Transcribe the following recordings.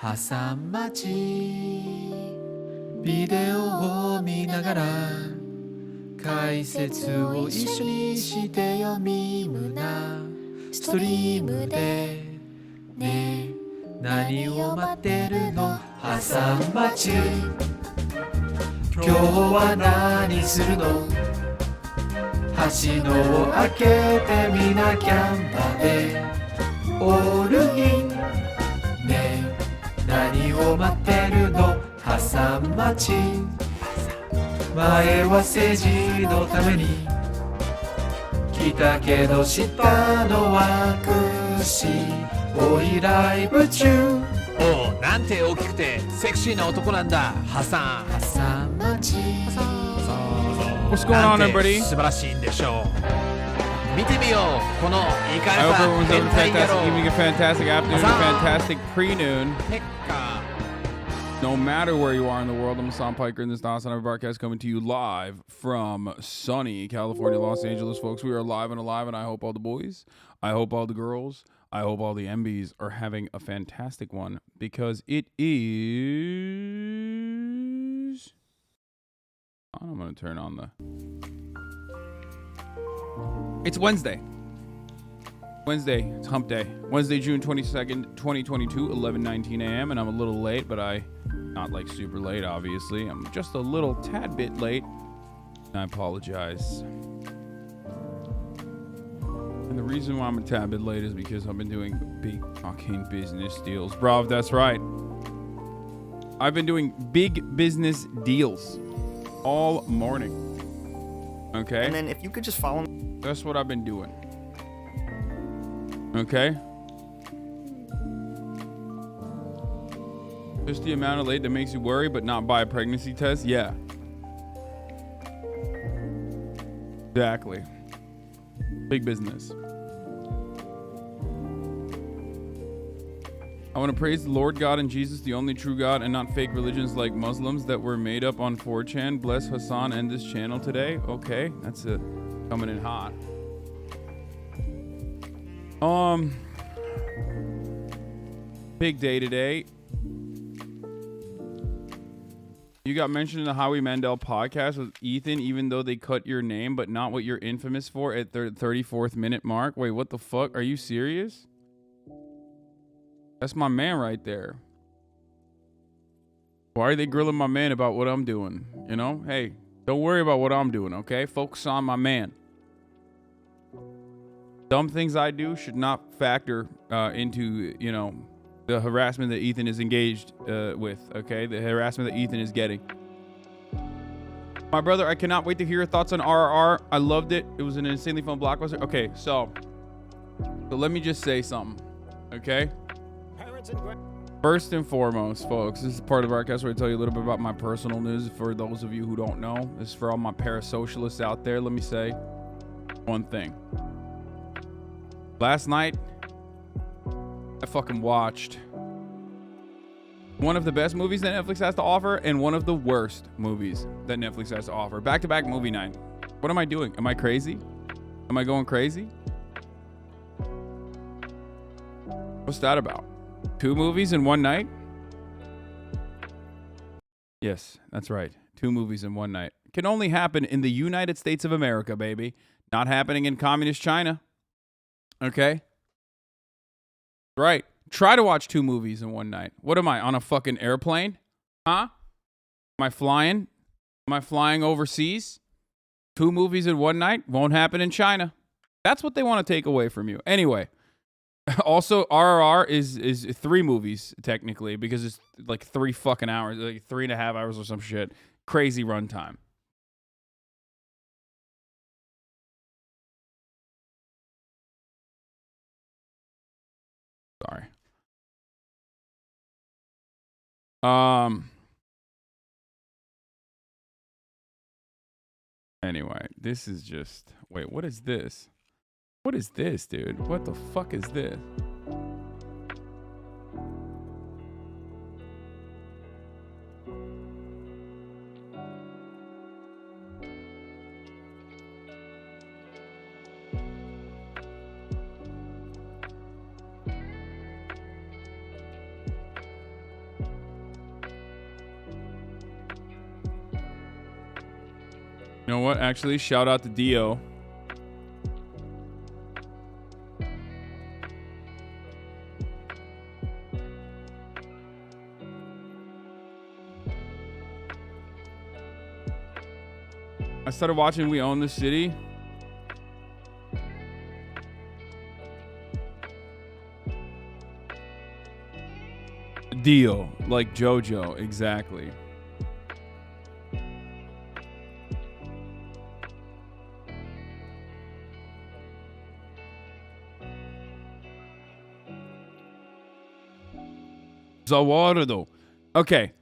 Hasan待ビデオを見ながら解説を一緒にしてよみむなストリームでね何を待ってるのHasan待今日は何するのはしのを開けてみなきゃんだでオールインね何を待ってるのHasan待前は政治のために来たけど下のはCussyおいライブ中おうなんて大きくてセクシーな男なんだHasan待What's going on, everybody? 素晴らしいんでしょう見てみようこのイカ I れ hope た everyone's having a 変態野 fantastic 郎 evening, a fantastic afternoon, a fantastic pre-noon. ペッカ No matter where you are in the world, I'm Hasan Piker, and this is the HasanAbi broadcast coming to you live from sunny California, Los Angeles, folks. We are live and alive, and I hope all the boys, I hope all the girls, I hope all the MBs are having a fantastic one, because it is... I'm going to turn on the... It's Wednesday. Wednesday, it's hump day. Wednesday, June 22nd, 2022, 11:19 a.m. And I'm a little late, but not like super late, obviously. I'm just a little tad bit late. And I apologize. And the reason why I'm a tad bit late is because I've been doing big fucking business deals. BRUV, that's right. I've been doing big business deals all morning. Okay? And then if you could just follow me. That's what I've been doing. Okay? Just the amount of late that makes you worry but not buy a pregnancy test? Yeah. Exactly. Big business. I want to praise the Lord God and Jesus, the only true God, and not fake religions like Muslims that were made up on 4chan. Bless Hasan and this channel today. Okay, that's it. Coming in hot. Big day today. You got mentioned in the Howie Mandel podcast with Ethan, even though they cut your name, but not what you're infamous for at the 34th minute mark. Wait, what the fuck? Are you serious? That's my man right there. Why are they grilling my man about what I'm doing? You know, hey, don't worry about what I'm doing, okay? Focus on my man. Dumb things I do should not factor into, you know, the harassment that Ethan is engaged with, okay? The harassment that Ethan is getting. My brother, I cannot wait to hear your thoughts on RRR. I loved it. It was an insanely fun blockbuster. Okay, so let me just say something, okay? First and foremost, folks, this is part of our cast where I tell you a little bit about my personal news. For those of you who don't know, this is for all my parasocialists out there. Let me say one thing. Last night, I fucking watched one of the best movies that Netflix has to offer and one of the worst movies that Netflix has to offer. Back-to-back movie night. What am I doing? Am I crazy? Am I going crazy? What's that about? 2 movies in one night? Yes, that's right. 2 movies in one night. Can only happen in the United States of America, baby. Not happening in communist China. Okay? Right. Try to watch 2 movies in one night. What am I, on a fucking airplane? Huh? Am I flying? Am I flying overseas? 2 movies in one night? Won't happen in China. That's what they want to take away from you. Anyway. Also, RRR is 3 movies, technically, because it's like 3 fucking hours, like 3.5 hours or some shit. Crazy runtime. Sorry. Anyway, this is just... Wait, what is this? What is this, dude? What the fuck is this? You know what? Actually, shout out to Dio. I started watching We Own the City. Dio, like JoJo, exactly. Zawardo. Okay.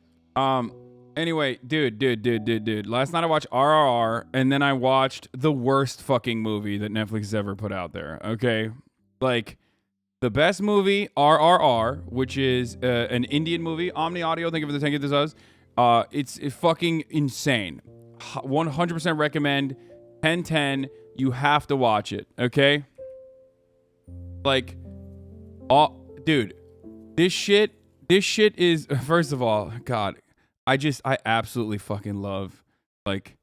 Anyway, dude. Last night I watched RRR, and then I watched the worst fucking movie that Netflix has ever put out there. Okay, like the best movie, RRR, which is an Indian movie. Omni Audio, thank you for the 10 gift this us. It's fucking insane. 100% recommend. 10/10. You have to watch it. Okay. Like, dude, this shit is, first of all, God, I absolutely fucking love, like,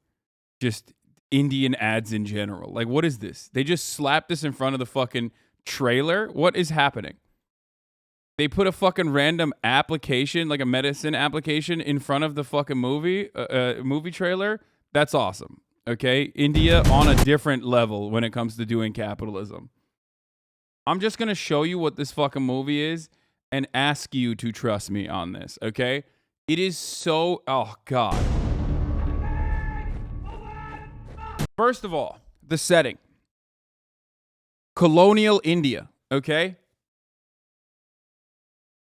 just Indian ads in general. Like, what is this? They just slapped this in front of the fucking trailer? What is happening? They put a fucking random application, like a medicine application, in front of the fucking movie trailer? That's awesome. Okay? India on a different level when it comes to doing capitalism. I'm just going to show you what this fucking movie is and ask you to trust me on this, okay? It is so... Oh, God. First of all, the setting. Colonial India, okay?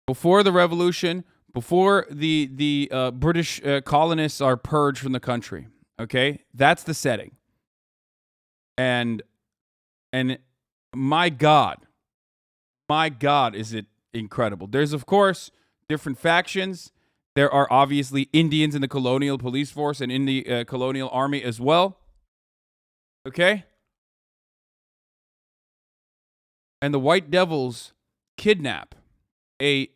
Before the revolution, before the British colonists are purged from the country, okay? That's the setting. And my God, is it incredible. There's, of course, different factions. There are obviously Indians in the colonial police force and in the colonial army as well. Okay? And the White Devils kidnap the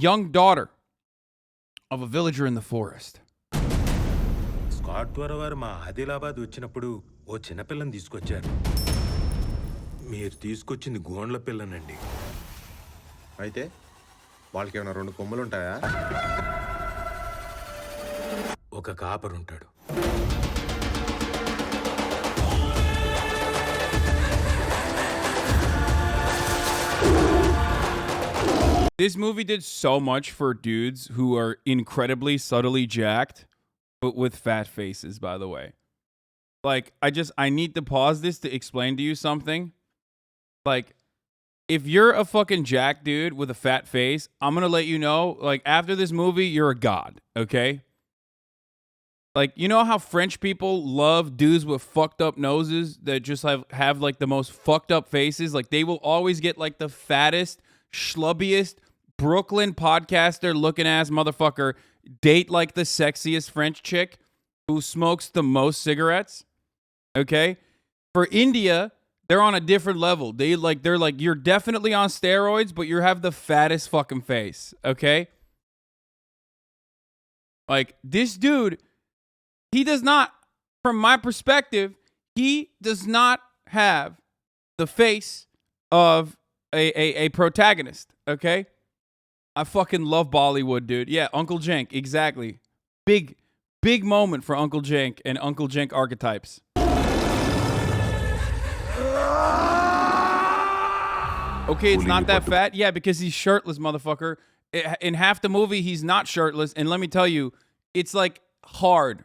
young daughter of a villager in the forest. Scott ద్వారా వారు మా ఆదిలాబాద్ వచ్చినప్పుడు ఓ చిన్నపిల్లని తీసుకొచ్చారు. మీరు తీసుకొచ్చింది గోండ్ల పిల్లనండి. అయితే వాళ్ళకి ఏమైనా 2 కొమ్ములు ఉంటాయా? ఒక కాపర్ ఉంటాడు. This movie did so much for dudes who are incredibly subtly jacked, but with fat faces, by the way. Like, I need to pause this to explain to you something. Like, if you're a fucking jack dude with a fat face, I'm going to let you know, like, after this movie, you're a god, okay? Like, you know how French people love dudes with fucked up noses that just have like, the most fucked up faces? Like, they will always get, like, the fattest, schlubbiest, Brooklyn podcaster looking ass motherfucker date, like, the sexiest French chick who smokes the most cigarettes, okay? For India... They're on a different level. They're like, you're definitely on steroids, but you have the fattest fucking face, okay? Like, this dude, he does not, from my perspective, he does not have the face of a protagonist, okay? I fucking love Bollywood, dude. Yeah, Uncle Jenk, exactly. Big moment for Uncle Jenk and Uncle Jenk archetypes. Okay, it's not that fat. Yeah, because he's shirtless, motherfucker. In half the movie, he's not shirtless. And let me tell you, it's like hard.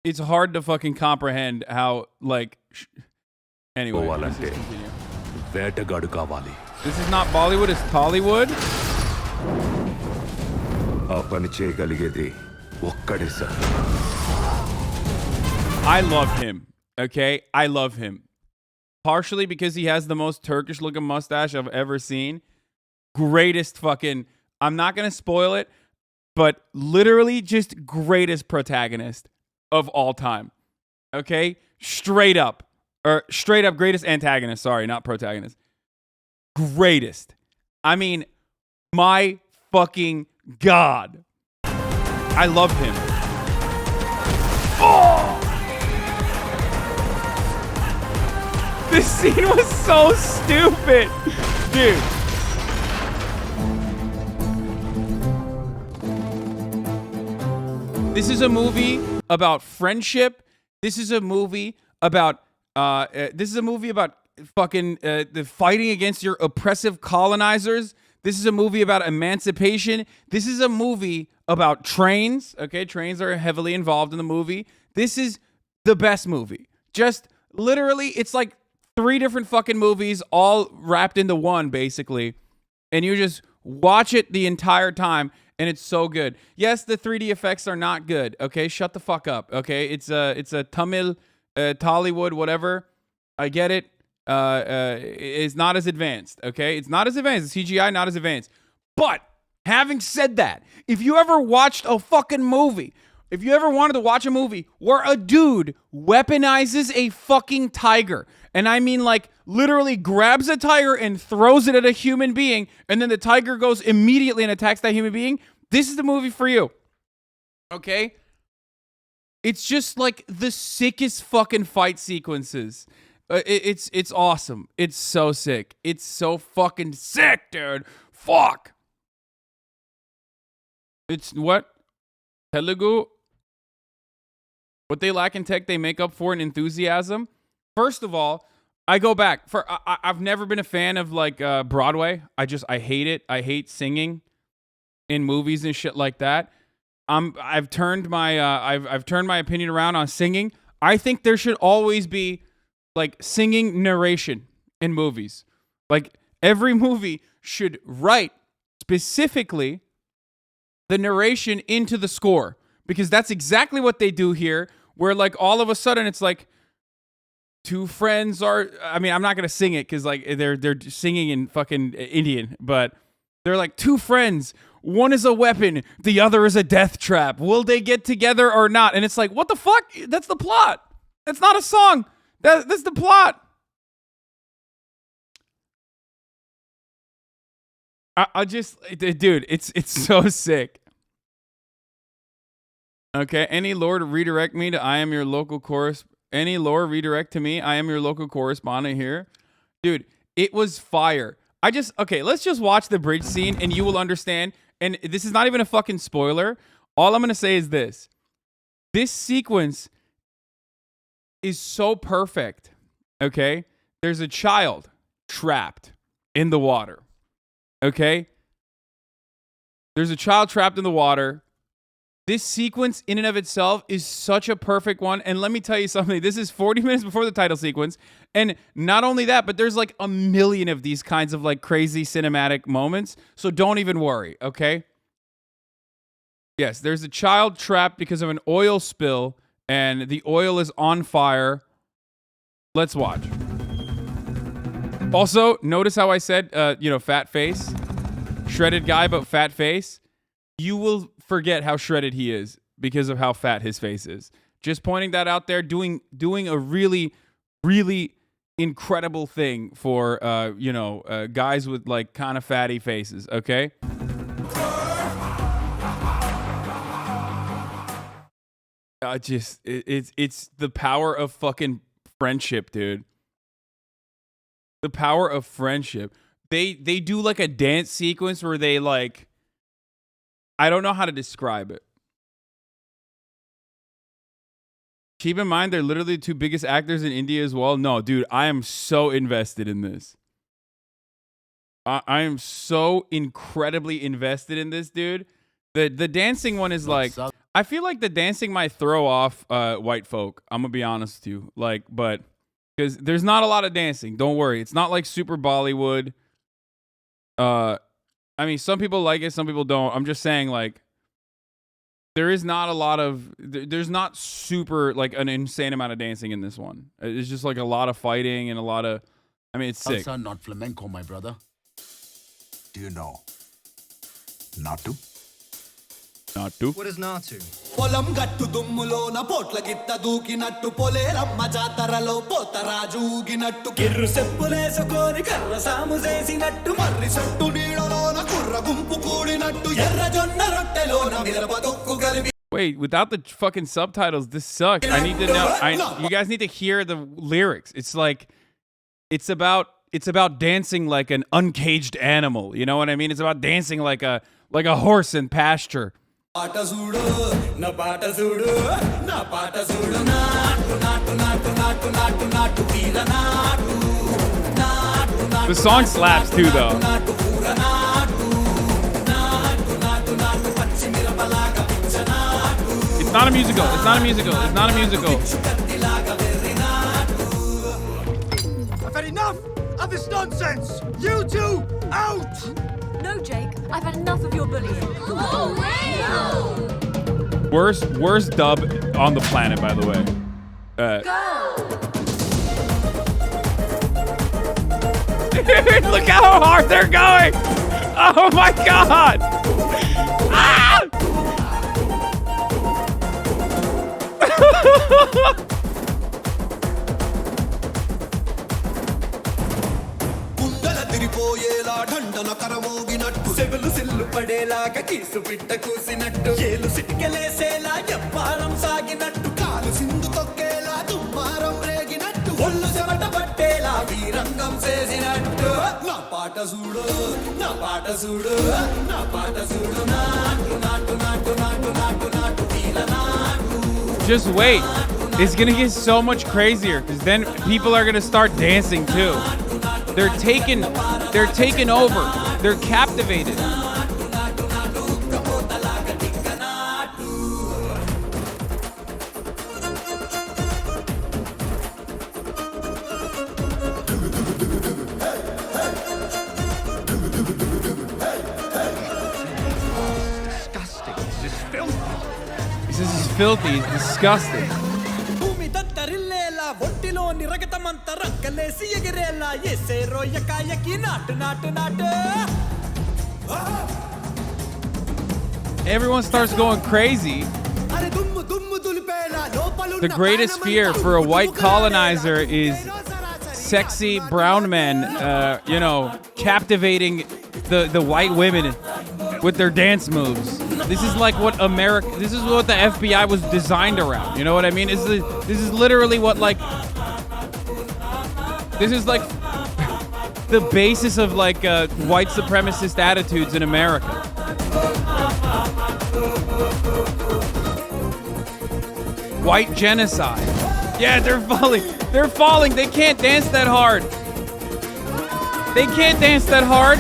It's hard to fucking comprehend how, like... Anyway, let's just continue. This is not Bollywood, it's Tollywood. I love him, okay? I love him. Partially because he has the most Turkish looking mustache I've ever seen. Greatest fucking, I'm not going to spoil it, but literally just greatest protagonist of all time. Okay? Straight up greatest antagonist. Sorry, not protagonist. Greatest. I mean, my fucking God. I love him. Oh! This scene was so stupid. Dude. This is a movie about friendship. This is a movie about fucking the fighting against your oppressive colonizers. This is a movie about emancipation. This is a movie about trains. Okay, trains are heavily involved in the movie. This is the best movie. Just literally, it's like 3 different fucking movies all wrapped into one, basically. And you just watch it the entire time, and it's so good. Yes, the 3D effects are not good. Okay, shut the fuck up. Okay, it's a Tamil, Tollywood, whatever. I get it. It's not as advanced. Okay, it's not as advanced. The CGI not as advanced. But having said that, if you ever watched a fucking movie, if you ever wanted to watch a movie where a dude weaponizes a fucking tiger, and I mean like literally grabs a tiger and throws it at a human being, and then the tiger goes immediately and attacks that human being, this is the movie for you. Okay? It's just like the sickest fucking fight sequences. It's awesome. It's so sick. It's so fucking sick, dude. Fuck. It's what? Telugu? What they lack in tech, they make up for in enthusiasm. First of all, I go back. I've never been a fan of like Broadway. I hate it. I hate singing in movies and shit like that. I've turned my opinion around on singing. I think there should always be like singing narration in movies. Like every movie should write specifically the narration into the score, because that's exactly what they do here, where like all of a sudden it's like two friends are, I mean, I'm not going to sing it because like they're singing in fucking Indian, but they're like two friends. One is a weapon. The other is a death trap. Will they get together or not? And it's like, what the fuck? That's the plot. That's not a song. That's the plot. I just, dude, it's so sick. Okay, any lore to redirect me to I am your local any lore redirect to me, I am your local correspondent here. Dude, it was fire. Okay, let's just watch the bridge scene and you will understand. And this is not even a fucking spoiler. All I'm going to say is this. This sequence is so perfect, okay? There's a child trapped in the water, okay? There's a child trapped in the water. This sequence in and of itself is such a perfect one. And let me tell you something. This is 40 minutes before the title sequence. And not only that, but there's like a million of these kinds of like crazy cinematic moments. So don't even worry, okay? Yes, there's a child trapped because of an oil spill and the oil is on fire. Let's watch. Also, notice how I said, fat face. Shredded guy, but fat face. You will forget how shredded he is because of how fat his face is. Just pointing that out there, doing a really, really incredible thing for, guys with like kind of fatty faces, okay? It's the power of fucking friendship, dude. The power of friendship. They do like a dance sequence where they like, I don't know how to describe it. Keep in mind, they're literally the two biggest actors in India as well. No, dude, I am so invested in this. I am so incredibly invested in this, dude. The dancing one is like, I feel like the dancing might throw off white folk. I'm gonna be honest with you, like, but because there's not a lot of dancing. Don't worry, it's not like super Bollywood. I mean, some people like it, some people don't. I'm just saying, like, there is not a lot of, there's not super, like, an insane amount of dancing in this one. It's just, like, a lot of fighting and a lot of, I mean, it's sick. Salsa, not flamenco, my brother. Do you know? Not to? Not to? What is not to? పొలం గట్టు దుమ్ములోన పోట్ల గిత్త దూకినట్టు పొలేరమ్మ జాతరలో పోతరాజు ఊగినట్టు కిర్రు సెప్పులేసుకొని కర్ర సాము చేసినట్టు మర్రి సొట్టు నీడలోన కుర్ర గుంపు కూడినట్టు ఎర్ర జొన్న రొట్టెలోన మిరప దొక్కు కలిపి. Wait, without the fucking subtitles, this sucks. I need to know. You guys need to hear the lyrics. It's like, it's about dancing like an uncaged animal. You know what I mean? It's about dancing like a horse in pasture. పాట చూడు నా పాట చూడు నా పాట చూడు నాటు నాటు నాటు నాటు నాటు నాటు వీర నాటు నాటు నాటు The song slaps too, though. నాటు పూర నాటు నాటు నాటు నాటు పచ్చి మిరపలాగా పిచ్చ నాటు It's not a musical. It's not a musical. It's not a musical. కత్తిలాగా వెర్రి నాటు I've had enough of this nonsense! You two, out! No, Jake, I've had enough of your bullying. Worst dub on the planet, by the way. Dude, look how hard they're going! Oh my god! Ah! గుండెల తిరిపోయేలా ఢండన కరమోగినట్టు సెవులు సిల్లు పడేలాగా keys పిట్ట కూసినట్టు ఏలు సిటికెలేసేలా ఎప్పారం సాగినట్టు కాలు సింధు తొక్కేలా దుమ్మారం రేగినట్టు ఒళ్ళు చెమట పట్టేలా వీరంగం చేసినట్టు నా పాట చూడు నా పాట చూడు నా పాట చూడు నాటు నాటు నాటు నాటు నాటు నాటు వీర నాటు Just wait. It's gonna get so much crazier because then people are gonna start dancing too. They're taken over. They're captivated. This is filthy. It's disgusting. భూమి దత్తరిల్లేలా ఒంటిలోని రగతమంతా రక్కలేసి ఎగిరేలా ఎసే రోయకాయకి నాటు నాటు నాటు Everyone starts going crazy. అరే దుమ్ము దుమ్ము దులిపేలా లోపలున్న The greatest fear for a white colonizer is sexy brown men, captivating the white women with their dance moves. This is like what this is what the FBI was designed around. You know what I mean? This is literally what this is like the basis of white supremacist attitudes in America. White genocide. Yeah, they're falling. They're falling. They can't dance that hard. They can't dance that hard.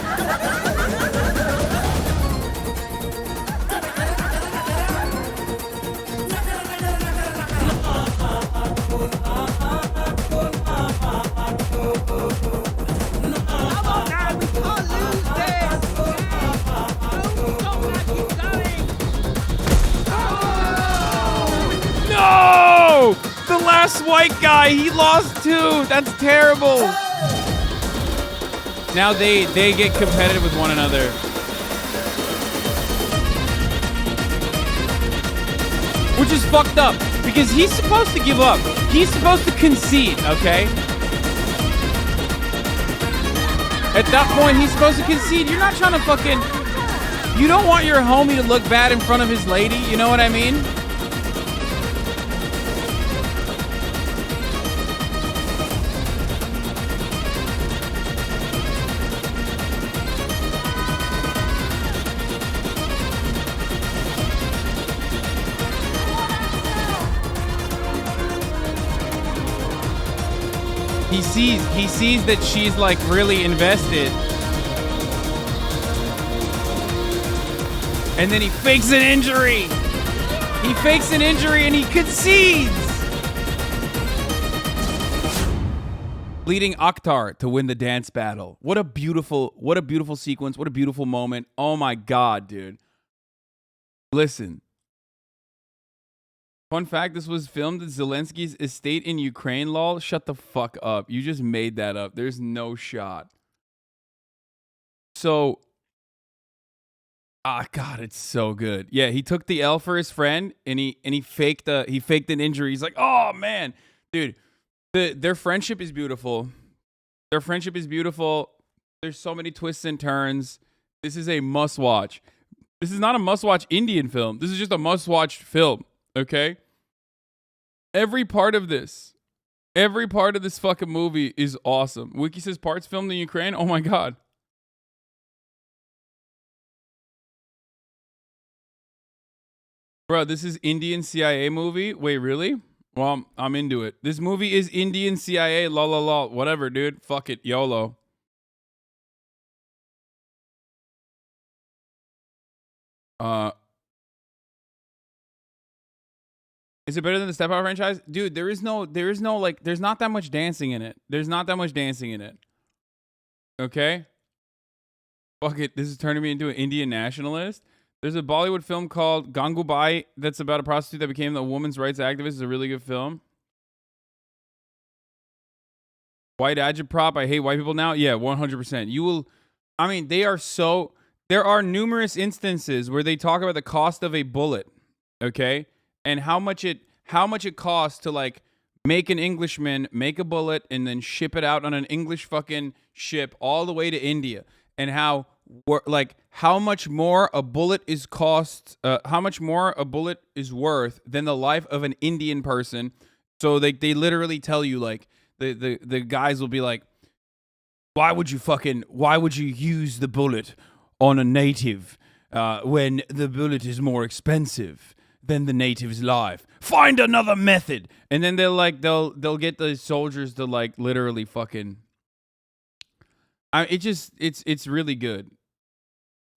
No! The last white guy, he lost too. That's terrible. Now they get competitive with one another. Which is fucked up because he's supposed to give up. He's supposed to concede, okay? At that point, he's supposed to concede. You're not trying to you don't want your homie to look bad in front of his lady, you know what I mean? He sees that she's really invested. And then he fakes an injury. He fakes an injury and he concedes. Leading Akhtar to win the dance battle. What a beautiful sequence. What a beautiful moment. Oh my God, dude. Listen. Fun fact, this was filmed at Zelensky's estate in Ukraine, lol. Shut the fuck up. You just made that up. There's no shot. So, God, it's so good. Yeah, he took the L for his friend and he faked an injury. He's like, "Oh man, dude, their friendship is beautiful. Their friendship is beautiful. There's so many twists and turns. This is a must-watch. This is not a must-watch Indian film. This is just a must-watch film, okay? Every part of this Every part of this fucking movie is awesome. Wiki says parts filmed in Ukraine. Oh my god. Bro, this is Indian CIA movie? Wait, really? Well, I'm into it. This movie is Indian CIA. La la la. Whatever, dude. Fuck it. YOLO. Is it better than the Step Out franchise? Dude, there's not that much dancing in it. There's not that much dancing in it. Okay? Fuck it. This is turning me into an Indian nationalist. There's a Bollywood film called Gangubai that's about a prostitute that became a women's rights activist. It's a really good film. White agitprop. I hate white people now. Yeah, 100%. You will. I mean, they are so. There are numerous instances where they talk about the cost of a bullet. Okay, and how much it costs to like make an Englishman make a bullet and then ship it out on an English fucking ship all the way to India, and how much more a bullet is how much more a bullet is worth than the life of an Indian person. So they literally tell you like the guys will be like, why would you use the bullet on a native when the bullet is more expensive than the native's life? Find another method. And then they'll get the soldiers to like literally fucking. It's really good.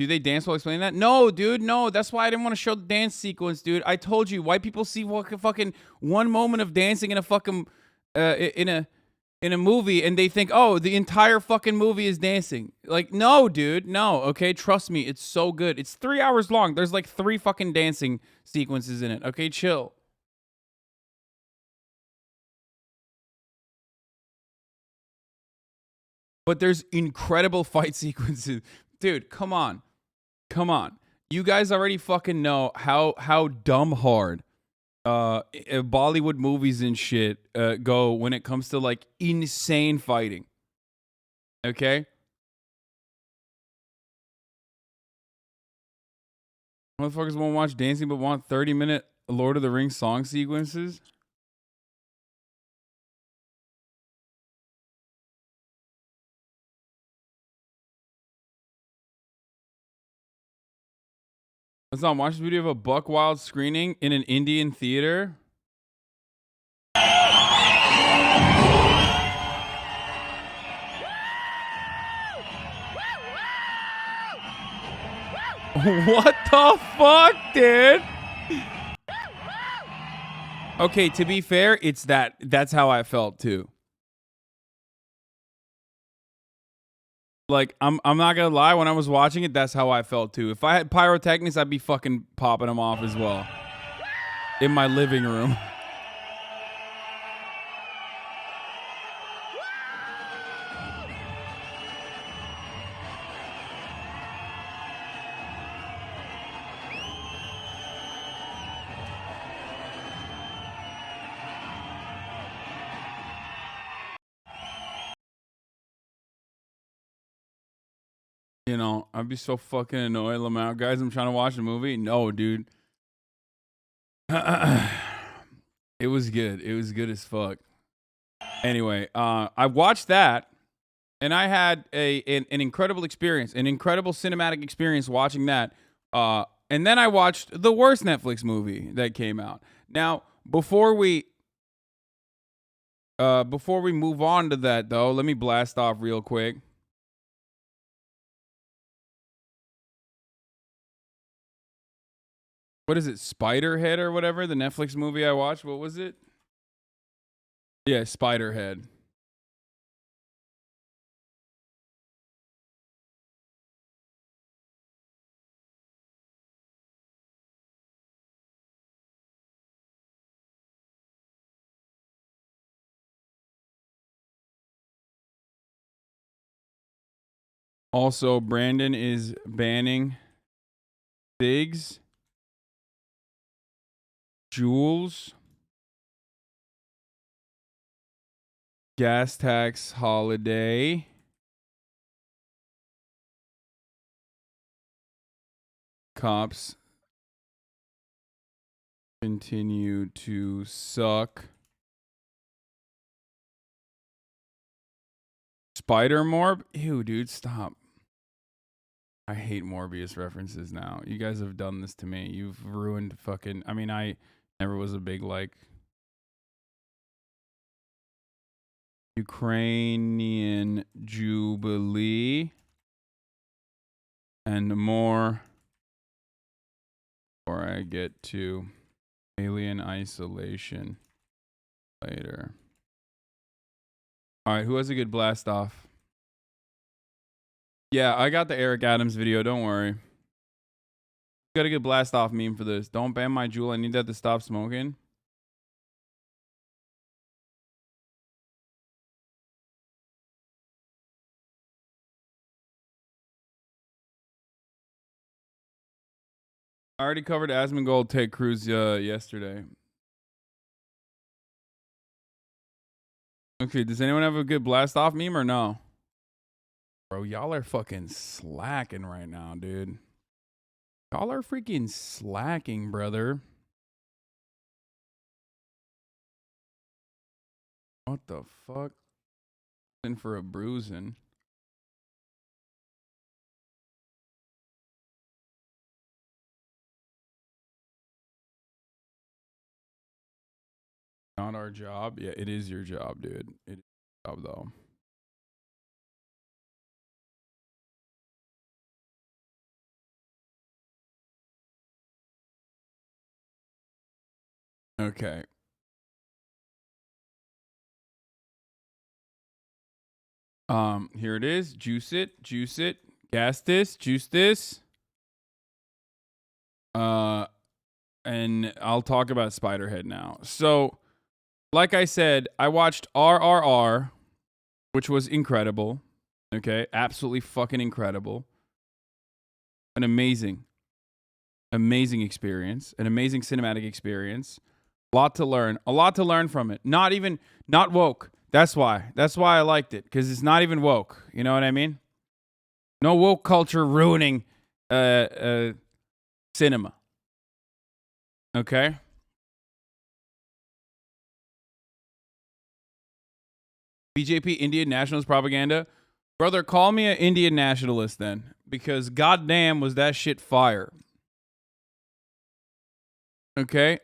Do they dance while explaining that? No, dude, no. That's why I didn't want to show the dance sequence, dude. I told you, white people see fucking one moment of dancing in a fucking in a movie, and they think, oh, the entire fucking movie is dancing. Like, no, dude, no. Okay, trust me, it's so good. It's 3 hours long. There's like 3 fucking dancing sequences in it. Okay, chill. But there's incredible fight sequences. Dude, come on. You guys already fucking know how dumb hard Bollywood movies and shit go when it comes to like insane fighting. Okay? Motherfuckers won't watch dancing but want 30-minute Lord of the Rings song sequences. Let's not watch this video of a buck wild screening in an Indian theater. What the fuck, dude? Okay, to be fair, that's how I felt too. Like, I'm not gonna lie, when I was watching it, that's how I felt too. If I had pyrotechnics, I'd be fucking popping them off as well. In my living room. You know, I'd be so fucking annoyed. Lamau, guys, I'm trying to watch a movie. No, dude. It was good. It was good as fuck. Anyway, I watched that, and I had an incredible experience, an incredible cinematic experience watching that. And then I watched the worst Netflix movie that came out. Now, before we move on to that, though, let me blast off real quick. What is it, Spiderhead or whatever? The Netflix movie I watched. What was it? Yeah, Spiderhead. Also, Brandon is banning Biggs, Jules, gas tax holiday, cops continue to suck, Spider-Morb? Ew, dude, stop. I hate Morbius references now. You guys have done this to me. You've ruined fucking... I mean, I never was a big, like... Ukrainian Jubilee. And more... Before I get to alien isolation later. All right, who has a good blast off? Yeah, I got the Eric Adams video. Don't worry. Got a good blast off meme for this. Don't ban my Jewel. I need that to stop smoking. I already covered Asmongold Ted Cruz yesterday. Okay, does anyone have a good blast off meme or no? Bro, y'all are fucking slacking right now, dude. Y'all are freaking slacking, brother. What the fuck? In for a bruising. Not our job. Yeah, it is your job, dude. It is your job, though. Okay. Here it is. Juice it, gas this, juice this. And I'll talk about Spiderhead now. So, like I said, I watched RRR, which was incredible. Okay, absolutely fucking incredible. An amazing experience, an amazing cinematic experience. A lot to learn from it. Not woke. That's why I liked it, because it's not even woke. You know what I mean? No woke culture ruining cinema. Okay? BJP Indian nationalist propaganda. Brother, call me an Indian nationalist then, because goddamn was that shit fire. Okay?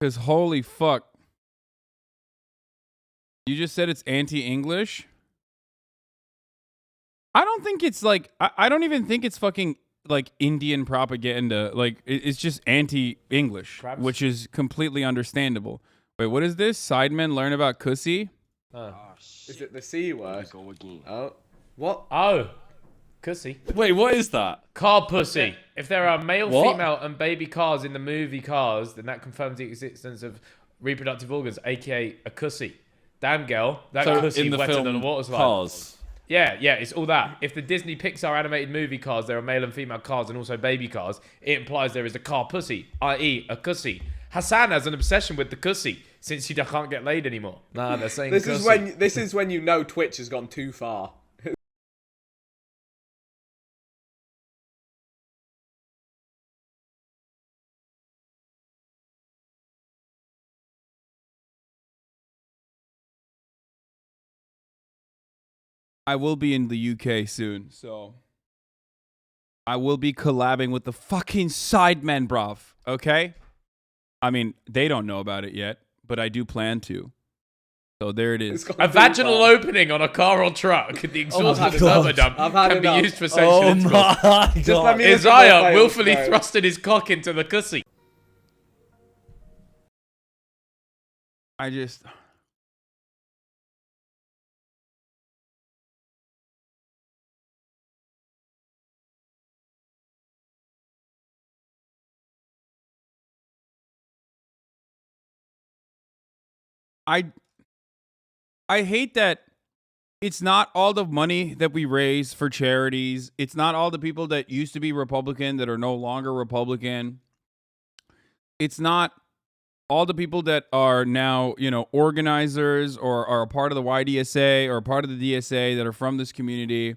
Because holy fuck. You just said it's anti-English? I don't think it's like, I don't even think it's fucking like Indian propaganda. Like, it's just anti-English, which is completely understandable. Wait, what is this? Sidemen learn about Cussy? Is it the C word? Oh. What? Oh. Cussy. Wait, what is that? Car pussy. If there are male, female, and baby cars in the movie Cars, then that confirms the existence of reproductive organs, aka a cussy. Damn girl, that cussy in the wetter film than a water slide. Cars. Yeah, it's all that. If the Disney Pixar animated movie Cars, there are male and female cars and also baby cars, it implies there is a car pussy, i.e. a cussy. Hasan has an obsession with the cussy since he can't get laid anymore. Nah, they're saying this cussy. this is when you know Twitch has gone too far. I will be in the UK soon, so I will be collabing with the fucking Sidemen, bruv. Okay? I mean, they don't know about it yet, but I do plan to. So there it is. A vaginal opening on a car or truck. The exhaust of the turbodump can be used for sexual intercourse. My God. Isaiah willfully thrusted his cock into the cussy. I just... I hate that it's not all the money that we raise for charities. It's not all the people that used to be Republican that are no longer Republican. It's not all the people that are now, organizers or are a part of the YDSA or a part of the DSA that are from this community.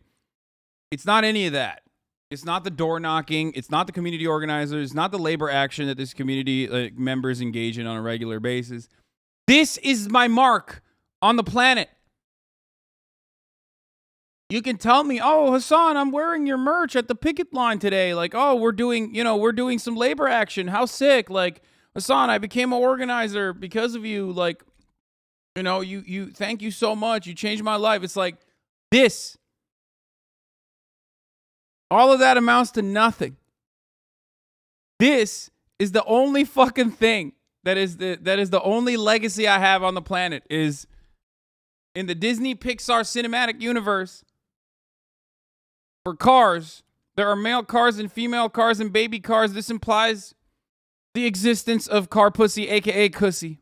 It's not any of that. It's not the door knocking. It's not the community organizers. It's not the labor action that this community members engage in on a regular basis. This is my mark on the planet. You can tell me, oh, Hasan, I'm wearing your merch at the picket line today. Like, oh, we're doing some labor action. How sick. Like, Hasan, I became an organizer because of you. Like, you thank you so much. You changed my life. It's like this. All of that amounts to nothing. This is the only fucking thing that is the only legacy I have on the planet is in the Disney Pixar cinematic universe. For cars, there are male cars and female cars and baby cars. This implies the existence of car pussy, aka Cussy.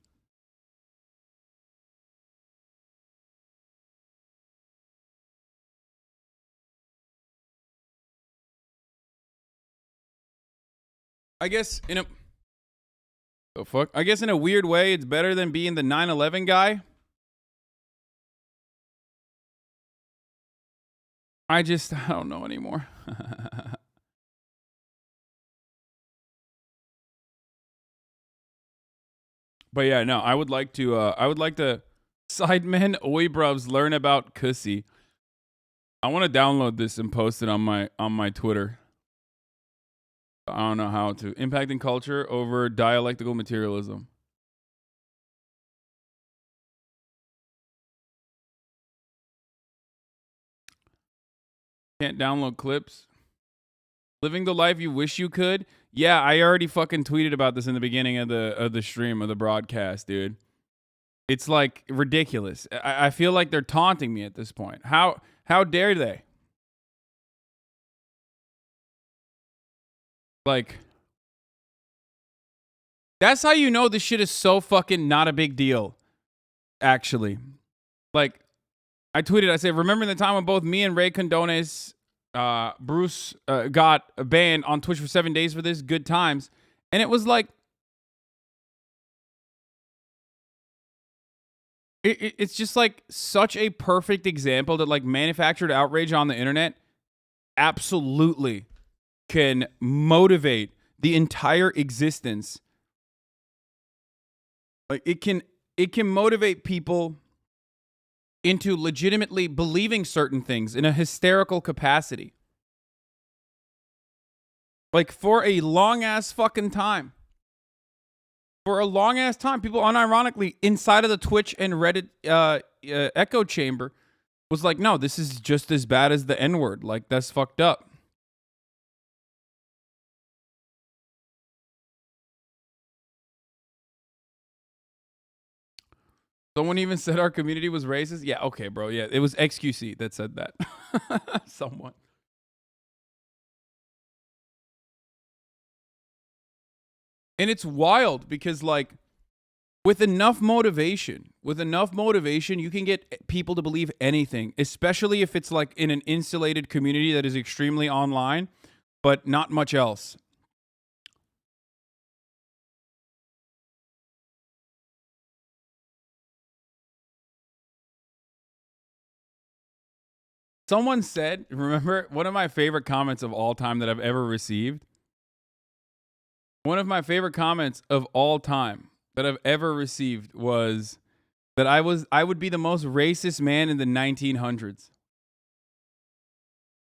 I guess in a weird way, it's better than being the 9/11 guy. I don't know anymore. But yeah, no, I would like to Sidemen Oibruvs learn about Cussy. I want to download this and post it on my Twitter. I don't know how to. Impacting culture over dialectical materialism. Can't download clips. Living the life you wish you could. Yeah, I already fucking tweeted about this in the beginning of the stream of the broadcast, dude. It's like ridiculous. I feel like they're taunting me at this point. How dare they? Like, that's how you know this shit is so fucking not a big deal. Actually, like, I tweeted, I said, remembering the time when both me and Ray Condones, Bruce got banned on Twitch for 7 days for this, good times. And it was like, it's just like such a perfect example that like manufactured outrage on the internet absolutely can motivate the entire existence. Like it can motivate people into legitimately believing certain things in a hysterical capacity. Like for a long ass fucking time. For a long ass time, people unironically inside of the Twitch and Reddit echo chamber was like, no, this is just as bad as the N-word. Like, that's fucked up. Someone even said our community was racist. Yeah, okay, bro. Yeah, it was XQC that said that. Someone. And it's wild because, like, with enough motivation, you can get people to believe anything, especially if it's like in an insulated community that is extremely online, but not much else. Someone said, remember, one of my favorite comments of all time that I've ever received. One of my favorite comments of all time that I've ever received was that I would be the most racist man in the 1900s.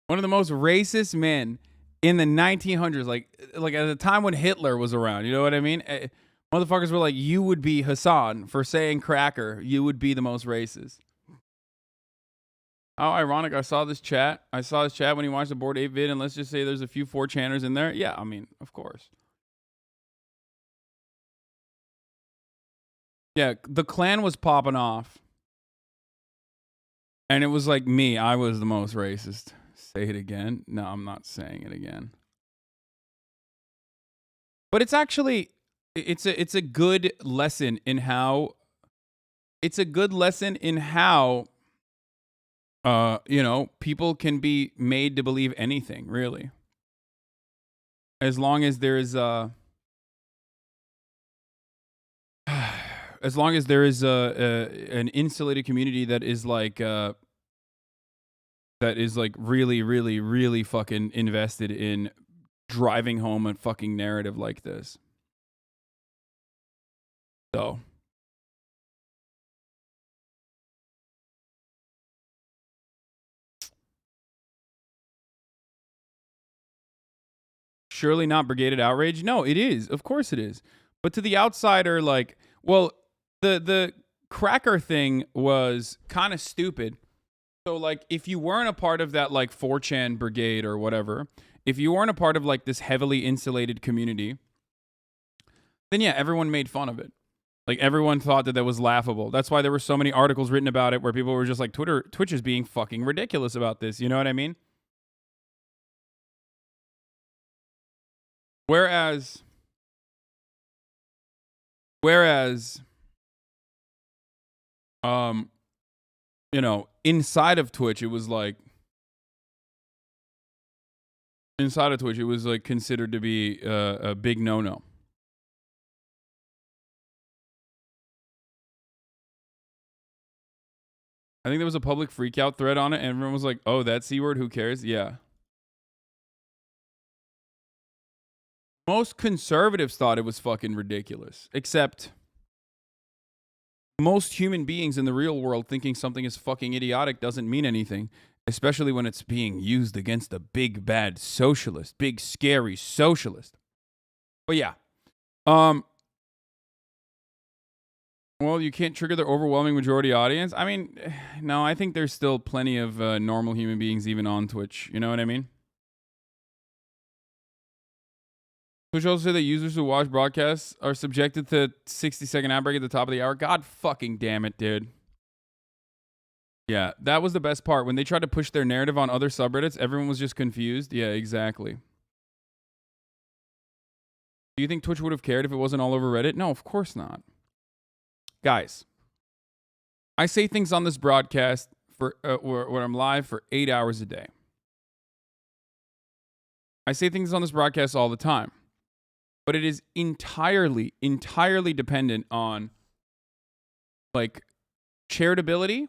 One of the most racist men in the 1900s, like at the time when Hitler was around. You know what I mean? Motherfuckers were like, you would be Hasan for saying cracker. You would be the most racist. How ironic. I saw this chat when he watched the Bored Ape vid, and let's just say there's a few 4chaners in there. Yeah, I mean, of course. Yeah, the Klan was popping off. And it was like me. I was the most racist. Say it again. No, I'm not saying it again. But it's actually, it's a good lesson in how, people can be made to believe anything, really. As long as there is an insulated community that is like really, really, really fucking invested in driving home a fucking narrative like this. So surely not brigaded outrage. No, it is. Of course it is. But to the outsider, like, well, the cracker thing was kind of stupid. So, like, if you weren't a part of that, like, 4chan brigade or whatever, if you weren't a part of, like, this heavily insulated community, then, yeah, everyone made fun of it. Like, everyone thought that was laughable. That's why there were so many articles written about it where people were just like, Twitch is being fucking ridiculous about this. You know what I mean? Whereas, you know, inside of Twitch, it was like considered to be a big no-no. I think there was a public freakout thread on it, and everyone was like, oh, that C word, who cares? Yeah. Most conservatives thought it was fucking ridiculous, except most human beings in the real world thinking something is fucking idiotic doesn't mean anything, especially when it's being used against a big bad socialist, big scary socialist. But yeah. Well, you can't trigger the overwhelming majority audience. I mean, no, I think there's still plenty of normal human beings even on Twitch. You know what I mean? Twitch also said that users who watch broadcasts are subjected to 60-second ad break at the top of the hour. God fucking damn it, dude. Yeah, that was the best part. When they tried to push their narrative on other subreddits, everyone was just confused. Yeah, exactly. Do you think Twitch would have cared if it wasn't all over Reddit? No, of course not. Guys, I say things on this broadcast for when I'm live for 8 hours a day. I say things on this broadcast all the time. But it is entirely dependent on, like, charitability,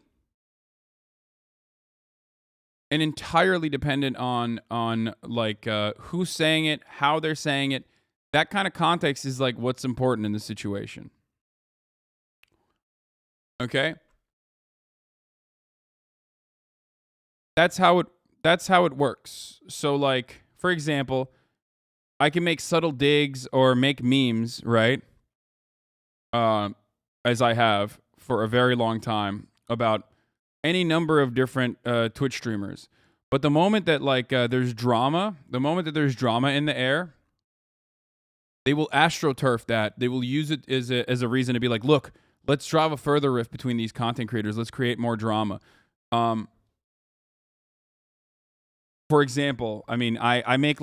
and entirely dependent on like who's saying it, how they're saying it. That kind of context is like what's important in the situation. Okay? That's how it works. So, like, for example, I can make subtle digs or make memes, right? As I have for a very long time about any number of different Twitch streamers. But the moment that there's drama, in the air, they will astroturf that. They will use it as a reason to be like, look, let's drive a further rift between these content creators. Let's create more drama. For example, I mean, I make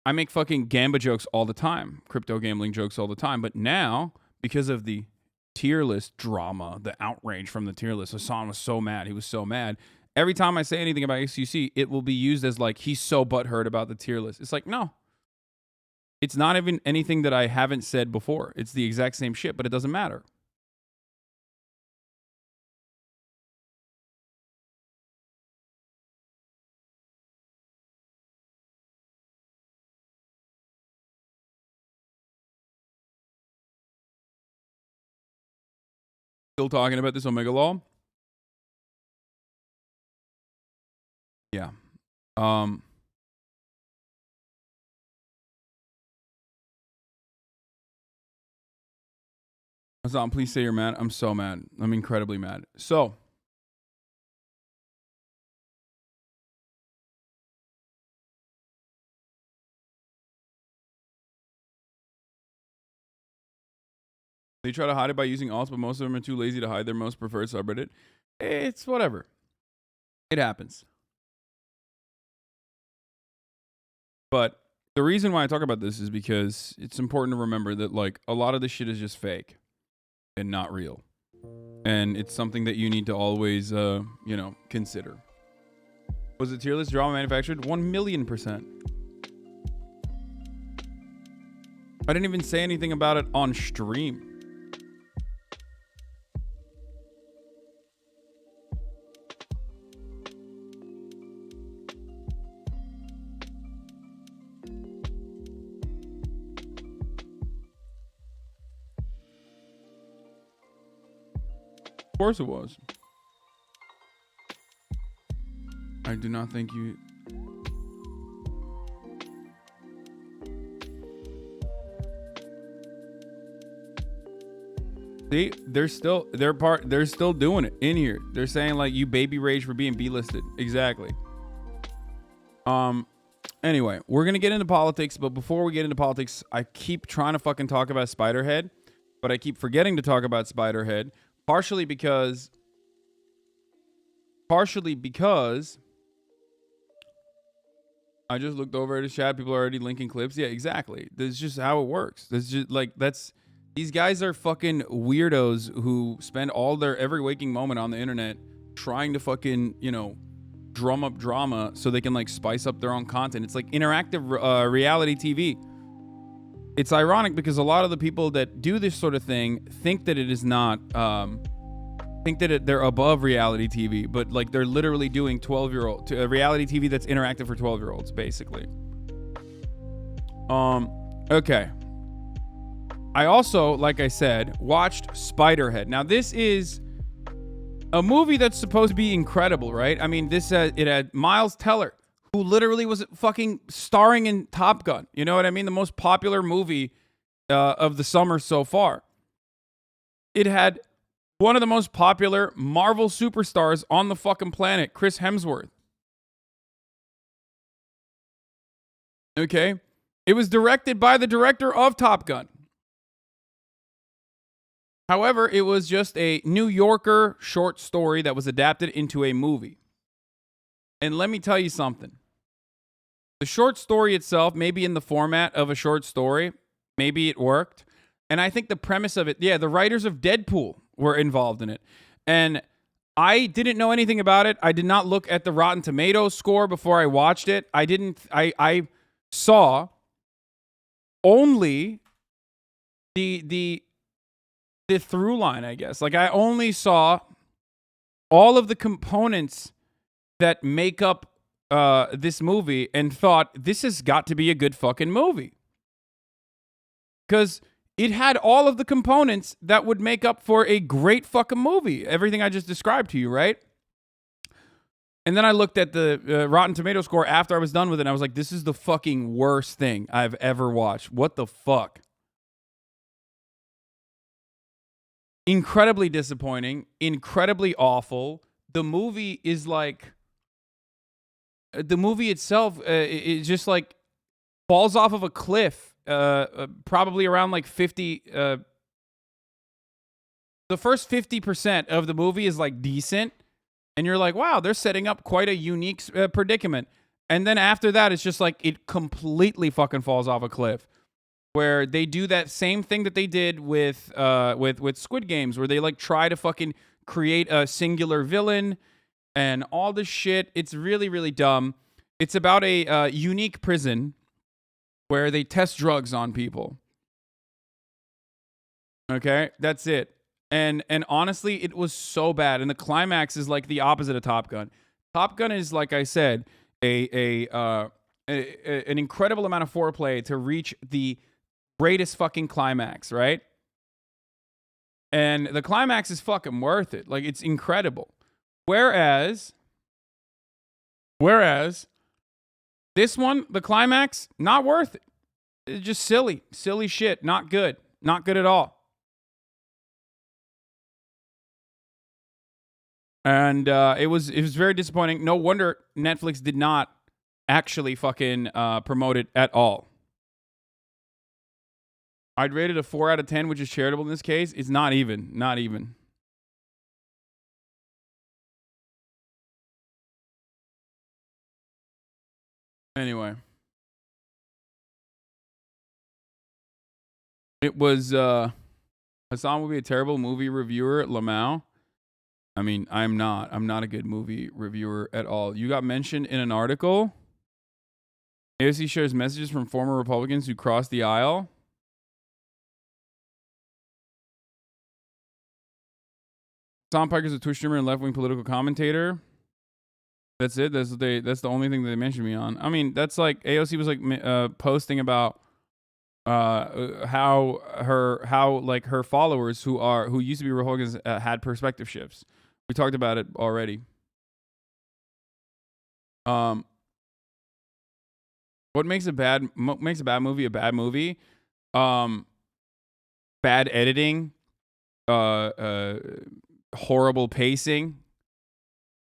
I make fucking Gamba jokes all the time, crypto gambling jokes all the time. But now, because of the tier list drama, the outrage from the tier list, Hasan was so mad. He was so mad. Every time I say anything about XQC, it will be used as like, he's so butthurt about the tier list. It's like, no. It's not even anything that I haven't said before. It's the exact same shit, but it doesn't matter. Still talking about this Omega Law? Yeah. Hasan, please say you're mad. I'm so mad. I'm incredibly mad. So, they try to hide it by using alts, but most of them are too lazy to hide their most preferred subreddit. It's whatever. It happens. But the reason why I talk about this is because it's important to remember that, like, a lot of this shit is just fake and not real. And it's something that you need to always, consider. Was the tier list drama manufactured? 1,000,000%. I didn't even say anything about it on stream. Of course it was. I do not think you... See, they're still doing it in here. They're saying like you baby rage for being B-listed. Exactly. Anyway, we're gonna get into politics, but before we get into politics, I keep trying to fucking talk about Spiderhead, but I keep forgetting to talk about Spiderhead, partially because I just looked over at the chat. People are already linking clips. Yeah, exactly. That's just how it works. These guys are fucking weirdos who spend all their every waking moment on the internet trying to fucking, drum up drama so they can like spice up their own content. It's like interactive reality TV. It's ironic because a lot of the people that do this sort of thing think that it is not, they're above reality TV, but like they're literally doing 12-year-old reality TV that's interactive for 12-year-olds, basically. Okay. I also, like I said, watched Spiderhead. Now, this is a movie that's supposed to be incredible, right? I mean, it had Miles Teller, who literally was fucking starring in Top Gun. You know what I mean? The most popular movie of the summer so far. It had one of the most popular Marvel superstars on the fucking planet, Chris Hemsworth. Okay? It was directed by the director of Top Gun. However, it was just a New Yorker short story that was adapted into a movie. And let me tell you something. The short story itself, maybe in the format of a short story, maybe it worked. And I think the premise of it, the writers of Deadpool were involved in it. And I didn't know anything about it. I did not look at the Rotten Tomatoes score before I watched it. I saw only the through line, I guess. Like I only saw all of the components that make up this movie and thought this has got to be a good fucking movie. Because it had all of the components that would make up for a great fucking movie. Everything I just described to you, right? And then I looked at the Rotten Tomato score after I was done with it, and I was like, this is the fucking worst thing I've ever watched. What the fuck? Incredibly disappointing. Incredibly awful. The movie is like... The movie itself, it just like falls off of a cliff. Probably around like 50... the first 50% of the movie is like decent. And you're like, wow, they're setting up quite a unique predicament. And then after that, it's just like it completely fucking falls off a cliff. Where they do that same thing that they did with Squid Games, where they like try to fucking create a singular villain and all this shit. It's really, really dumb. It's about a unique prison where they test drugs on people. Okay, that's it. And honestly, it was so bad. And the climax is like the opposite of Top Gun. Top Gun is, like I said, an incredible amount of foreplay to reach the greatest fucking climax, right? And the climax is fucking worth it. Like, it's incredible. Whereas this one, the climax, not worth it. It's just silly shit. Not good at all. And it was very disappointing. No wonder Netflix did not actually fucking promote it at all. I'd rate it a 4 out of 10, which is charitable in this case. It's not even. Not even. Anyway. It was... Hasan will be a terrible movie reviewer at Lamau. I mean, I'm not a good movie reviewer at all. You got mentioned in an article. AOC shares messages from former Republicans who crossed the aisle. Tom Piker's a Twitch streamer and left-wing political commentator. That's it. That's the only thing that they mentioned me on. I mean, that's like AOC was like posting about how her followers who used to be Republicans had perspective shifts. We talked about it already. What makes a bad movie a bad movie? Bad editing, horrible pacing.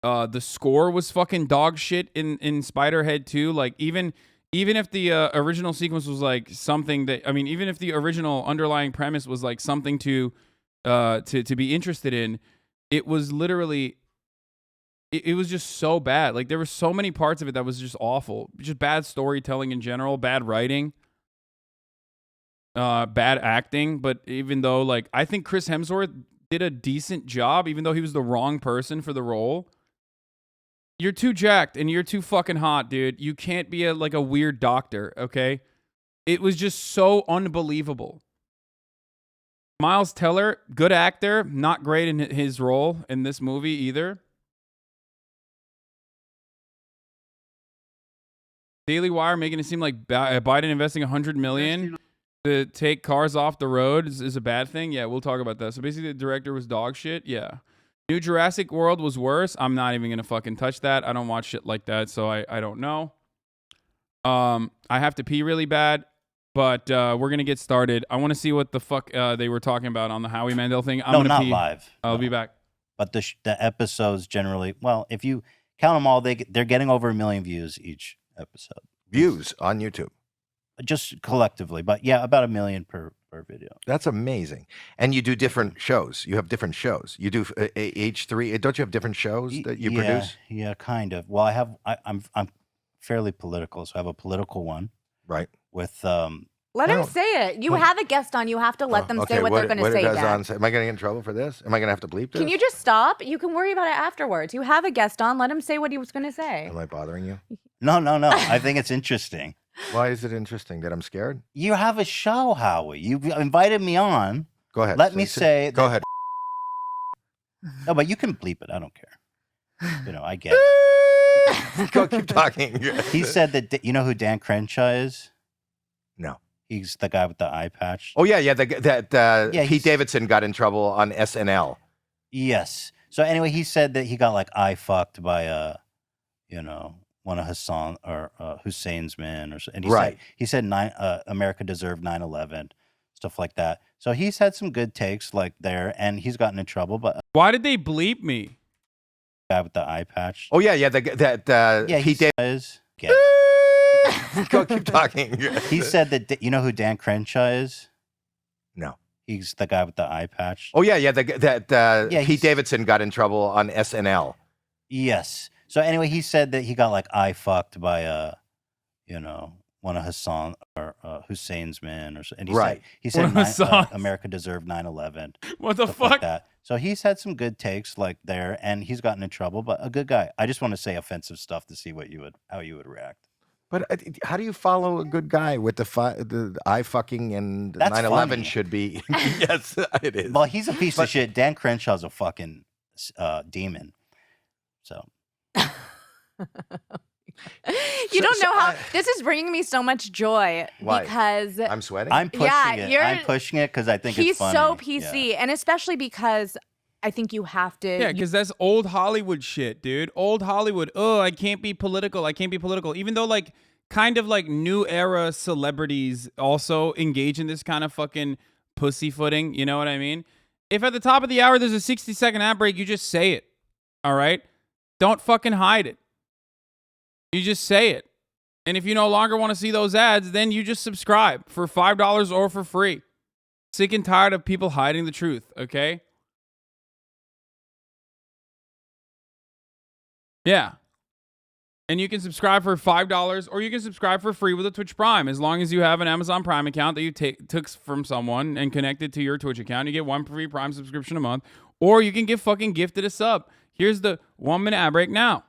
The score was fucking dog shit in Spiderhead 2. Like even if the original sequence was like something that, I mean, even if the original underlying premise was like something to be interested in, it was literally, it was just so bad. Like there were so many parts of it that was just awful. Just bad storytelling in general, bad writing, bad acting. But even though, like, I think Chris Hemsworth did a decent job, even though he was the wrong person for the role. You're too jacked and you're too fucking hot, dude. You can't be like a weird doctor, okay? It was just so unbelievable. Miles Teller, good actor, not great in his role in this movie either. Daily Wire making it seem like Biden investing $100 million to take cars off the road is a bad thing. Yeah, we'll talk about that. So basically, the director was dog shit. Yeah. New Jurassic World was worse. I'm not even gonna fucking touch that. I don't watch shit like that, so I don't know. I have to pee really bad, but we're gonna get started. I want to see what the fuck they were talking about on the Howie Mandel thing. I'm gonna not pee. live. I'll be back. But the episodes generally, well, if you count them all, they're getting over 1 million views each episode. Views on YouTube. Just collectively, but yeah, about 1 million per video. That's amazing. And you do different shows. You have different shows. You do H3. Don't you have different shows that you produce? Yeah, kind of. Well, I'm fairly political, so I have a political one. Right. With Let him say it. You have a guest on. You have to let them say what they're going to say. Am I going to get in trouble for this? Am I going to have to bleep this? Can you just stop? You can worry about it afterwards. You have a guest on. Let him say what he was going to say. Am I bothering you? No. I think it's interesting. Why is it interesting? That I'm scared? You have a show, Howie. You invited me on. Go ahead. Let me say. Go ahead. No, but you can bleep it. I don't care. You know, I get it. Go keep talking. He said that, you know who Dan Crenshaw is? No. He's the guy with the eye patch. Oh, yeah. Pete Davidson got in trouble on SNL. Yes. So anyway, he said that he got like eye fucked by one of Hasan or Hussein's men, and he said America deserved 9/11, stuff like that. So he's had some good takes like there, and he's gotten in trouble. But why did they bleep me? Guy with the eye patch. Oh yeah, Pete Davidson. Go keep talking. He said that, you know who Dan Crenshaw is? No. He's the guy with the eye patch. Oh yeah, Pete Davidson got in trouble on SNL. Yes. So anyway, he said that he got like eye fucked by one of Hasan or Hussein's men, and he said America deserved 9/11. What the fuck? Like that. So he's had some good takes like there, and he's gotten in trouble, but a good guy. I just want to say offensive stuff to see how you would react. But how do you follow a good guy with the eye fucking and 9/11 should be? Yes, it is. Well, he's a piece of shit. Dan Crenshaw's a fucking demon. So. You don't know how this is bringing me so much joy. Why? Because I'm sweating. I'm pushing it. I'm pushing it because I think it's funny. He's so PC, and especially because I think you have to. Yeah, because that's old Hollywood shit, dude. Old Hollywood. Oh, I can't be political. Even though like kind of like new era celebrities also engage in this kind of fucking pussyfooting. You know what I mean? If at the top of the hour there's a 60-second ad break, you just say it. All right? Don't fucking hide it. You just say it. And if you no longer want to see those ads, then you just subscribe for $5 or for free. Sick and tired of people hiding the truth, okay? Yeah. And you can subscribe for $5 or you can subscribe for free with a Twitch Prime. As long as you have an Amazon Prime account that you took from someone and connected to your Twitch account, you get one free Prime subscription a month. Or you can get fucking gifted a sub. Here's the 1-minute ad break now.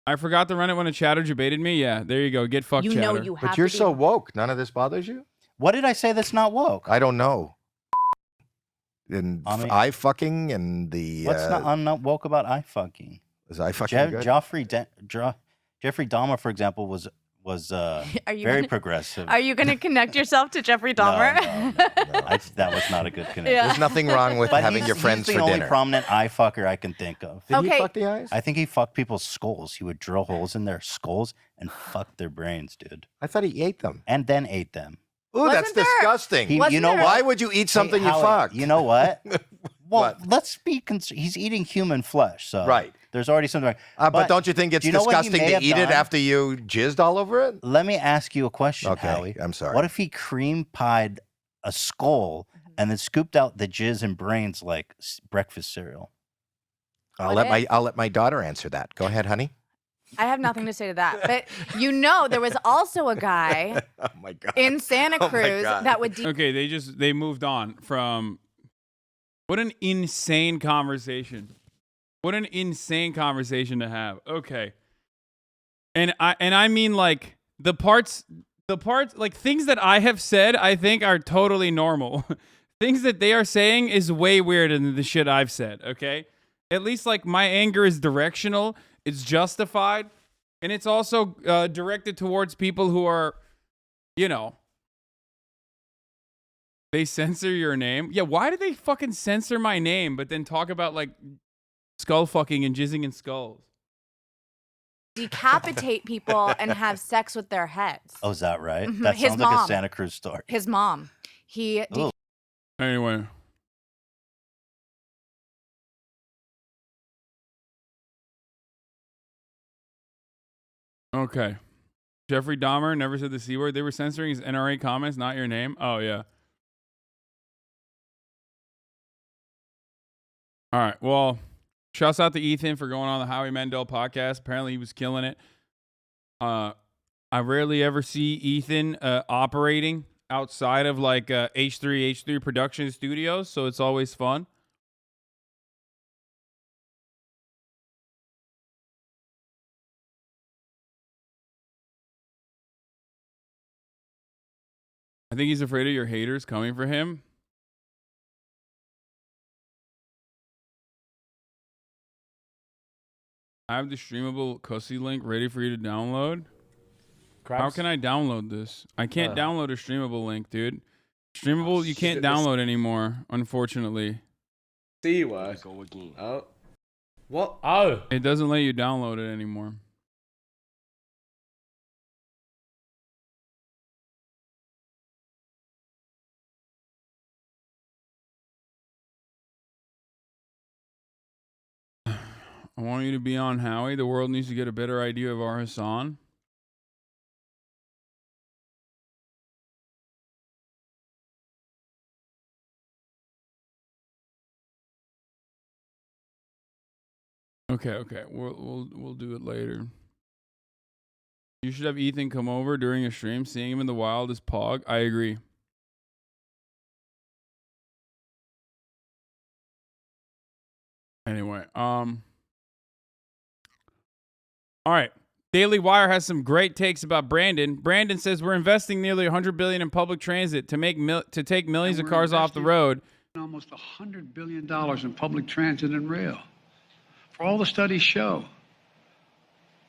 I forgot to run it when a chatter debated me. Yeah, there you go. Get fucked, chatter. Know you have but you're so woke. None of this bothers you? What did I say that's not woke? I don't know. And eye fucking and the... What's not woke about eye fucking? Is eye fucking good? Jeffrey Dahmer, for example, was very progressive. Are you going to connect yourself to Jeffrey Dahmer? No. That was not a good connection. Yeah. There's nothing wrong with having your friends for dinner. He's the only prominent eye fucker I can think of. Did he fuck the eyes? I think he fucked people's skulls. He would drill holes in their skulls and fuck their brains, dude. I thought he ate them. And then ate them. Ooh, that's Wasn't there- disgusting. Wasn't you know there- Why would you eat something you Howie, fucked? You know what? Well, What? let's be. He's eating human flesh, so Right. There's already something. But don't you think it's do you know what he disgusting may to have eat it done? after you jizzed all over it? Let me ask you a question, Okay, Howie. I'm sorry. What if he cream pied a skull and then scooped out the jizz and brains like breakfast cereal? I'll let my daughter answer that. Go ahead, honey. I have nothing to say to that. But there was also a guy Oh my god. in Santa Oh my Cruz God. that would Okay, they moved on from. What an insane conversation. What an insane conversation to have. Okay. And I mean like the parts like things that I have said I think are totally normal. Things that they are saying is way weirder than the shit I've said, okay? At least like my anger is directional, it's justified, and it's also directed towards people who are, they censor your name. Yeah, why do they fucking censor my name but then talk about like skull fucking and jizzing in skulls? decapitate people and have sex with their heads. Oh, is that right? Mhm. That His sounds like mom. a Santa Cruz story. His mom. He Ooh. Anyway. Okay. Jeffrey Dahmer never said the C word. They were censoring his NRA comments, not your name. Oh, yeah. All right. Well, shouts out to Ethan for going on the Howie Mandel podcast. Apparently, he was killing it. I rarely ever see Ethan operating outside of like H3 production studios, so it's always fun. I think he's afraid of your haters coming for him. I have the streamable Cussy link ready for you to download. How can I download this? I can't download a streamable link, dude. Streamable, you can't download anymore, unfortunately. C word. Go again. Oh. What? Oh. It doesn't let you download it anymore. I want you to be on Howie. The world needs to get a better idea of our Hasan. Okay. We'll do it later. You should have Ethan come over during a stream. Seeing him in the wild is pog. I agree. Anyway, all right. Daily Wire has some great takes about Brandon. Brandon says we're investing nearly $100 billion in public transit to take millions of cars off the road. Almost $100 billion in public transit and rail. For all the studies show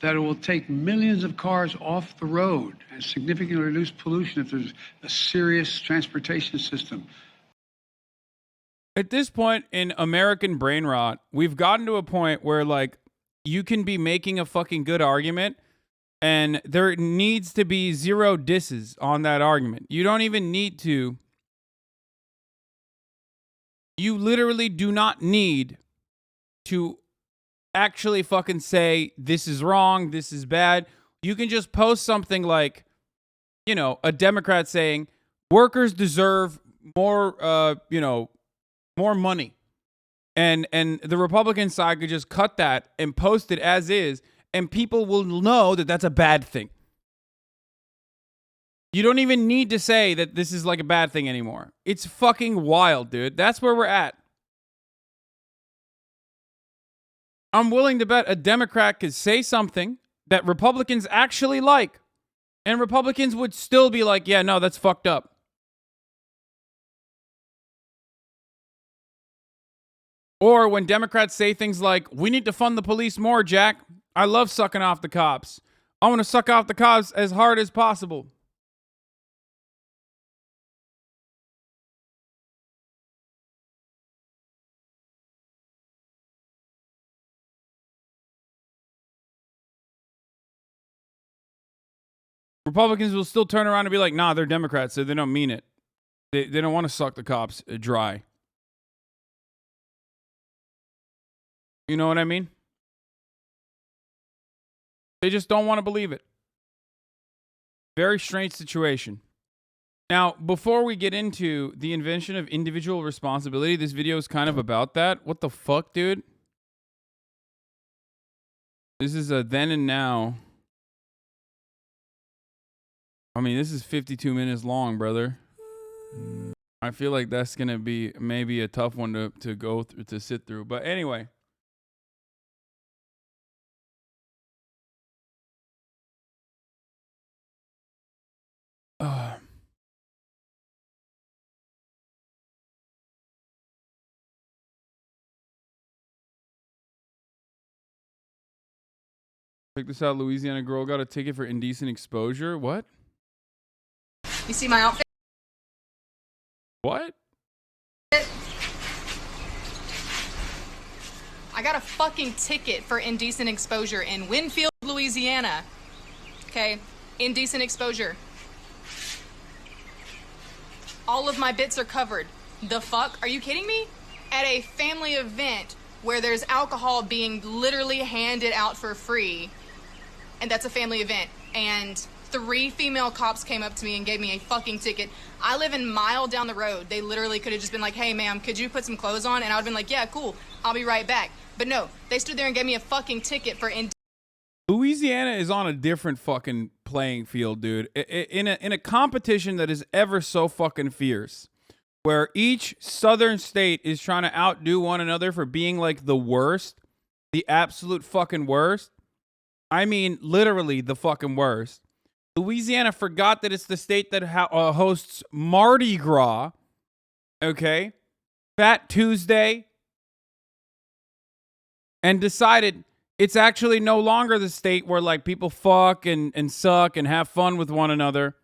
that it will take millions of cars off the road and significantly reduce pollution if there's a serious transportation system. At this point in American brain rot, we've gotten to a point where like you can be making a fucking good argument and there needs to be zero disses on that argument. You don't even need to. You literally do not need to actually fucking say this is wrong, this is bad. You can just post something like, a Democrat saying workers deserve more, more money. And the Republican side could just cut that and post it as is, and people will know that that's a bad thing. You don't even need to say that this is like a bad thing anymore. It's fucking wild, dude. That's where we're at. I'm willing to bet a Democrat could say something that Republicans actually like, and Republicans would still be like, yeah, no, that's fucked up. Or when Democrats say things like, we need to fund the police more, Jack. I love sucking off the cops. I want to suck off the cops as hard as possible. Republicans will still turn around and be like, nah, they're Democrats, so they don't mean it. They don't want to suck the cops dry. You know what I mean? They just don't want to believe it. Very strange situation. Now, before we get into the invention of individual responsibility, this video is kind of about that. What the fuck, dude? This is a then and now. I mean, this is 52 minutes long, brother. I feel like that's going to be maybe a tough one to go through, to sit through. But anyway. Check this out. Louisiana girl got a ticket for indecent exposure. What? You see my outfit? What? I got a fucking ticket for indecent exposure in Winfield, Louisiana. Okay? Indecent exposure. All of my bits are covered. The fuck? Are you kidding me? At a family event where there's alcohol being literally handed out for free, and that's a family event, and 3 female cops came up to me and gave me a fucking ticket. I live a mile down the road. They literally could have just been like, hey, ma'am, could you put some clothes on? And I would have been like, yeah, cool. I'll be right back. But no, they stood there and gave me a fucking ticket for Louisiana is on a different fucking playing field, dude. In a competition that is ever so fucking fierce, where each southern state is trying to outdo one another for being like the worst, the absolute fucking worst. I mean, literally the fucking worst. Louisiana forgot that it's the state that hosts Mardi Gras, okay? Fat Tuesday. And decided it's actually no longer the state where, like, people fuck and suck and have fun with one another.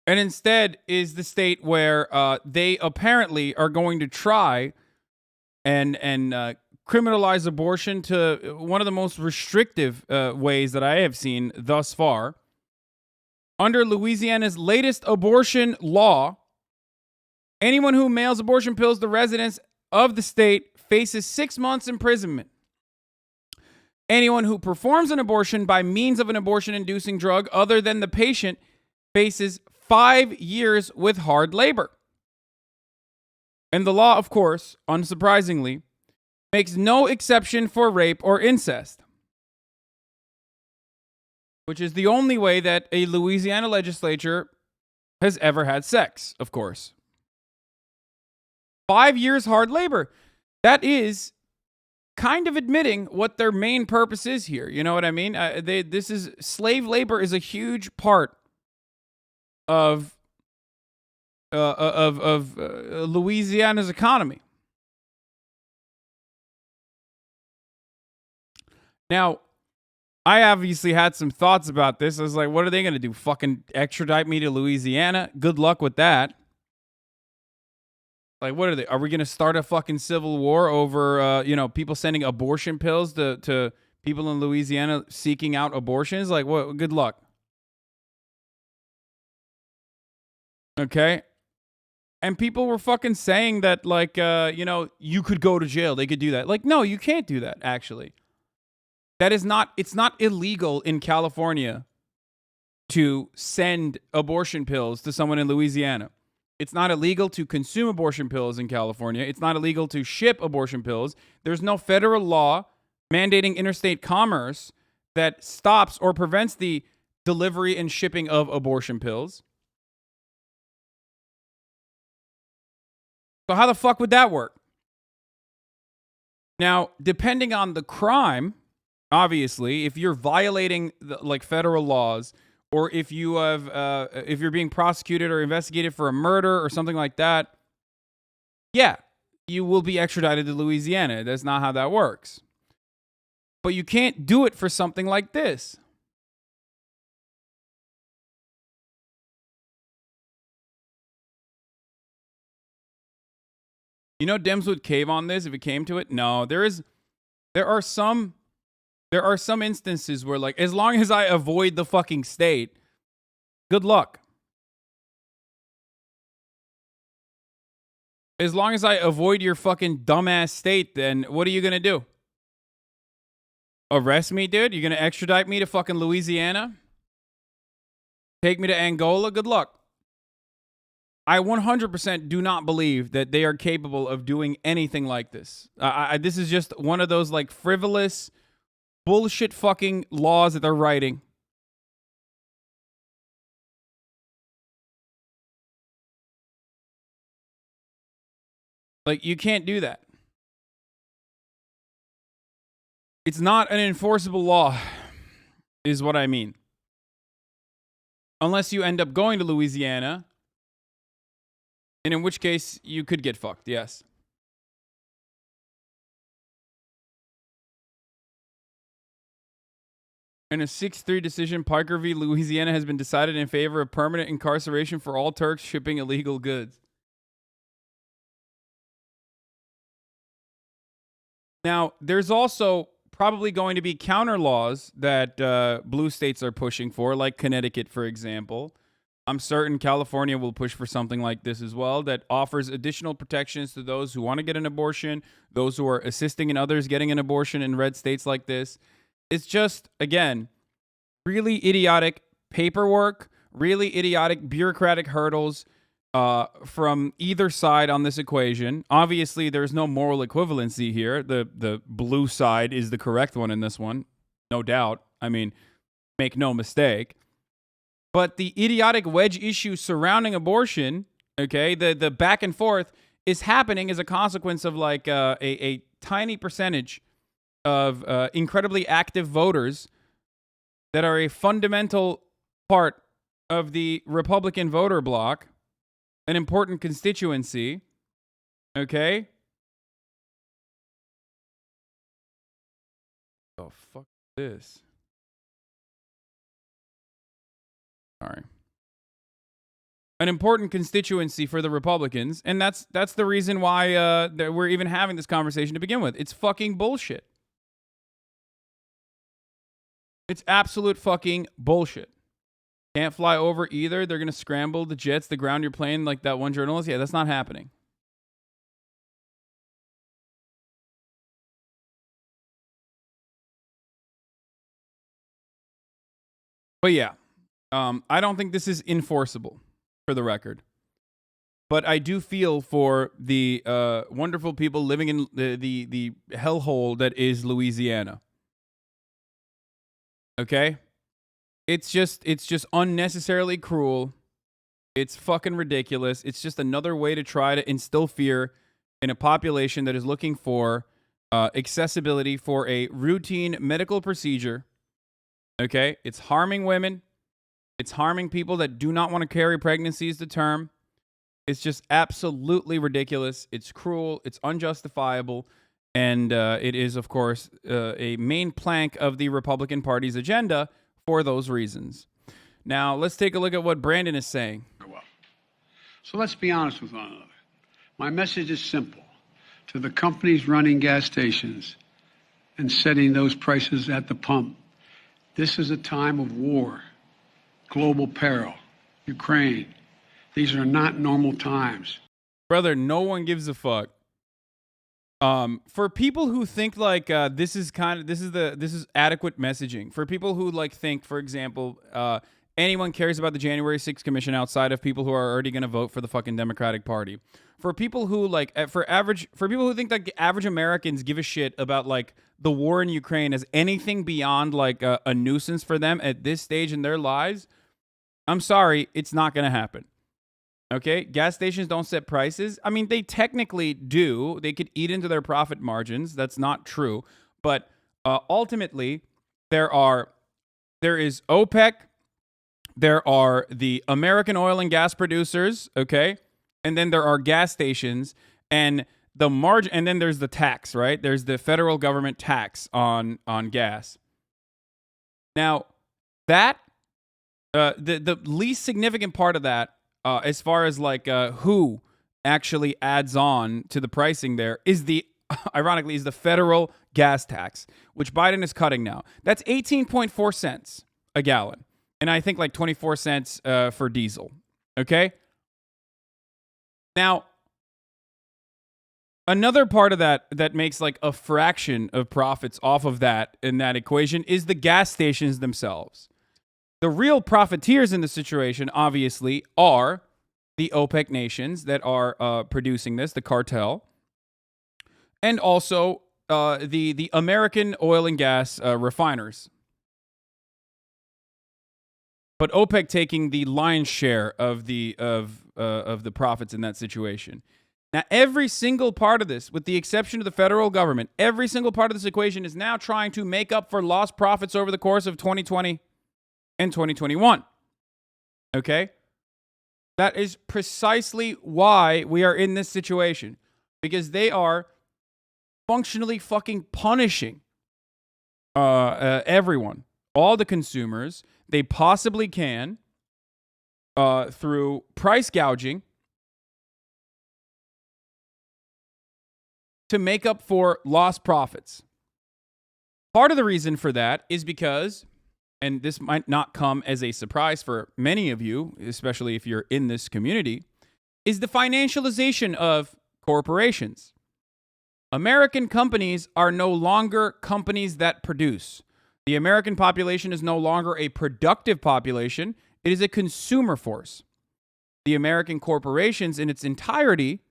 And instead is the state where they apparently are going to try and criminalize abortion to one of the most restrictive ways that I have seen thus far. Under Louisiana's latest abortion law, anyone who mails abortion pills to residents of the state faces 6 months imprisonment. Anyone who performs an abortion by means of an abortion-inducing drug other than the patient faces 5 years with hard labor. And the law, of course, unsurprisingly, makes no exception for rape or incest, which is the only way that a Louisiana legislature has ever had sex, of course. 5 years hard labor. That is kind of admitting what their main purpose is here. You know what I mean? Slave labor is a huge part of Louisiana's economy. Now, I obviously had some thoughts about this. I was like, what are they going to do? Fucking extradite me to Louisiana? Good luck with that. Like, what are they? Are we going to start a fucking civil war over, people sending abortion pills to people in Louisiana seeking out abortions? Like, what? Good luck. Okay. And people were fucking saying that, like, you could go to jail. They could do that. Like, no, you can't do that, actually. That is not, it's not illegal in California to send abortion pills to someone in Louisiana. It's not illegal to consume abortion pills in California. It's not illegal to ship abortion pills. There's no federal law mandating interstate commerce that stops or prevents the delivery and shipping of abortion pills. So how the fuck would that work? Now, depending on the crime, obviously, if you're violating federal laws, or if you have, if you're being prosecuted or investigated for a murder or something like that, yeah, you will be extradited to Louisiana. That's not how that works. But you can't do it for something like this. You know, Dems would cave on this if it came to it. No, there are some There are some instances where, like, as long as I avoid the fucking state, good luck. As long as I avoid your fucking dumbass state, then what are you going to do? Arrest me, dude? You're going to extradite me to fucking Louisiana? Take me to Angola? Good luck. I 100% do not believe that they are capable of doing anything like this. This is just one of those, like, frivolous, bullshit fucking laws that they're writing. Like, you can't do that. It's not an enforceable law, is what I mean. Unless you end up going to Louisiana, and in which case you could get fucked, yes. In a 6-3 decision, Parker v. Louisiana has been decided in favor of permanent incarceration for all Turks shipping illegal goods. Now, there's also probably going to be counter laws that blue states are pushing for, like Connecticut, for example. I'm certain California will push for something like this as well, that offers additional protections to those who want to get an abortion, those who are assisting in others getting an abortion in red states like this. It's just, again, really idiotic paperwork, really idiotic bureaucratic hurdles from either side on this equation. Obviously, there's no moral equivalency here. The blue side is the correct one in this one, no doubt. I mean, make no mistake. But the idiotic wedge issue surrounding abortion, okay, the back and forth is happening as a consequence of like a tiny percentage of incredibly active voters that are a fundamental part of the Republican voter bloc, an important constituency, okay? Oh, fuck this. Sorry. An important constituency for the Republicans, and that's the reason why that we're even having this conversation to begin with. It's fucking bullshit. It's absolute fucking bullshit. Can't fly over either. They're going to scramble the jets, the ground you're playing, like that one journalist. Yeah, that's not happening. But yeah, I don't think this is enforceable, for the record. But I do feel for the wonderful people living in the hellhole that is Louisiana. Okay? It's just unnecessarily cruel. It's fucking ridiculous. It's just another way to try to instill fear in a population that is looking for accessibility for a routine medical procedure. Okay? It's harming women. It's harming people that do not want to carry pregnancies to term. It's just absolutely ridiculous. It's cruel. It's unjustifiable. And it is, of course, a main plank of the Republican Party's agenda for those reasons. Now, let's take a look at what Brandon is saying. So let's be honest with one another. My message is simple. To the companies running gas stations and setting those prices at the pump, this is a time of war, global peril, Ukraine. These are not normal times. Brother, no one gives a fuck. For people who think like this is adequate messaging. For people who like think, for example, anyone cares about the January 6th commission outside of people who are already going to vote for the fucking Democratic Party. For people who like for people who think like the average Americans give a shit about like the war in Ukraine as anything beyond like a nuisance for them at this stage in their lives, I'm sorry, it's not going to happen. Okay, gas stations don't set prices. I mean, they technically do. They could eat into their profit margins. That's not true. But ultimately, there is OPEC. There are the American oil and gas producers. Okay, and then there are gas stations and the margin. And then there's the tax. Right? There's the federal government tax on gas. Now, that the least significant part of that. As far as like who actually adds on to the pricing there is the ironically, is the federal gas tax, which Biden is cutting now. That's 18.4 cents a gallon. And I think like 24 cents for diesel. Okay? Now, another part of that makes like a fraction of profits off of that in that equation is the gas stations themselves. The real profiteers in the situation, obviously, are the OPEC nations that are producing this, the cartel, and also the American oil and gas refiners. But OPEC taking the lion's share of the profits in that situation. Now, every single part of this, with the exception of the federal government, every single part of this equation is now trying to make up for lost profits over the course of 2020 and 2021. Okay? That is precisely why we are in this situation. Because they are functionally fucking punishing everyone, all the consumers they possibly can through price gouging to make up for lost profits. Part of the reason for that is because, and this might not come as a surprise for many of you, especially if you're in this community, is the financialization of corporations. American companies are no longer companies that produce. The American population is no longer a productive population. It is a consumer force. The American corporations in its entirety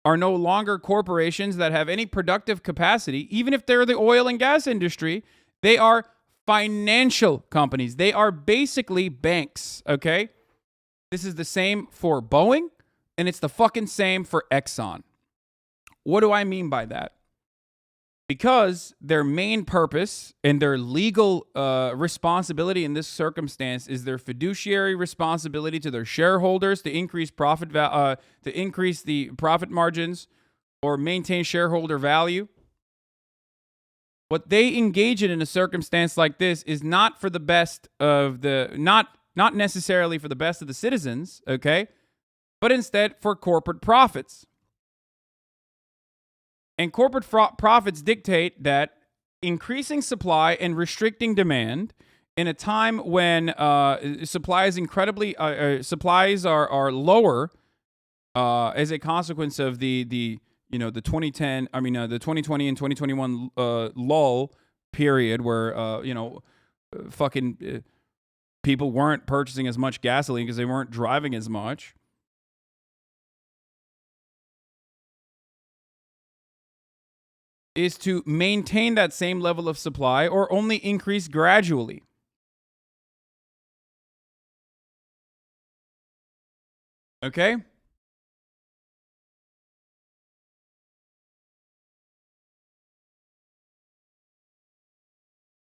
are no longer corporations that have any productive capacity. Even if they're the oil and gas industry, they are financial companies. They are basically banks, okay? This is the same for Boeing, and it's the fucking same for Exxon. What do I mean by that? Because their main purpose and their legal responsibility in this circumstance is their fiduciary responsibility to their shareholders to increase to increase the profit margins or maintain shareholder value. What they engage in a circumstance like this is not for the best of the not necessarily for the best of the citizens, okay, but instead for corporate profits. And corporate profits dictate that increasing supply and restricting demand in a time when supplies are lower as a consequence of the 2020 and 2021 lull period where people weren't purchasing as much gasoline because they weren't driving as much. Is to maintain that same level of supply or only increase gradually. Okay?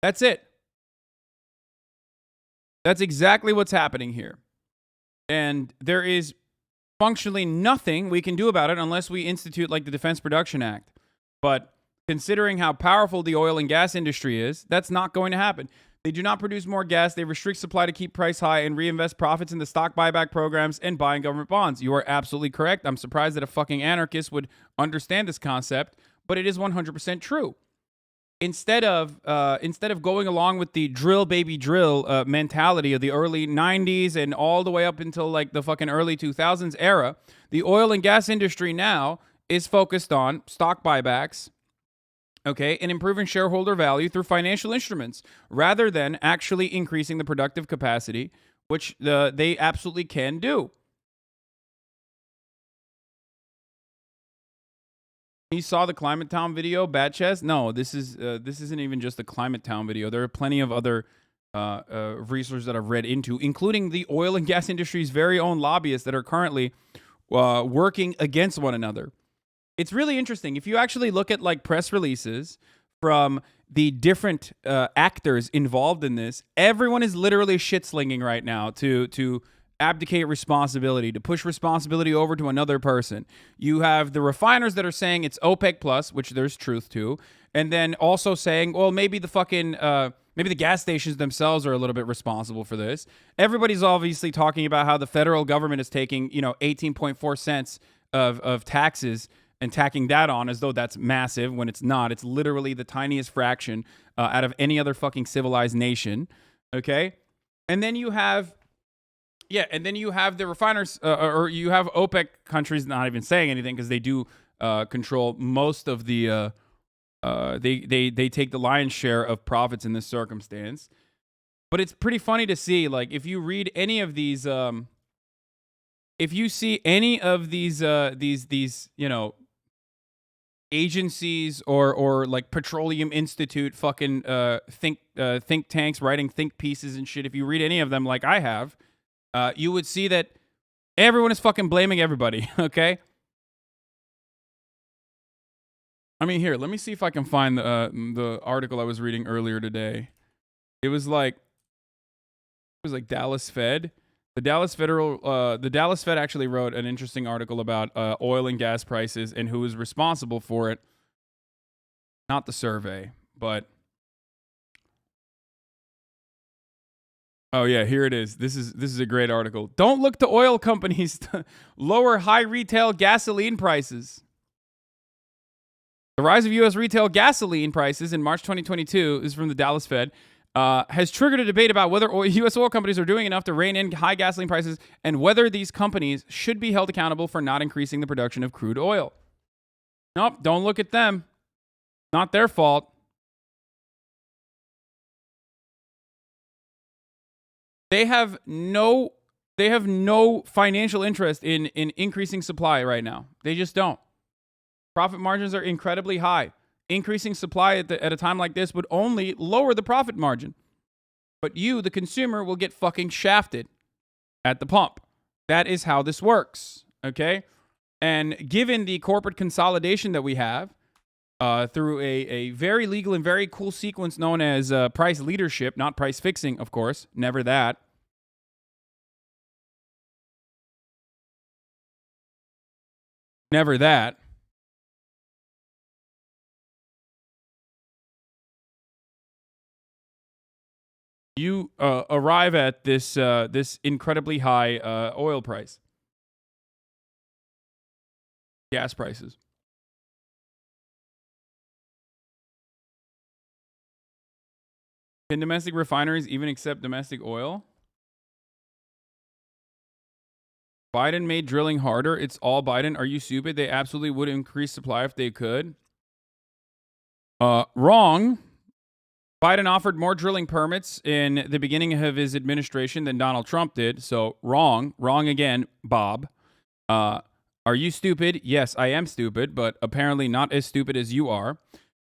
That's it. That's exactly what's happening here. And there is functionally nothing we can do about it unless we institute like the Defense Production Act. But considering how powerful the oil and gas industry is, that's not going to happen. They do not produce more gas. They restrict supply to keep price high and reinvest profits in the stock buyback programs and buying government bonds. You are absolutely correct. I'm surprised that a fucking anarchist would understand this concept, but it is 100% true. Instead of going along with the drill baby drill mentality of the early 90s and all the way up until like the fucking early 2000s era, the oil and gas industry now is focused on stock buybacks, okay, and improving shareholder value through financial instruments rather than actually increasing the productive capacity, which they absolutely can do. You saw the Climate Town video, Bat Chest? No, this isn't even just the Climate Town video. There are plenty of other resources that I've read into, including the oil and gas industry's very own lobbyists that are currently working against one another. It's really interesting. If you actually look at like press releases from the different actors involved in this, everyone is literally shit-slinging right now to abdicate responsibility, to push responsibility over to another person. You have the refiners that are saying it's OPEC plus, which there's truth to, and then also saying, well, maybe the fucking maybe the gas stations themselves are a little bit responsible for this. Everybody's obviously talking about how the federal government is taking 18.4 cents of taxes and tacking that on as though that's massive when it's not. It's literally the tiniest fraction out of any other fucking civilized nation. Okay? And then you have, the refiners, or you have OPEC countries not even saying anything because they do control most of the, they take the lion's share of profits in this circumstance. But it's pretty funny to see, like, if you read any of these, if you see any of these, you know, agencies or like Petroleum Institute fucking think tanks writing think pieces and shit, if you read any of them like I have, you would see that everyone is fucking blaming everybody, okay? I mean, here, let me see if I can find the article I was reading earlier today. It was like Dallas Fed. The Dallas Fed actually wrote an interesting article about oil and gas prices and who is responsible for it. Not the survey, but oh yeah, here it is. This is a great article. Don't look to oil companies to lower high retail gasoline prices. The rise of U.S. retail gasoline prices in March 2022 is from the Dallas Fed. Has triggered a debate about whether U.S. oil companies are doing enough to rein in high gasoline prices and whether these companies should be held accountable for not increasing the production of crude oil. Nope, don't look at them. Not their fault. They have no financial interest in increasing supply right now. They just don't. Profit margins are incredibly high. Increasing supply at a time like this would only lower the profit margin. But you, the consumer, will get fucking shafted at the pump. That is how this works, okay? And given the corporate consolidation that we have through a very legal and very cool sequence known as price leadership, not price fixing, of course. Never that. Never that. You arrive at this incredibly high oil price, gas prices. Can domestic refineries even accept domestic oil? Biden made drilling harder. It's all Biden. Are you stupid? They absolutely would increase supply if they could. Wrong. Biden offered more drilling permits in the beginning of his administration than Donald Trump did. So wrong. Wrong again, Bob. Are you stupid? Yes, I am stupid, but apparently not as stupid as you are.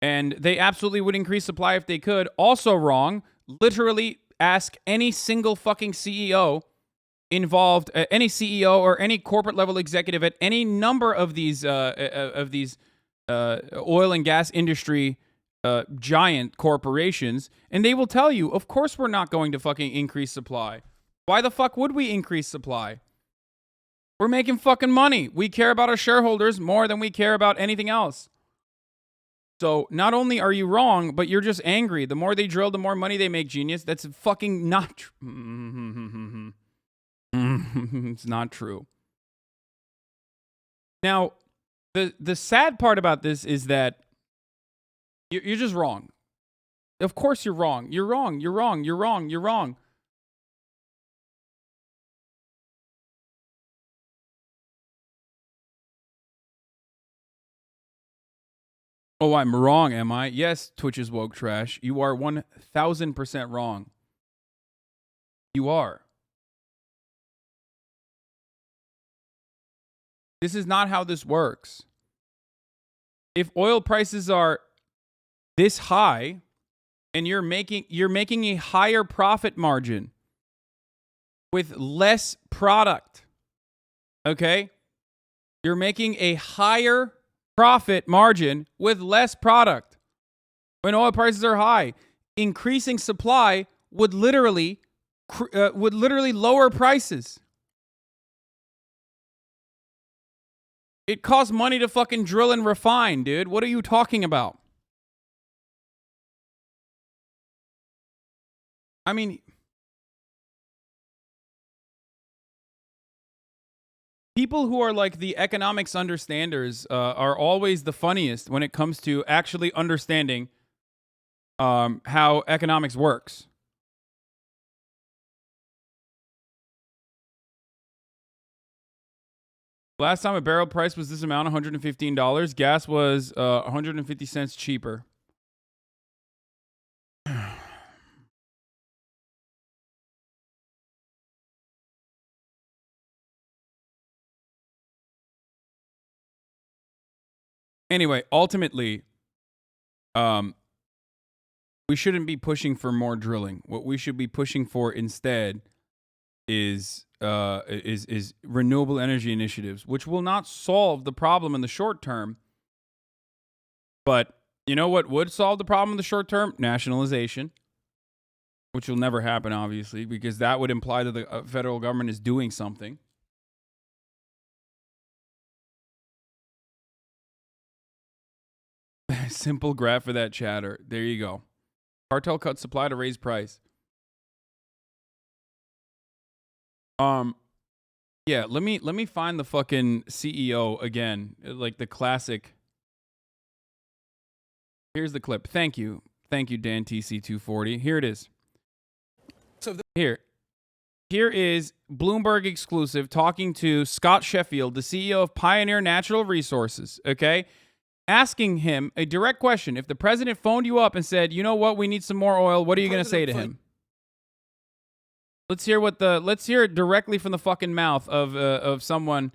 And they absolutely would increase supply if they could. Also wrong. Literally ask any single fucking CEO involved, any CEO or any corporate level executive at any number of these oil and gas industry giant corporations, and they will tell you, of course we're not going to fucking increase supply. Why the fuck would we increase supply? We're making fucking money. We care about our shareholders more than we care about anything else. So not only are you wrong, but you're just angry. The more they drill, the more money they make, genius. That's fucking not true. It's not true. Now, the sad part about this is that you're just wrong. Of course you're wrong. You're wrong. You're wrong. You're wrong. You're wrong. Oh, I'm wrong, am I? Yes, Twitch is woke trash. You are 1,000% wrong. You are. This is not how this works. If oil prices are this high and you're making a higher profit margin with less product, okay? You're making a higher profit margin with less product. When oil prices are high, increasing supply would literally lower prices. It costs money to fucking drill and refine, dude. What are you talking about? I mean, people who are like the economics understanders are always the funniest when it comes to actually understanding how economics works. Last time a barrel price was this amount, $115. Gas was 150 cents cheaper. Anyway, ultimately, we shouldn't be pushing for more drilling. What we should be pushing for instead is renewable energy initiatives, which will not solve the problem in the short term. But you know what would solve the problem in the short term? Nationalization, which will never happen, obviously, because that would imply that the federal government is doing something. Simple graph for that chatter. There you go. Cartel cut supply to raise price. Yeah, let me find the fucking CEO again, like the classic. Here's the clip. Thank you, Dan TC240. Here it is. So here is Bloomberg exclusive talking to Scott Sheffield, the CEO of Pioneer Natural Resources. Okay. Asking him a direct question. If the president phoned you up and said, you know what, we need some more oil, what are you going to say to him? Let's hear it directly from the fucking mouth of someone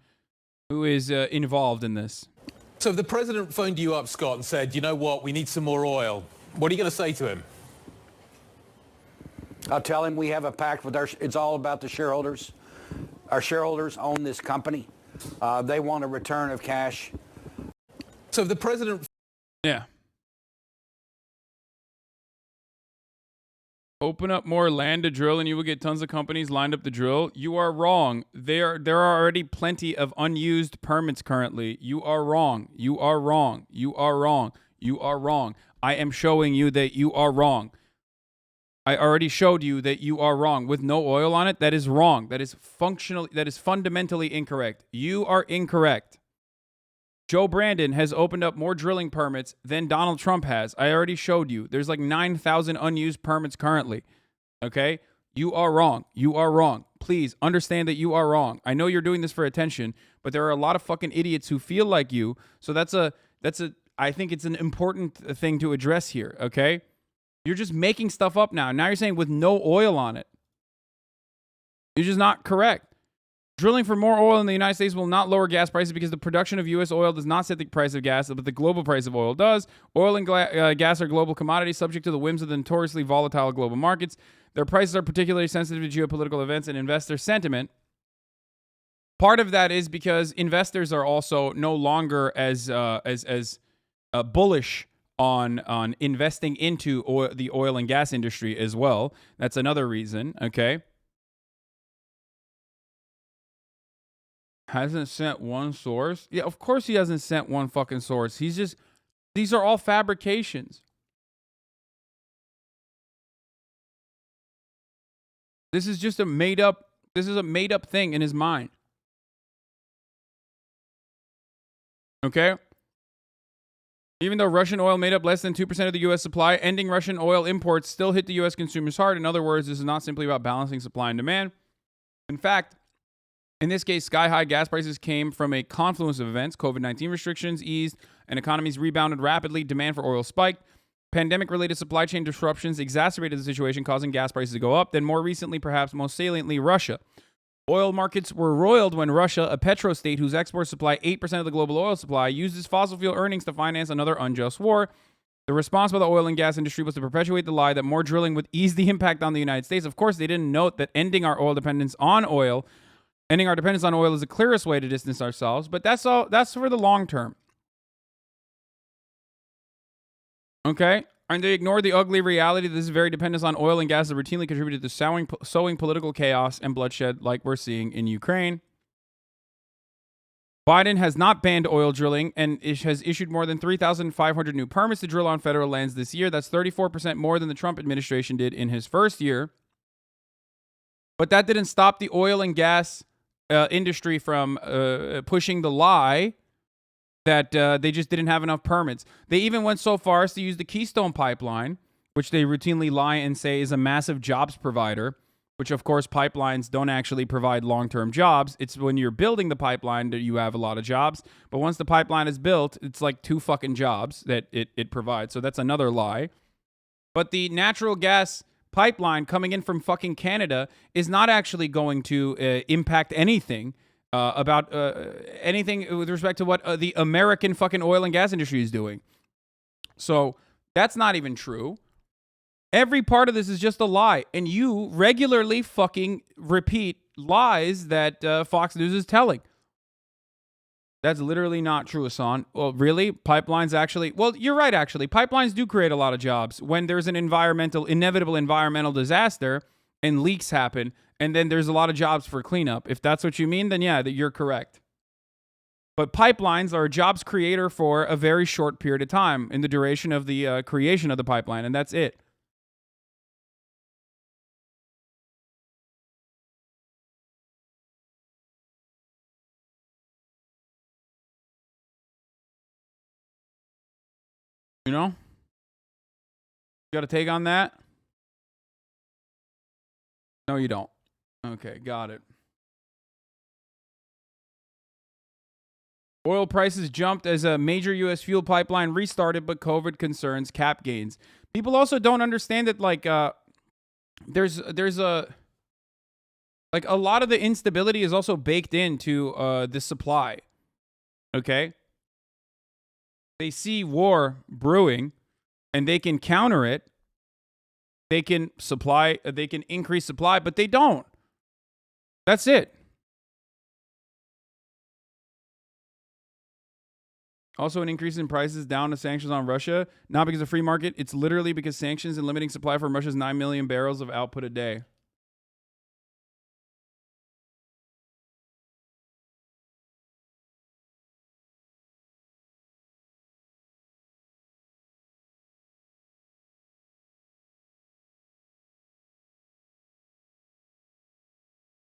who is involved in this. So if the president phoned you up, Scott, and said, you know what, we need some more oil, what are you going to say to him? I'll tell him we have a pact with it's all about the shareholders. Our shareholders own this company. They want a return of cash. So if the president... Yeah. Open up more land to drill and you will get tons of companies lined up to drill. You are wrong. There are already plenty of unused permits currently. You are wrong. You are wrong. You are wrong. You are wrong. I am showing you that you are wrong. I already showed you that you are wrong. With no oil on it, that is wrong. That is fundamentally incorrect. You are incorrect. Joe Brandon has opened up more drilling permits than Donald Trump has. I already showed you. There's like 9,000 unused permits currently. Okay? You are wrong. You are wrong. Please understand that you are wrong. I know you're doing this for attention, but there are a lot of fucking idiots who feel like you. So I think it's an important thing to address here. Okay? You're just making stuff up now. Now you're saying with no oil on it. You're just not correct. Drilling for more oil in the United States will not lower gas prices because the production of U.S. oil does not set the price of gas, but the global price of oil does. Oil and gas are global commodities subject to the whims of the notoriously volatile global markets. Their prices are particularly sensitive to geopolitical events and investor sentiment. Part of that is because investors are also no longer as bullish on investing into the oil and gas industry as well. That's another reason, okay? Hasn't sent one source? Yeah, of course he hasn't sent one fucking source. These are all fabrications. This is just a made up thing in his mind. Okay? Even though Russian oil made up less than 2% of the U.S. supply, ending Russian oil imports still hit the U.S. consumers hard. In other words, this is not simply about balancing supply and demand. In fact, in this case, sky-high gas prices came from a confluence of events. COVID-19 restrictions eased and economies rebounded rapidly. Demand for oil spiked. Pandemic-related supply chain disruptions exacerbated the situation, causing gas prices to go up. Then more recently, perhaps most saliently, Russia. Oil markets were roiled when Russia, a petrostate whose exports supply 8% of the global oil supply, used its fossil fuel earnings to finance another unjust war. The response by the oil and gas industry was to perpetuate the lie that more drilling would ease the impact on the United States. Of course, they didn't note that ending our dependence on oil is the clearest way to distance ourselves, but that's for the long term. Okay? And they ignore the ugly reality that this very dependence on oil and gas has routinely contributed to sowing political chaos and bloodshed like we're seeing in Ukraine. Biden has not banned oil drilling and has issued more than 3,500 new permits to drill on federal lands this year. That's 34% more than the Trump administration did in his first year. But that didn't stop the oil and gas industry from pushing the lie that they just didn't have enough permits. They even went so far as to use the Keystone Pipeline, which they routinely lie and say is a massive jobs provider, which of course pipelines don't actually provide long-term jobs. It's when you're building the pipeline that you have a lot of jobs. But once the pipeline is built, it's like 2 fucking jobs that it provides. So that's another lie. But the natural gas pipeline coming in from fucking Canada is not actually going to impact anything about anything with respect to what the American fucking oil and gas industry is doing. So that's not even true. Every part of this is just a lie. And you regularly fucking repeat lies that Fox News is telling. That's literally not true, Hasan. Well, really? Pipelines actually... Well, you're right, actually. Pipelines do create a lot of jobs. When there's an inevitable environmental disaster and leaks happen, and then there's a lot of jobs for cleanup. If that's what you mean, then yeah, you're correct. But pipelines are a jobs creator for a very short period of time in the duration of the creation of the pipeline, and that's it. You know? You got a take on that? No, you don't. Okay, got it. Oil prices jumped as a major U.S. fuel pipeline restarted, but COVID concerns cap gains. People also don't understand that, like, there's a... Like, a lot of the instability is also baked into the supply. Okay? They see war brewing, and they can counter it. They can increase supply, but they don't. That's it. Also, an increase in prices down to sanctions on Russia, not because of free market. It's literally because sanctions and limiting supply from Russia's 9 million barrels of output a day.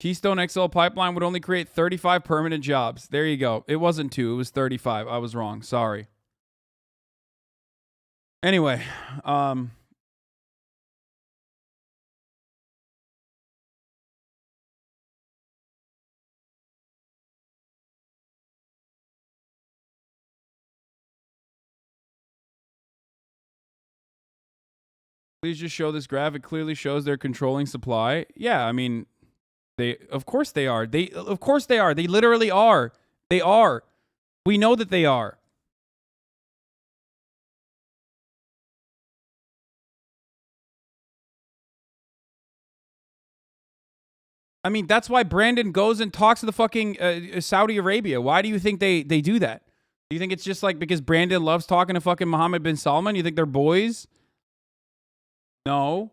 Keystone XL pipeline would only create 35 permanent jobs. There you go. It wasn't 2, it was 35. I was wrong. Sorry. Anyway, please just show this graph. It clearly shows they're controlling supply. Yeah, I mean, of course they are. Of course they are. They literally are. They are. We know that they are. I mean, that's why Brandon goes and talks to the fucking Saudi Arabia. Why do you think they do that? Do you think it's just like because Brandon loves talking to fucking Mohammed bin Salman? You think they're boys? No.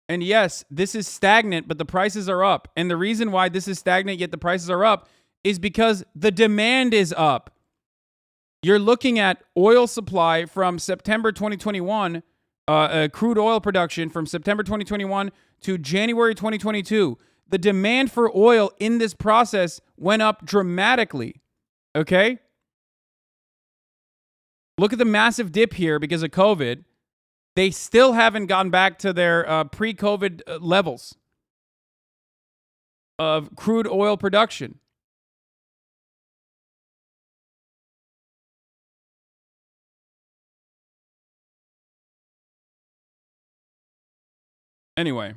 And yes, this is stagnant, but the prices are up. And the reason why this is stagnant yet the prices are up is because the demand is up. You're looking at oil supply from September 2021, crude oil production from September 2021 to January 2022. The demand for oil in this process went up dramatically. Okay? Look at the massive dip here because of COVID. They still haven't gotten back to their pre-COVID levels of crude oil production. Anyway.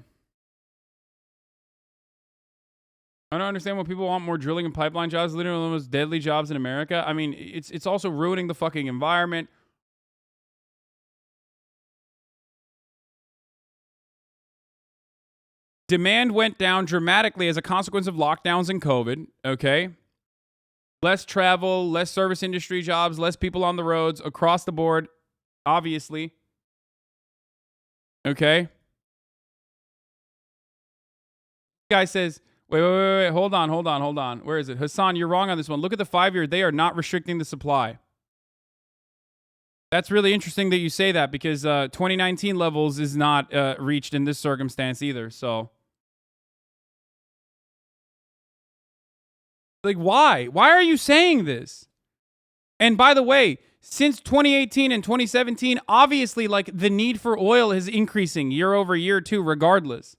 I don't understand why people want more drilling and pipeline jobs. Literally one of the most deadly jobs in America. I mean, it's also ruining the fucking environment. Demand went down dramatically as a consequence of lockdowns and COVID, okay? Less travel, less service industry jobs, less people on the roads across the board, obviously. Okay? Guy says, wait, hold on. Where is it? Hasan, you're wrong on this one. Look at the 5-year. They are not restricting the supply. That's really interesting that you say that because 2019 levels is not reached in this circumstance either, so... Like, why? Why are you saying this? And by the way, since 2018 and 2017, obviously, like, the need for oil is increasing year over year too, regardless.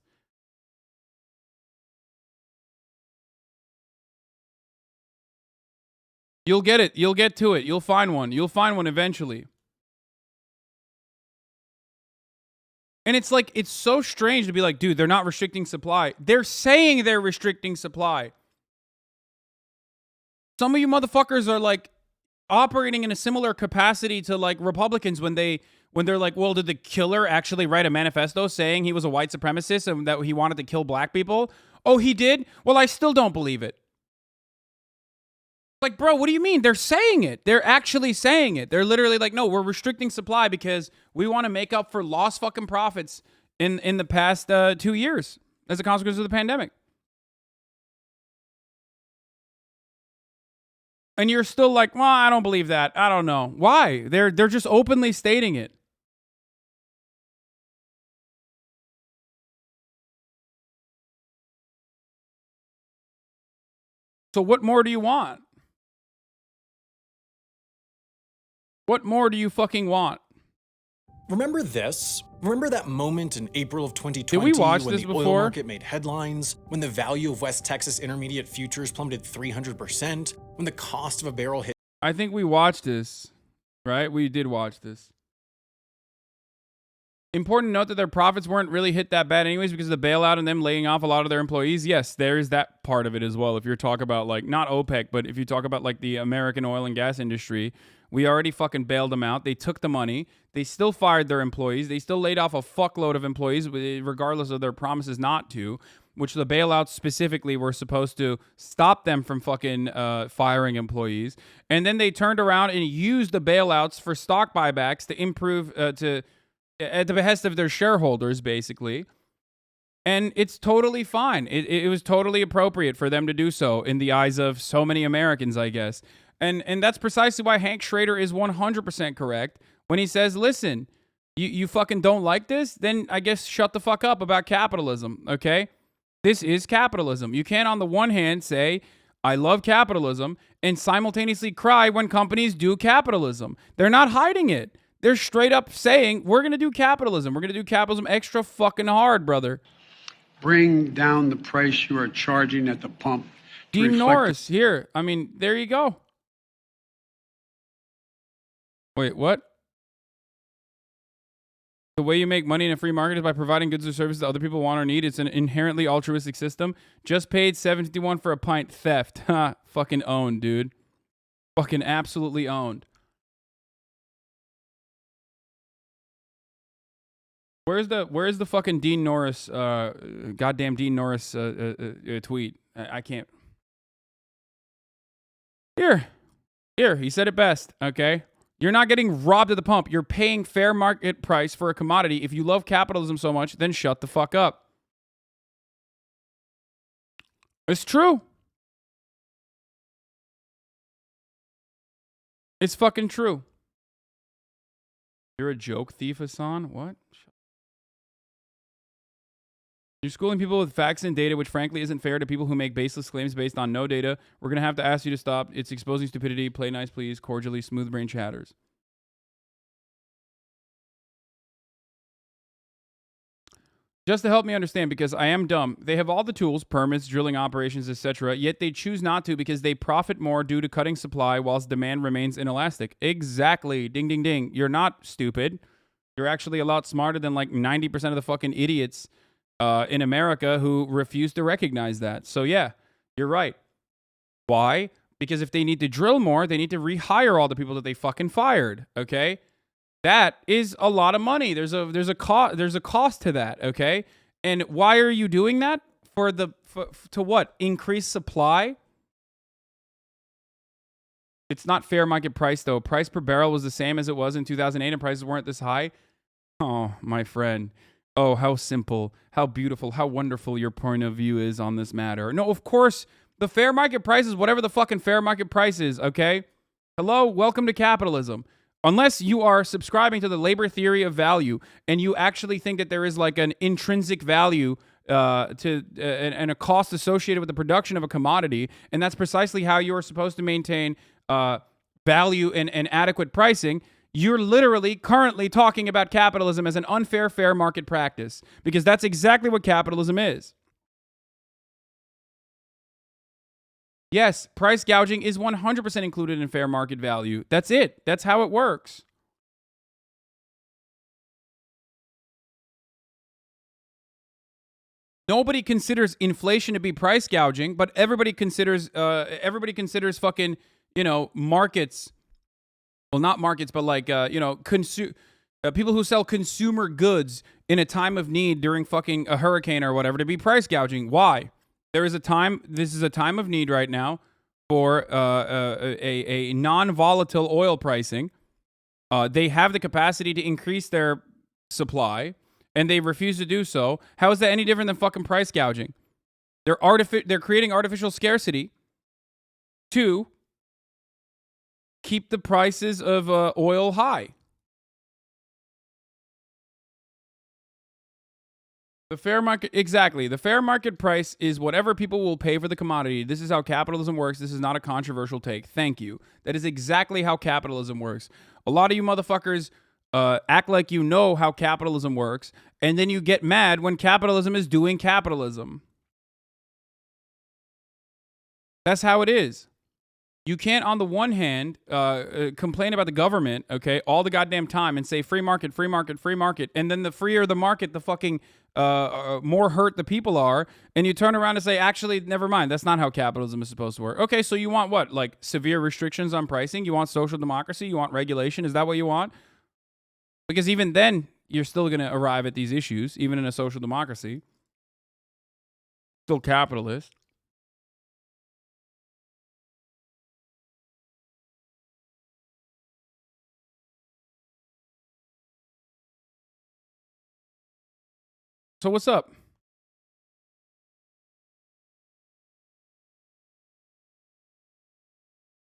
You'll get it. You'll get to it. You'll find one. You'll find one eventually. And it's like, it's so strange to be like, dude, they're not restricting supply. They're saying they're restricting supply. Some of you motherfuckers are like operating in a similar capacity to like Republicans when they're like, well, did the killer actually write a manifesto saying he was a white supremacist and that he wanted to kill black people? Oh, he did? Well, I still don't believe it. Like, bro, what do you mean? They're saying it. They're actually saying it. They're literally like, no, we're restricting supply because we want to make up for lost fucking profits in the past 2 years as a consequence of the pandemic. And you're still like, well, I don't believe that. I don't know. Why? They're just openly stating it. So what more do you want? What more do you fucking want? Remember this? Remember that moment in April of 2020 Did we watch when this the before? oil market made headlines, when the value of West Texas Intermediate futures plummeted 300%, when the cost of a barrel hit... I think we watched this, right? We did watch this. Important to note that their profits weren't really hit that bad anyways because of the bailout and them laying off a lot of their employees. Yes, there is that part of it as well. If you're talking about like, not OPEC, but if you talk about like the American oil and gas industry, we already fucking bailed them out. They took the money. They still fired their employees. They still laid off a fuckload of employees regardless of their promises not to, which the bailouts specifically were supposed to stop them from fucking firing employees. And then they turned around and used the bailouts for stock buybacks to improve, at the behest of their shareholders, basically. And it's totally fine. It was totally appropriate for them to do so in the eyes of so many Americans, I guess. And that's precisely why Hank Schrader is 100% correct when he says, listen, you fucking don't like this? Then I guess shut the fuck up about capitalism, okay? This is capitalism. You can't on the one hand say, I love capitalism, and simultaneously cry when companies do capitalism. They're not hiding it. They're straight up saying, we're going to do capitalism. We're going to do capitalism extra fucking hard, brother. Bring down the price you are charging at the pump. Dean Norris, here. I mean, there you go. Wait, what? The way you make money in a free market is by providing goods or services that other people want or need. It's an inherently altruistic system. Just paid $7.51 for a pint. Theft. Ha. Fucking owned, dude. Fucking absolutely owned. Where's the fucking Dean Norris, goddamn Dean Norris tweet? I can't. Here, he said it best, okay? You're not getting robbed at the pump. You're paying fair market price for a commodity. If you love capitalism so much, then shut the fuck up. It's true. It's fucking true. You're a joke thief, Hasan? What? You're schooling people with facts and data, which frankly isn't fair to people who make baseless claims based on no data. We're going to have to ask you to stop. It's exposing stupidity. Play nice, please. Cordially, smooth brain chatters. Just to help me understand, because I am dumb, they have all the tools, permits, drilling operations, etc., yet they choose not to because they profit more due to cutting supply whilst demand remains inelastic. Exactly. Ding, ding, ding. You're not stupid. You're actually a lot smarter than like 90% of the fucking idiots in America who refuse to recognize that. So yeah, you're right. Why? Because if they need to drill more, they need to rehire all the people that they fucking fired. Okay, that is a lot of money. There's a cost to that. Okay, and why are you doing that? To what? Increase supply? It's not fair market price though. Price per barrel was the same as it was in 2008, and prices weren't this high. Oh, my friend. Oh, how simple, how beautiful, how wonderful your point of view is on this matter. No, of course, the fair market price is whatever the fucking fair market price is, okay? Hello, welcome to capitalism. Unless you are subscribing to the labor theory of value and you actually think that there is like an intrinsic value and a cost associated with the production of a commodity, and that's precisely how you are supposed to maintain value and adequate pricing. You're literally currently talking about capitalism as an unfair fair market practice, because that's exactly what capitalism is. Yes, price gouging is 100% included in fair market value. That's it. That's how it works. Nobody considers inflation to be price gouging, but everybody considers fucking, markets. Well, not markets, but like people who sell consumer goods in a time of need during fucking a hurricane or whatever to be price gouging. Why? This is a time of need right now for a non-volatile oil pricing. They have the capacity to increase their supply, and they refuse to do so. How is that any different than fucking price gouging? They're creating artificial scarcity to keep the prices of oil high. The fair market, exactly. The fair market price is whatever people will pay for the commodity. This is how capitalism works. This is not a controversial take. Thank you. That is exactly how capitalism works. A lot of you motherfuckers act like you know how capitalism works, and then you get mad when capitalism is doing capitalism. That's how it is. You can't, on the one hand, complain about the government, okay, all the goddamn time and say free market, free market, free market. And then the freer the market, the fucking more hurt the people are. And you turn around and say, actually, never mind. That's not how capitalism is supposed to work. Okay, so you want what? Like severe restrictions on pricing? You want social democracy? You want regulation? Is that what you want? Because even then, you're still going to arrive at these issues, even in a social democracy. Still capitalist. So what's up?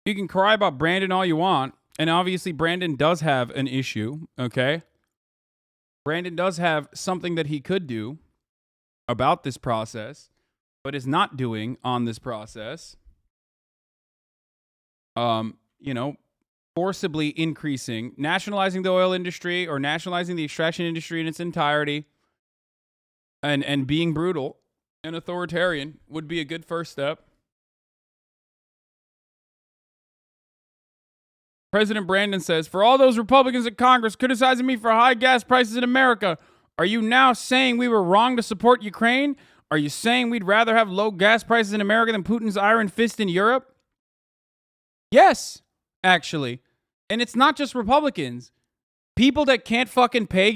You can cry about Brandon all you want, and obviously Brandon does have an issue, okay? Brandon does have something that he could do about this process, but is not doing on this process. Forcibly increasing, nationalizing the oil industry or nationalizing the extraction industry in its entirety. And being brutal and authoritarian would be a good first step. President Brandon says, for all those Republicans in Congress criticizing me for high gas prices in America, are you now saying we were wrong to support Ukraine? Are you saying we'd rather have low gas prices in America than Putin's iron fist in Europe? Yes, actually. And it's not just Republicans. People that can't fucking pay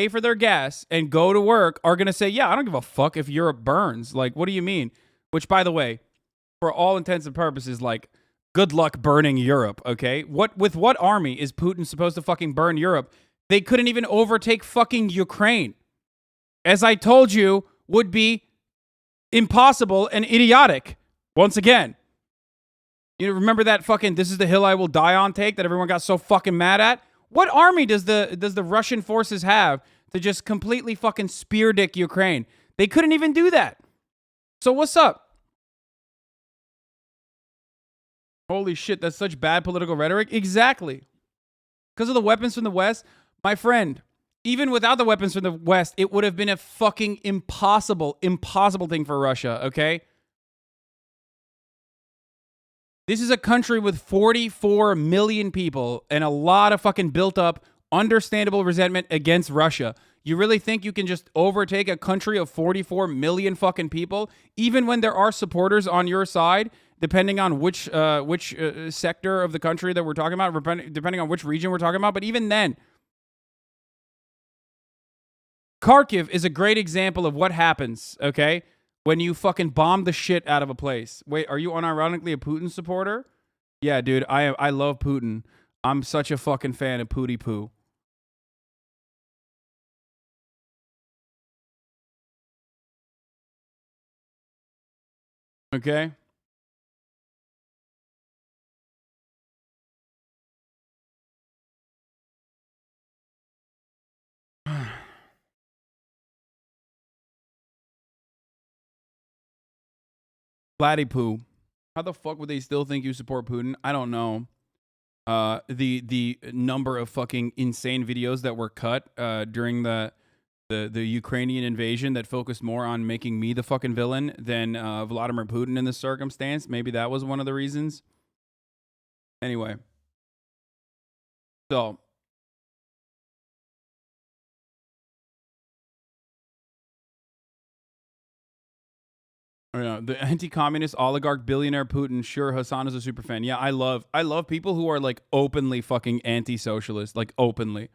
for their gas and go to work are going to say, yeah, I don't give a fuck if Europe burns. Like, what do you mean? Which, by the way, for all intents and purposes, like, good luck burning Europe, okay? With what army is Putin supposed to fucking burn Europe? They couldn't even overtake fucking Ukraine. As I told you, would be impossible and idiotic. Once again. You remember that fucking "this is the hill I will die on" take that everyone got so fucking mad at? What army does the Russian forces have to just completely fucking spear dick Ukraine? They couldn't even do that. So what's up? Holy shit, that's such bad political rhetoric. Exactly. Because of the weapons from the West, my friend, even without the weapons from the West, it would have been a fucking impossible thing for Russia, okay? This is a country with 44 million people and a lot of fucking built up, understandable resentment against Russia. You really think you can just overtake a country of 44 million fucking people, even when there are supporters on your side, depending on which sector of the country that we're talking about, depending on which region we're talking about? But even then, Kharkiv is a great example of what happens, okay? When you fucking bomb the shit out of a place. Wait, are you unironically a Putin supporter? Yeah, dude, I love Putin. I'm such a fucking fan of Pootie Poo. Okay? Platypoo. How the fuck would they still think you support Putin? I don't know. The number of fucking insane videos that were cut during the Ukrainian invasion that focused more on making me the fucking villain than Vladimir Putin in this circumstance. Maybe that was one of the reasons. Anyway. So. Yeah, the anti-communist oligarch billionaire Putin. Sure, Hasan is a super fan. Yeah, I love people who are like openly fucking anti-socialist, like openly.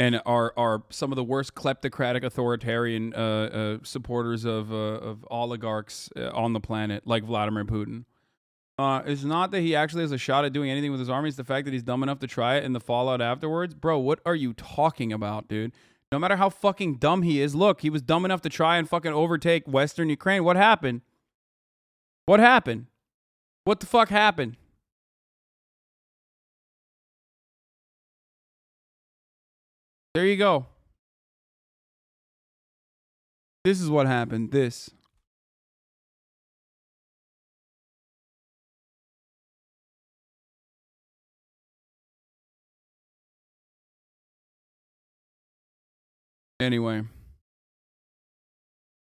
And are some of the worst kleptocratic authoritarian supporters of oligarchs on the planet, like Vladimir Putin. It's not that he actually has a shot at doing anything with his army. It's the fact that he's dumb enough to try it and the fallout afterwards. Bro, what are you talking about, dude? No matter how fucking dumb he is, look, he was dumb enough to try and fucking overtake Western Ukraine. What happened? What happened? What the fuck happened? There you go. This is what happened. This. Anyway.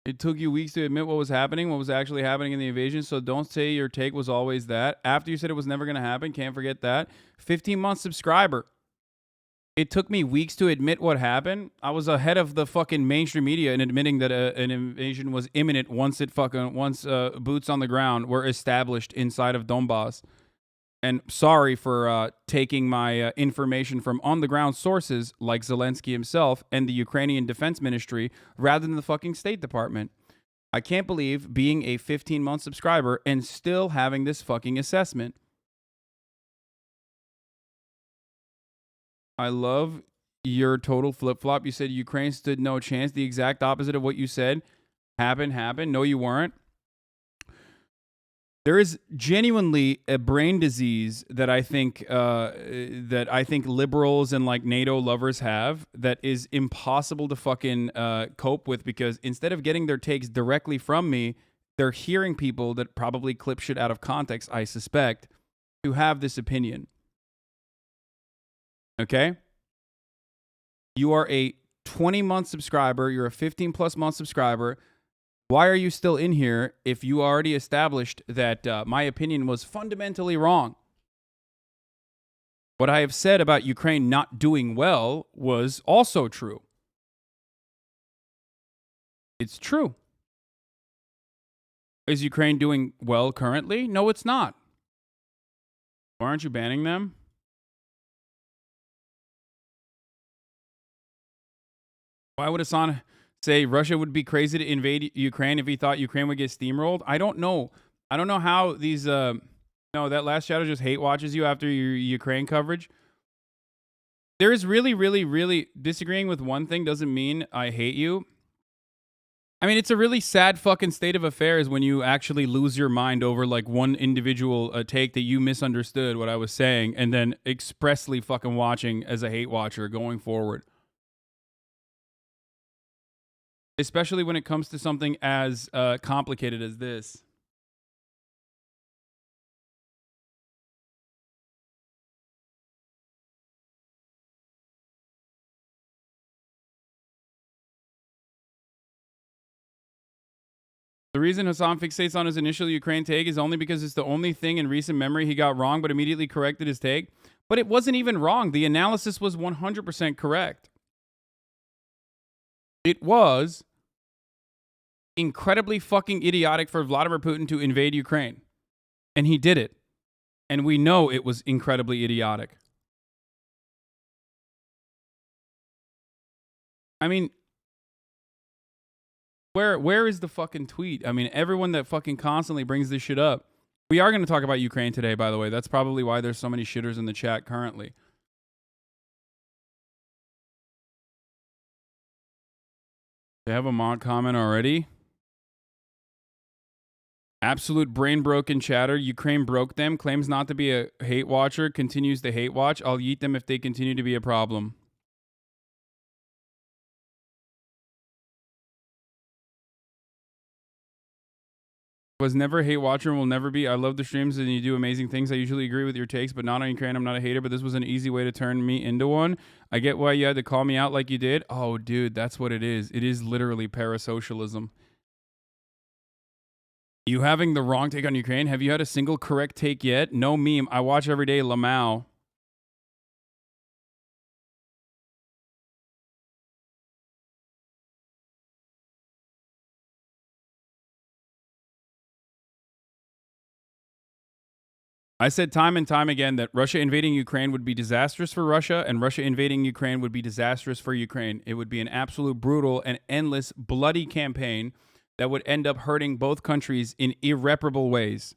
It took you weeks to admit what was happening, what was actually happening in the invasion, so don't say your take was always that. After you said it was never going to happen, can't forget that. 15-month subscriber. It took me weeks to admit what happened. I was ahead of the fucking mainstream media in admitting that an invasion was imminent once boots on the ground were established inside of Donbass. And sorry for taking my information from on-the-ground sources like Zelensky himself and the Ukrainian Defense Ministry rather than the fucking State Department. I can't believe being a 15-month subscriber and still having this fucking assessment. I love your total flip-flop. You said Ukraine stood no chance. The exact opposite of what you said. Happened. No, you weren't. There is genuinely a brain disease that I think liberals and like NATO lovers have that is impossible to fucking cope with, because instead of getting their takes directly from me, they're hearing people that probably clip shit out of context, I suspect, who have this opinion. Okay? You are a 20-month subscriber. You're a 15-plus month subscriber. Why are you still in here if you already established that my opinion was fundamentally wrong? What I have said about Ukraine not doing well was also true. It's true. Is Ukraine doing well currently? No, it's not. Why aren't you banning them? Why would Hasan say Russia would be crazy to invade Ukraine if he thought Ukraine would get steamrolled? I don't know. I don't know how these... No, that last shadow just hate watches you after your Ukraine coverage. There is really disagreeing with one thing doesn't mean I hate you. I mean, it's a really sad fucking state of affairs when you actually lose your mind over like one individual take that you misunderstood what I was saying and then expressly fucking watching as a hate watcher going forward. Especially when it comes to something as complicated as this. The reason Hasan fixates on his initial Ukraine take is only because it's the only thing in recent memory he got wrong but immediately corrected his take. But it wasn't even wrong. The analysis was 100% correct. It was incredibly fucking idiotic for Vladimir Putin to invade Ukraine. And he did it. And we know it was incredibly idiotic. I mean, where is the fucking tweet? I mean, everyone that fucking constantly brings this shit up. We are going to talk about Ukraine today, by the way. That's probably why there's so many shitters in the chat currently. They have a mod comment already. Absolute brain broken chatter. Ukraine broke them. Claims not to be a hate watcher. Continues to hate watch. I'll yeet them if they continue to be a problem. Was never a hate watcher and will never be. I love the streams and you do amazing things. I usually agree with your takes, but not on Ukraine. I'm not a hater, but this was an easy way to turn me into one. I get why you had to call me out like you did. Oh, dude, that's what it is. It is literally parasocialism. You having the wrong take on Ukraine? Have you had a single correct take yet? No meme. I watch every day Lamau. I said time and time again that Russia invading Ukraine would be disastrous for Russia, and Russia invading Ukraine would be disastrous for Ukraine. It would be an absolute brutal and endless bloody campaign that would end up hurting both countries in irreparable ways.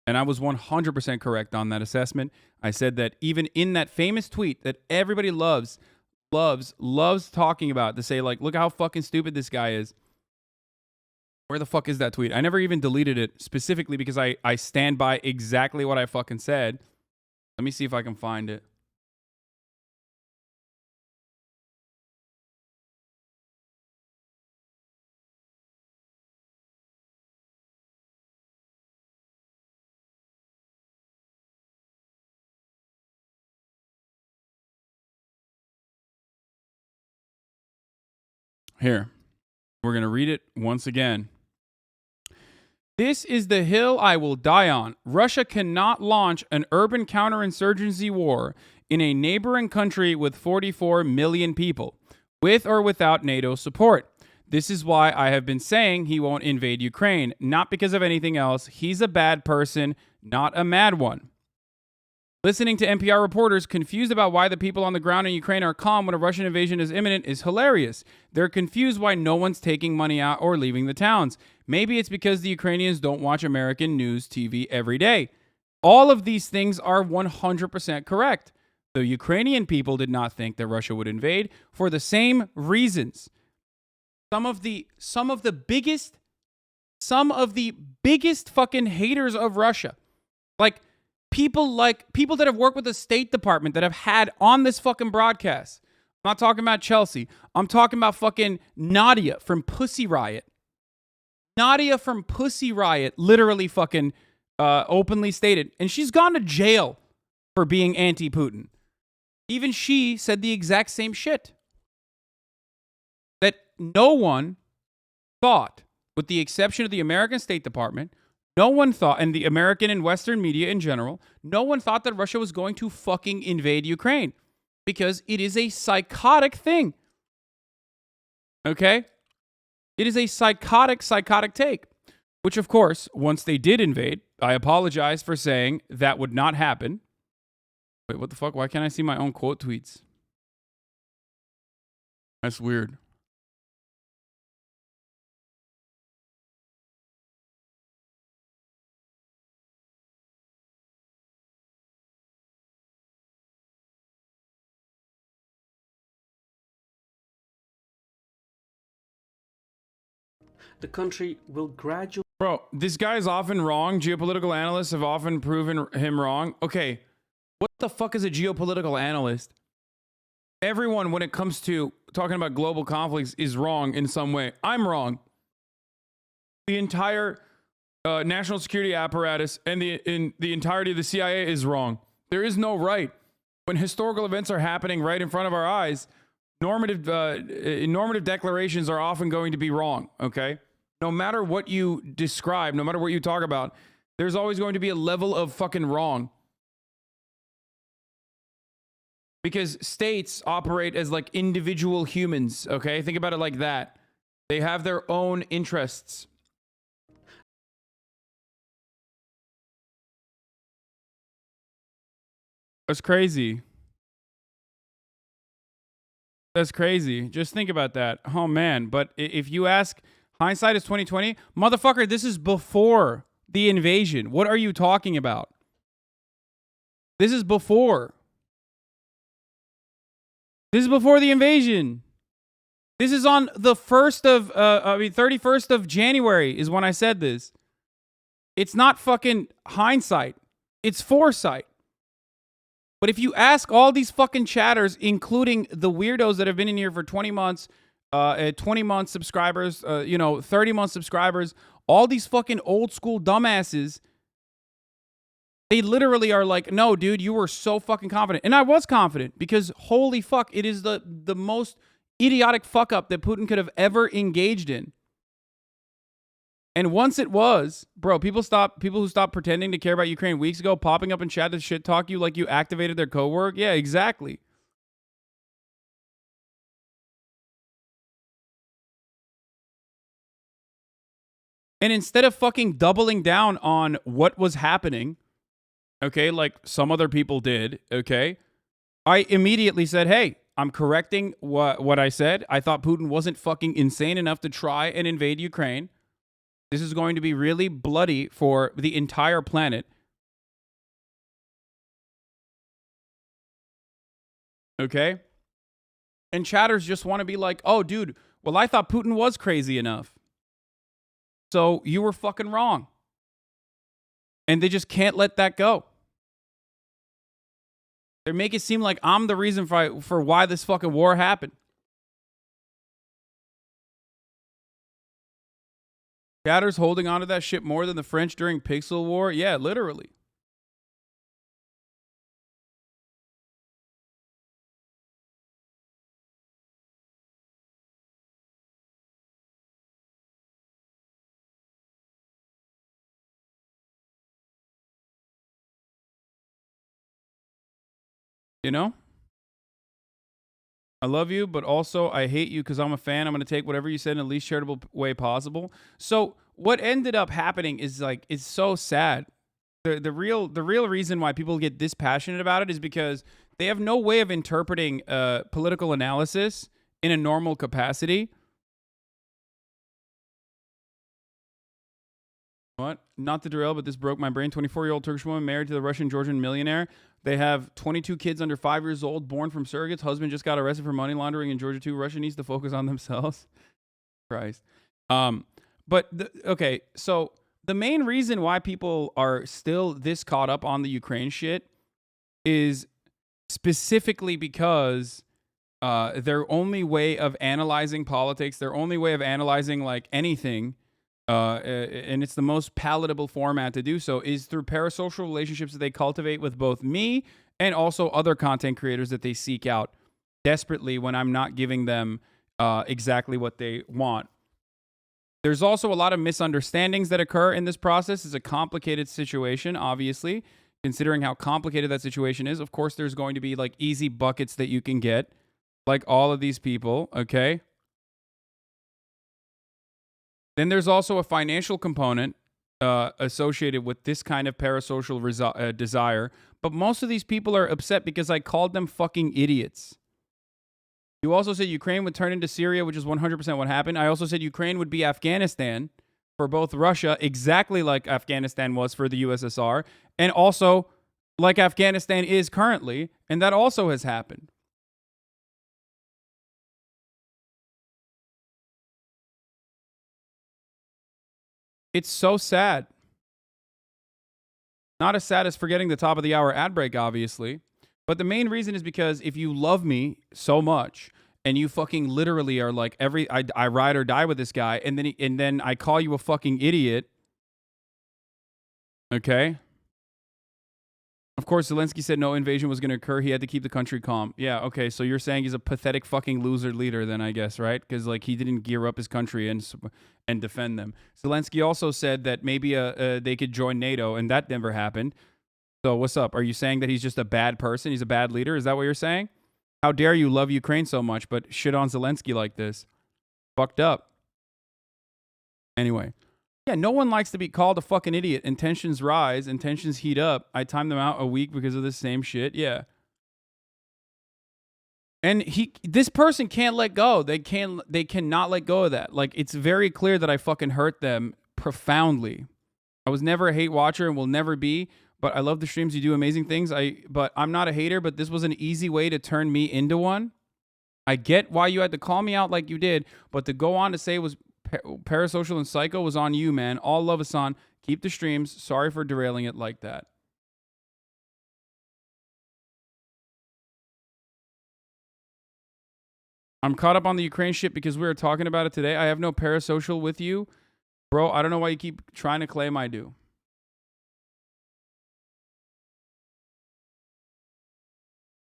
And I was 100% correct on that assessment. I said that even in that famous tweet that everybody loves talking about, to say, like, look how fucking stupid this guy is. Where the fuck is that tweet? I never even deleted it specifically because I stand by exactly what I fucking said. Let me see if I can find it. Here. We're going to read it once again. This is the hill I will die on. Russia cannot launch an urban counterinsurgency war in a neighboring country with 44 million people, with or without NATO support. This is why I have been saying he won't invade Ukraine, not because of anything else. He's a bad person, not a mad one. Listening to NPR reporters confused about why the people on the ground in Ukraine are calm when a Russian invasion is imminent is hilarious. They're confused why no one's taking money out or leaving the towns. Maybe it's because the Ukrainians don't watch American news TV every day. All of these things are 100% correct. The Ukrainian people did not think that Russia would invade for the same reasons. Some of the biggest fucking haters of Russia, like people that have worked with the State Department that have had on this fucking broadcast. I'm not talking about Chelsea. I'm talking about fucking Nadia from Pussy Riot. Nadia from Pussy Riot literally fucking openly stated, and she's gone to jail for being anti-Putin. Even she said the exact same shit. That no one thought, with the exception of the American State Department, no one thought, and the American and Western media in general, no one thought that Russia was going to fucking invade Ukraine because it is a psychotic thing. Okay? It is a psychotic take, which of course, once they did invade, I apologize for saying that would not happen. Wait, what the fuck? Why can't I see my own quote tweets? That's weird. The country will gradually... Bro, this guy is often wrong. Geopolitical analysts have often proven him wrong. Okay, what the fuck is a geopolitical analyst? Everyone, when it comes to talking about global conflicts, is wrong in some way. I'm wrong. The entire national security apparatus and the entirety of the CIA is wrong. There is no right. When historical events are happening right in front of our eyes, normative declarations are often going to be wrong, okay? No matter what you describe, no matter what you talk about, there's always going to be a level of fucking wrong. Because states operate as like individual humans, okay? Think about it like that. They have their own interests. That's crazy. That's crazy. Just think about that. Oh man, but if you ask, hindsight is 2020, motherfucker, this is before the invasion. What are you talking about? This is before. This is before the invasion. This is on the 31st of January is when I said this. It's not fucking hindsight. It's foresight. But if you ask all these fucking chatters, including the weirdos that have been in here for 20 months, at 20-month subscribers, 30-month subscribers, all these fucking old school dumbasses, they literally are like, no, dude, you were so fucking confident. And I was confident because holy fuck, it is the most idiotic fuck up that Putin could have ever engaged in. And once it was, bro, people who stopped pretending to care about Ukraine weeks ago, popping up in chat to shit talk you like you activated their co-work. Yeah, exactly. And instead of fucking doubling down on what was happening, okay, like some other people did, okay, I immediately said, hey, I'm correcting what I said. I thought Putin wasn't fucking insane enough to try and invade Ukraine. This is going to be really bloody for the entire planet. Okay? And chatters just want to be like, oh, dude, well, I thought Putin was crazy enough. So you were fucking wrong. And they just can't let that go. They make it seem like I'm the reason for why this fucking war happened. Chatter's holding on to that shit more than the French during Pixel War? Yeah, literally. You know? I love you, but also I hate you because I'm a fan. I'm going to take whatever you said in the least charitable way possible. So what ended up happening is like, it's so sad. The real reason why people get this passionate about it is because they have no way of interpreting political analysis in a normal capacity. What? Not to derail, but this broke my brain. 24-year-old Turkish woman married to the Russian Georgian millionaire. They have 22 kids under 5 years old, born from surrogates. Husband just got arrested for money laundering in Georgia too. Russia needs to focus on themselves. Christ. Okay, so the main reason why people are still this caught up on the Ukraine shit is specifically because their only way of analyzing politics, their only way of analyzing like anything, and it's the most palatable format to do so, is through parasocial relationships that they cultivate with both me and also other content creators that they seek out desperately when I'm not giving them exactly what they want. There's also a lot of misunderstandings that occur in this process. It's a complicated situation, obviously, considering how complicated that situation is. Of course, there's going to be like easy buckets that you can get, like all of these people, okay? Then there's also a financial component associated with this kind of parasocial desire. But most of these people are upset because I called them fucking idiots. You also said Ukraine would turn into Syria, which is 100% what happened. I also said Ukraine would be Afghanistan for both Russia, exactly like Afghanistan was for the USSR, and also like Afghanistan is currently, and that also has happened. It's so sad. Not as sad as forgetting the top of the hour ad break, obviously. But the main reason is because if you love me so much and you fucking literally are like I ride or die with this guy, and then I call you a fucking idiot. Okay? Of course, Zelensky said no invasion was going to occur. He had to keep the country calm. Yeah, okay, so you're saying he's a pathetic fucking loser leader then, I guess, right? Because like he didn't gear up his country and defend them. Zelensky also said that maybe they could join NATO, and that never happened. So what's up? Are you saying that he's just a bad person? He's a bad leader? Is that what you're saying? How dare you love Ukraine so much, but shit on Zelensky like this? Fucked up. Anyway. Yeah, no one likes to be called a fucking idiot. And tensions rise and tensions heat up. I timed them out a week because of this same shit. Yeah. And this person can't let go. They cannot let go of that. Like, it's very clear that I fucking hurt them profoundly. I was never a hate watcher and will never be, but I love the streams. You do amazing things. But I'm not a hater, but this was an easy way to turn me into one. I get why you had to call me out like you did, but to go on to say it was parasocial and psycho was on you, man. All love, Hasan. Keep the streams. Sorry for derailing it like that. I'm caught up on the Ukraine shit because we were talking about it today. I have no parasocial with you. Bro, I don't know why you keep trying to claim I do.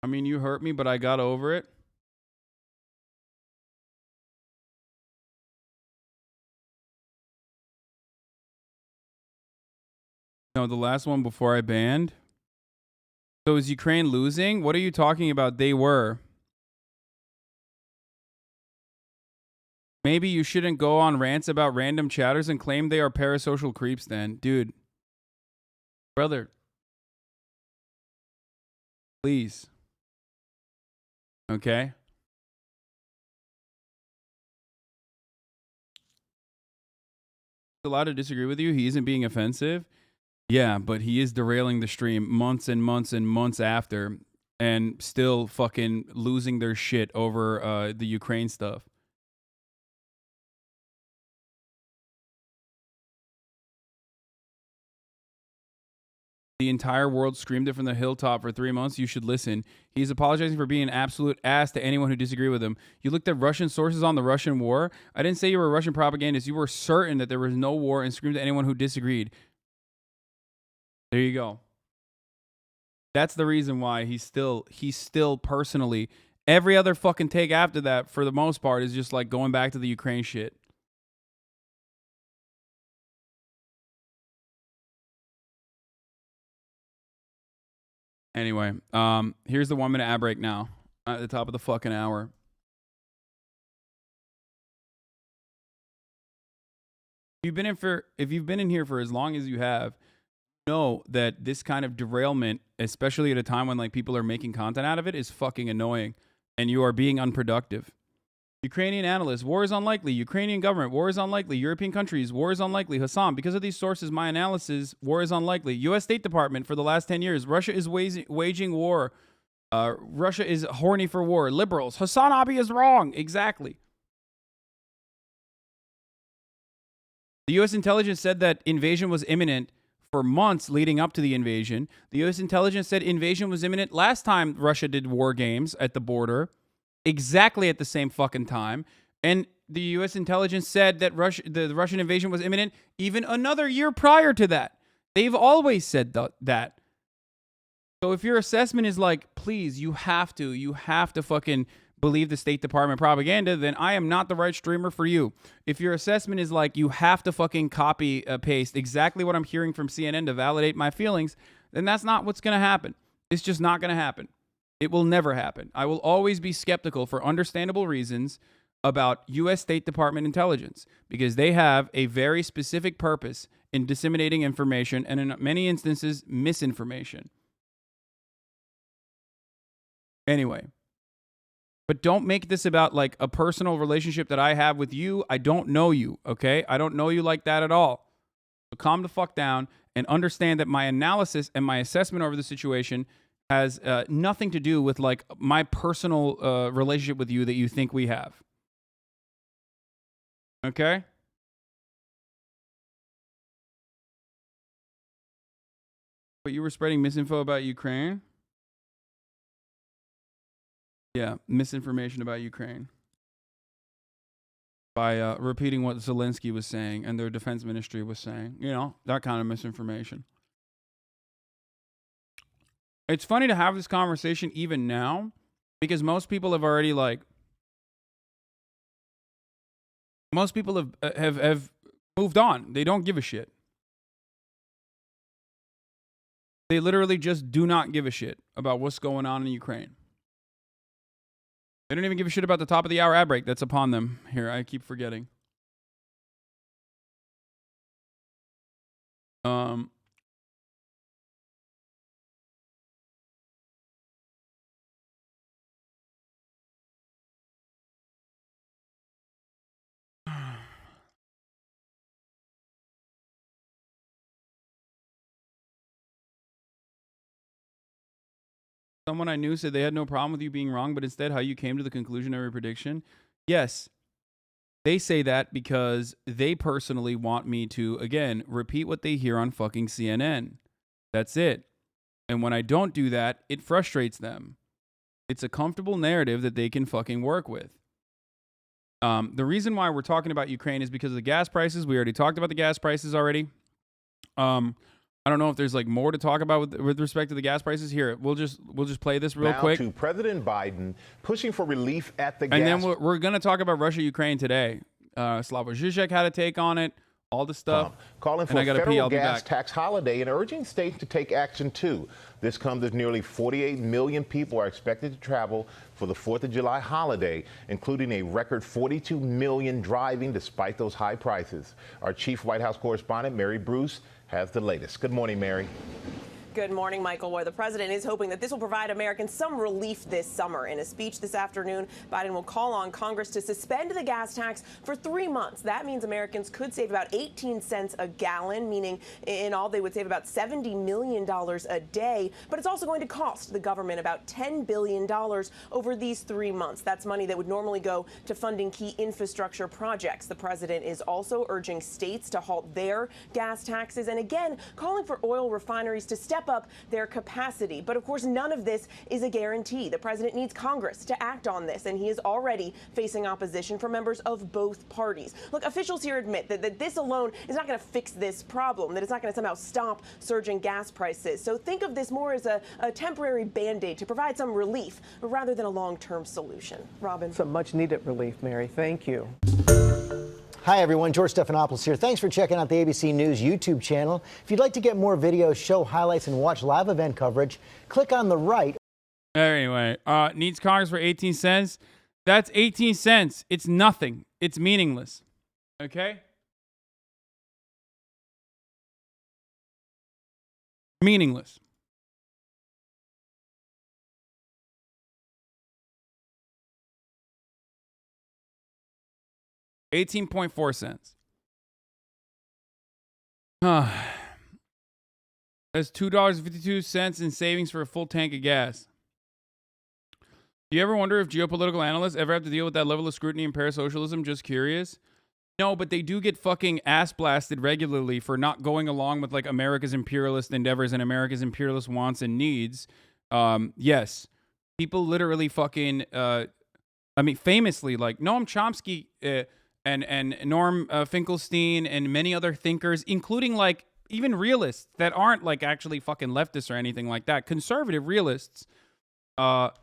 I mean, you hurt me, but I got over it. No, the last one before I banned. So is Ukraine losing? What are you talking about? They were. Maybe you shouldn't go on rants about random chatters and claim they are parasocial creeps then. Dude. Brother. Please. Okay? Allowed to disagree with you. He isn't being offensive. Yeah, but he is derailing the stream months and months and months after and still fucking losing their shit over the Ukraine stuff. The entire world screamed it from the hilltop for 3 months. You should listen. He's apologizing for being an absolute ass to anyone who disagreed with him. You looked at Russian sources on the Russian war. I didn't say you were a Russian propagandist. You were certain that there was no war and screamed at anyone who disagreed. There you go. That's the reason why he's still personally, every other fucking take after that, for the most part, is just like going back to the Ukraine shit. Anyway, here's the 1 minute ad break now at the top of the fucking hour. If you've been in here for as long as you have, know that this kind of derailment, especially at a time when like people are making content out of it, is fucking annoying, and you are being unproductive. Ukrainian analysts, war is unlikely. Ukrainian government, war is unlikely. European countries, war is unlikely. Hasan, because of these sources, my analysis, war is unlikely. U.S. State Department for the last 10 years, Russia is waging war. Russia is horny for war. Liberals, HasanAbi is wrong. Exactly. The U.S. intelligence said that invasion was imminent for months leading up to the invasion. The U.S. intelligence said invasion was imminent last time Russia did war games at the border, exactly at the same fucking time. And the U.S. intelligence said that the Russian invasion was imminent even another year prior to that. They've always said that. So if your assessment is like, please, you have to fucking believe the State Department propaganda, then I am not the right streamer for you. If your assessment is like, you have to fucking copy paste exactly what I'm hearing from CNN to validate my feelings, then that's not what's going to happen. It's just not going to happen. It will never happen. I will always be skeptical for understandable reasons about U.S. State Department intelligence, because they have a very specific purpose in disseminating information, and in many instances, misinformation. Anyway. But don't make this about like a personal relationship that I have with you. I don't know you, okay? I don't know you like that at all. So calm the fuck down and understand that my analysis and my assessment over the situation has nothing to do with like my personal relationship with you that you think we have. Okay? But you were spreading misinfo about Ukraine? Yeah, misinformation about Ukraine. By repeating what Zelensky was saying and their defense ministry was saying. You know, that kind of misinformation. It's funny to have this conversation even now, because most people have already like... Most people have moved on. They don't give a shit. They literally just do not give a shit about what's going on in Ukraine. They don't even give a shit about the top of the hour ad break that's upon them. Here, I keep forgetting. Someone I knew said they had no problem with you being wrong, but instead how you came to the conclusion of your prediction. Yes, they say that because they personally want me to, again, repeat what they hear on fucking CNN. That's it. And when I don't do that, it frustrates them. It's a comfortable narrative that they can fucking work with. The reason why we're talking about Ukraine is because of the gas prices. We already talked about the gas prices already. I don't know if there's like more to talk about with respect to the gas prices. Here, we'll just play this real quick. To President Biden pushing for relief at the gas. And then we're going to talk about Russia-Ukraine today. Slavoj Žižek had a take on it, all the stuff. Calling for a federal gas tax holiday and urging states to take action too. This comes as nearly 48 million people are expected to travel for the 4th of July holiday, including a record 42 million driving despite those high prices. Our chief White House correspondent, Mary Bruce, has the latest. Good morning, Mary. Good morning, Michael, where the president is hoping that this will provide Americans some relief this summer. In a speech this afternoon, Biden will call on Congress to suspend the gas tax for 3 months. That means Americans could save about 18 cents a gallon, meaning in all they would save about $70 million a day. But it's also going to cost the government about $10 billion over these 3 months. That's money that would normally go to funding key infrastructure projects. The president is also urging states to halt their gas taxes and again calling for oil refineries to step up their capacity. But of course, none of this is a guarantee. The president needs Congress to act on this, and he is already facing opposition from members of both parties. Look, officials here admit that this alone is not going to fix this problem, that it's not going to somehow stop surging gas prices. So think of this more as a temporary Band-Aid to provide some relief rather than a long-term solution. Robin. Some much-needed relief, Mary. Thank you. Hi, everyone. George Stephanopoulos here. Thanks for checking out the ABC News YouTube channel. If you'd like to get more videos, show highlights, and watch live event coverage, click on the right. Anyway, needs Congress for 18 cents. That's 18 cents. It's nothing. It's meaningless. Okay? Meaningless. $18.4. That's $2.52 in savings for a full tank of gas. Do you ever wonder if geopolitical analysts ever have to deal with that level of scrutiny in parasocialism? Just curious. No, but they do get fucking ass blasted regularly for not going along with like America's imperialist endeavors and America's imperialist wants and needs. Yes, people literally fucking. Famously, like Noam Chomsky. And Norm Finkelstein and many other thinkers, including like even realists that aren't like actually fucking leftists or anything like that, conservative realists, are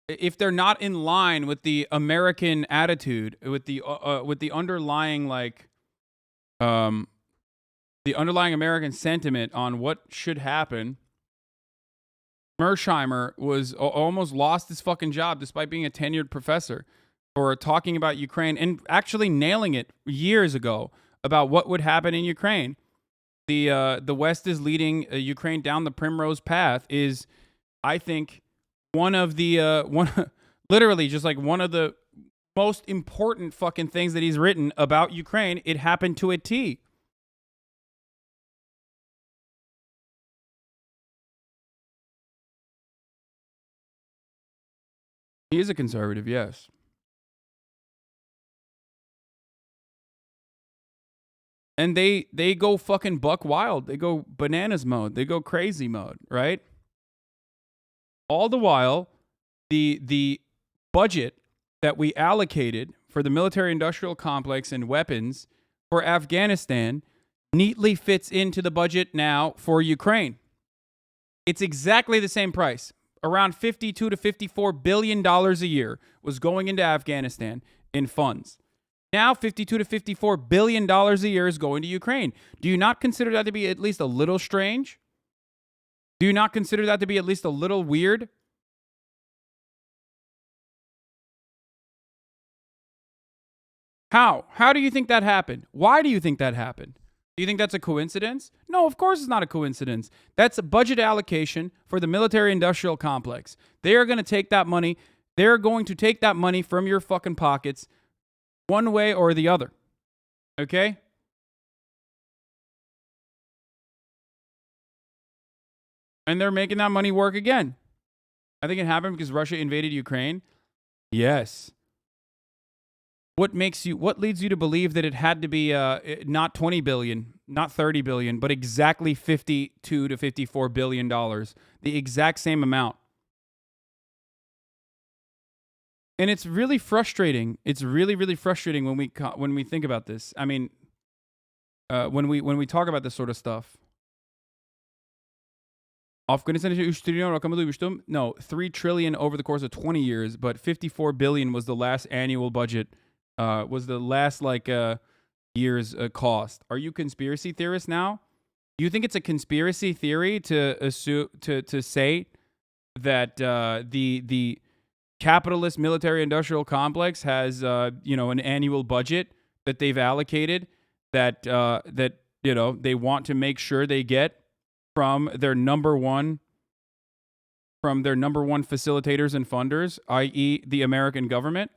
if they're not in line with the American attitude, with the underlying like the underlying American sentiment on what should happen. Mersheimer was almost lost his fucking job despite being a tenured professor for talking about Ukraine and actually nailing it years ago about what would happen in Ukraine. The West is leading Ukraine down the primrose path is, I think, one of the literally just like one of the most important fucking things that he's written about Ukraine. It happened to a T. He is a conservative, yes. And they go fucking buck wild. They go bananas mode. They go crazy mode, right? All the while, the budget that we allocated for the military-industrial complex and weapons for Afghanistan neatly fits into the budget now for Ukraine. It's exactly the same price. Around $52 to $54 billion a year was going into Afghanistan in funds. Now $52 to $54 billion a year is going to Ukraine. Do you not consider that to be at least a little strange? Do you not consider that to be at least a little weird? How? How do you think that happened? Why do you think that happened? Do you think that's a coincidence? No, of course it's not a coincidence. That's a budget allocation for the military-industrial complex. They are going to take that money. They're going to take that money from your fucking pockets one way or the other. Okay? And they're making that money work again. I think it happened because Russia invaded Ukraine. Yes. What leads you to believe that it had to be not 20 billion, not 30 billion, but exactly 52 to 54 billion dollars, the exact same amount? And it's really frustrating. It's really, really frustrating when we think about this. I mean, when we talk about this sort of stuff. Afghanistan için 3 trilyon rakamı duymuştum. No, 3 trillion over the course of 20 years, but 54 billion was the last annual budget. Was the last year's cost. Are you conspiracy theorists now? You think it's a conspiracy theory to assume to say that the capitalist military industrial complex has an annual budget that they've allocated that they want to make sure they get from their number one facilitators and funders, i.e. the American government?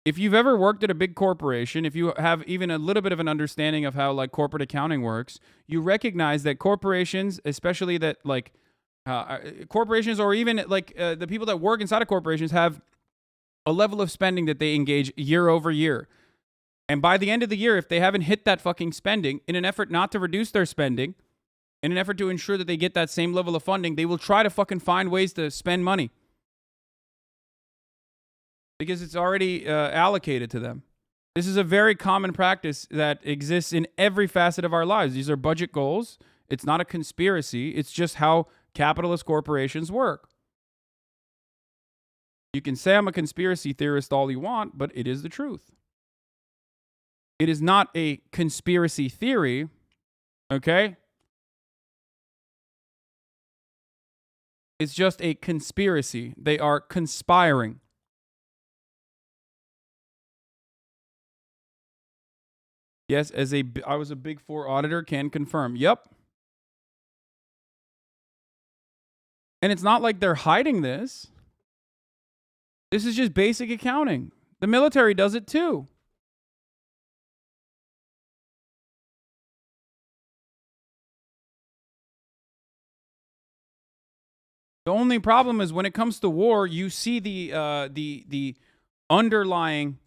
If you've ever worked at a big corporation, if you have even a little bit of an understanding of how corporate accounting works, you recognize that corporations, especially that corporations or even the people that work inside of corporations have a level of spending that they engage year over year. And by the end of the year, if they haven't hit that fucking spending, in an effort not to reduce their spending, in an effort to ensure that they get that same level of funding, they will try to fucking find ways to spend money. Because it's already allocated to them. This is a very common practice that exists in every facet of our lives. These are budget goals. It's not a conspiracy. It's just how capitalist corporations work. You can say I'm a conspiracy theorist all you want, but it is the truth. It is not a conspiracy theory, okay? It's just a conspiracy. They are conspiring. Yes, I was a Big Four auditor, can confirm. Yep. And it's not like they're hiding this. This is just basic accounting. The military does it too. The only problem is when it comes to war, you see the underlying,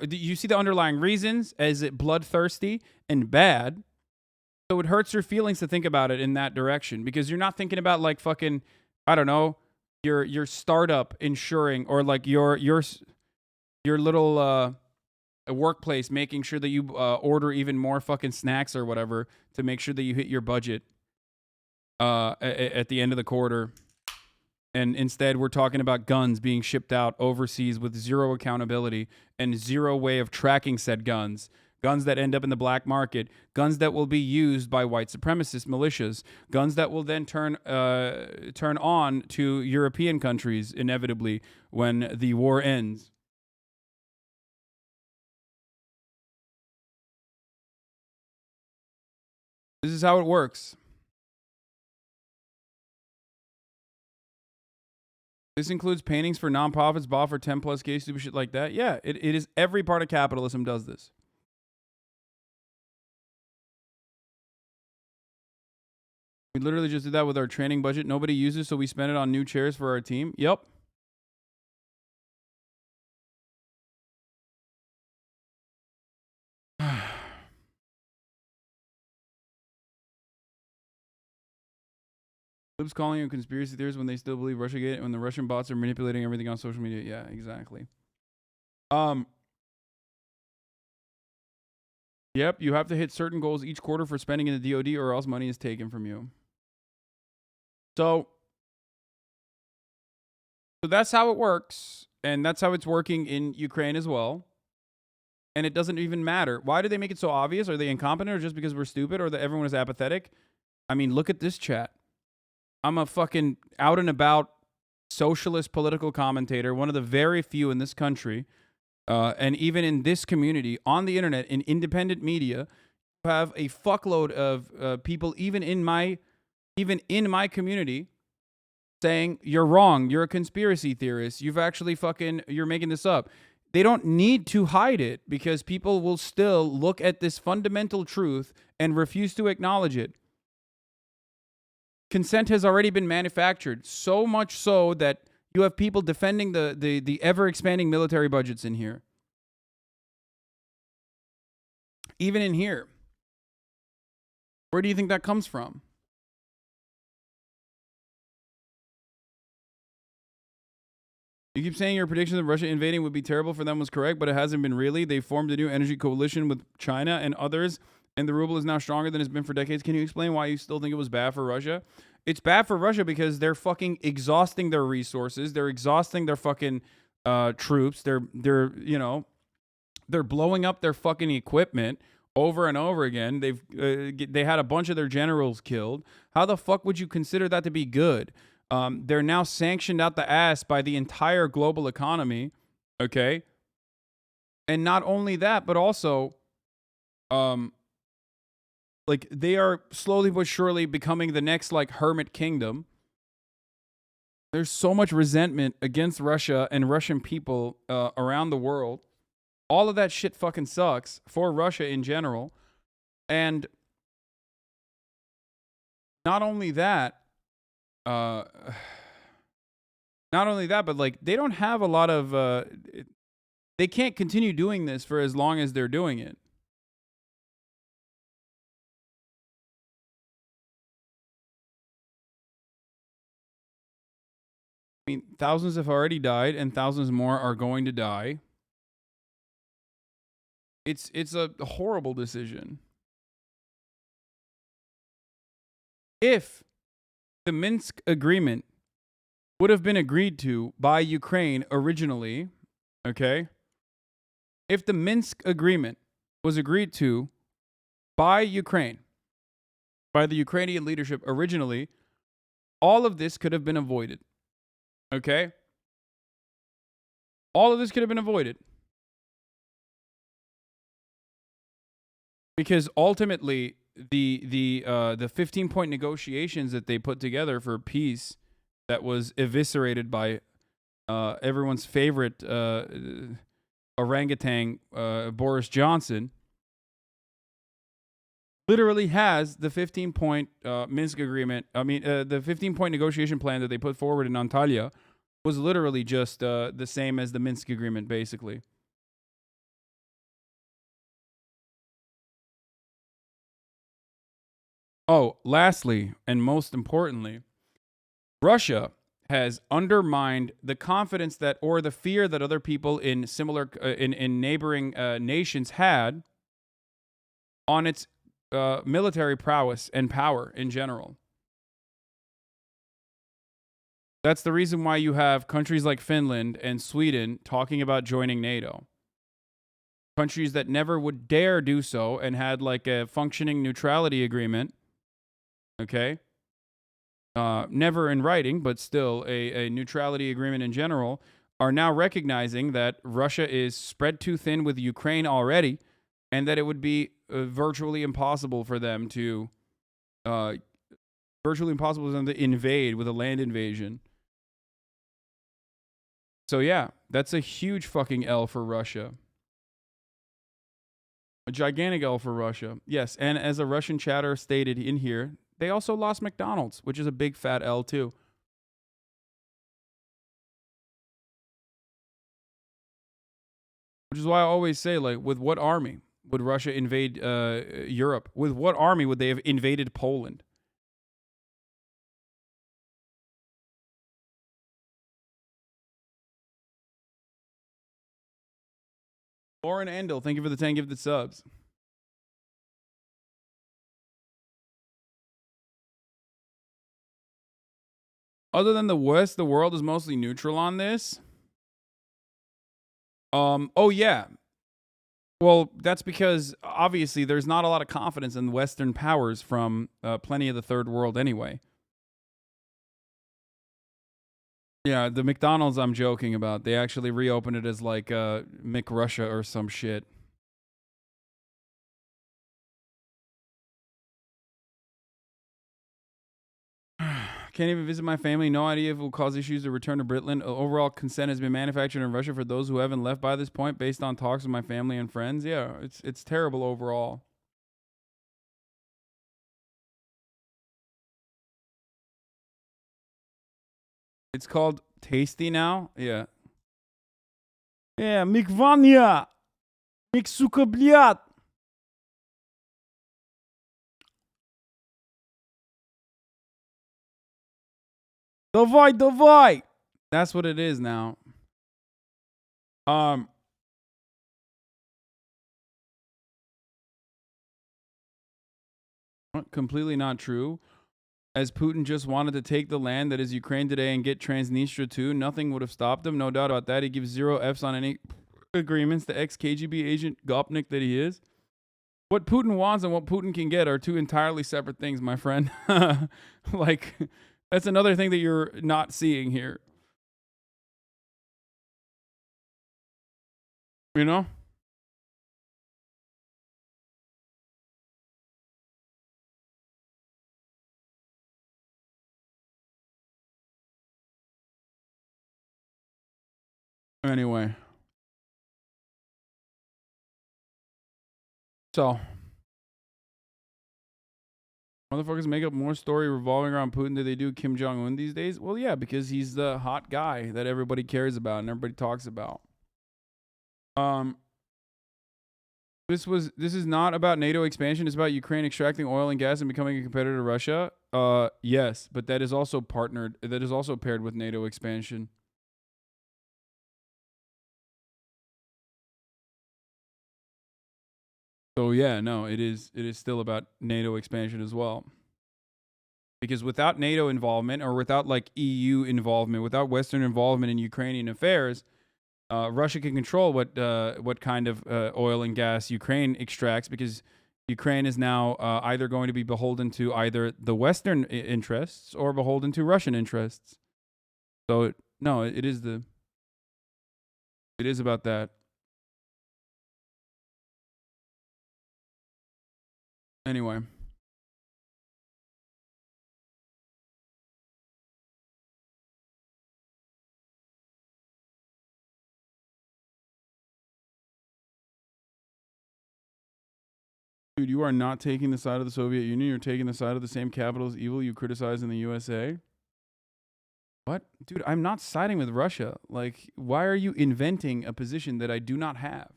you see the underlying reasons as it bloodthirsty and bad. So it hurts your feelings to think about it in that direction because you're not thinking about fucking, I don't know, your startup insuring or your little workplace making sure that you order even more fucking snacks or whatever to make sure that you hit your budget at the end of the quarter. And instead, we're talking about guns being shipped out overseas with zero accountability and zero way of tracking said guns. Guns that end up in the black market. Guns that will be used by white supremacist militias. Guns that will then turn on to European countries, inevitably, when the war ends. This is how it works. This includes paintings for nonprofits bought for 10 plus K, stupid shit like that. Yeah, it is. Every part of capitalism does this. We literally just did that with our training budget. Nobody uses, so we spend it on new chairs for our team. Yep. Libs calling you conspiracy theorists when they still believe Russiagate, when the Russian bots are manipulating everything on social media. Yeah, exactly. Yep, you have to hit certain goals each quarter for spending in the DoD or else money is taken from you. So that's how it works, and that's how it's working in Ukraine as well. And it doesn't even matter. Why do they make it so obvious? Are they incompetent or just because we're stupid or that everyone is apathetic? I mean, look at this chat. I'm a fucking out and about socialist political commentator, one of the very few in this country, and even in this community, on the internet, in independent media, you have a fuckload of people, even in my community, saying you're wrong, you're a conspiracy theorist, you're making this up. They don't need to hide it because people will still look at this fundamental truth and refuse to acknowledge it. Consent has already been manufactured, so much so that you have people defending the ever-expanding military budgets in here. Even in here. Where do you think that comes from? You keep saying your prediction that Russia invading would be terrible for them was correct, but it hasn't been really. They formed a new energy coalition with China and others, and the ruble is now stronger than it's been for decades. Can you explain why you still think it was bad for Russia? It's bad for Russia because they're fucking exhausting their resources. They're exhausting their fucking troops. They're blowing up their fucking equipment over and over again. They had a bunch of their generals killed. How the fuck would you consider that to be good? They're now sanctioned out the ass by the entire global economy. Okay. And not only that, but also, like, they are slowly but surely becoming the next, like, hermit kingdom. There's so much resentment against Russia and Russian people around the world. All of that shit fucking sucks for Russia in general. And not only that, but like, they don't have a lot of, they can't continue doing this for as long as they're doing it. I mean, thousands have already died and thousands more are going to die. It's a horrible decision. If the Minsk agreement would have been agreed to by Ukraine originally, okay? If the Minsk agreement was agreed to by Ukraine, by the Ukrainian leadership originally, all of this could have been avoided. Okay? All of this could have been avoided. Because ultimately, the 15-point negotiations that they put together for peace that was eviscerated by everyone's favorite orangutan, Boris Johnson, literally has the 15-point Minsk agreement. I mean, the 15-point negotiation plan that they put forward in Antalya was literally just the same as the Minsk agreement, basically. Oh, lastly, and most importantly, Russia has undermined the confidence that, or the fear that other people in similar, in neighboring nations had on its military prowess and power in general. That's the reason why you have countries like Finland and Sweden talking about joining NATO. Countries that never would dare do so and had like a functioning neutrality agreement. Okay? Never in writing, but still a neutrality agreement in general, are now recognizing that Russia is spread too thin with Ukraine already, and that it would be virtually impossible for them to invade with a land invasion. So yeah, that's a huge fucking L for Russia. A gigantic L for Russia. Yes, and as a Russian chatter stated in here, they also lost McDonald's, which is a big fat L too. Which is why I always say, like, with what army would Russia invade Europe? With what army would they have invaded Poland? Lauren Endel, thank you for the 10 gifted subs. Other than the West, the world is mostly neutral on this. Oh yeah. Well, that's because obviously there's not a lot of confidence in Western powers from plenty of the third world anyway. Yeah, the McDonald's I'm joking about, they actually reopened it as like McRussia or some shit. Can't even visit my family. No idea if it will cause issues to return to Britain. Overall consent has been manufactured in Russia for those who haven't left by this point based on talks with my family and friends. Yeah, it's terrible overall. It's called Tasty now? Yeah. Yeah, Mikvania. Miksukabliat. Davai, davai. That's what it is now. Completely not true. As Putin just wanted to take the land that is Ukraine today and get Transnistria too, nothing would have stopped him. No doubt about that. He gives 0 Fs on any agreements. The ex-KGB agent Gopnik that he is. What Putin wants and what Putin can get are two entirely separate things, my friend. Like, that's another thing that you're not seeing here. You know? Anyway. So. Motherfuckers make up more story revolving around Putin than they do Kim Jong-un these days? Well, yeah, because he's the hot guy that everybody cares about and everybody talks about. This is not about NATO expansion. It's about Ukraine extracting oil and gas and becoming a competitor to Russia. Yes, but that is also paired with NATO expansion. So yeah, no, it is still about NATO expansion as well. Because without NATO involvement or without like EU involvement, without Western involvement in Ukrainian affairs, Russia can control what kind of oil and gas Ukraine extracts, because Ukraine is now either going to be beholden to either the Western interests or beholden to Russian interests. So no, it is about that. Anyway. Dude, you are not taking the side of the Soviet Union. You're taking the side of the same capitalist evil you criticize in the USA. What? Dude, I'm not siding with Russia. Like, why are you inventing a position that I do not have?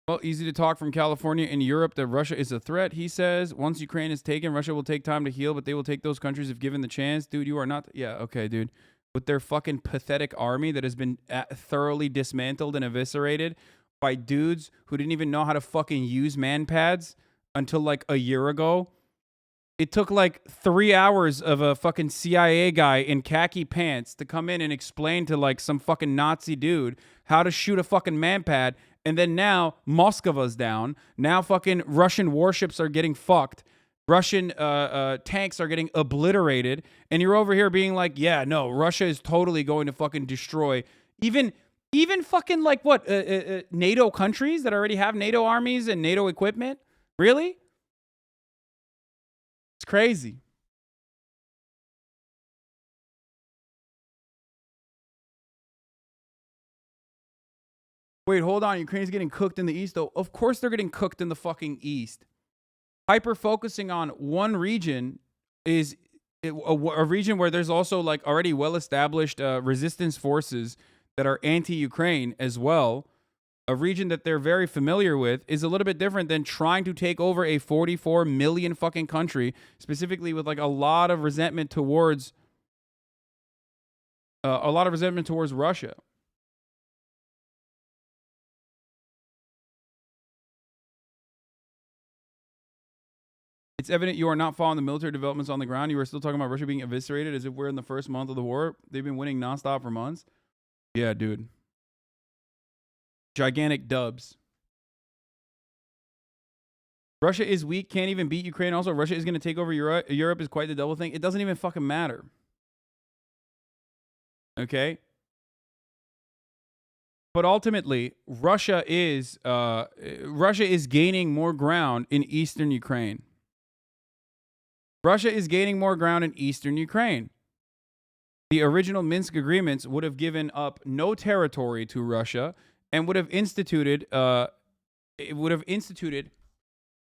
Well, easy to talk from California in Europe that Russia is a threat, he says. Once Ukraine is taken, Russia will take time to heal, but they will take those countries if given the chance. Dude, you are not... Yeah, okay, dude. With their fucking pathetic army that has been thoroughly dismantled and eviscerated by dudes who didn't even know how to fucking use man pads until like a year ago. It took like 3 hours of a fucking CIA guy in khaki pants to come in and explain to like some fucking Nazi dude how to shoot a fucking man pad. And then now Moskva's down. Now fucking Russian warships are getting fucked. Russian tanks are getting obliterated. And you're over here being like, yeah, no, Russia is totally going to fucking destroy even fucking like what? NATO countries that already have NATO armies and NATO equipment? Really? It's crazy. Wait, hold on. Ukraine's getting cooked in the East, though. Of course they're getting cooked in the fucking East. Hyper-focusing on one region is a region where there's also like already well-established resistance forces that are anti-Ukraine as well. A region that they're very familiar with is a little bit different than trying to take over a 44 million fucking country, specifically with like a lot of resentment towards Russia. It's evident you are not following the military developments on the ground. You are still talking about Russia being eviscerated as if we're in the first month of the war. They've been winning nonstop for months. Yeah, dude. Gigantic dubs. Russia is weak, can't even beat Ukraine. Also, Russia is going to take over Europe. Europe is quite the double thing. It doesn't even fucking matter. Okay? But ultimately, Russia is gaining more ground in eastern Ukraine. Russia is gaining more ground in eastern Ukraine. The original Minsk agreements would have given up no territory to Russia and would have instituted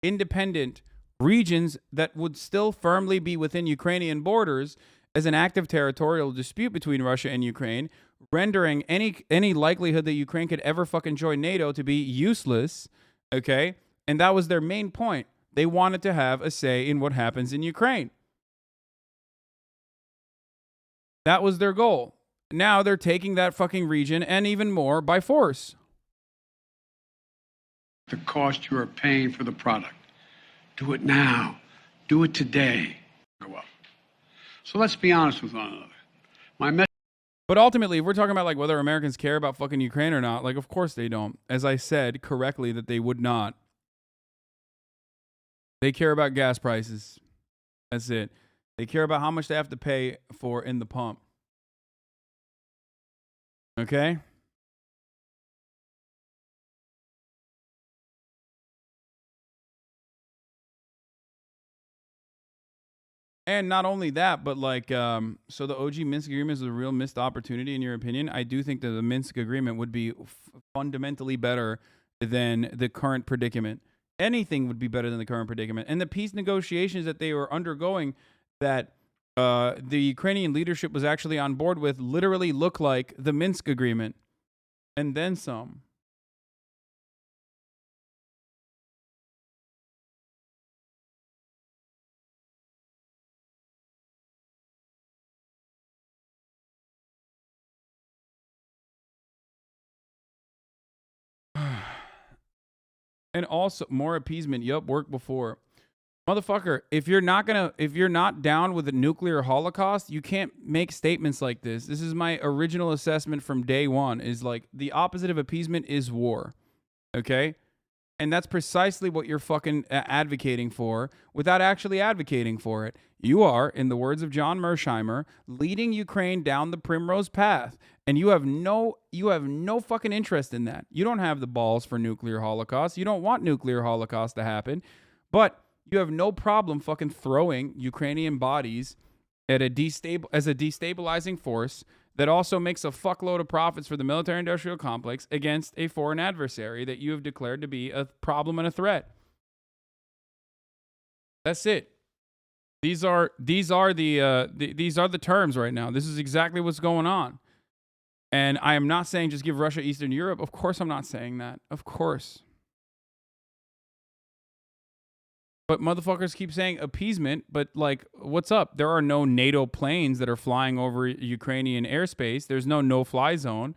independent regions that would still firmly be within Ukrainian borders as an active territorial dispute between Russia and Ukraine, rendering any likelihood that Ukraine could ever fucking join NATO to be useless, okay? And that was their main point. They wanted to have a say in what happens in Ukraine. That was their goal. Now they're taking that fucking region and even more by force. The cost you are paying for the product. Do it now. Do it today. Go up. So let's be honest with one another. But ultimately, if we're talking about like whether Americans care about fucking Ukraine or not, like of course they don't. As I said correctly that they would not. They care about gas prices. That's it. They care about how much they have to pay for in the pump. Okay? And not only that, but like, so the OG Minsk agreement is a real missed opportunity in your opinion. I do think that the Minsk agreement would be fundamentally better than the current predicament. Anything would be better than the current predicament. And the peace negotiations that they were undergoing that the Ukrainian leadership was actually on board with literally look like the Minsk agreement. And then some. And also more appeasement. Yup, worked before. Motherfucker, if you're not down with the nuclear holocaust, you can't make statements like this. This is my original assessment from day one, is like the opposite of appeasement is war. Okay? And that's precisely what you're fucking advocating for without actually advocating for it. You are, in the words of John Mersheimer, leading Ukraine down the primrose path. And you have no fucking interest in that. You don't have the balls for nuclear holocaust. You don't want nuclear holocaust to happen. But you have no problem fucking throwing Ukrainian bodies at as a destabilizing force that also makes a fuckload of profits for the military-industrial complex against a foreign adversary that you have declared to be a problem and a threat. That's it. These are the terms right now. This is exactly what's going on. And I am not saying just give Russia Eastern Europe. Of course I'm not saying that. Of course. But motherfuckers keep saying appeasement, but like, what's up? There are no NATO planes that are flying over Ukrainian airspace. There's no no-fly zone.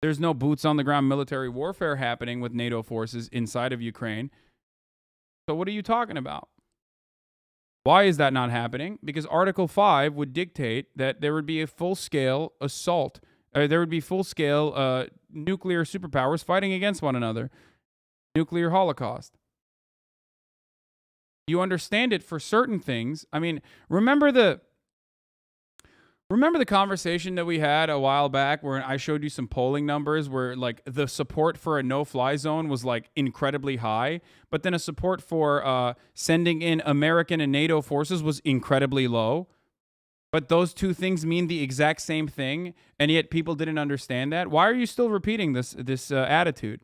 There's no boots-on-the-ground military warfare happening with NATO forces inside of Ukraine. So what are you talking about? Why is that not happening? Because Article 5 would dictate that there would be a full-scale assault. There would be full-scale nuclear superpowers fighting against one another. Nuclear holocaust. You understand it for certain things. I mean, remember the conversation that we had a while back where I showed you some polling numbers where like the support for a no-fly zone was like incredibly high, but then a support for sending in American and NATO forces was incredibly low. But those two things mean the exact same thing, and yet people didn't understand that. Why are you still repeating this attitude?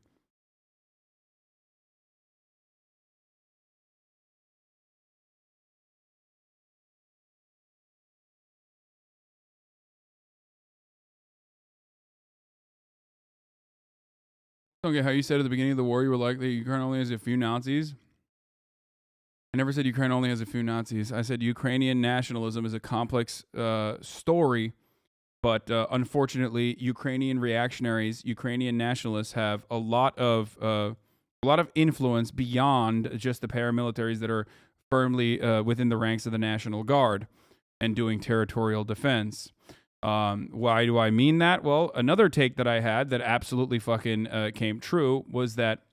Okay, how you said at the beginning of the war, you were like that Ukraine only has a few Nazis. I never said Ukraine only has a few Nazis. I said Ukrainian nationalism is a complex story, but unfortunately, Ukrainian reactionaries, Ukrainian nationalists have a lot of influence beyond just the paramilitaries that are firmly within the ranks of the National Guard and doing territorial defense. Why do I mean that? Well, another take that I had that absolutely fucking came true was that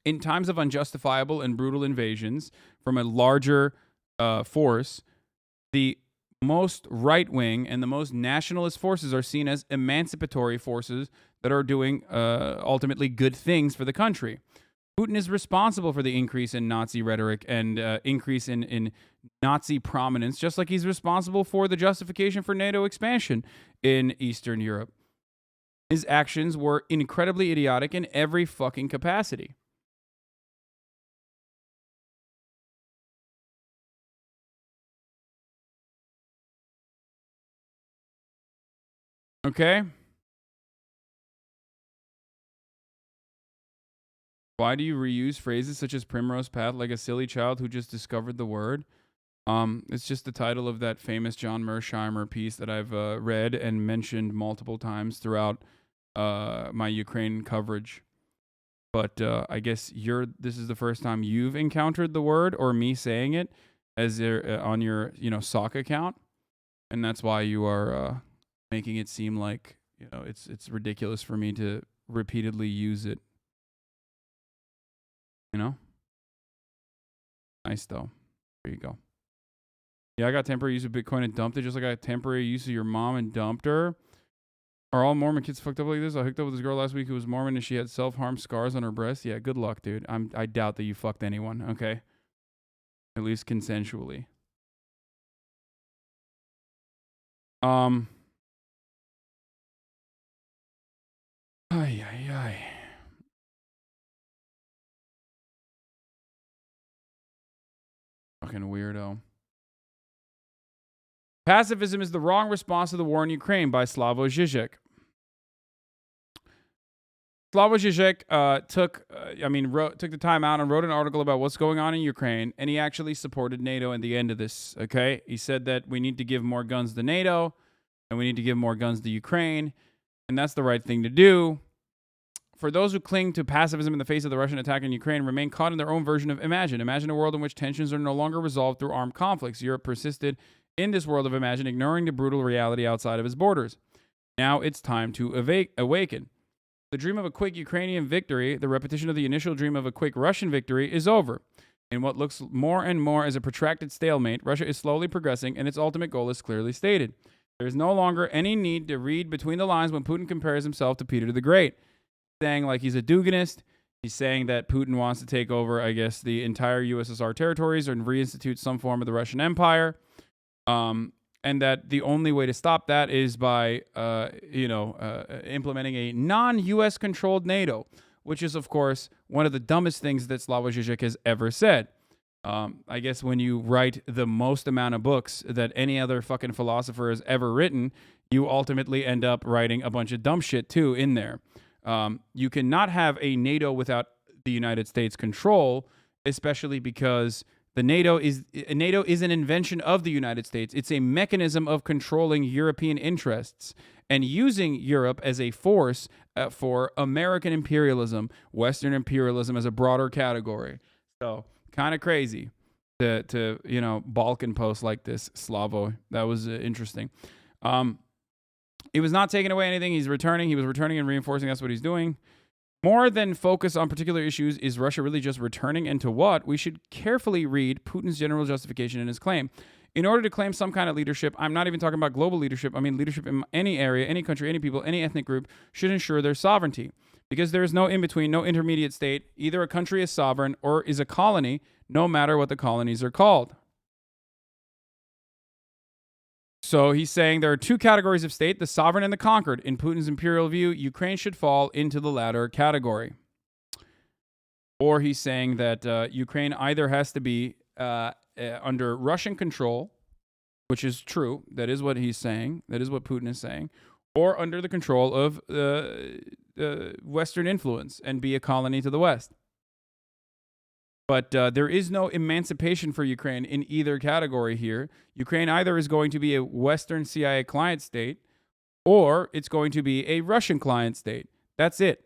in times of unjustifiable and brutal invasions from a larger force, the most right-wing and the most nationalist forces are seen as emancipatory forces that are doing ultimately good things for the country. Putin is responsible for the increase in Nazi rhetoric and increase in Nazi prominence, just like he's responsible for the justification for NATO expansion in Eastern Europe. His actions were incredibly idiotic in every fucking capacity. Okay? Why do you reuse phrases such as primrose path like a silly child who just discovered the word? It's just the title of that famous John Mersheimer piece that I've read and mentioned multiple times throughout my Ukraine coverage. But I guess this is the first time you've encountered the word or me saying it as on your sock account, and that's why you are making it seem like it's ridiculous for me to repeatedly use it. Nice though. There you go. Yeah, I got temporary use of Bitcoin and dumped it, just like I got temporary use of your mom and dumped her. Are all Mormon kids fucked up like this? I hooked up with this girl last week who was Mormon and she had self-harm scars on her breast. Yeah, good luck, dude. I doubt that you fucked anyone, okay? At least consensually. Ay, ay, ay. Fucking weirdo. Pacifism is the wrong response to the war in Ukraine by Slavoj Žižek. Slavoj Žižek took the time out and wrote an article about what's going on in Ukraine, and he actually supported NATO in the end of this, okay? He said that we need to give more guns to NATO, and we need to give more guns to Ukraine, and that's the right thing to do. For those who cling to pacifism in the face of the Russian attack in Ukraine, remain caught in their own version of Imagine. Imagine a world in which tensions are no longer resolved through armed conflicts. Europe persisted in this world of Imagine, ignoring the brutal reality outside of its borders. Now it's time to awaken. The dream of a quick Ukrainian victory, the repetition of the initial dream of a quick Russian victory, is over. In what looks more and more as a protracted stalemate, Russia is slowly progressing, and its ultimate goal is clearly stated. There is no longer any need to read between the lines when Putin compares himself to Peter the Great. Saying like he's a Duganist. He's saying that Putin wants to take over, I guess, the entire USSR territories and reinstitute some form of the Russian Empire. And that the only way to stop that is by, implementing a non-U.S. controlled NATO, which is, of course, one of the dumbest things that Slavoj Žižek has ever said. I guess when you write the most amount of books that any other fucking philosopher has ever written, you ultimately end up writing a bunch of dumb shit, too, in there. You cannot have a NATO without the United States control, especially because the NATO is an invention of the United States. It's a mechanism of controlling European interests and using Europe as a force for American imperialism, Western imperialism as a broader category. So kind of crazy to Balkan post like this, Slavo. That was interesting. He was not taking away anything. He's returning. He was returning and reinforcing that's what he's doing. More than focus on particular issues, is Russia really just returning, and to what? We should carefully read Putin's general justification in his claim. In order to claim some kind of leadership, I'm not even talking about global leadership. I mean leadership in any area, any country, any people, any ethnic group should ensure their sovereignty. Because there is no in-between, no intermediate state. Either a country is sovereign or is a colony, no matter what the colonies are called. So he's saying there are two categories of state, the sovereign and the conquered. In Putin's imperial view, Ukraine should fall into the latter category. Or he's saying that Ukraine either has to be under Russian control, which is true. That is what he's saying. That is what Putin is saying. Or under the control of Western influence and be a colony to the West. But there is no emancipation for Ukraine in either category here. Ukraine either is going to be a Western CIA client state or it's going to be a Russian client state. That's it.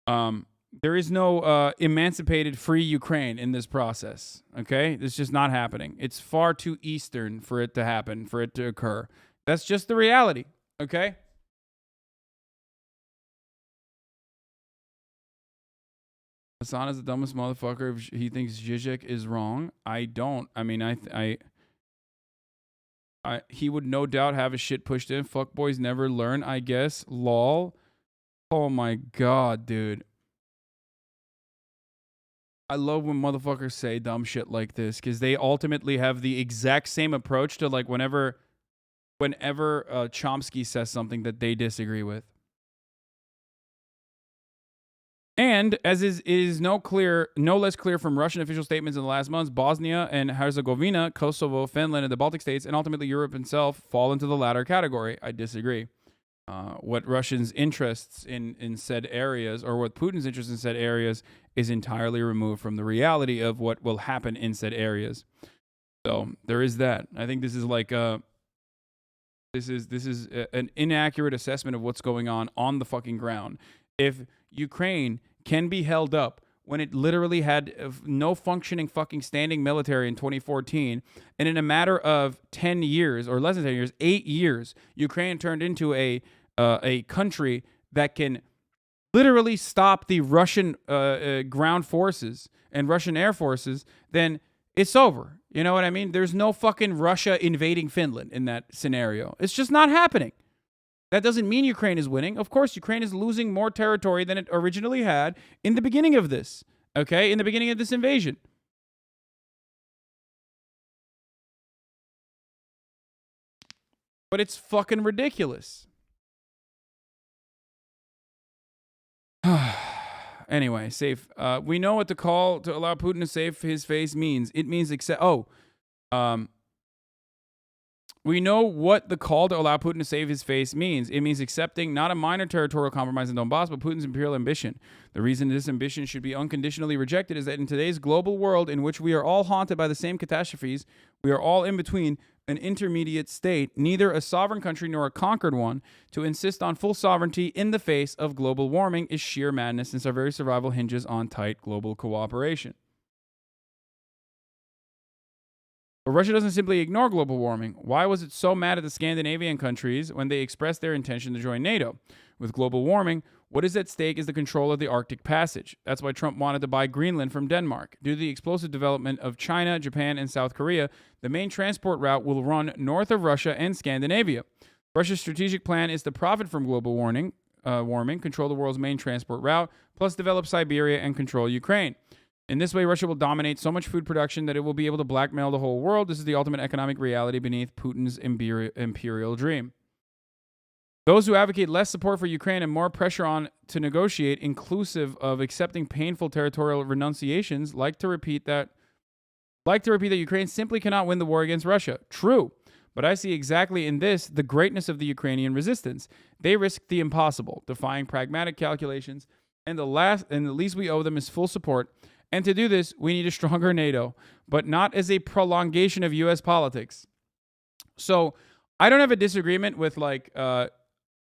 There is no emancipated free Ukraine in this process. Okay? It's just not happening. It's far too Eastern for it to happen, for it to occur. That's just the reality. Okay? Hasan is the dumbest motherfucker if he thinks Žižek is wrong. I don't. I mean, he would no doubt have his shit pushed in. Fuckboys never learn, I guess. Lol. Oh my god, dude. I love when motherfuckers say dumb shit like this because they ultimately have the exact same approach to like whenever Chomsky says something that they disagree with. And as is no less clear from Russian official statements in the last months, Bosnia and Herzegovina, Kosovo, Finland, and the Baltic states, and ultimately Europe itself fall into the latter category. I disagree. What Russians' interests in said areas, or what Putin's interest in said areas, is entirely removed from the reality of what will happen in said areas. So there is that. I think this is like this is an inaccurate assessment of what's going on the fucking ground. If Ukraine can be held up when it literally had no functioning fucking standing military in 2014, and in a matter of 10 years or less than 10 years, 8 years, Ukraine turned into a country that can literally stop the Russian ground forces and Russian air forces, then it's over. You know what I mean? There's no fucking Russia invading Finland in that scenario. It's just not happening. That doesn't mean Ukraine is winning. Of course, Ukraine is losing more territory than it originally had in the beginning of this. Okay? In the beginning of this invasion. But it's fucking ridiculous. Anyway, safe. We know what the call to allow Putin to save his face means. It means accept. We know what the call to allow Putin to save his face means. It means accepting not a minor territorial compromise in Donbass, but Putin's imperial ambition. The reason this ambition should be unconditionally rejected is that in today's global world in which we are all haunted by the same catastrophes, we are all in between an intermediate state, neither a sovereign country nor a conquered one. To insist on full sovereignty in the face of global warming is sheer madness, since our very survival hinges on tight global cooperation. But Russia doesn't simply ignore global warming. Why was it so mad at the Scandinavian countries when they expressed their intention to join NATO? With global warming, what is at stake is the control of the Arctic Passage. That's why Trump wanted to buy Greenland from Denmark. Due to the explosive development of China, Japan, and South Korea, the main transport route will run north of Russia and Scandinavia. Russia's strategic plan is to profit from global warming, control the world's main transport route, plus develop Siberia and control Ukraine. In this way, Russia will dominate so much food production that it will be able to blackmail the whole world. This is the ultimate economic reality beneath Putin's imperial dream. Those who advocate less support for Ukraine and more pressure on to negotiate, inclusive of accepting painful territorial renunciations, like to repeat that Ukraine simply cannot win the war against Russia. True, but I see exactly in this the greatness of the Ukrainian resistance. They risk the impossible, defying pragmatic calculations, and the least we owe them is full support. And to do this, we need a stronger NATO, but not as a prolongation of U.S. politics. So I don't have a disagreement with a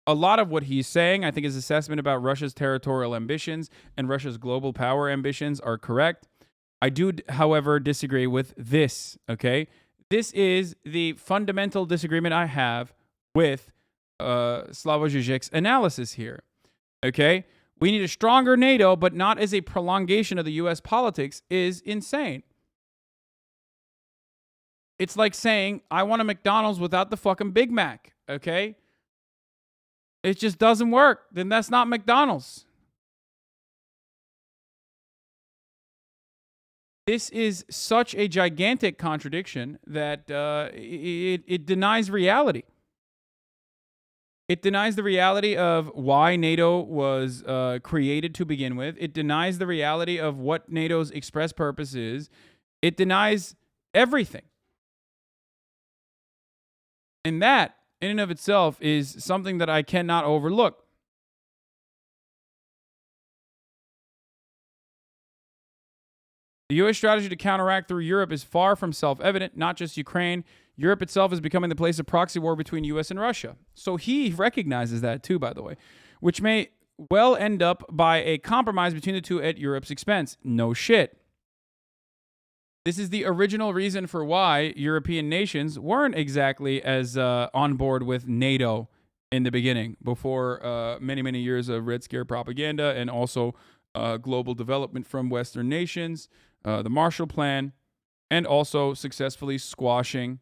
lot of what he's saying. I think his assessment about Russia's territorial ambitions and Russia's global power ambitions are correct. I do, however, disagree with this, okay? This is the fundamental disagreement I have with Slavoj Žižek's analysis here, okay? We need a stronger NATO, but not as a prolongation of the U.S. politics is insane. It's like saying, I want a McDonald's without the fucking Big Mac, okay? It just doesn't work. Then that's not McDonald's. This is such a gigantic contradiction that it denies reality. It denies the reality of why NATO was created to begin with. It denies the reality of what NATO's express purpose is. It denies everything. And that, in and of itself, is something that I cannot overlook. The U.S. strategy to counteract through Europe is far from self-evident, not just Ukraine. Europe itself is becoming the place of proxy war between U.S. and Russia. So he recognizes that too, by the way, which may well end up by a compromise between the two at Europe's expense. No shit. This is the original reason for why European nations weren't exactly as on board with NATO in the beginning, before many, many years of Red Scare propaganda and also global development from Western nations, the Marshall Plan, and also successfully squashing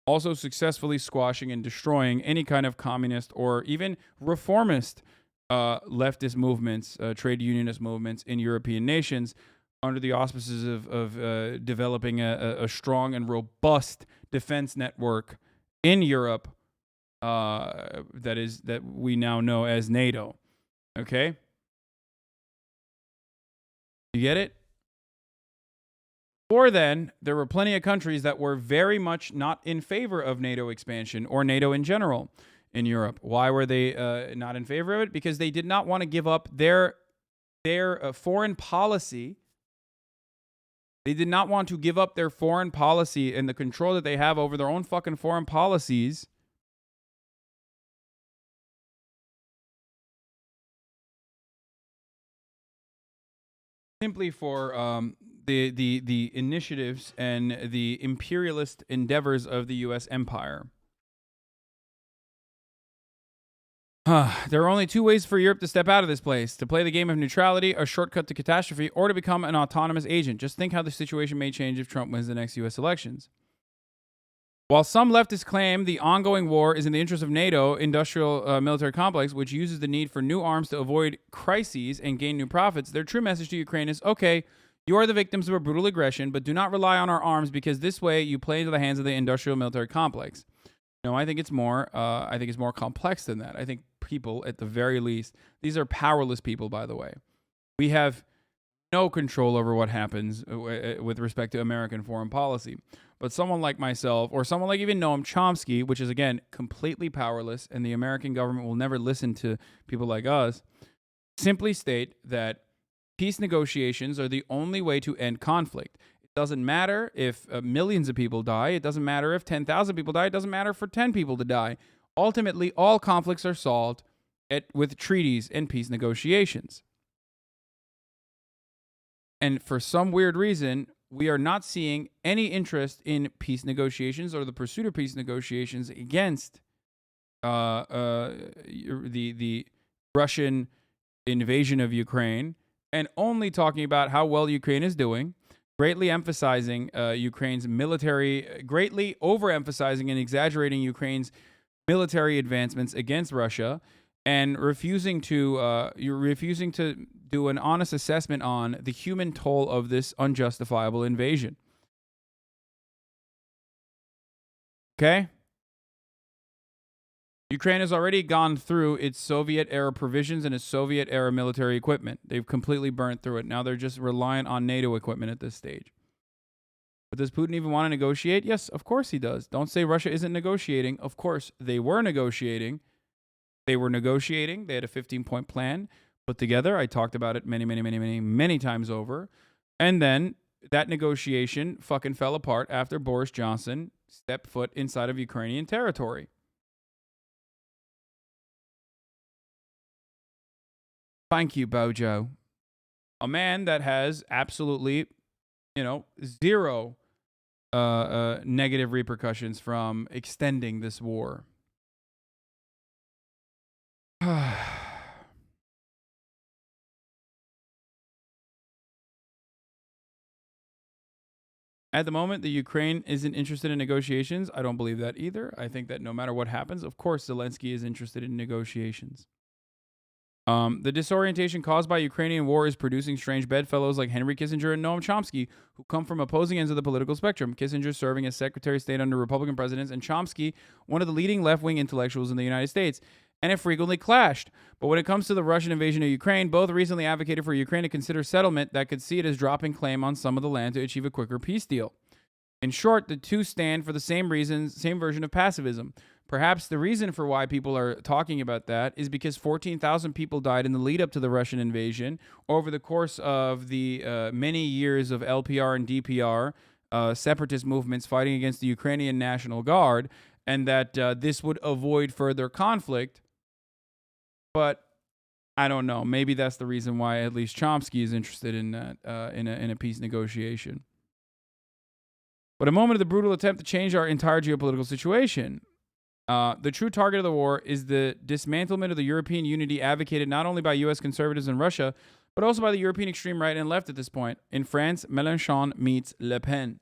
and destroying any kind of communist or even reformist leftist movements, trade unionist movements in European nations under the auspices of developing a strong and robust defense network in Europe that we now know as NATO. Okay? You get it? Before then, there were plenty of countries that were very much not in favor of NATO expansion or NATO in general in Europe. Why were they not in favor of it? Because they did not want to give up their foreign policy They did not want to give up their foreign policy and the control that they have over their own fucking foreign policies simply for the initiatives and the imperialist endeavors of the U.S. empire. There are only two ways for Europe to step out of this place: to play the game of neutrality, a shortcut to catastrophe, or to become an autonomous agent. Just think how the situation may change if Trump wins the next U.S. elections. While some leftists claim the ongoing war is in the interest of NATO industrial military complex, which uses the need for new arms to avoid crises and gain new profits, their true message to Ukraine is, okay, you are the victims of a brutal aggression, but do not rely on our arms because this way you play into the hands of the industrial military complex. No, I think it's more complex than that. I think people, at the very least, these are powerless people, by the way. We have no control over what happens with respect to American foreign policy. But someone like myself, or someone like even Noam Chomsky, which is, again, completely powerless, and the American government will never listen to people like us, simply state that peace negotiations are the only way to end conflict. It doesn't matter if millions of people die. It doesn't matter if 10,000 people die. It doesn't matter for 10 people to die. Ultimately, all conflicts are solved with treaties and peace negotiations. And for some weird reason, we are not seeing any interest in peace negotiations or the pursuit of peace negotiations against the Russian invasion of Ukraine, and only talking about how well Ukraine is doing, greatly emphasizing Ukraine's military, greatly overemphasizing and exaggerating Ukraine's military advancements against Russia, and refusing to do an honest assessment on the human toll of this unjustifiable invasion. Okay? Ukraine has already gone through its Soviet-era provisions and its Soviet-era military equipment. They've completely burnt through it. Now they're just reliant on NATO equipment at this stage. But does Putin even want to negotiate? Yes, of course he does. Don't say Russia isn't negotiating. Of course, they were negotiating. They were negotiating. They had a 15-point plan put together. I talked about it many times over. And then that negotiation fucking fell apart after Boris Johnson stepped foot inside of Ukrainian territory. Thank you, Bojo. A man that has absolutely, zero negative repercussions from extending this war. At the moment, the Ukraine isn't interested in negotiations. I don't believe that either. I think that no matter what happens, of course, Zelensky is interested in negotiations. The disorientation caused by Ukrainian war is producing strange bedfellows like Henry Kissinger and Noam Chomsky, who come from opposing ends of the political spectrum. Kissinger serving as Secretary of State under Republican presidents, and Chomsky, one of the leading left-wing intellectuals in the United States, and have frequently clashed. But when it comes to the Russian invasion of Ukraine, both recently advocated for Ukraine to consider settlement that could see it as dropping claim on some of the land to achieve a quicker peace deal. In short, the two stand for the same reasons, same version of pacifism. Perhaps the reason for why people are talking about that is because 14,000 people died in the lead up to the Russian invasion over the course of the many years of LPR and DPR, separatist movements fighting against the Ukrainian National Guard, and that this would avoid further conflict. But I don't know. Maybe that's the reason why at least Chomsky is interested in that, in a peace negotiation. But a moment of the brutal attempt to change our entire geopolitical situation. The true target of the war is the dismantlement of the European unity advocated not only by U.S. conservatives in Russia, but also by the European extreme right and left at this point. In France, Mélenchon meets Le Pen.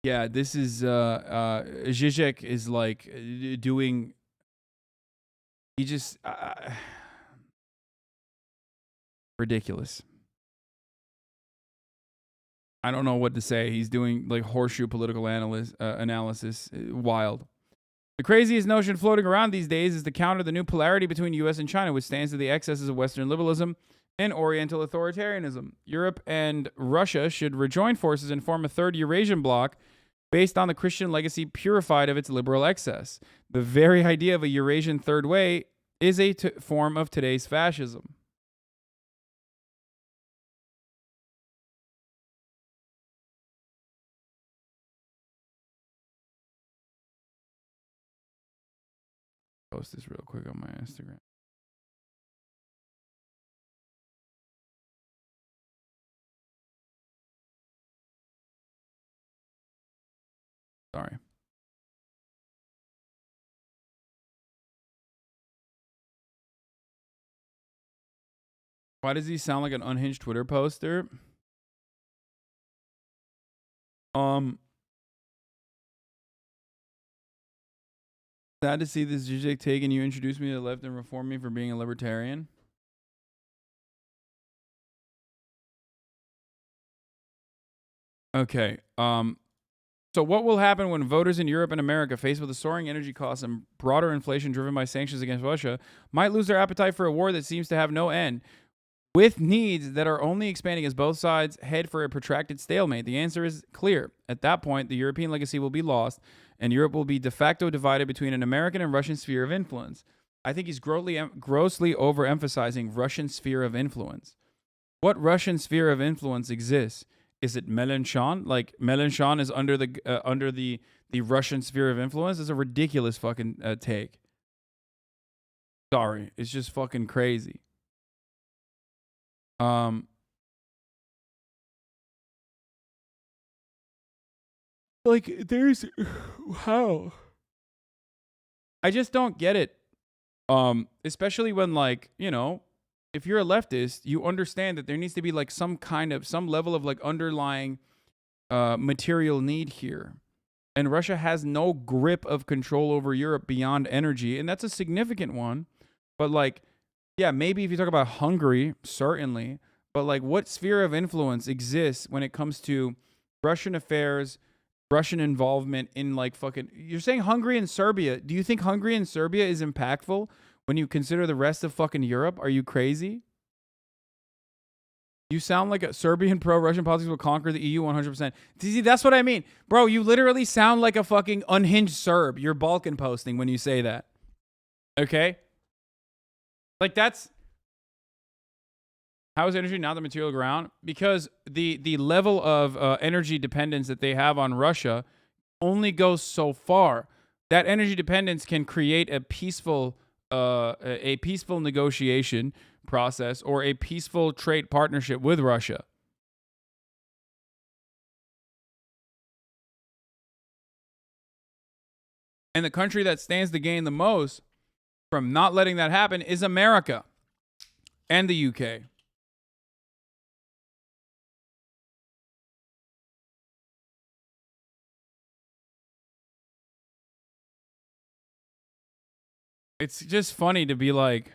Yeah, this is, Zizek is like doing, he just, ridiculous. I don't know what to say. He's doing like horseshoe political analysis. Wild. The craziest notion floating around these days is to counter the new polarity between U.S. and China, which stands to the excesses of Western liberalism and Oriental authoritarianism. Europe and Russia should rejoin forces and form a third Eurasian bloc based on the Christian legacy purified of its liberal excess. The very idea of a Eurasian third way is a form of today's fascism. Post this real quick on my Instagram. Sorry. Why does he sound like an unhinged Twitter poster? Sad to see this Zizek take, and you introduced me to the left and reformed me for being a libertarian. Okay. So what will happen when voters in Europe and America, faced with the soaring energy costs and broader inflation driven by sanctions against Russia, might lose their appetite for a war that seems to have no end, with needs that are only expanding as both sides head for a protracted stalemate? The answer is clear. At that point, the European legacy will be lost, and Europe will be de facto divided between an American and Russian sphere of influence. I think he's grossly overemphasizing Russian sphere of influence. What Russian sphere of influence exists? Is it Mélenchon? Like Mélenchon is under the Russian sphere of influence? It's a ridiculous fucking take. Sorry, it's just fucking crazy. Like there's how I just don't get it. Especially when, like, you know, if you're a leftist, you understand that there needs to be like some level of like underlying material need here. And Russia has no grip of control over Europe beyond energy, and that's a significant one. But like, yeah, maybe if you talk about Hungary, certainly, but like what sphere of influence exists when it comes to Russian affairs, Russian involvement in like fucking, you're saying Hungary and Serbia. Do you think Hungary and Serbia is impactful when you consider the rest of fucking Europe? Are you crazy? You sound like a Serbian pro-Russian politics will conquer the EU 100%. See, that's what I mean. Bro, you literally sound like a fucking unhinged Serb. You're Balkan posting when you say that. Okay? Like that's... How is energy not the material ground? Because the level of energy dependence that they have on Russia only goes so far. That energy dependence can create a peaceful negotiation process or a peaceful trade partnership with Russia. And the country that stands to gain the most from not letting that happen is America and the UK. It's just funny to be like,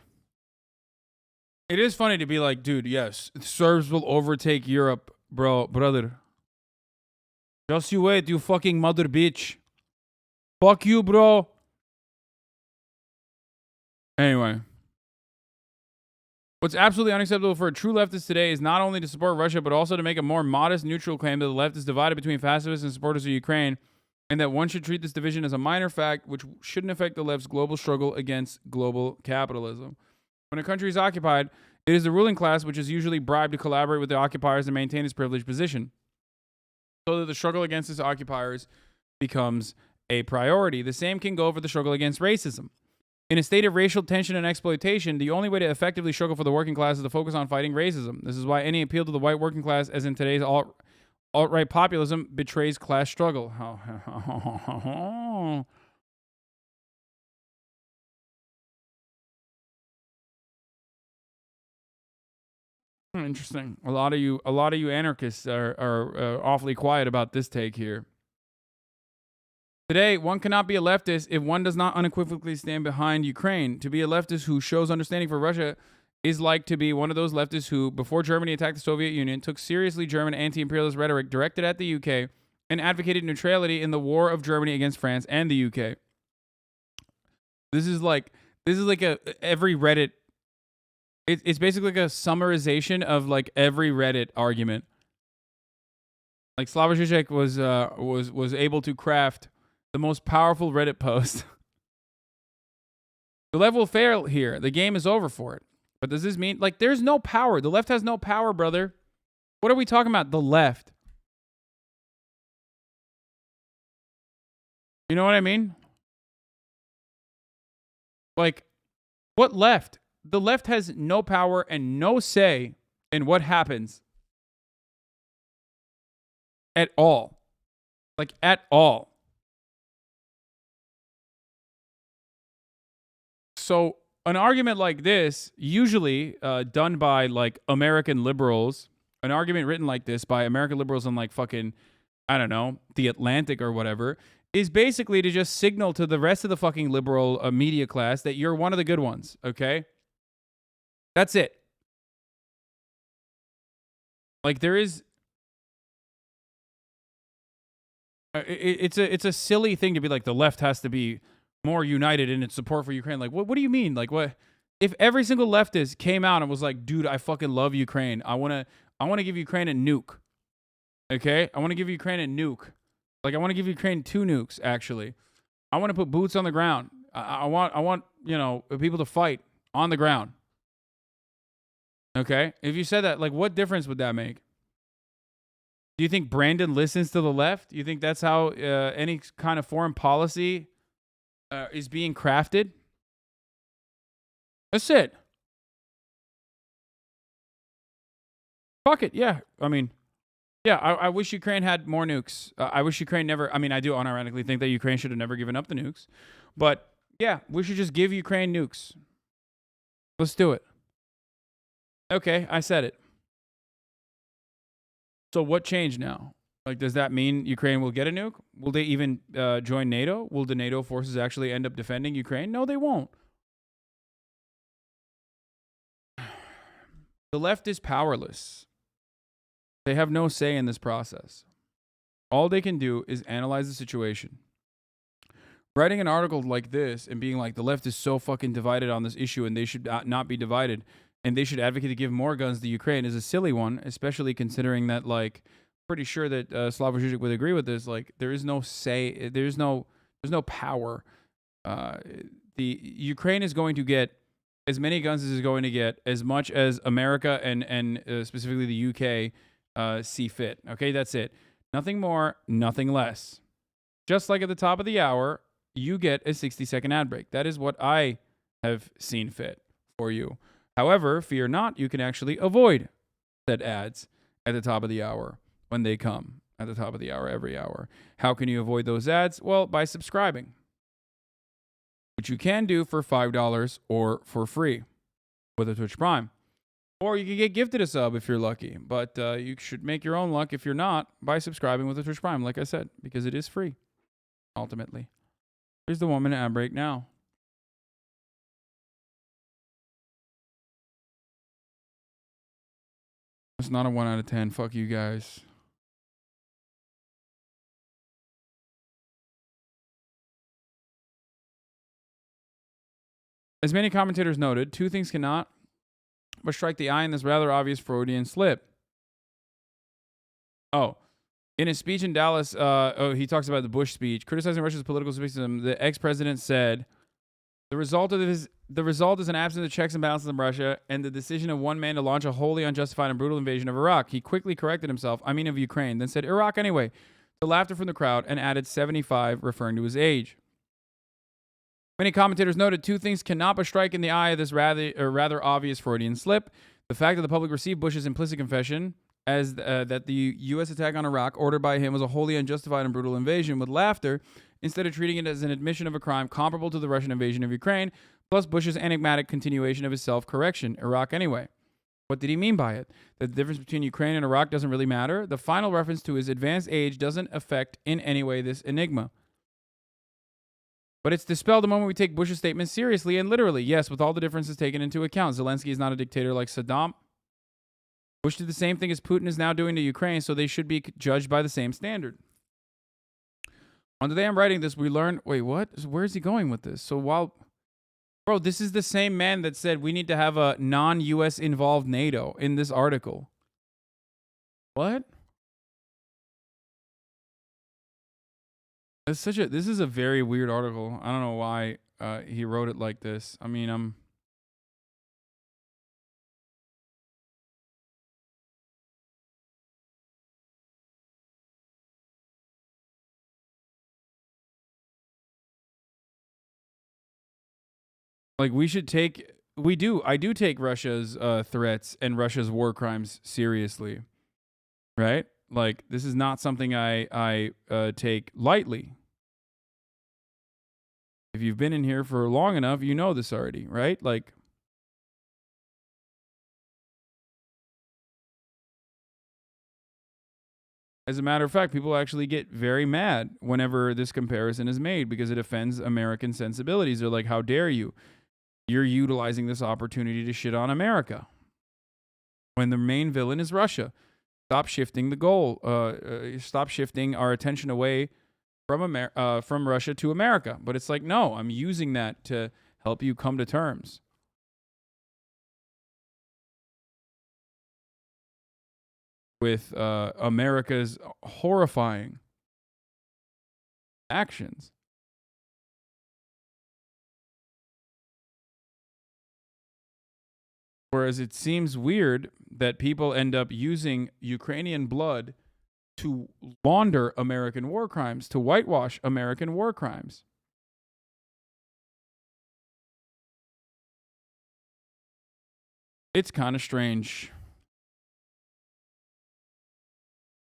it is funny to be like, dude, yes, Serbs will overtake Europe, brother. Just you wait, you fucking mother bitch. Fuck you, bro. Anyway. What's absolutely unacceptable for a true leftist today is not only to support Russia, but also to make a more modest, neutral claim that the left is divided between pacifists and supporters of Ukraine, and that one should treat this division as a minor fact, which shouldn't affect the left's global struggle against global capitalism. When a country is occupied, it is the ruling class which is usually bribed to collaborate with the occupiers and maintain its privileged position, so that the struggle against its occupiers becomes a priority. The same can go for the struggle against racism. In a state of racial tension and exploitation, the only way to effectively struggle for the working class is to focus on fighting racism. This is why any appeal to the white working class, as in today's alt-right populism, betrays class struggle. Interesting. A lot of you anarchists are awfully quiet about this take here. Today, one cannot be a leftist if one does not unequivocally stand behind Ukraine. To be a leftist who shows understanding for Russia is like to be one of those leftists who, before Germany attacked the Soviet Union, took seriously German anti-imperialist rhetoric directed at the UK and advocated neutrality in the war of Germany against France and the UK. This is like every Reddit. It's basically like a summarization of like every Reddit argument. Like Slavoj Žižek was able to craft the most powerful Reddit post. The left will fail here. The game is over for it. But does this mean, like, there's no power? The left has no power, brother. What are we talking about? The left. You know what I mean? Like, what left? The left has no power and no say in what happens at all. Like, at all. So, an argument like this, usually done by, like, American liberals, an argument written like this by American liberals on, like, fucking, I don't know, The Atlantic or whatever, is basically to just signal to the rest of the fucking liberal media class that you're one of the good ones, okay? That's it. Like, there is... It's a silly thing to be like, the left has to be more united in its support for Ukraine. Like, what do you mean? Like, what? If every single leftist came out and was like, dude, I fucking love Ukraine. I want to give Ukraine a nuke. Okay? I want to give Ukraine a nuke. Like, I want to give Ukraine 2 nukes, actually. I want to put boots on the ground. I want, you know, people to fight on the ground. Okay? If you said that, like, what difference would that make? Do you think Brandon listens to the left? Do you think that's how any kind of foreign policy is being crafted? That's it. Fuck it, yeah. I mean, yeah, I wish Ukraine had more nukes. I wish Ukraine never... I mean, I do unironically think that Ukraine should have never given up the nukes. But, yeah, we should just give Ukraine nukes. Let's do it. Okay, I said it. So what changed now? Like, does that mean Ukraine will get a nuke? Will they even join NATO? Will the NATO forces actually end up defending Ukraine? No, they won't. The left is powerless. They have no say in this process. All they can do is analyze the situation. Writing an article like this and being like, the left is so fucking divided on this issue and they should not be divided and they should advocate to give more guns to Ukraine is a silly one, especially considering that, like, pretty sure that Slavoj Žižek would agree with this. Like, there is no say, there's no power. The Ukraine is going to get as many guns as it's going to get, as much as America and specifically the UK see fit. Okay, that's it. Nothing more, nothing less. Just like at the top of the hour, you get a 60-second ad break. That is what I have seen fit for you. However, fear not, you can actually avoid said ads at the top of the hour when they come at the top of the hour every hour. How can you avoid those ads? Well, by subscribing, which you can do for $5 or for free with a Twitch Prime. Or you can get gifted a sub if you're lucky. But you should make your own luck if you're not by subscribing with a Twitch Prime, like I said, because it is free, ultimately. Here's the 1-minute ad break now. It's not a 1 out of 10. Fuck you guys. As many commentators noted, 2 things cannot but strike the eye in this rather obvious Freudian slip. Oh, in his speech in Dallas, he talks about the Bush speech, criticizing Russia's political system. The ex-president said, the result is an absence of checks and balances in Russia and the decision of one man to launch a wholly unjustified and brutal invasion of Iraq. He quickly corrected himself, I mean of Ukraine, then said Iraq anyway, to laughter from the crowd, and added 75, referring to his age. Many commentators noted 2 things cannot but strike in the eye of this rather obvious Freudian slip. The fact that the public received Bush's implicit confession as that the U.S. attack on Iraq ordered by him was a wholly unjustified and brutal invasion with laughter, instead of treating it as an admission of a crime comparable to the Russian invasion of Ukraine, plus Bush's enigmatic continuation of his self-correction, Iraq anyway. What did he mean by it? That the difference between Ukraine and Iraq doesn't really matter? The final reference to his advanced age doesn't affect in any way this enigma. But it's dispelled the moment we take Bush's statement seriously and literally. Yes, with all the differences taken into account. Zelensky is not a dictator like Saddam. Bush did the same thing as Putin is now doing to Ukraine, so they should be judged by the same standard. On the day I'm writing this, we learned... Wait, what? Where's he going with this? So while... Bro, this is the same man that said we need to have a non-U.S. involved NATO in this article. What? This is a very weird article. I don't know why he wrote it like this. I mean, Like we should take. I do take Russia's threats and Russia's war crimes seriously, right? Like this is not something I take lightly. If you've been in here for long enough, you know this already, right? Like, as a matter of fact, people actually get very mad whenever this comparison is made because it offends American sensibilities. They're like, how dare you? You're utilizing this opportunity to shit on America when the main villain is Russia. Stop shifting the goal. Stop shifting our attention away from Russia to America. But it's like, no, I'm using that to help you come to terms. With America's horrifying actions. Whereas it seems weird that people end up using Ukrainian blood to launder American war crimes, to whitewash American war crimes. It's kind of strange.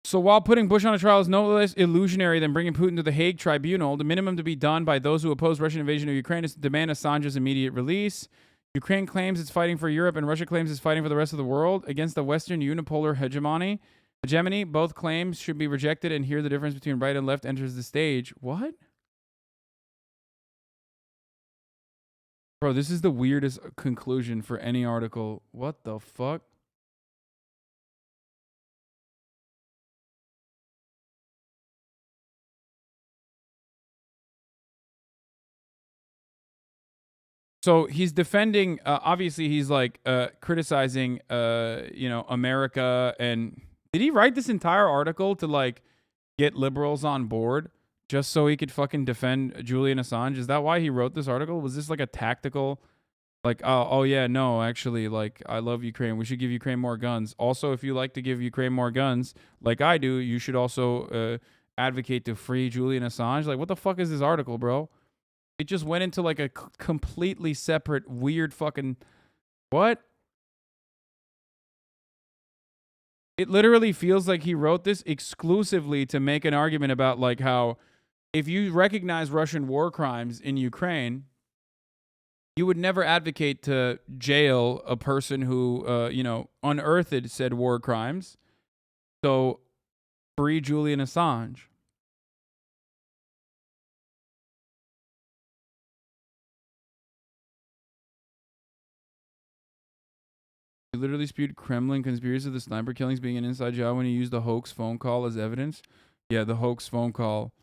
So while putting Bush on a trial is no less illusionary than bringing Putin to the Hague Tribunal, the minimum to be done by those who oppose Russian invasion of Ukraine is to demand Assange's immediate release. Ukraine claims it's fighting for Europe, and Russia claims it's fighting for the rest of the world against the Western unipolar hegemony. Both claims should be rejected, and here the difference between right and left enters the stage. What? Bro, this is the weirdest conclusion for any article. What the fuck? So he's defending, obviously he's like criticizing, America. And did he write this entire article to like get liberals on board just so he could fucking defend Julian Assange? Is that why he wrote this article? Was this like a tactical, like, oh yeah, no, actually, like, I love Ukraine. We should give Ukraine more guns. Also, if you like to give Ukraine more guns, like I do, you should also advocate to free Julian Assange. Like, what the fuck is this article, bro? It just went into like a completely separate, weird fucking... What? It literally feels like he wrote this exclusively to make an argument about like how if you recognize Russian war crimes in Ukraine, you would never advocate to jail a person who, unearthed said war crimes. So free Julian Assange. He literally spewed Kremlin conspiracy of the sniper killings being an inside job when he used the hoax phone call as evidence. Yeah, the hoax phone call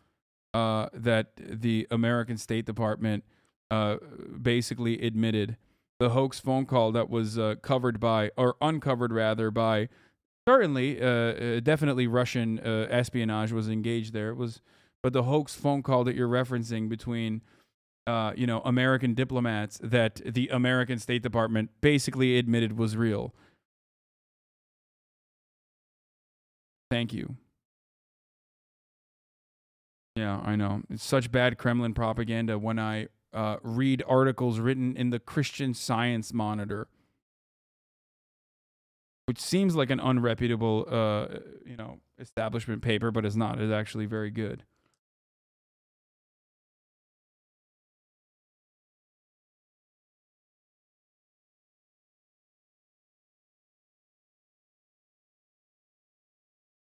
that the American State Department basically admitted. The hoax phone call that was covered by, or uncovered rather, by certainly, definitely Russian espionage was engaged there. But the hoax phone call that you're referencing between American diplomats that the American State Department basically admitted was real. Thank you. Yeah, I know. It's such bad Kremlin propaganda when I read articles written in the Christian Science Monitor, which seems like an unreputable, establishment paper, but it's not. It's actually very good.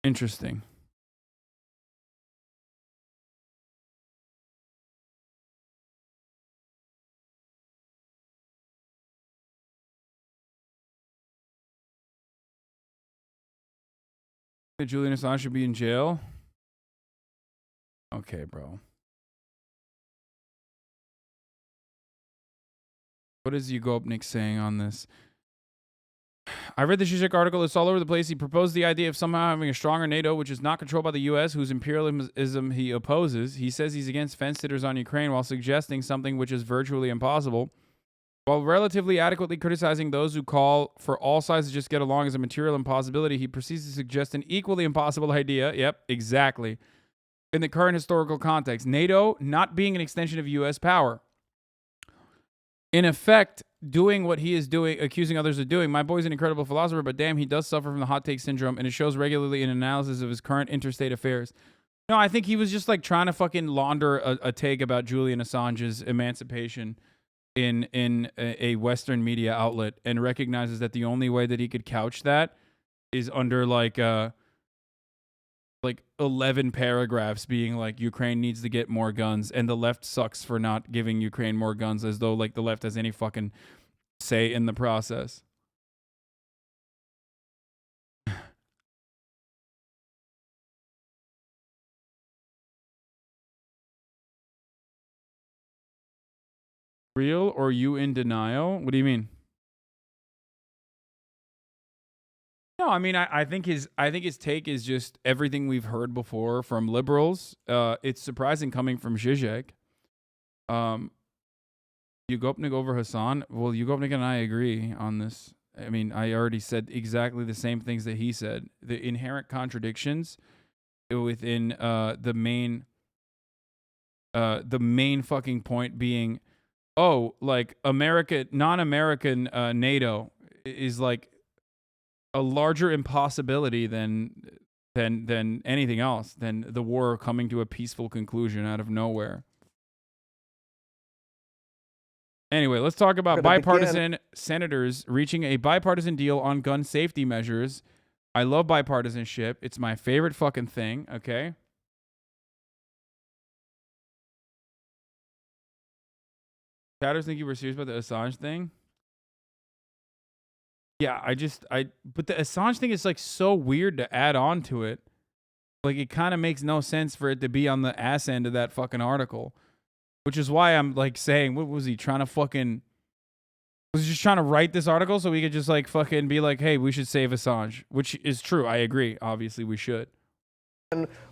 Interesting. That Julian Assange should be in jail? Okay, bro. What is Ugopnik saying on this? I read the Zizek article. It's all over the place. He proposed the idea of somehow having a stronger NATO, which is not controlled by the U.S., whose imperialism he opposes. He says he's against fence-sitters on Ukraine while suggesting something which is virtually impossible. While relatively adequately criticizing those who call for all sides to just get along as a material impossibility, he proceeds to suggest an equally impossible idea. Yep, exactly. In the current historical context, NATO not being an extension of U.S. power. in effect, doing what he is doing, accusing others of doing. My boy's an incredible philosopher, but damn, he does suffer from the hot take syndrome, and it shows regularly in analysis of his current interstate affairs. No, I think he was just like trying to fucking launder a take about Julian Assange's emancipation in a Western media outlet, and recognizes that the only way that he could couch that is under like 11 paragraphs being like Ukraine needs to get more guns and the left sucks for not giving Ukraine more guns, as though like the left has any fucking say in the process. Real or you in denial? What do you mean? No, I mean I think his take is just everything we've heard before from liberals. It's surprising coming from Zizek. Yugopnik over Hasan. Well, Yugopnik and I agree on this. I mean, I already said exactly the same things that he said. The inherent contradictions within the main fucking point being, oh, like non-American NATO is like a larger impossibility than anything else, than the war coming to a peaceful conclusion out of nowhere. Anyway, let's talk about bipartisan senators reaching a bipartisan deal on gun safety measures. I love bipartisanship. It's my favorite fucking thing, okay? Chatters think you were serious about the Assange thing? Yeah, but the Assange thing is like so weird to add on to it. Like it kind of makes no sense for it to be on the ass end of that fucking article. Which is why I'm like saying, what was he trying to fucking... Was he just trying to write this article so we could just like fucking be like, hey, we should save Assange? Which is true. I agree. Obviously, we should.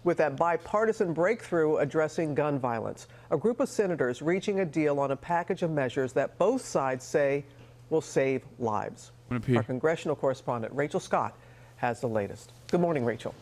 With that bipartisan breakthrough addressing gun violence, a group of senators reaching a deal on a package of measures that both sides say will save lives. Our congressional correspondent, Rachel Scott, has the latest. Good morning, Rachel.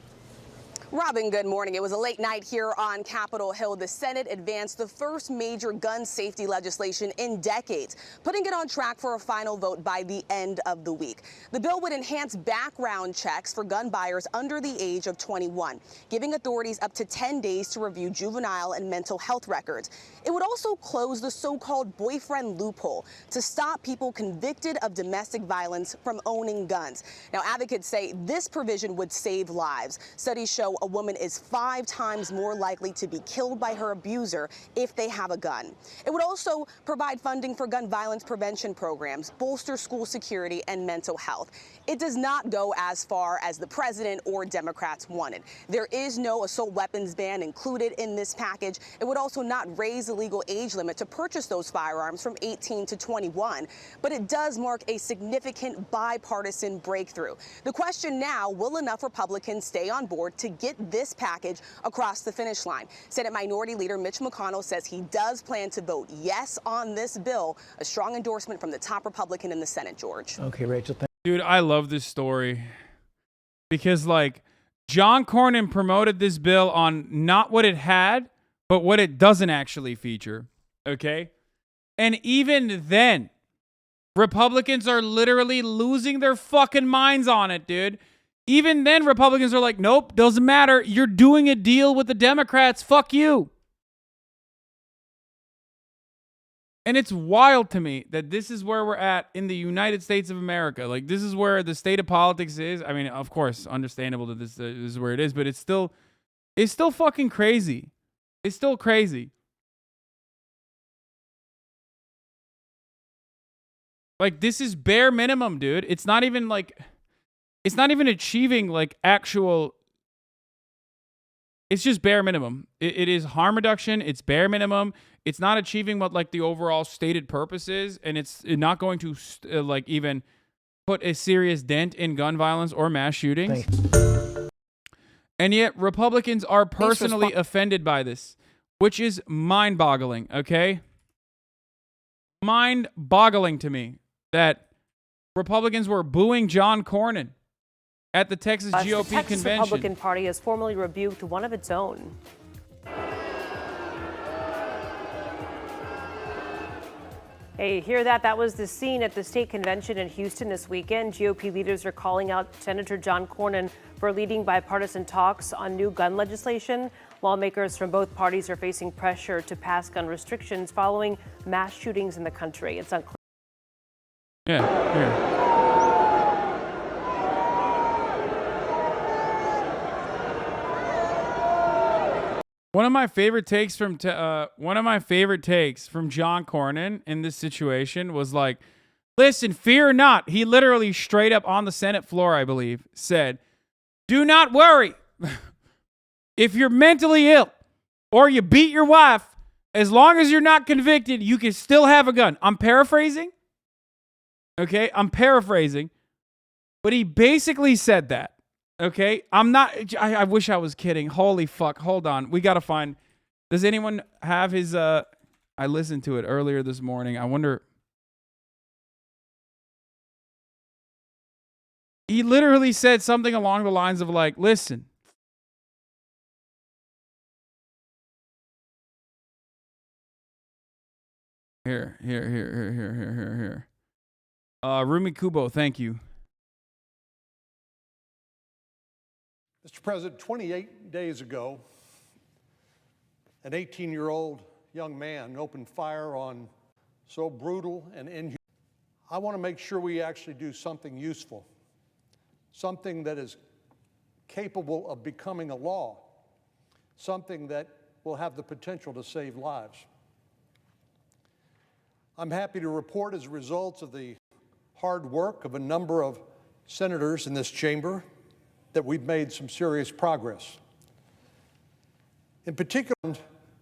Robin, good morning. It was a late night here on Capitol Hill. The Senate advanced the first major gun safety legislation in decades, putting it on track for a final vote by the end of the week. The bill would enhance background checks for gun buyers under the age of 21, giving authorities up to 10 days to review juvenile and mental health records. It would also close the so-called boyfriend loophole to stop people convicted of domestic violence from owning guns. Now, advocates say this provision would save lives. Studies show a woman is 5 times more likely to be killed by her abuser if they have a gun. It would also provide funding for gun violence prevention programs, bolster school security, and mental health. It does not go as far as the president or Democrats wanted. There is no assault weapons ban included in this package. It would also not raise the legal age limit to purchase those firearms from 18 to 21. But it does mark a significant bipartisan breakthrough. The question now, will enough Republicans stay on board to get this package across the finish line? Senate Minority Leader Mitch McConnell says he does plan to vote yes on this bill, a strong endorsement from the top Republican in the Senate, George. Okay, Rachel. Dude, I love this story because, like, John Cornyn promoted this bill on not what it had, but what it doesn't actually feature, okay? And even then, Republicans are literally losing their fucking minds on it, dude. Even then, Republicans are like, nope, doesn't matter. You're doing a deal with the Democrats. Fuck you. And it's wild to me that this is where we're at in the United States of America. Like, this is where the state of politics is. I mean, of course, understandable that this is where it is, but it's still fucking crazy. It's still crazy. Like, this is bare minimum, dude. It's not even achieving like actual. It's just bare minimum. It is harm reduction. It's bare minimum. It's not achieving what like the overall stated purpose is, and it's not going to like even put a serious dent in gun violence or mass shootings. And yet Republicans are personally offended by this, which is mind-boggling, okay? Mind-boggling to me that Republicans were booing John Cornyn at the Texas GOP the Texas convention. Republican Party has formally rebuked one of its own. Hey, hear that? That was the scene at the state convention in Houston this weekend. GOP leaders are calling out Senator John Cornyn for leading bipartisan talks on new gun legislation. Lawmakers from both parties are facing pressure to pass gun restrictions following mass shootings in the country. It's unclear. Yeah, here. One of my favorite takes from John Cornyn in this situation was like, listen, fear not. He literally straight up on the Senate floor, I believe, said, do not worry. If you're mentally ill or you beat your wife, as long as you're not convicted, you can still have a gun. I'm paraphrasing. Okay, I'm paraphrasing. But he basically said that. Okay, I'm not, I wish I was kidding. Holy fuck, hold on. We got to find, does anyone have his, I listened to it earlier this morning. I wonder. He literally said something along the lines of like, listen. Here. Rumi Kubo, thank you. Mr. President, 28 days ago, an 18-year-old young man opened fire on so brutal and inhuman. I want to make sure we actually do something useful, something that is capable of becoming a law, something that will have the potential to save lives. I'm happy to report, as a result of the hard work of a number of senators in this chamber, that we've made some serious progress. In particular,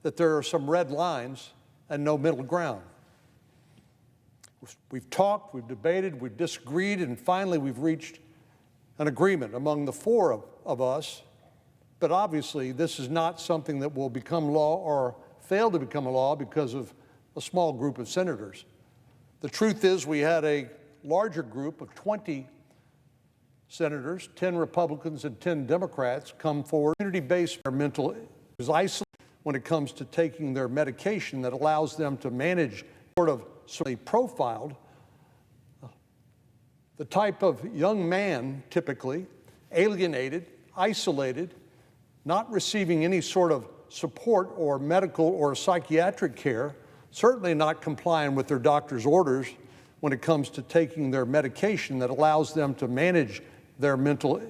that there are some red lines and no middle ground. We've talked, we've debated, we've disagreed, and finally we've reached an agreement among the four of us. But obviously, this is not something that will become law or fail to become a law because of a small group of senators. The truth is, we had a larger group of 20 senators, 10 Republicans and 10 Democrats, come forward. Community-based mental is isolated when it comes to taking their medication that allows them to manage sort of profiled the type of young man, typically alienated, isolated, not receiving any sort of support or medical or psychiatric care, certainly not complying with their doctor's orders when it comes to taking their medication that allows them to manage their mental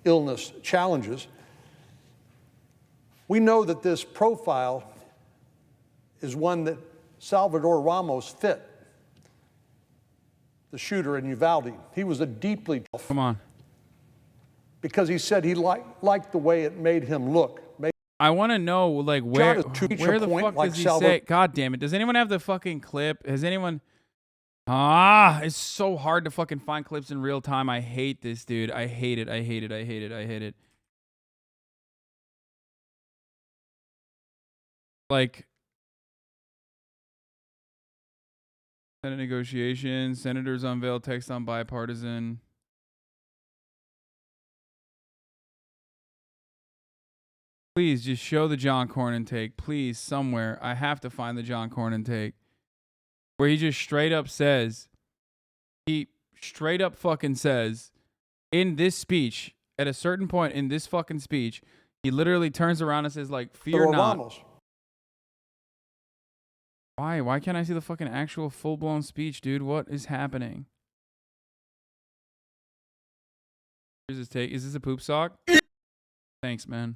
illness challenges. We know that this profile is one that Salvador Ramos fit, the shooter in Uvalde. He was a deeply... Come on. Because he said he liked the way it made him look. I want to know, like, where the fuck does he say... God damn it. Does anyone have the fucking clip? Has anyone... it's so hard to fucking find clips in real time. I hate this, dude. I hate it. Like, Senate negotiations, senators unveil text on bipartisan. Please just show the John Cornyn take. Please, somewhere. I have to find the John Cornyn take. Where he just straight up says, he straight up fucking says, in this speech, at a certain point in this fucking speech, he literally turns around and says, like, fear not. Ramos. Why? Why can't I see the fucking actual full-blown speech, dude? What is happening? Here's his take. Is this a poop sock? Thanks, man.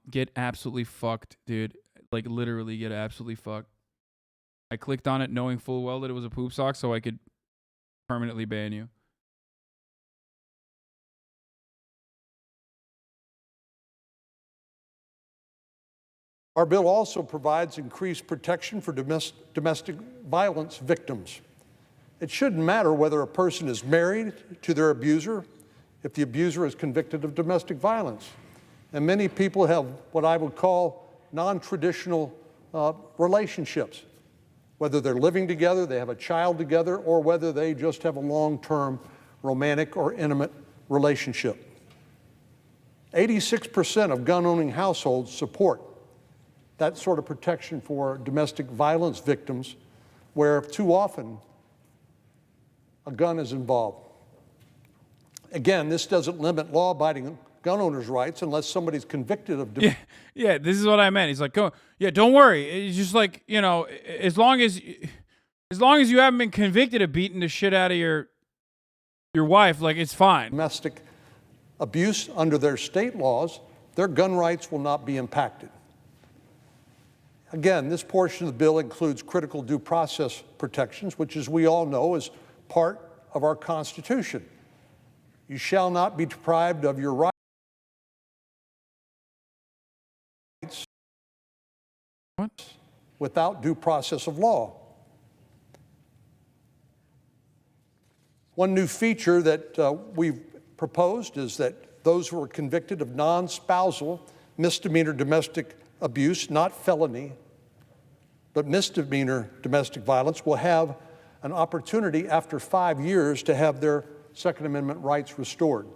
Get absolutely fucked, dude. Like, literally get absolutely fucked. I clicked on it knowing full well that it was a poop sock so I could permanently ban you. Our bill also provides increased protection for domestic violence victims. It shouldn't matter whether a person is married to their abuser if the abuser is convicted of domestic violence. And many people have what I would call non-traditional relationships, whether they're living together, they have a child together, or whether they just have a long-term romantic or intimate relationship. 86% of gun-owning households support that sort of protection for domestic violence victims, where too often a gun is involved. Again, this doesn't limit law-abiding gun owners' rights unless somebody's convicted of... Yeah, this is what I meant. He's like, don't worry. It's just like, as long as you haven't been convicted of beating the shit out of your wife, like, it's fine. Domestic abuse under their state laws, their gun rights will not be impacted. Again, this portion of the bill includes critical due process protections, which, as we all know, is part of our Constitution. You shall not be deprived of your rights without due process of law. One new feature that we've proposed is that those who are convicted of non-spousal misdemeanor domestic abuse, not felony, but misdemeanor domestic violence, will have an opportunity after 5 years to have their Second Amendment rights restored.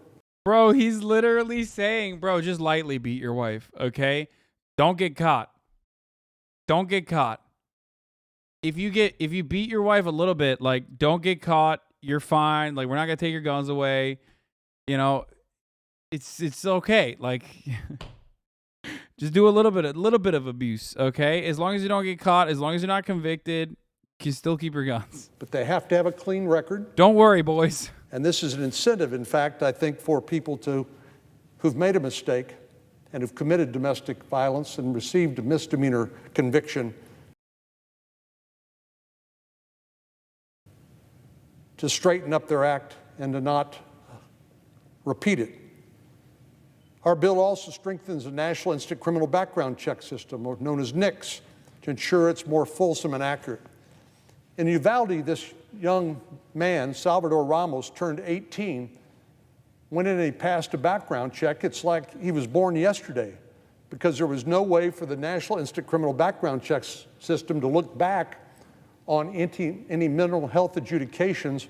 Bro, he's literally saying, bro, just lightly beat your wife, okay? Don't get caught. Don't get caught. If you beat your wife a little bit, like, don't get caught. You're fine. Like, we're not gonna take your guns away. It's okay. Like, just do a little bit of abuse, okay? As long as you don't get caught, as long as you're not convicted, you can still keep your guns. But they have to have a clean record. Don't worry, boys. And this is an incentive, in fact, I think, for people who've made a mistake and who've committed domestic violence and received a misdemeanor conviction to straighten up their act and to not repeat it. Our bill also strengthens the National Instant Criminal Background Check System, known as NICS, to ensure it's more fulsome and accurate. In Uvalde, this young man, Salvador Ramos, turned 18. Went in and he passed a background check. It's like he was born yesterday, because there was no way for the National Instant Criminal Background Check System to look back on any mental health adjudications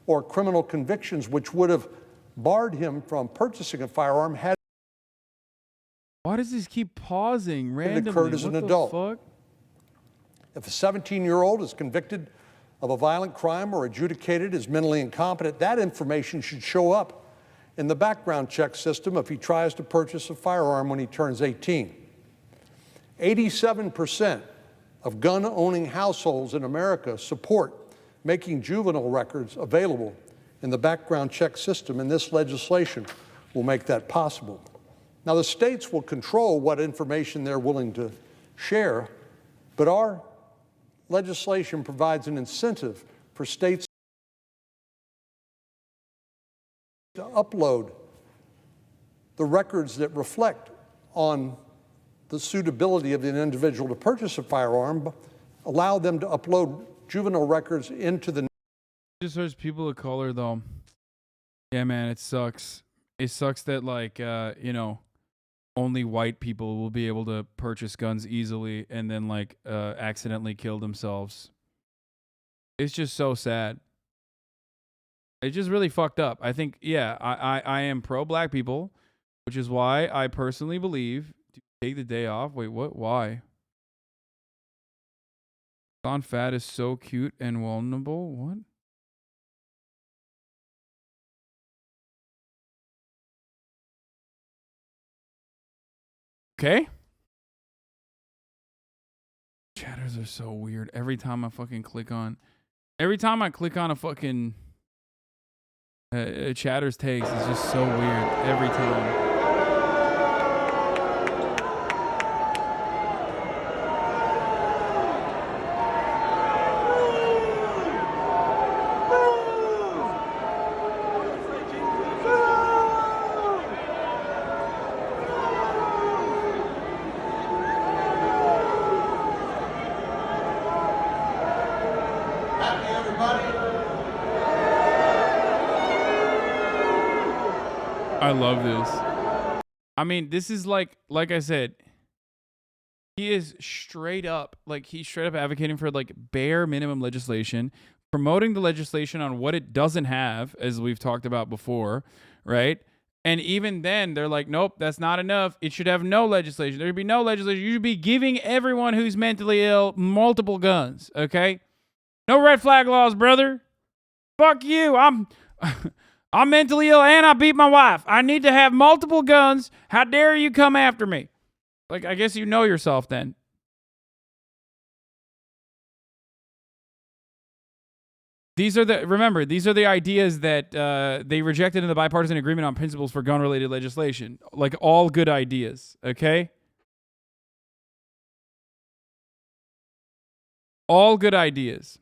or criminal convictions which would have barred him from purchasing a firearm had Why does this keep pausing randomly? it occurred as an adult. Fuck? If a 17-year-old is convicted of a violent crime or adjudicated as mentally incompetent, that information should show up in the background check system if he tries to purchase a firearm when he turns 18. 87% of gun-owning households in America support making juvenile records available in the background check system, and this legislation will make that possible. Now, the states will control what information they're willing to share, but our legislation provides an incentive for states to upload the records that reflect on the suitability of an individual to purchase a firearm, allow them to upload juvenile records into the... Just there's people of color, though. Yeah, man, it sucks. It sucks that, like, only white people will be able to purchase guns easily and then, like, accidentally kill themselves. It's just so sad. It's just really fucked up. I think, yeah, I am pro-black people, which is why I personally believe to take the day off. Wait, what? Why? Don Fat is so cute and vulnerable. What? Okay. Chatters are so weird. Every time I click on a fucking Chatters takes, it's just so weird every time. I love this. I mean, this is like I said, he is straight up advocating for like bare minimum legislation, promoting the legislation on what it doesn't have, as we've talked about before, right? And even then, they're like, nope, that's not enough. It should have no legislation. There should be no legislation. You should be giving everyone who's mentally ill multiple guns, okay? No red flag laws, brother. Fuck you. I'm mentally ill and I beat my wife. I need to have multiple guns. How dare you come after me? Like, I guess you know yourself then. These are the ideas that they rejected in the bipartisan agreement on principles for gun-related legislation. Like, all good ideas, okay? All good ideas.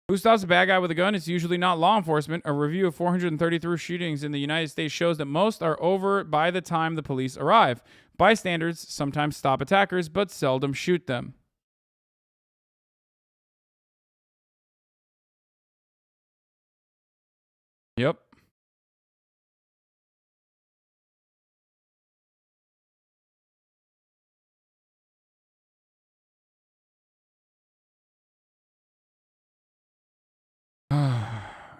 Who stops a bad guy with a gun? It's usually not law enforcement. A review of 433 shootings in the United States shows that most are over by the time the police arrive. Bystanders sometimes stop attackers, but seldom shoot them. Yep.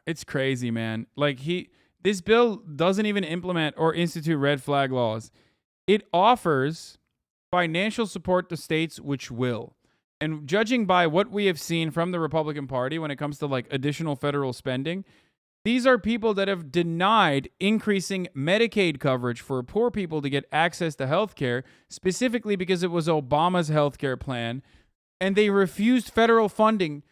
It's crazy, man. Like, this bill doesn't even implement or institute red flag laws. It offers financial support to states which will. And judging by what we have seen from the Republican Party when it comes to like additional federal spending, these are people that have denied increasing Medicaid coverage for poor people to get access to health care, specifically because it was Obama's health care plan, and they refused federal funding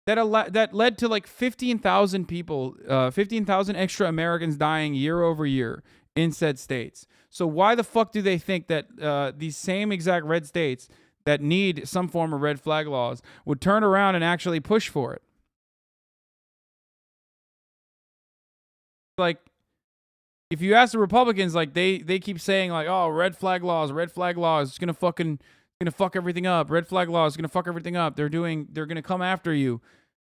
that led to like 15,000 people, 15,000 extra Americans dying year over year in said states. So why the fuck do they think that these same exact red states that need some form of red flag laws would turn around and actually push for it? Like, if you ask the Republicans, like they keep saying like, oh, red flag laws, it's gonna fuck everything up. Red flag laws, gonna fuck everything up. They're gonna come after you.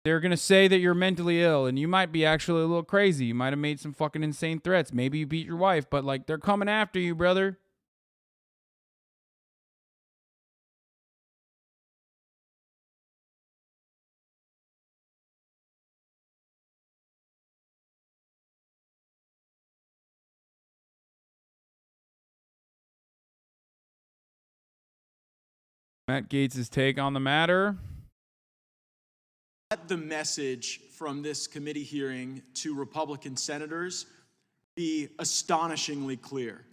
They're gonna say that you're mentally ill and you might be actually a little crazy. You might have made some fucking insane threats. Maybe you beat your wife, but like they're coming after you, brother. Matt Gaetz' take on the matter. Let the message from this committee hearing to Republican senators be astonishingly clear.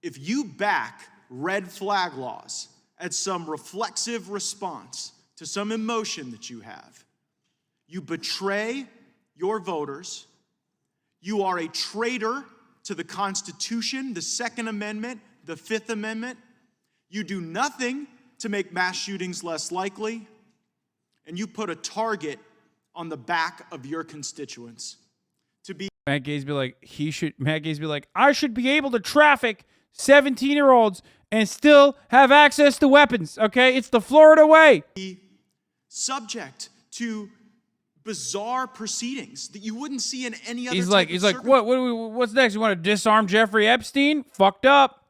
If you back red flag laws as some reflexive response to some emotion that you have, you betray your voters, you are a traitor to the Constitution, the Second Amendment, the Fifth Amendment, you do nothing to make mass shootings less likely, and you put a target on the back of your constituents. To be Matt Gaetz be like, I should be able to traffic 17-year-olds and still have access to weapons, okay? It's the Florida way. Subject to bizarre proceedings that you wouldn't see in any other He's like, what's next? You want to disarm Jeffrey Epstein? Fucked up.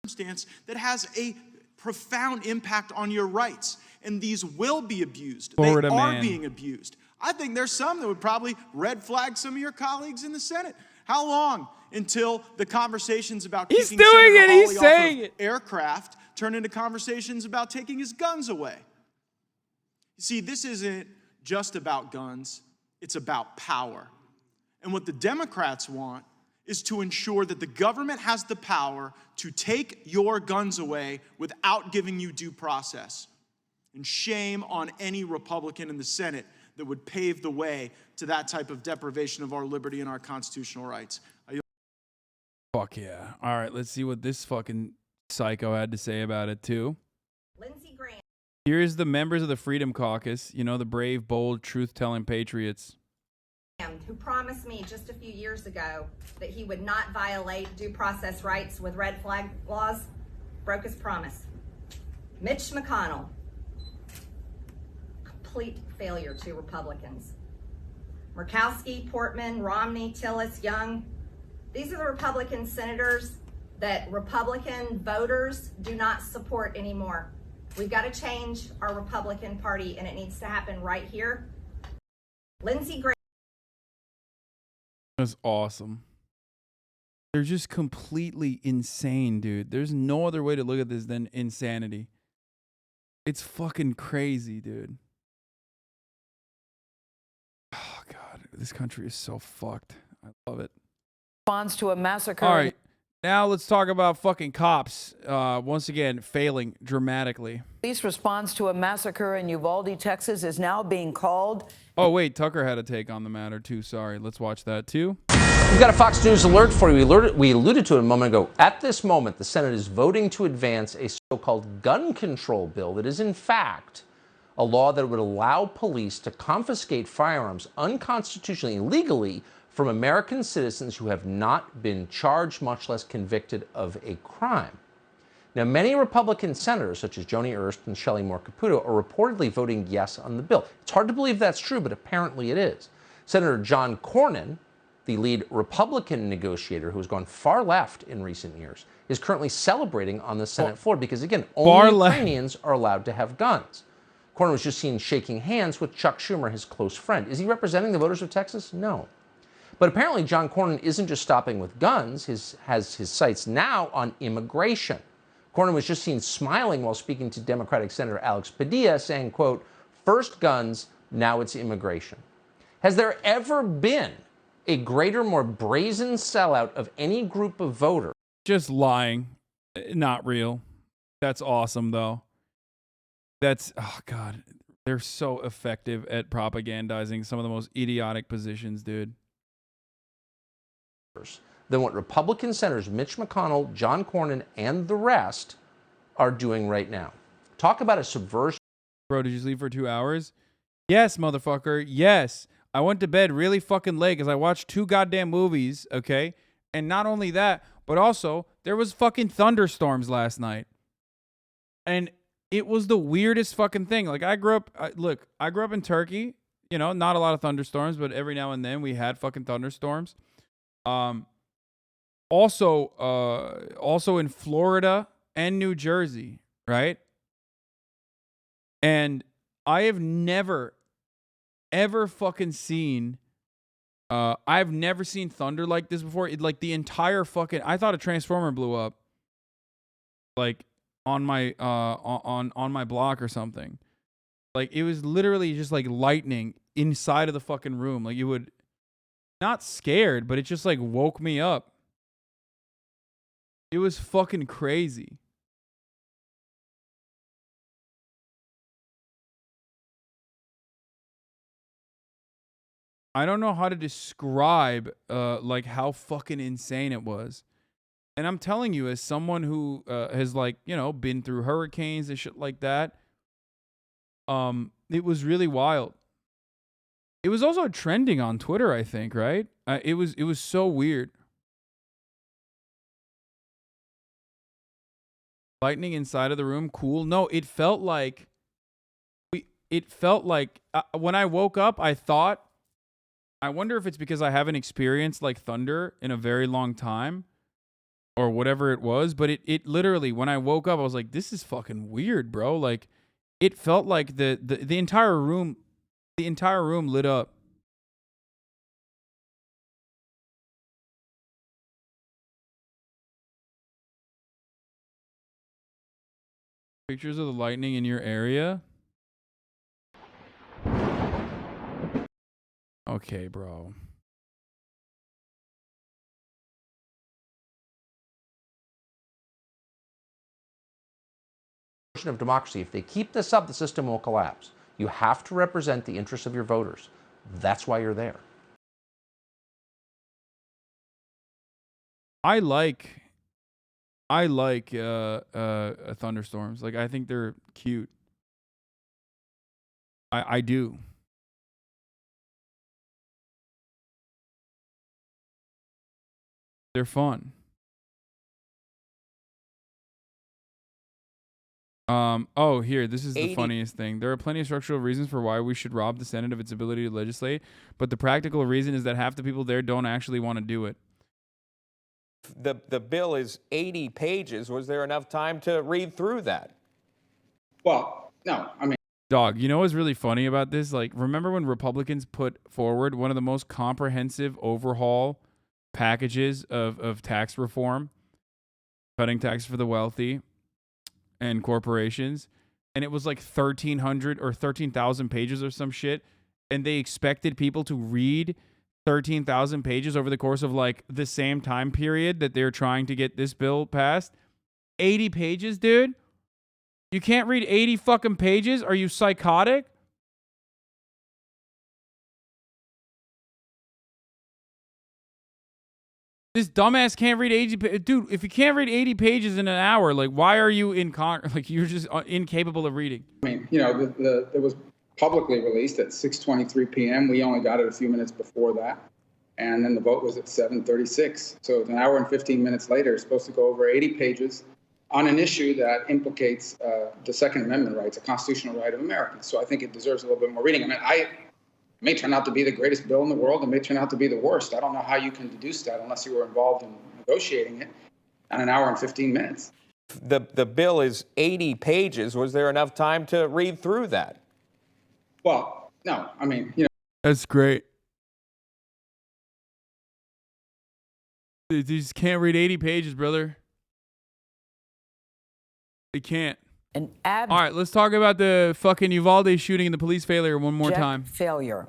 Circumstance that has a profound impact on your rights, and these will be abused. Florida they are man. being abused. I think there's some that would probably red flag some of your colleagues in the Senate. How long until the conversations about He's kicking doing Senator it. He's Hawley saying off of it. aircraft turn into conversations about taking his guns away? You see, this isn't just about guns. It's about power. And what the Democrats want is to ensure that the government has the power to take your guns away without giving you due process. And shame on any Republican in the Senate that would pave the way to that type of deprivation of our liberty and our constitutional rights. Fuck yeah. All right, let's see what this fucking psycho had to say about it, too. Lindsey Graham. Here's the members of the Freedom Caucus, you know, the brave, bold, truth-telling patriots. Who promised me just a few years ago that he would not violate due process rights with red flag laws, broke his promise. Mitch McConnell, complete failure to Republicans. Murkowski, Portman, Romney, Tillis, Young, these are the Republican senators that Republican voters do not support anymore. We've got to change our Republican Party, and it needs to happen right here. Lindsey Graham. That's awesome. They're just completely insane, dude. There's no other way to look at this than insanity. It's fucking crazy, dude. this country is so fucked. I love it. Response to a massacre. All right. Now let's talk about fucking cops. Once again, failing dramatically. Police response to a massacre in Uvalde, Texas is now being called. Oh, wait. Tucker had a take on the matter, too. Sorry. Let's watch that, too. We've got a Fox News alert for you. We alluded to it a moment ago. At this moment, the Senate is voting to advance a so-called gun control bill that is, in fact, a law that would allow police to confiscate firearms unconstitutionally and illegally from American citizens who have not been charged, much less convicted of a crime. Now, many Republican senators, such as Joni Ernst and Shelley Moore Capito, are reportedly voting yes on the bill. It's hard to believe that's true, but apparently it is. Senator John Cornyn, the lead Republican negotiator who has gone far left in recent years, is currently celebrating on the Senate floor because, again, only Ukrainians are allowed to have guns. Cornyn was just seen shaking hands with Chuck Schumer, his close friend. Is he representing the voters of Texas? No. But apparently John Cornyn isn't just stopping with guns, has his sights now on immigration. Cornyn was just seen smiling while speaking to Democratic Senator Alex Padilla, saying, quote, first guns, now it's immigration. Has there ever been a greater, more brazen sellout of any group of voters? Just lying. Not real. That's awesome, though. That's, oh, God. They're so effective at propagandizing some of the most idiotic positions, dude. Than what Republican Senators Mitch McConnell, John Cornyn, and the rest are doing right now. Talk about a subversion. Bro, did you sleep for 2 hours? Yes, motherfucker. Yes. I went to bed really fucking late because I watched 2 goddamn movies, okay? And not only that, but also there was fucking thunderstorms last night. And it was the weirdest fucking thing. Like, I grew up in Turkey. You know, not a lot of thunderstorms, but every now and then we had fucking thunderstorms. Also in Florida and New Jersey, right? And I have never, ever fucking seen, I've never seen thunder like this before. Like the entire fucking, I thought a transformer blew up, like on my, on my block or something. Like it was literally just like lightning inside of the fucking room. Like you would, not scared, but it just like woke me up. It was fucking crazy. I don't know how to describe like how fucking insane it was. And I'm telling you, as someone who has like, you know, been through hurricanes and shit like that, it was really wild. It was also trending on Twitter, I think, right? It was so weird. Lightning inside of the room, cool. No, it felt like when I woke up, I thought, I wonder if it's because I haven't experienced like thunder in a very long time or whatever it was, but it literally, when I woke up, I was like, this is fucking weird, bro. Like it felt like the entire room lit up. Pictures of the lightning in your area? Okay, bro. Of democracy. If they keep this up, the system will collapse. You have to represent the interests of your voters. That's why you're there. I like thunderstorms. Like I think they're cute. I do. They're fun. Oh, here, this is the funniest thing. There are plenty of structural reasons for why we should rob the Senate of its ability to legislate, but the practical reason is that half the people there don't actually want to do it. The bill is 80 pages. Was there enough time to read through that? Well, no. I mean, dog, you know what's really funny about this? Like, remember when Republicans put forward one of the most comprehensive overhaul packages of tax reform, cutting taxes for the wealthy and corporations, and it was like 1,300 or 13,000 pages or some shit, and they expected people to read 13,000 pages over the course of like the same time period that they're trying to get this bill passed. 80 pages, dude? You can't read 80 fucking pages? Are you psychotic? This dumbass can't read 80 pages. Dude, if you can't read 80 pages in an hour, like, why are you in Congress? Like, you're just incapable of reading. I mean, you know, it was publicly released at 6:23 p.m. We only got it a few minutes before that. And then the vote was at 7:36. So it's an hour and 15 minutes later. It's supposed to go over 80 pages on an issue that implicates the Second Amendment rights, a constitutional right of Americans. So I think it deserves a little bit more reading. I mean, it may turn out to be the greatest bill in the world. It may turn out to be the worst. I don't know how you can deduce that unless you were involved in negotiating it on an hour and 15 minutes. The bill is 80 pages. Was there enough time to read through that? Well, no. I mean, you know. That's great. You just can't read 80 pages, brother. They can't. All right, let's talk about the fucking Uvalde shooting and the police failure one more time. Failure.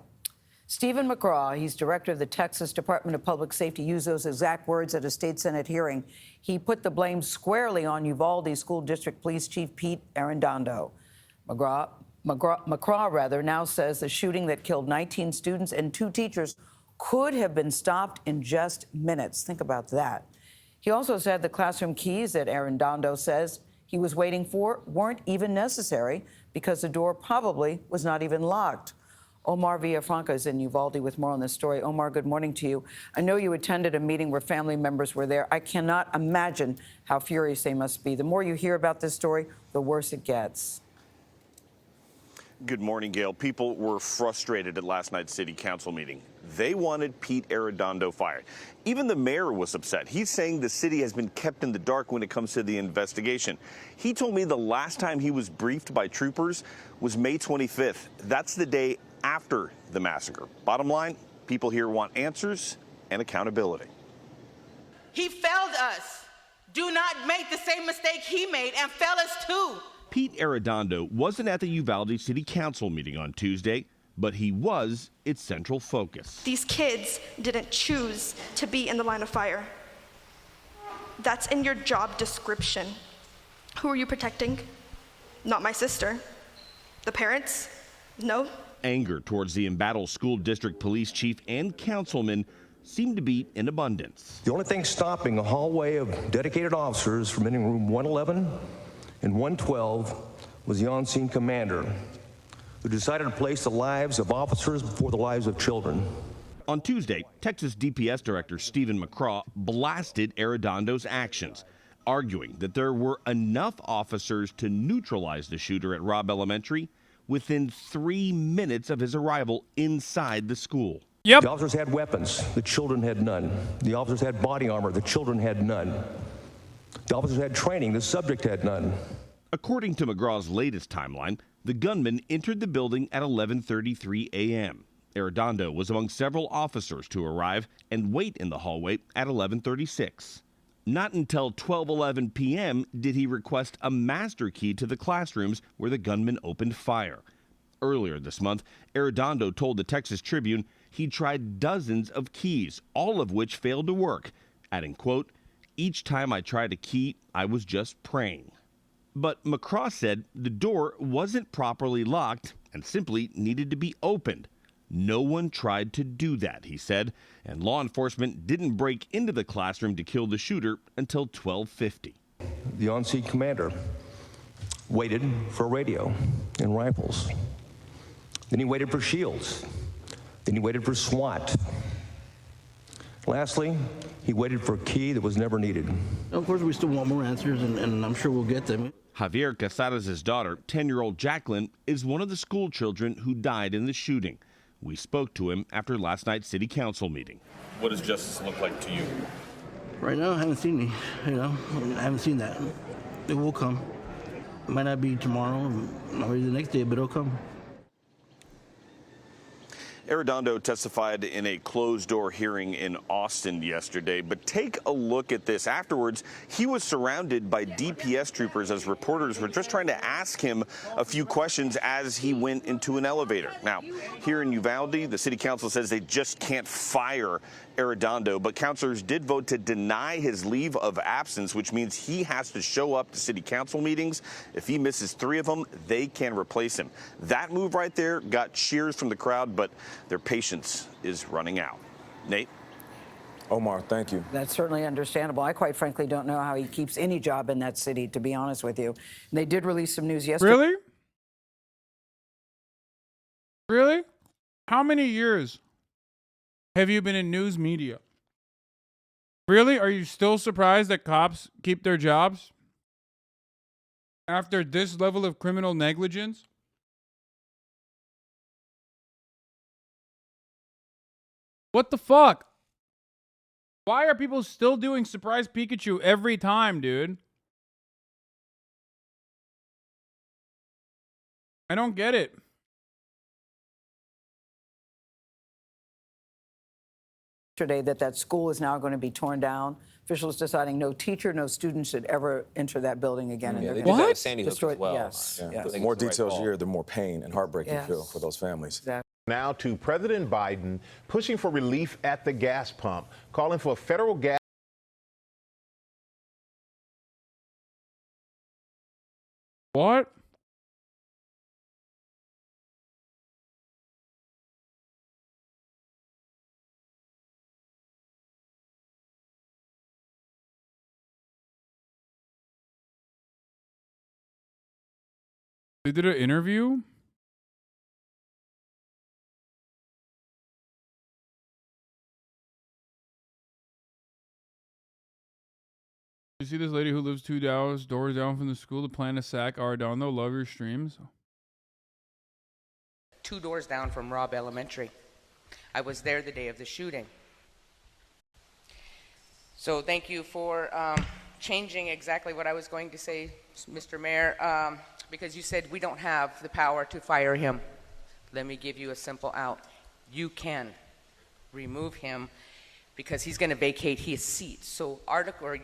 Stephen McGraw, he's director of the Texas Department of Public Safety, used those exact words at a state Senate hearing. He put the blame squarely on Uvalde School District Police Chief Pete Arredondo. McGraw now says the shooting that killed 19 students and 2 teachers could have been stopped in just minutes. Think about that. He also said the classroom keys that Arredondo says he was waiting for weren't even necessary because the door probably was not even locked. Omar Villafranca is in Uvalde with more on this story. Omar, good morning to you. I know you attended a meeting where family members were there. I cannot imagine how furious they must be. The more you hear about this story, the worse it gets. Good morning, Gail. People were frustrated at last night's city council meeting. They wanted Pete Arredondo fired. Even the mayor was upset. He's saying the city has been kept in the dark when it comes to the investigation. He told me the last time he was briefed by troopers was May 25th. That's the day after the massacre. Bottom line, people here want answers and accountability. He failed us. Do not make the same mistake he made and fail us too. Pete Arredondo wasn't at the Uvalde City Council meeting on Tuesday, but he was its central focus. These kids didn't choose to be in the line of fire. That's in your job description. Who are you protecting? Not my sister. The parents? No. Anger towards the embattled school district police chief and councilman seemed to be in abundance. The only thing stopping a hallway of dedicated officers from entering room 111 and 112 was the on-scene commander, who decided to place the lives of officers before the lives of children. On Tuesday, Texas DPS Director Stephen McGraw blasted Arredondo's actions, arguing that there were enough officers to neutralize the shooter at Robb Elementary within 3 minutes of his arrival inside the school. The officers had weapons, the children had none. The officers had body armor, the children had none. The officers had training, the subject had none. According to McGraw's latest timeline, the gunman entered the building at 11:33 a.m. Arredondo was among several officers to arrive and wait in the hallway at 11:36. Not until 12:11 p.m. did he request a master key to the classrooms where the gunman opened fire. Earlier this month, Arredondo told the Texas Tribune he tried dozens of keys, all of which failed to work, adding, quote, "Each time I tried a key, I was just praying." But McGraw said the door wasn't properly locked and simply needed to be opened. No one tried to do that, he said, and law enforcement didn't break into the classroom to kill the shooter until 12:50. The on-scene commander waited for a radio and rifles. Then he waited for shields. Then he waited for SWAT. Lastly, he waited for a key that was never needed. Of course, we still want more answers, and I'm sure we'll get them. Javier Casares' daughter, 10-year-old Jacqueline, is one of the school children who died in the shooting. We spoke to him after last night's city council meeting. What does justice look like to you? Right now, I haven't seen I haven't seen that. It will come. It might not be tomorrow or the next day, but it'll come. Arredondo testified in a closed-door hearing in Austin yesterday, but take a look at this. Afterwards, he was surrounded by DPS troopers as reporters were just trying to ask him a few questions as he went into an elevator. Now, here in Uvalde, the city council says they just can't fire Arredondo, but councilors did vote to deny his leave of absence, which means he has to show up to city council meetings. If he misses 3 of them, they can replace him. That move right there got cheers from the crowd, but their patience is running out. Nate? Omar, thank you. That's certainly understandable. I quite frankly don't know how he keeps any job in that city, to be honest with you. And they did release some news yesterday. Really? Really? How many years have you been in news media? Really? Are you still surprised that cops keep their jobs after this level of criminal negligence? What the fuck? Why are people still doing Surprise Pikachu every time, dude? I don't get it. Yesterday that school is now going to be torn down. Officials deciding no teacher, no student should ever enter that building again. Yeah, And they they're did gonna that at Sandy Hook destroy as well. Yes, Yeah. yes. The more details you hear, the more pain and heartbreak you feel Yes. for those families. Exactly. Now to President Biden pushing for relief at the gas pump, calling for a federal gas. What? They did an interview? You see this lady who lives 2 doors down from the school to plan to sack Arredondo? Love your streams. 2 doors down from Robb Elementary. I was there the day of the shooting. So thank you for changing exactly what I was going to say, Mr. Mayor, because you said we don't have the power to fire him. Let me give you a simple out. You can remove him because he's going to vacate his seat. So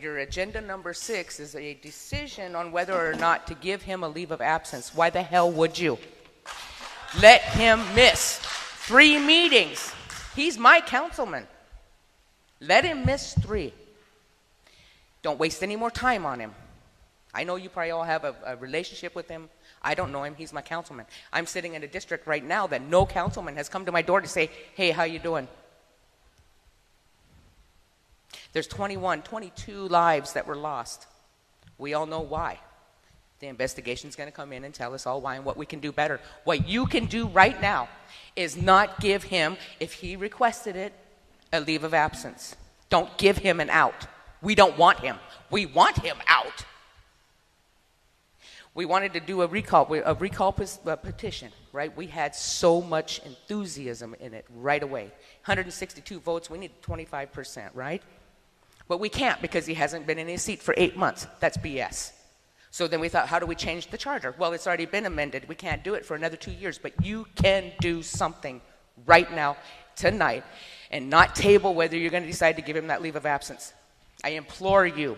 your agenda number 6 is a decision on whether or not to give him a leave of absence. Why the hell would you? Let him miss 3 meetings. He's my councilman. Let him miss 3. Don't waste any more time on him. I know you probably all have a relationship with him. I don't know him. He's my councilman. I'm sitting in a district right now that no councilman has come to my door to say, hey, how you doing? There's 22 lives that were lost. We all know why. The investigation's going to come in and tell us all why and what we can do better. What you can do right now is not give him, if he requested it, a leave of absence. Don't give him an out. We don't want him. We want him out. We wanted to do a recall petition, right? We had so much enthusiasm in it right away. 162 votes, we need 25%, right? But we can't because he hasn't been in his seat for 8 months. That's BS. So then we thought, how do we change the charter? Well, it's already been amended. We can't do it for another 2 years, but you can do something right now, tonight, and not table whether you're going to decide to give him that leave of absence. I implore you,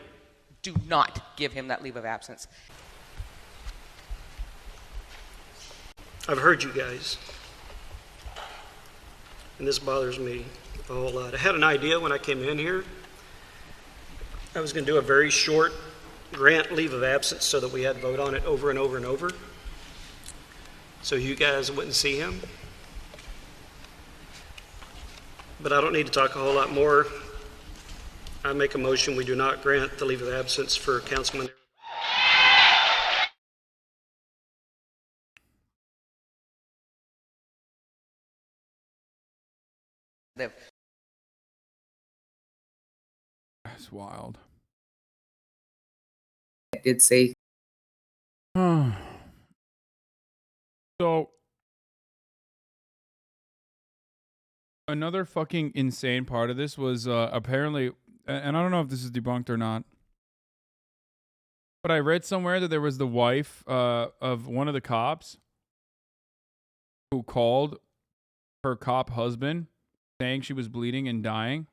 do not give him that leave of absence. I've heard you guys, and this bothers me a whole lot. I had an idea when I came in here. I was going to do a very short grant leave of absence so that we had to vote on it over and over and over, so you guys wouldn't see him. But I don't need to talk a whole lot more. I make a motion we do not grant the leave of absence for Councilman. That's wild. I did say. So, another fucking insane part of this was apparently, and I don't know if this is debunked or not, but I read somewhere that there was the wife of one of the cops who called her cop husband saying she was bleeding and dying.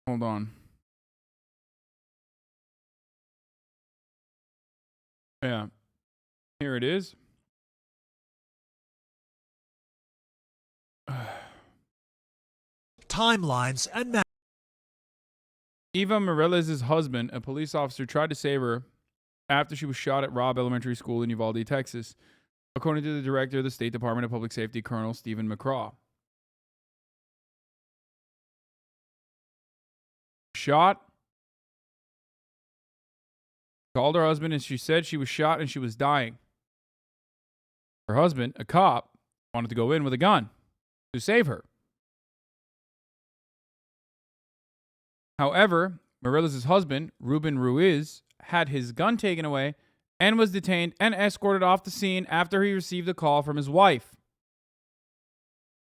Hold on. Yeah. Here it is. Timelines and Eva Morales' husband, a police officer, tried to save her after she was shot at Robb Elementary School in Uvalde, Texas, according to the director of the State Department of Public Safety, Colonel Stephen McCraw. Shot. Called her husband and she said she was shot and she was dying. Her husband, a cop, wanted to go in with a gun to save her. However, Morales' husband, Ruben Ruiz, had his gun taken away and was detained and escorted off the scene after he received a call from his wife.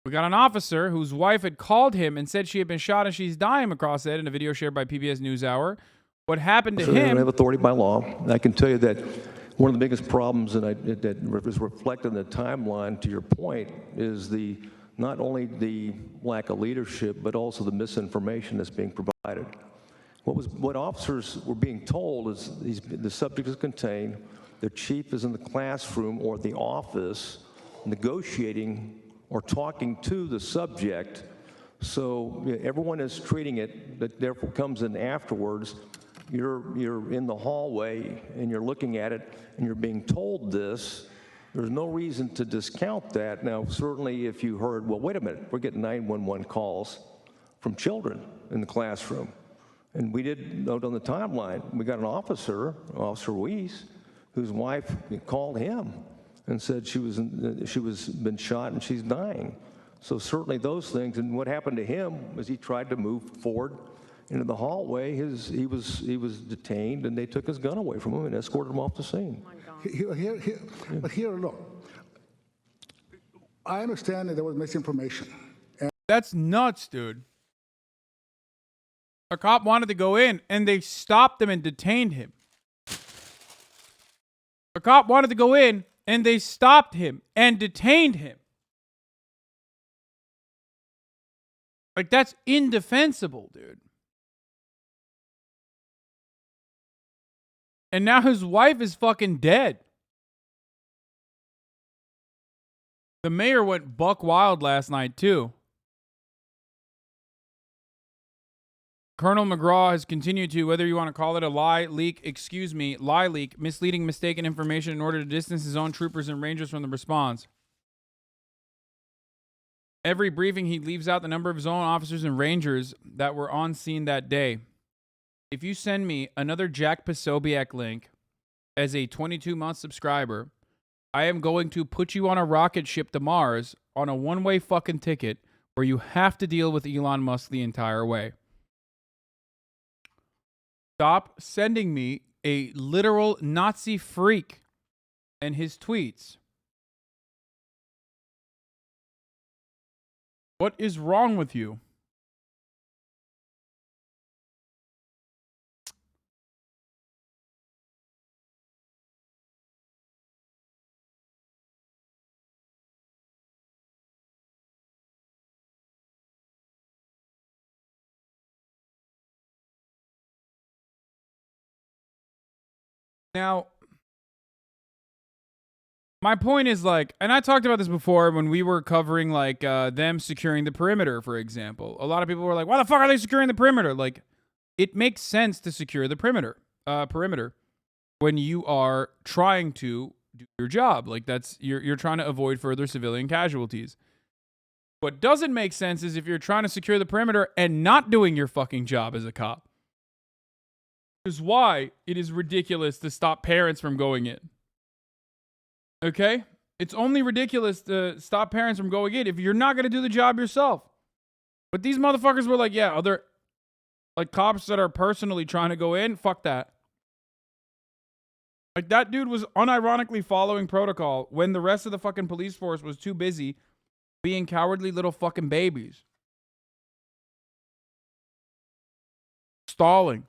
We got an officer whose wife had called him and said she had been shot and she's dying, McCraw said in a video shared by PBS NewsHour. What happened to So they don't him... have authority by law. And I can tell you that one of the biggest problems that is reflected in the timeline, to your point, is not only the lack of leadership, but also the misinformation that's being provided. What officers were being told is the subject is contained, the chief is in the classroom or the office negotiating or talking to the subject. So everyone is treating it, that therefore comes in afterwards. You're in the hallway and you're looking at it and you're being told this. There's no reason to discount that. Now, certainly if you heard, well, wait a minute, we're getting 911 calls from children in the classroom. And we did note on the timeline, we got an officer, Officer Ruiz, whose wife called him and said she was been shot and she's dying. So certainly those things, and what happened to him was he tried to move forward into the hallway. He was detained and they took his gun away from him and escorted him off the scene. But here, look, I understand that there was misinformation. That's nuts, dude. A cop wanted to go in and they stopped him and detained him. A cop wanted to go in and they stopped him and detained him. Like, that's indefensible, dude. And now his wife is fucking dead. The mayor went buck wild last night, too. Colonel McGraw has continued to, whether you want to call it a lie leak, misleading, mistaken information in order to distance his own troopers and rangers from the response. Every briefing, he leaves out the number of his own officers and rangers that were on scene that day. If you send me another Jack Posobiec link as a 22-month subscriber, I am going to put you on a rocket ship to Mars on a one-way fucking ticket where you have to deal with Elon Musk the entire way. Stop sending me a literal Nazi freak and his tweets. What is wrong with you? Now, my point is, like, and I talked about this before when we were covering, like, them securing the perimeter, for example. A lot of people were like, why the fuck are they securing the perimeter? Like, it makes sense to secure the perimeter when you are trying to do your job. Like, that's, you're trying to avoid further civilian casualties. What doesn't make sense is if you're trying to secure the perimeter and not doing your fucking job as a cop. Which is why it is ridiculous to stop parents from going in. Okay? It's only ridiculous to stop parents from going in if you're not going to do the job yourself. But these motherfuckers were like, yeah, other like cops that are personally trying to go in, fuck that. Like, that dude was unironically following protocol when the rest of the fucking police force was too busy being cowardly little fucking babies. Stalling.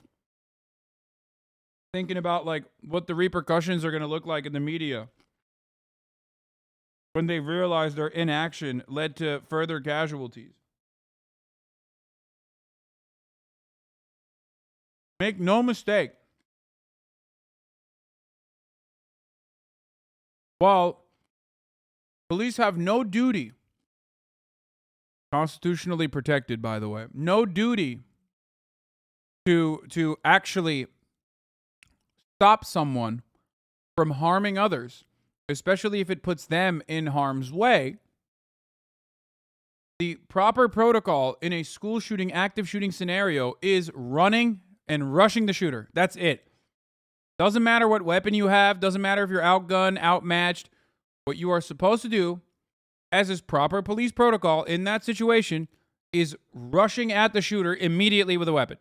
thinking about like what the repercussions are going to look like in the media when they realize their inaction led to further casualties. Make no mistake. While police have no duty, constitutionally protected, by the way, no duty to actually stop someone from harming others, especially if it puts them in harm's way, the proper protocol in a school shooting, active shooting scenario is running and rushing the shooter. That's it. Doesn't matter what weapon you have. Doesn't matter if you're outgunned, outmatched. What you are supposed to do, as is proper police protocol in that situation, is rushing at the shooter immediately with a weapon.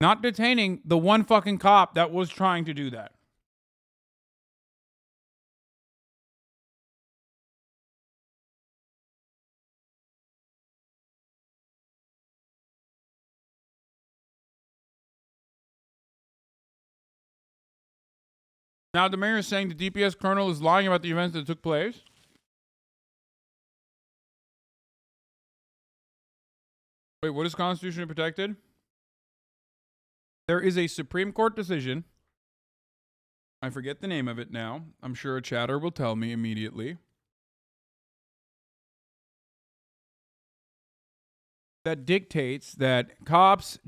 Not detaining the one fucking cop that was trying to do that. Now the mayor is saying the DPS colonel is lying about the events that took place. Wait, what is constitutionally protected? There is a Supreme Court decision. I forget the name of it now. I'm sure a chatter will tell me immediately. That dictates that cops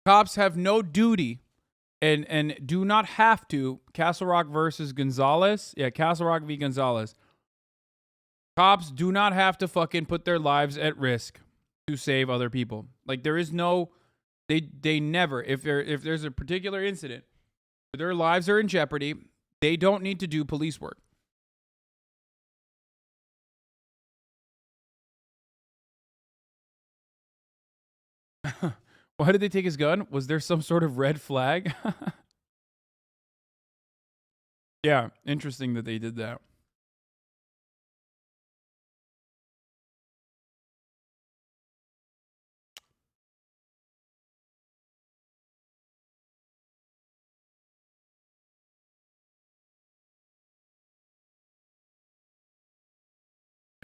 have no duty and do not have to, Castle Rock versus Gonzalez. Yeah, Castle Rock v. Gonzalez. Cops do not have to fucking put their lives at risk to save other people. Like there is no, they never, if there's a particular incident where their lives are in jeopardy, they don't need to do police work. Why did they take his gun? Was there some sort of red flag? Yeah, interesting that they did that.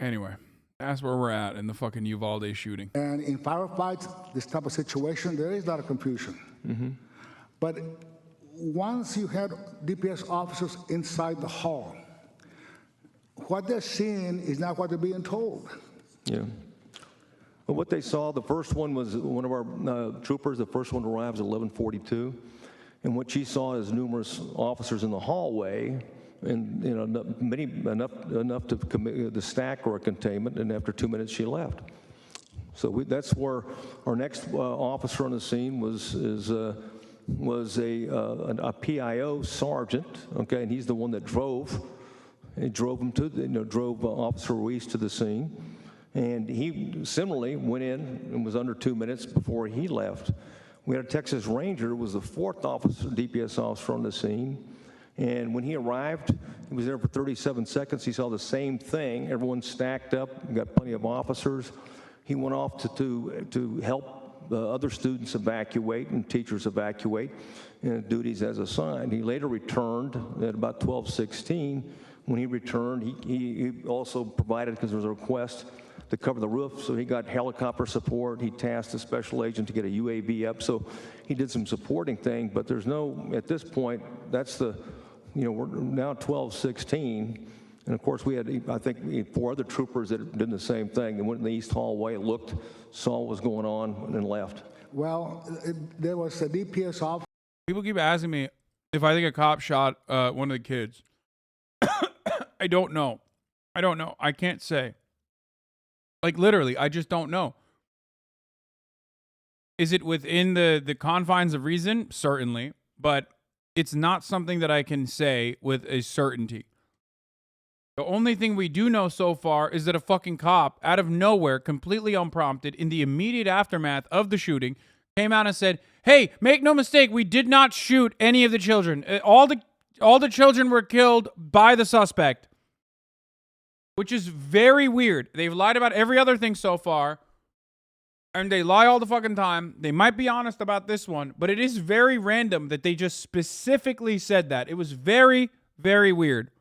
Anyway, that's where we're at in the fucking Uvalde shooting. And in firefights, this type of situation, there is a lot of confusion. Mm-hmm. But once you had DPS officers inside the hall, what they're seeing is not what they're being told. Yeah. Well, what they saw, the first one was one of our troopers, the first one arrives at 11:42. And what she saw is numerous officers in the hallway, and many enough to stack or a containment. And after 2 minutes, she left. So that's where our next officer on the scene was a PIO sergeant. Okay, and he's the one that drove. He drove him to drove Officer Ruiz to the scene, and he similarly went in and was under 2 minutes before he left. We had a Texas Ranger, was the fourth DPS officer on the scene. And when he arrived, he was there for 37 seconds. He saw the same thing. Everyone stacked up, got plenty of officers. He went off to help the other students evacuate and teachers evacuate, and duties as assigned. He later returned at about 12:16. When he returned, he also provided, because there was a request to cover the roof, so he got helicopter support. He tasked a special agent to get a UAV up, so he did some supporting thing, but there's no, at this point, that's the, we're now 12:16, and of course we had, I think, 4 other troopers that did the same thing. They went in the east hallway, looked, saw what was going on, and then left. Well, there was a DPS officer. People keep asking me if I think a cop shot one of the kids. I don't know. I can't say. Like, literally, I just don't know. Is it within the confines of reason? Certainly. But it's not something that I can say with a certainty. The only thing we do know so far is that a fucking cop, out of nowhere, completely unprompted, in the immediate aftermath of the shooting, came out and said, hey, make no mistake, we did not shoot any of the children. All the children were killed by the suspect. which is very weird. They've lied about every other thing so far, and they lie all the fucking time. They might be honest about this one, but it is very random that they just specifically said that. It was very, very weird.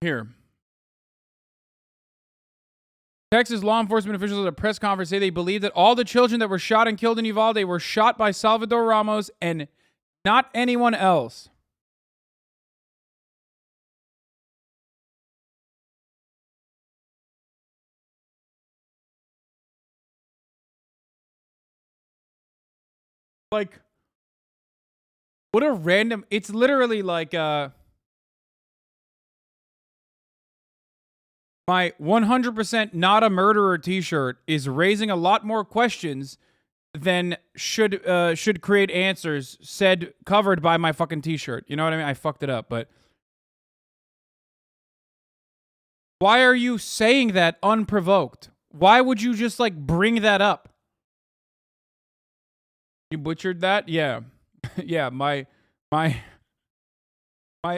Here. Texas law enforcement officials at a press conference say they believe that all the children that were shot and killed in Uvalde were shot by Salvador Ramos and not anyone else. Like, what a random... It's literally like... My 100% not a murderer t-shirt is raising a lot more questions than should create answers said covered by my fucking t-shirt. You know what I mean? I fucked it up, but why are you saying that unprovoked? Why would you just like bring that up? You butchered that? Yeah. Yeah, my I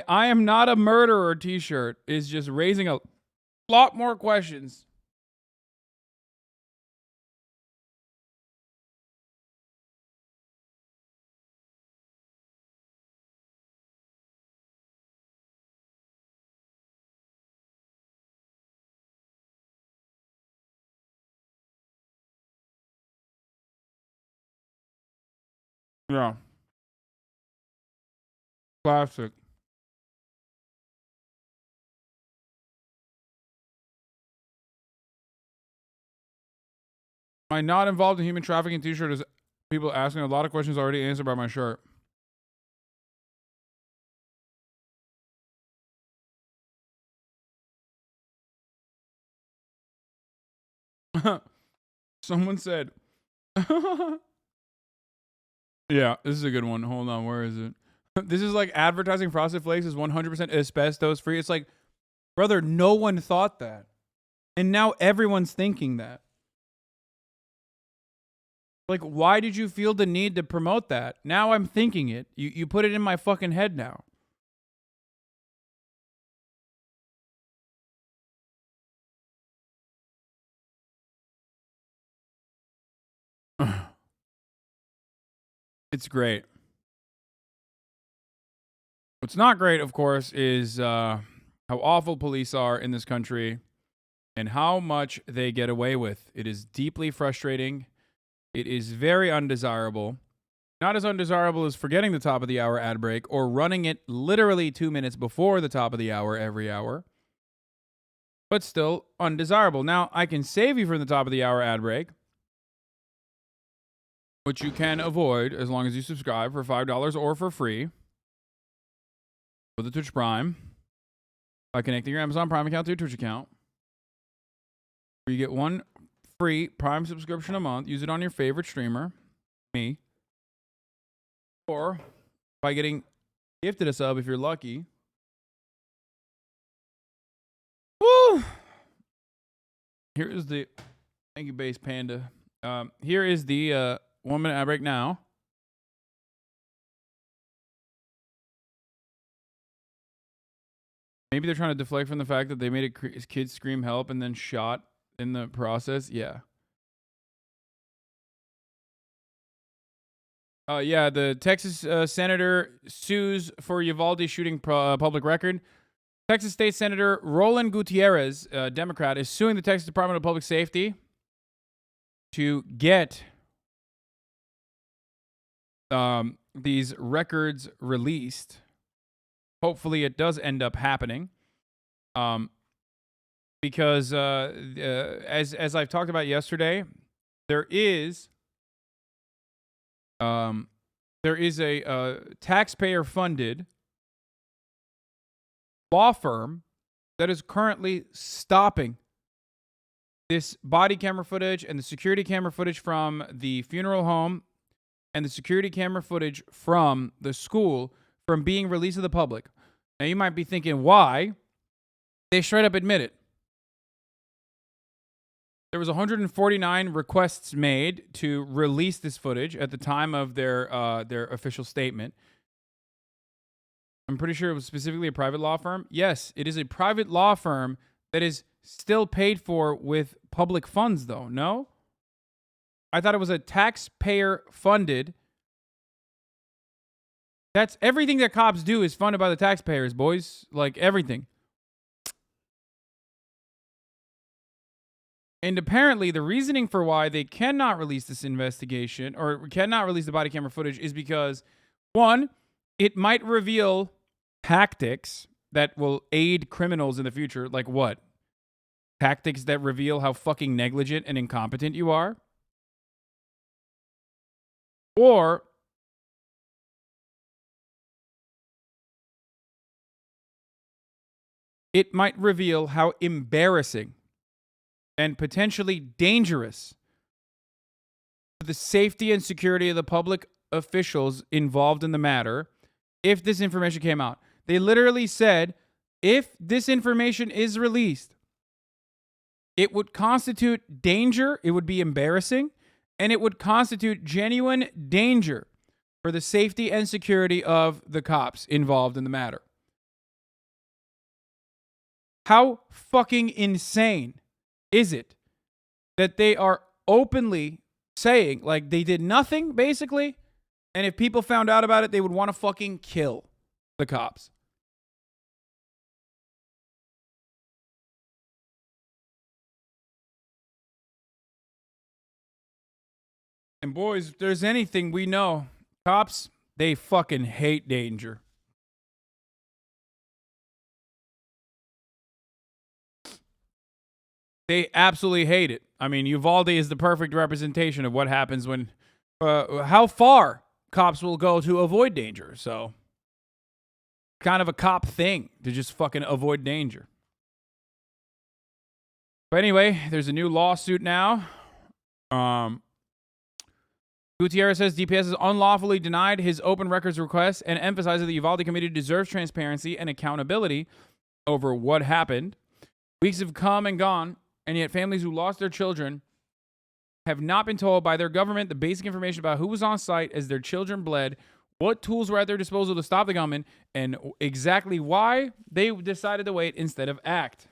am not a murderer t-shirt is just raising a lot more questions. Yeah. Classic. My not involved in human trafficking t-shirt is people asking a lot of questions already answered by my shirt. Someone said, yeah, this is a good one. Hold on, where is it? This is like advertising Frosted Flakes is 100% asbestos free. It's like, brother, no one thought that. And now everyone's thinking that. Like, why did you feel the need to promote that? Now I'm thinking it. You put it in my fucking head now. It's great. What's not great, of course, is how awful police are in this country and how much they get away with. It is deeply frustrating. It is very undesirable. Not as undesirable as forgetting the top of the hour ad break or running it literally 2 minutes before the top of the hour every hour, but still undesirable. Now, I can save you from the top of the hour ad break, which you can avoid as long as you subscribe for $5 or for free with the Twitch Prime by connecting your Amazon Prime account to your Twitch account, where you get one free Prime subscription a month. Use it on your favorite streamer, me, or by getting gifted a sub if you're lucky. Woo! Here is the thank you, Base Panda. Here is the 1 minute ad break now. Maybe they're trying to deflect from the fact that they made a kid scream help and then shot in the process. Yeah. Yeah, the Texas senator sues for Uvalde shooting public record. Texas State Senator Roland Gutierrez, Democrat, is suing the Texas Department of Public Safety to get these records released. Hopefully it does end up happening. Because as I've talked about yesterday, there is a taxpayer-funded law firm that is currently stopping this body camera footage and the security camera footage from the funeral home and the security camera footage from the school from being released to the public. Now, you might be thinking, why? They straight up admit it. There was 149 requests made to release this footage at the time of their official statement. I'm pretty sure it was specifically a private law firm. Yes, it is a private law firm that is still paid for with public funds, though. No? I thought it was a taxpayer-funded. That's everything that cops do is funded by the taxpayers, boys. Like, everything. And apparently, the reasoning for why they cannot release this investigation or cannot release the body camera footage is because, one, it might reveal tactics that will aid criminals in the future. Like what? Tactics that reveal how fucking negligent and incompetent you are? Or it might reveal how embarrassing and potentially dangerous to the safety and security of the public officials involved in the matter if this information came out. They literally said, if this information is released, it would constitute danger, it would be embarrassing, and it would constitute genuine danger for the safety and security of the cops involved in the matter. How fucking insane is it that they are openly saying, like, they did nothing, basically, and if people found out about it, they would want to fucking kill the cops? And boys, if there's anything we know, cops, they fucking hate danger. They absolutely hate it. I mean, Uvalde is the perfect representation of what happens when, how far cops will go to avoid danger. So, kind of a cop thing to just fucking avoid danger. But anyway, there's a new lawsuit now. Gutierrez says DPS has unlawfully denied his open records request and emphasizes the Uvalde community deserves transparency and accountability over what happened. Weeks have come and gone, and yet families who lost their children have not been told by their government the basic information about who was on site as their children bled, what tools were at their disposal to stop the gunman, and exactly why they decided to wait instead of act.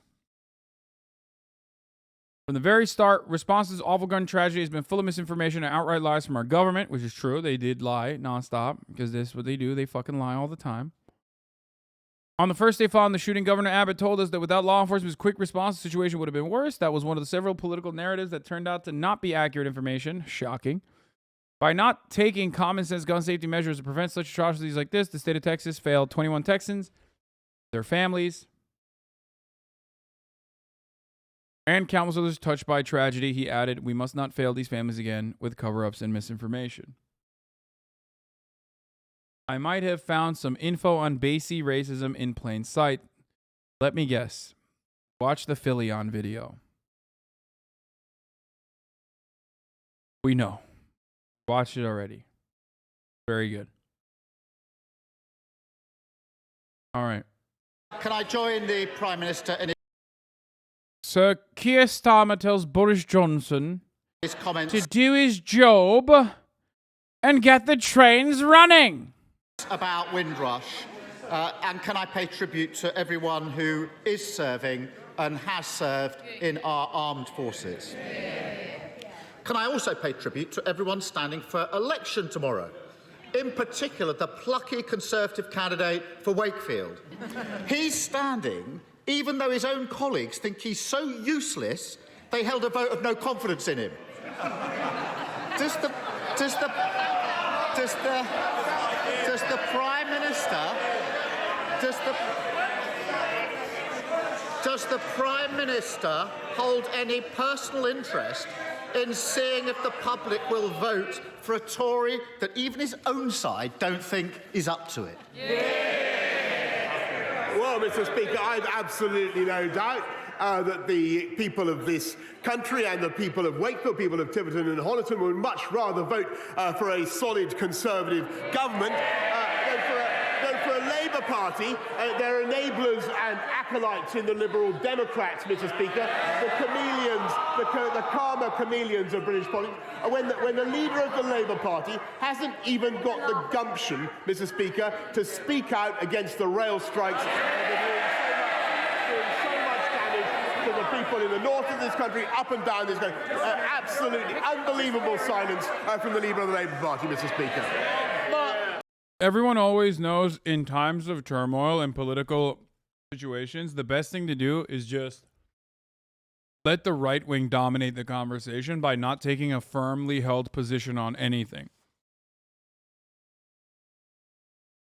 From the very start, response to this awful gun tragedy has been full of misinformation and outright lies from our government, which is true. They did lie nonstop because this is what they do. They fucking lie all the time. On the first day following the shooting, Governor Abbott told us that without law enforcement's quick response, the situation would have been worse. That was one of the several political narratives that turned out to not be accurate information. Shocking. By not taking common sense gun safety measures to prevent such atrocities like this, the state of Texas failed 21 Texans, their families, and countless others touched by tragedy. He added, we must not fail these families again with cover-ups and misinformation. I might have found some info on Basie racism in plain sight. Let me guess. Watch the Philly-on video. We know. Watched it already. Very good. All right. Can I join the Prime Minister in Sir Keir Starmer tells Boris Johnson his comments to do his job and get the trains running about Windrush? And can I pay tribute to everyone who is serving and has served in our armed forces? Can I also pay tribute to everyone standing for election tomorrow? In particular, the plucky Conservative candidate for Wakefield. He's standing even though his own colleagues think he's so useless, they held a vote of no confidence in him. Does the Prime Minister, does the Prime Minister hold any personal interest in seeing if the public will vote for a Tory that even his own side don't think is up to it? Well, Mr. Speaker, I've absolutely no doubt that the people of this country and the people of Wakefield, people of Tiverton and Honiton would much rather vote for a solid Conservative government than for a Labour Labour Party, they're enablers and acolytes in the Liberal Democrats, Mr. Speaker, the chameleons, the karma chameleons of British politics. When the leader of the Labour Party hasn't even got the gumption, Mr. Speaker, to speak out against the rail strikes, to the people in the north of this country, up and down this country. Absolutely unbelievable silence from the leader of the Labour Party, Mr. Speaker. Everyone always knows in times of turmoil and political situations, the best thing to do is just let the right wing dominate the conversation by not taking a firmly held position on anything.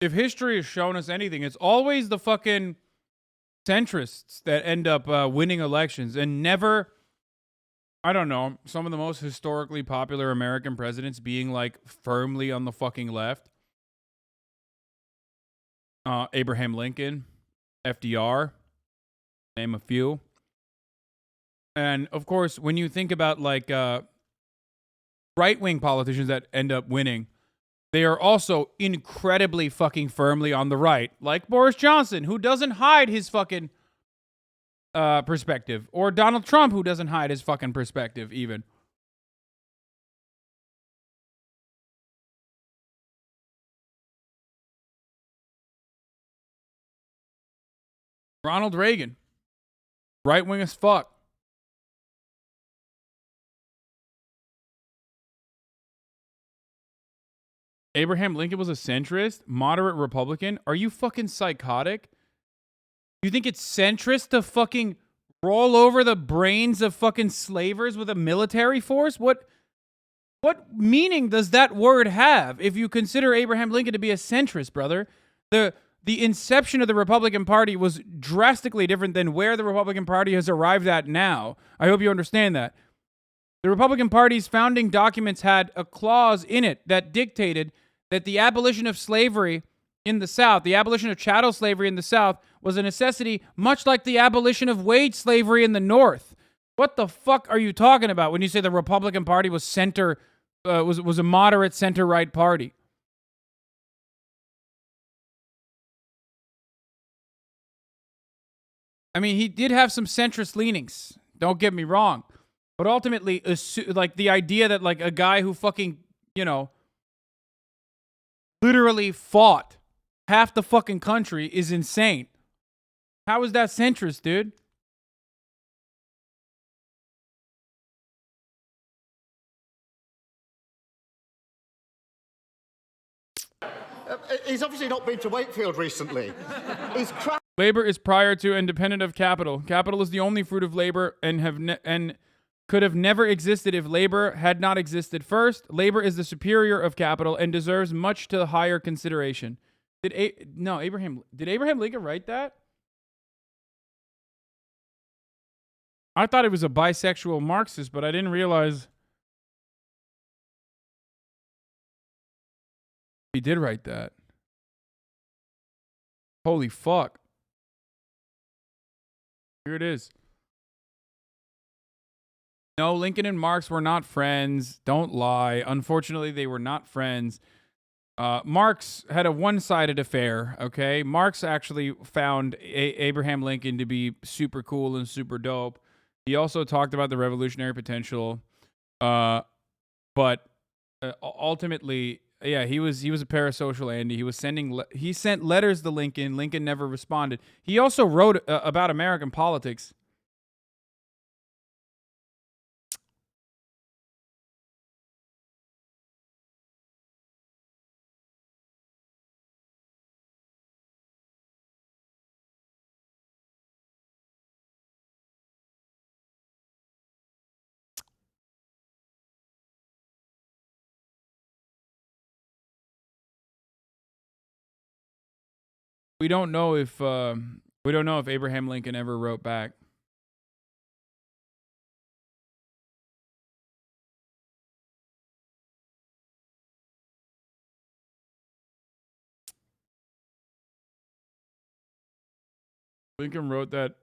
If history has shown us anything, it's always the fucking centrists that end up winning elections, and never, I don't know, some of the most historically popular American presidents being like firmly on the fucking left. Abraham Lincoln, FDR, name a few. And of course, when you think about like right-wing politicians that end up winning, they are also incredibly fucking firmly on the right, like Boris Johnson, who doesn't hide his fucking perspective, or Donald Trump, who doesn't hide his fucking perspective even. Ronald Reagan, right-wing as fuck. Abraham Lincoln was a centrist, moderate Republican. Are you fucking psychotic? You think it's centrist to fucking roll over the brains of fucking slavers with a military force? What meaning does that word have if you consider Abraham Lincoln to be a centrist, brother? The inception of the Republican Party was drastically different than where the Republican Party has arrived at now. I hope you understand that. The Republican Party's founding documents had a clause in it that dictated that the abolition of slavery in the South, the abolition of chattel slavery in the South, was a necessity, much like the abolition of wage slavery in the North. What the fuck are you talking about when you say the Republican Party was was a moderate center-right party? I mean, he did have some centrist leanings. Don't get me wrong. But ultimately, like the idea that like a guy who fucking, literally fought half the fucking country is insane. How is that centrist, dude? He's obviously not been to Wakefield recently. He's Labor is prior to and dependent of capital. Capital is the only fruit of labor and could have never existed if labor had not existed first. Labor is the superior of capital and deserves much to higher consideration. Did Abraham Lincoln write that? I thought he was a bisexual Marxist, but I didn't realize he did write that. Holy fuck. Here it is. No, Lincoln and Marx were not friends. Don't lie. Unfortunately, they were not friends. Marx had a one-sided affair, okay? Marx actually found Abraham Lincoln to be super cool and super dope. He also talked about the revolutionary potential. But ultimately, yeah, he was a parasocial Andy. He sent letters to Lincoln. Lincoln never responded. He also wrote about American politics. We don't know if Abraham Lincoln ever wrote back. Lincoln wrote that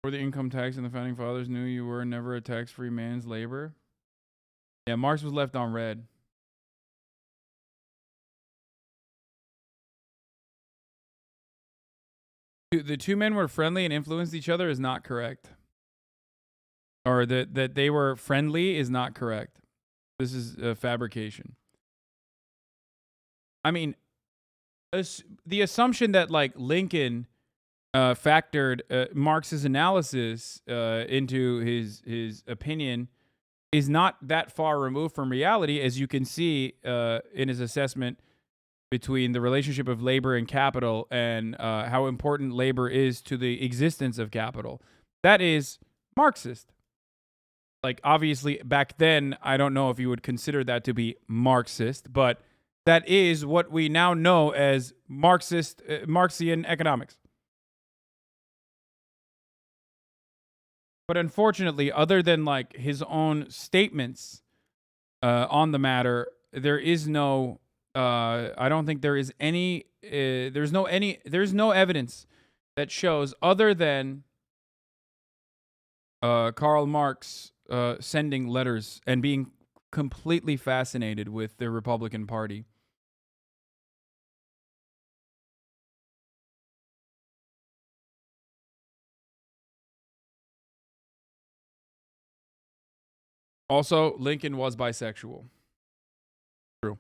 for the income tax and the founding fathers knew you were never a tax-free man's labor. Yeah, Marx was left on red. The two men were friendly and influenced each other is not correct. Or that they were friendly is not correct. This is a fabrication. I mean, the assumption that like Lincoln factored Marx's analysis into his opinion is not that far removed from reality, as you can see in his assessment between the relationship of labor and capital and how important labor is to the existence of capital. That is Marxist. Like, obviously, back then, I don't know if you would consider that to be Marxist, but that is what we now know as Marxian economics. But unfortunately, other than like his own statements on the matter, there is no. I don't think there is any. There's no evidence that shows other than Karl Marx sending letters and being completely fascinated with the Republican Party. Also, Lincoln was bisexual. True.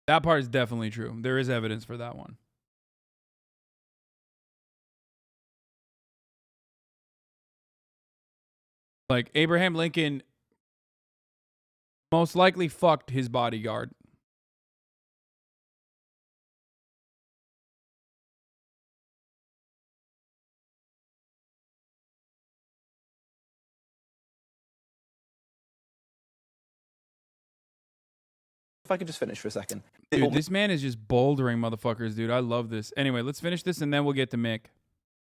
That part is definitely true. There is evidence for that one. Like, Abraham Lincoln most likely fucked his bodyguard. If I could just finish for a second. Dude, this man is just bouldering motherfuckers, dude. I love this. Anyway, let's finish this and then we'll get to Mick.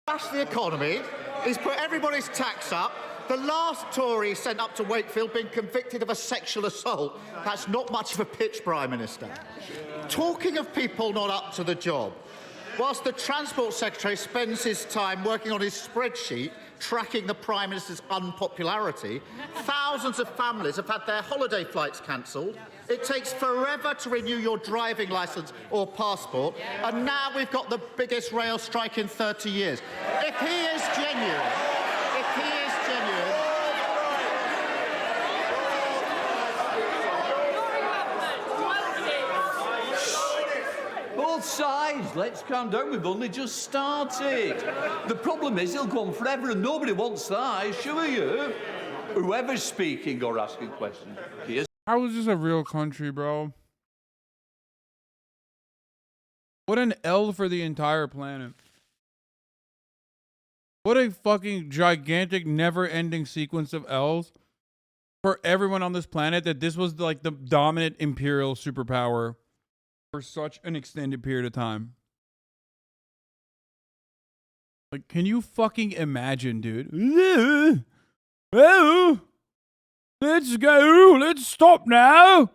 Smash the economy. He's put everybody's tax up. The last Tory sent up to Wakefield being convicted of a sexual assault. That's not much of a pitch, Prime Minister. Talking of people not up to the job, whilst the Transport Secretary spends his time working on his spreadsheet tracking the Prime Minister's unpopularity, thousands of families have had their holiday flights cancelled. It takes forever to renew your driving licence or passport, and now we've got the biggest rail strike in 30 years. If he is genuine, Both sides, let's calm down. We've only just started. The problem is he'll go on forever and nobody wants that, I assure you. Whoever's speaking or asking questions. How is this a real country, bro? What an L for the entire planet. What a fucking gigantic, never-ending sequence of L's for everyone on this planet, that this was like the dominant imperial superpower for such an extended period of time. Like, can you fucking imagine, dude? Oh, let's go. Let's stop now.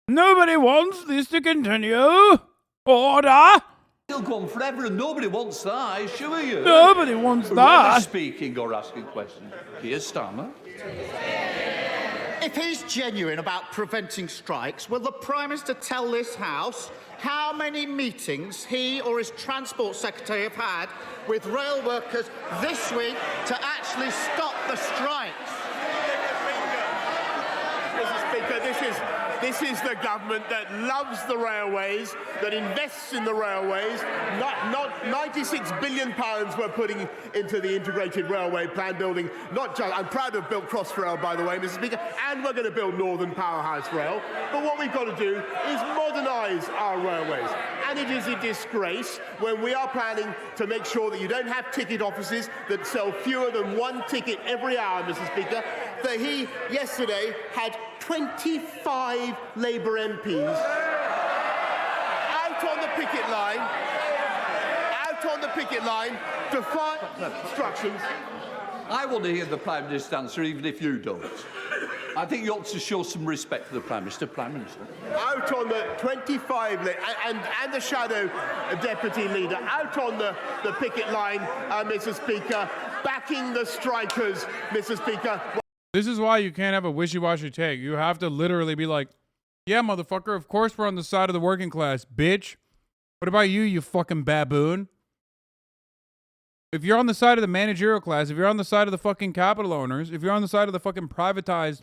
Nobody wants this to continue. Order. He'll go on forever and nobody wants that, I assure you. Nobody wants that. Whoever's speaking or asking questions. Here's Starmer. if he's genuine about preventing strikes, will the Prime Minister tell this House how many meetings he or his Transport Secretary have had with rail workers this week to actually stop the strikes? Mr. Speaker, this is the government that loves the railways, that invests in the railways. Not £96 billion we're putting into the integrated railway plan building. Not just, I'm proud to have built Crossrail, by the way, Mr. Speaker, and we're going to build Northern Powerhouse Rail. But what we've got to do is modernise our railways. And it is a disgrace when we are planning to make sure that you don't have ticket offices that sell fewer than one ticket every hour, Mr. Speaker, that he yesterday had 25 Labour MPs out on the picket line to fight instructions. I want to hear the Prime Minister answer, even if you don't. I think you ought to show some respect for the Prime Minister. Prime Minister. Out on the 25, and the shadow deputy leader, out on the picket line, Mr. Speaker, backing the strikers, Mr. Speaker. This is why you can't have a wishy-washy take. You have to literally be like, Yeah, motherfucker. Of course we're on the side of the working class, bitch. What about you, you fucking baboon? If you're on the side of the managerial class, if you're on the side of the fucking capital owners, if you're on the side of the fucking privatized,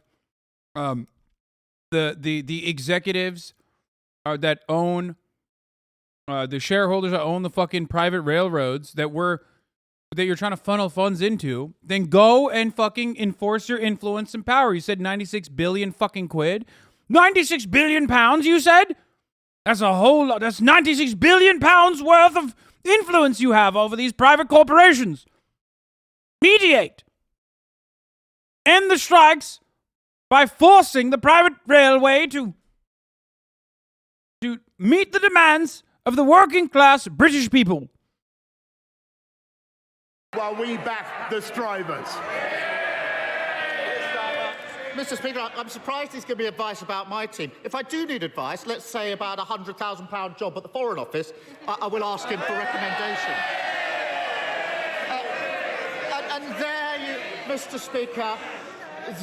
the executives that own, the shareholders that own the fucking private railroads that you're trying to funnel funds into, then go and fucking enforce your influence and power. You said 96 billion fucking quid. 96 billion pounds, you said? That's a whole lot. That's 96 billion pounds worth of influence you have over these private corporations. Mediate. End the strikes by forcing the private railway to meet the demands of the working class British people. While we back the strivers. Mr. Speaker, I'm surprised he's giving me advice about my team. If I do need advice, let's say about a £100,000 job at the Foreign Office, I will ask him for recommendation. And there you, Mr. Speaker,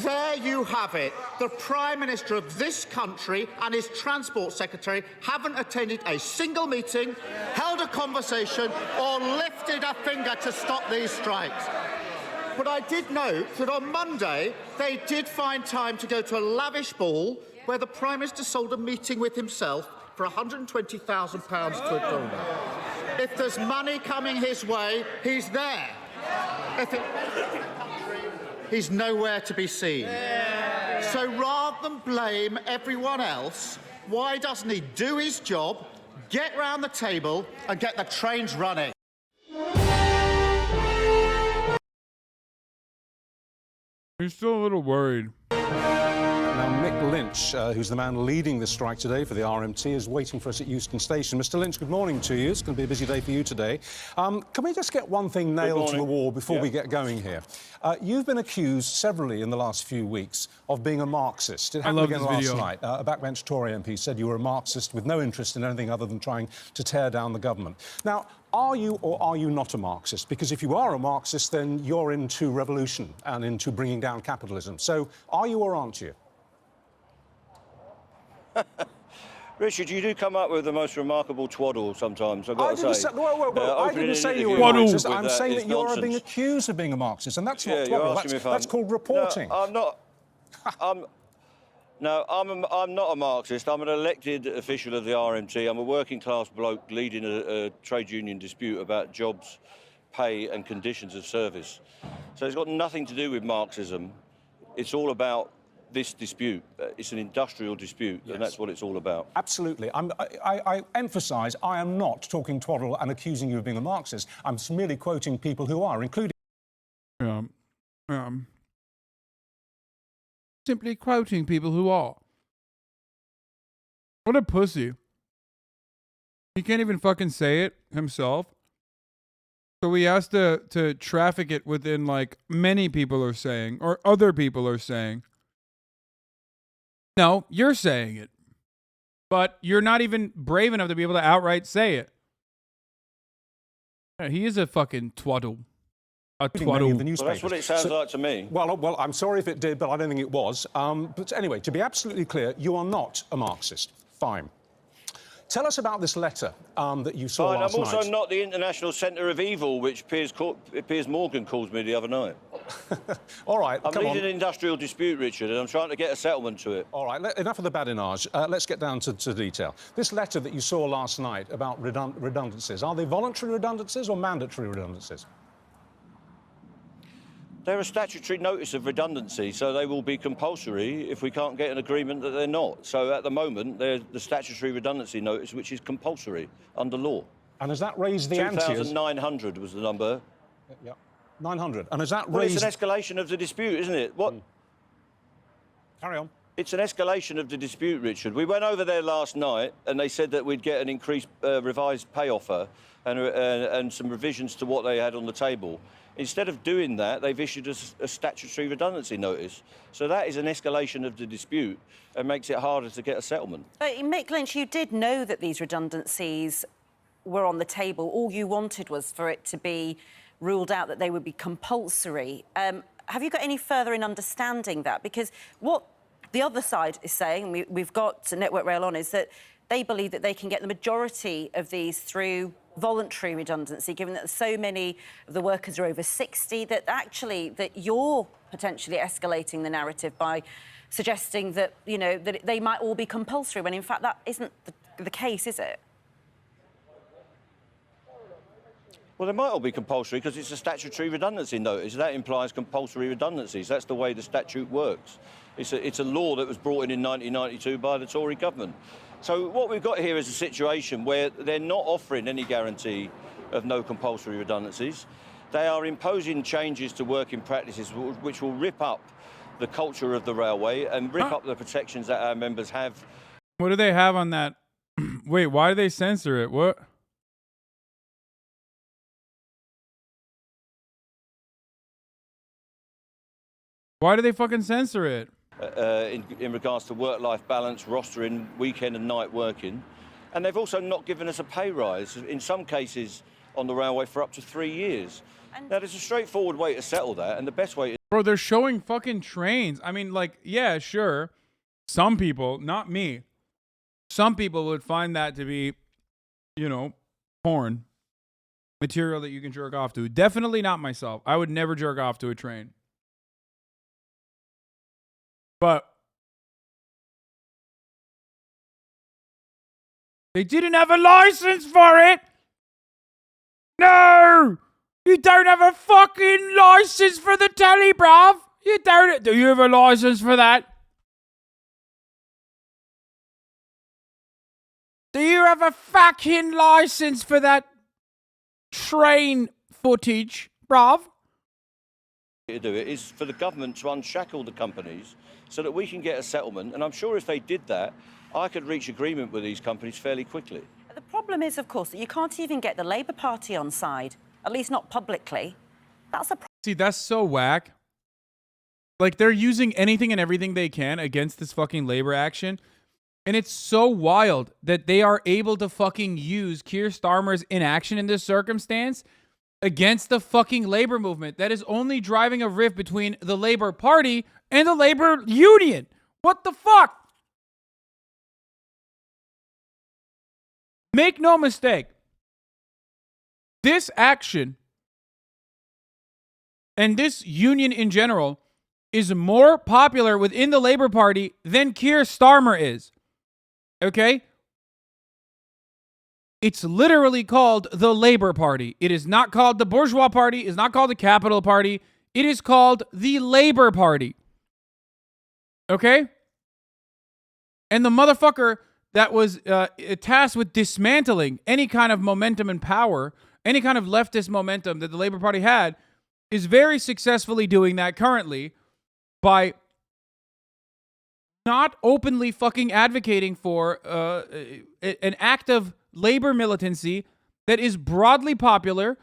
there you have it. The Prime Minister of this country and his Transport Secretary haven't attended a single meeting, held a conversation, or lifted a finger to stop these strikes. But I did note that on Monday, they did find time to go to a lavish ball where the Prime Minister sold a meeting with himself for £120,000 to a donor. If there's money coming his way, he's there. He's nowhere to be seen. So rather than blame everyone else, why doesn't he do his job, get round the table, and get the trains running? He's still a little worried. Now, Mick Lynch, who's the man leading this strike today for the RMT, is waiting for us at Euston Station. Mr. Lynch, good morning to you. It's going to be a busy day for you today. Can we just get one thing nailed to the wall before we get going here? You've been accused severally in the last few weeks of being a Marxist. It happened again last night. A backbench Tory MP said you were a Marxist with no interest in anything other than trying to tear down the government. Now, are you or are you not a Marxist? Because if you are a Marxist, then you're into revolution and into bringing down capitalism. So are you or aren't you? Richard, you do come up with the most remarkable twaddle sometimes, I've got to say. I didn't say you were a Marxist. I'm saying that you're being accused of being a Marxist, and that's not twaddle. That's called reporting. No, I'm not. I'm not a Marxist. I'm an elected official of the RMT. I'm a working-class bloke leading a trade union dispute about jobs, pay and conditions of service. So it's got nothing to do with Marxism. It's all about this dispute. It's an industrial dispute, and that's what it's all about. Absolutely. I emphasise I am not talking twaddle and accusing you of being a Marxist. I'm merely quoting people who are, including... Simply quoting people who are. What a pussy. He can't even fucking say it himself. So he has to traffic it within, like, many people are saying, or other people are saying. No, you're saying it. But you're not even brave enough to be able to outright say it. Yeah, he is a fucking twaddle. A twaddle. Well, that's what it sounds like to me. Well, I'm sorry if it did, but I don't think it was. But anyway, to be absolutely clear, you are not a Marxist. Fine. Tell us about this letter that you saw last night. I'm also not the international centre of evil, which Piers Morgan called me the other night. All right, I'm leading an industrial dispute, Richard, and I'm trying to get a settlement to it. All right, enough of the badinage. Let's get down to detail. This letter that you saw last night about redundancies, are they voluntary redundancies or mandatory redundancies? They're a statutory notice of redundancy, so they will be compulsory if we can't get an agreement that they're not. So at the moment, they're the statutory redundancy notice, which is compulsory under law. And has that raised the ante? 2,900 was the number. Yeah, 900. And has that raised... Well, it's an escalation of the dispute, isn't it? What? Carry on. It's an escalation of the dispute, Richard. We went over there last night, and they said that we'd get an increased revised pay offer and some revisions to what they had on the table. Instead of doing that, they've issued a statutory redundancy notice. So that is an escalation of the dispute and makes it harder to get a settlement. But Mick Lynch, you did know that these redundancies were on the table. All you wanted was for it to be ruled out that they would be compulsory. Have you got any further in understanding that? Because what the other side is saying, and we've got Network Rail on, is that they believe that they can get the majority of these through voluntary redundancy, given that so many of the workers are over 60, that actually that you're potentially escalating the narrative by suggesting that, you know, that they might all be compulsory, when in fact that isn't the case, is it? Well, they might all be compulsory because it's a statutory redundancy notice. That implies compulsory redundancies. That's the way the statute works. It's a law that was brought in 1992 by the Tory government. So what we've got here is a situation where they're not offering any guarantee of no compulsory redundancies. They are imposing changes to working practices which will rip up the culture of the railway and rip up the protections that our members have. What do they have on that? Wait, why do they censor it? What? Why do they fucking censor it? In regards to work-life balance, rostering, weekend and night working. And they've also not given us a pay rise, in some cases on the railway, for up to 3 years. Now, there's a straightforward way to settle that, and the best way... Bro, they're showing fucking trains. I mean, like, yeah, sure. Some people, not me, some people would find that to be, you know, porn material that you can jerk off to. Definitely not myself. I would never jerk off to a train. But they didn't have a license for it. No, you don't have a fucking license for the telly, bruv. You don't. Do you have a license for that? Do you have a fucking license for that train footage, bruv? To do it is for the government to unshackle the companies so that we can get a settlement. And I'm sure if they did that, I could reach agreement with these companies fairly quickly. The problem is, of course, that you can't even get the Labour Party on side, at least not publicly. That's a problem. See, that's so whack. Like, they're using anything and everything they can against this fucking labor action. And it's so wild that they are able to fucking use Keir Starmer's inaction in this circumstance against the fucking labor movement that is only driving a rift between the Labour Party and the labor union. What the fuck? Make no mistake. This action and this union in general is more popular within the Labour Party than Keir Starmer is. Okay? It's literally called the Labour Party. It is not called the Bourgeois Party. It's not called the Capital Party. It is called the Labour Party. Okay? And the motherfucker that was tasked with dismantling any kind of momentum and power, any kind of leftist momentum that the Labour Party had, is very successfully doing that currently by not openly fucking advocating for an act of labor militancy that is broadly popular,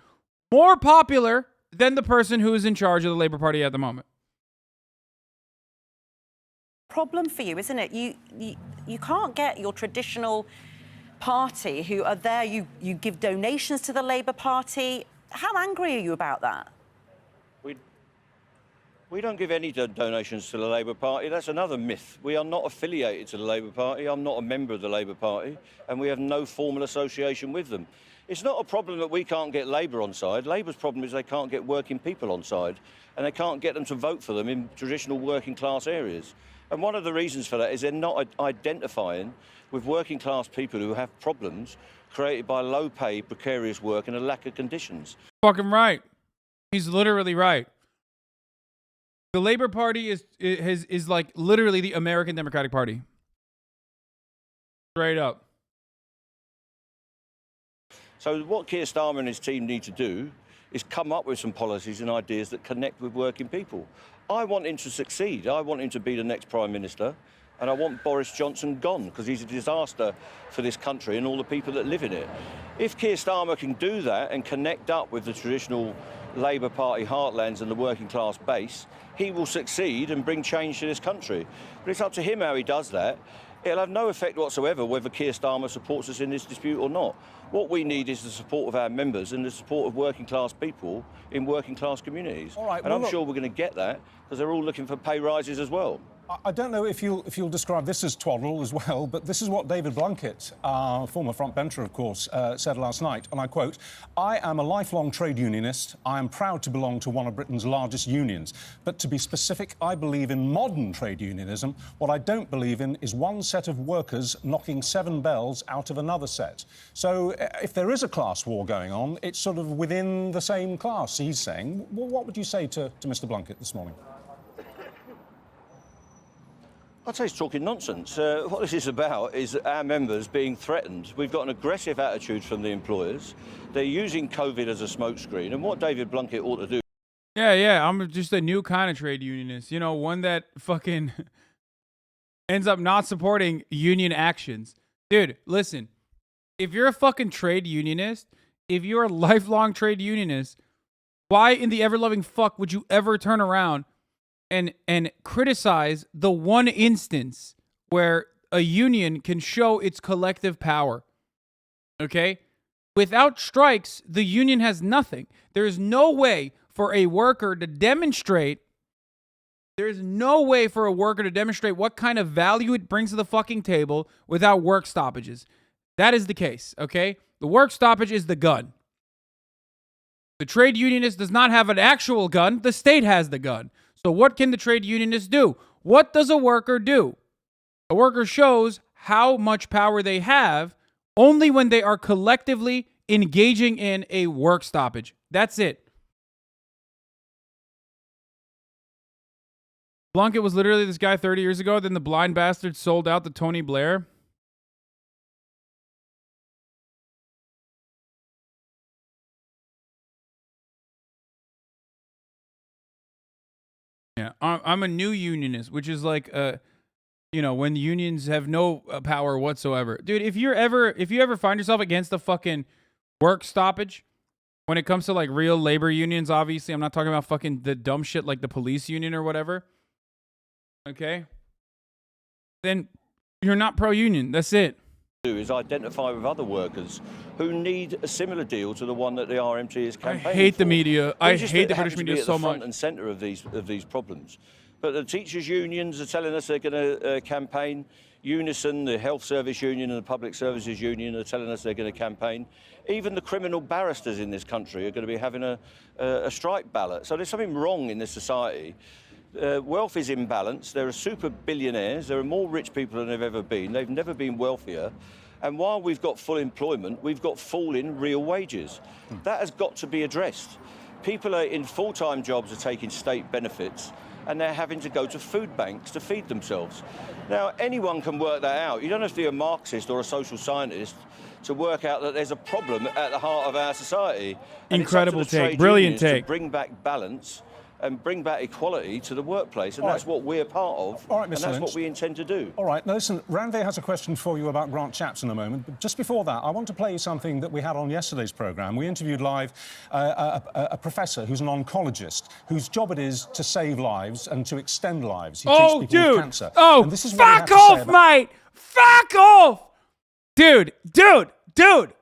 more popular than the person who is in charge of the Labour Party at the moment. Problem for you, isn't it? You can't get your traditional party who are there. You give donations to the Labour Party. How angry are you about that? We don't give any donations to the Labour Party. That's another myth. We are not affiliated to the Labour Party. I'm not a member of the Labour Party, and we have no formal association with them. It's not a problem that we can't get Labour on side. Labour's problem is they can't get working people on side, and they can't get them to vote for them in traditional working class areas. And one of the reasons for that is they're not identifying with working class people who have problems created by low pay, precarious work, and a lack of conditions. Fucking right. He's literally right. The Labour Party is like literally the American Democratic Party. Straight up. So what Keir Starmer and his team need to do is come up with some policies and ideas that connect with working people. I want him to succeed. I want him to be the next Prime Minister, and I want Boris Johnson gone because he's a disaster for this country and all the people that live in it. If Keir Starmer can do that and connect up with the traditional Labour Party heartlands and the working class base, he will succeed and bring change to this country. But it's up to him how he does that. It'll have no effect whatsoever whether Keir Starmer supports us in this dispute or not. What we need is the support of our members and the support of working class people in working class communities. All right, and I'm sure we're going to get that because they're all looking for pay rises as well. I don't know if you'll describe this as twaddle as well, but this is what David Blunkett, former frontbencher, of course, said last night, and I quote, "I am a lifelong trade unionist. I am proud to belong to one of Britain's largest unions. But to be specific, I believe in modern trade unionism. What I don't believe in is one set of workers knocking 7 bells out of another set." So if there is a class war going on, it's sort of within the same class, he's saying. Well, what would you say to Mr. Blunkett this morning? I'd say he's talking nonsense. What this is about is our members being threatened. We've got an aggressive attitude from the employers. They're using COVID as a smokescreen, and what David Blunkett ought to do... Yeah, I'm just a new kind of trade unionist. You know, one that fucking ends up not supporting union actions. Dude, listen, if you're a fucking trade unionist, if you're a lifelong trade unionist, why in the ever-loving fuck would you ever turn around and criticize the one instance where a union can show its collective power? Okay? Without strikes, the union has nothing. There is no way for a worker to demonstrate what kind of value it brings to the fucking table without work stoppages. That is the case, okay? The work stoppage is the gun. The trade unionist does not have an actual gun. The state has the gun. So what can the trade unionist do? What does a worker do? A worker shows how much power they have only when they are collectively engaging in a work stoppage. That's it. Blunkett was literally this guy 30 years ago. Then the blind bastard sold out to Tony Blair. Yeah, I'm a new unionist, which is like, when unions have no power whatsoever. Dude, if you ever find yourself against a fucking work stoppage, when it comes to like real labor unions, obviously, I'm not talking about fucking the dumb shit like the police union or whatever. Okay? Then you're not pro-union. That's it. ...is identify with other workers who need a similar deal to the one that the RMT is campaigning for. I hate the media. I hate the British media so much. Front and centre of these problems. But the teachers' unions are telling us they're going to campaign. Unison, the Health Service Union and the Public Services Union are telling us they're going to campaign. Even the criminal barristers in this country are going to be having a strike ballot. So there's something wrong in this society. Wealth is imbalanced. There are super billionaires. There are more rich people than there have ever been. They've never been wealthier. And while we've got full employment, we've got falling real wages. That has got to be addressed. People are in full-time jobs are taking state benefits, and they're having to go to food banks to feed themselves. Now, anyone can work that out. You don't have to be a Marxist or a social scientist to work out that there's a problem at the heart of our society. And incredible it's up to the take. Brilliant trade unions take. to bring back balance and bring back equality to the workplace, and that's what we're part of, All right, and Mr. that's Lynch. what we intend to do. All right, now listen, Ranveer has a question for you about Grant Shapps in a moment, but just before that, I want to play you something that we had on yesterday's programme. We interviewed live a professor who's an oncologist, whose job it is to save lives and to extend lives. He treats people with cancer. Oh, and this is what he had fuck to say off, about- mate! Fuck off! Dude. The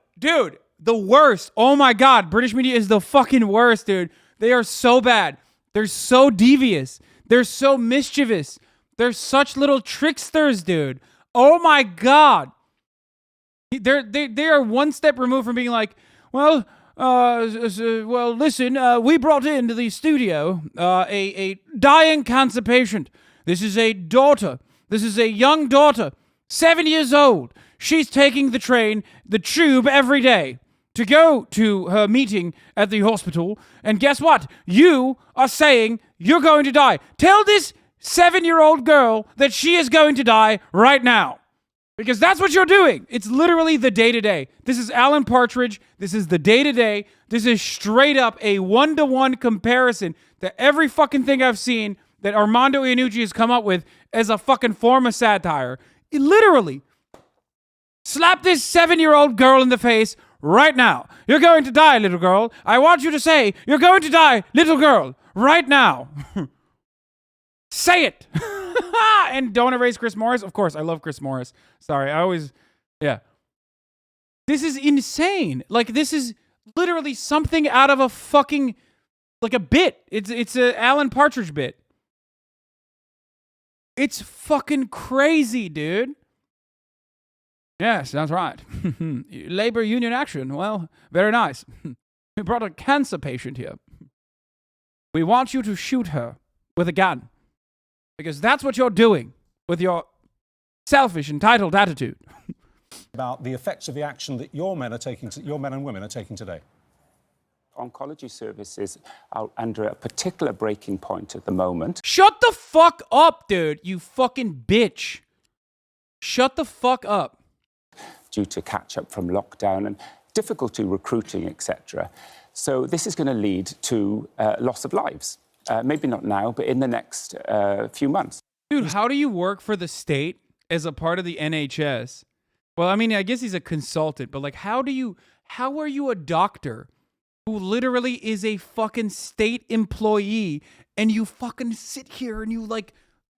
worst. Oh my God, British media is the fucking worst, dude. They are so bad. They're so devious. They're so mischievous. They're such little tricksters, dude. Oh my God. They are one step removed from being like, listen, we brought into the studio a dying cancer patient. This is a daughter. This is a young daughter, 7 years old. She's taking the tube every day to go to her meeting at the hospital. And guess what? You are saying you're going to die. Tell this 7-year-old girl that she is going to die right now. Because that's what you're doing. It's literally the day-to-day. This is Alan Partridge. This is the day-to-day. This is straight up a one-to-one comparison to every fucking thing I've seen that Armando Iannucci has come up with as a fucking form of satire. It literally slap this 7-year-old girl in the face right now. You're going to die, little girl. I want you to say, you're going to die, little girl, right now. Say it. And don't erase Chris Morris. Of course, I love Chris Morris. Sorry, yeah. This is insane. Like, this is literally something out of a fucking, like a bit. It's a Alan Partridge bit. It's fucking crazy, dude. Yes, that's right. Labor union action. Well, very nice. We brought a cancer patient here. We want you to shoot her with a gun. Because that's what you're doing with your selfish, entitled attitude. About the effects of the action that your men and women are taking today. Oncology services are under a particular breaking point at the moment. Shut the fuck up, dude, you fucking bitch. Shut the fuck up. Due to catch up from lockdown and difficulty recruiting, etc. So this is going to lead to loss of lives. Maybe not now, but in the next few months. Dude, how do you work for the state as a part of the NHS? Well, I mean, I guess he's a consultant, but like, how are you a doctor who literally is a fucking state employee and you fucking sit here and you like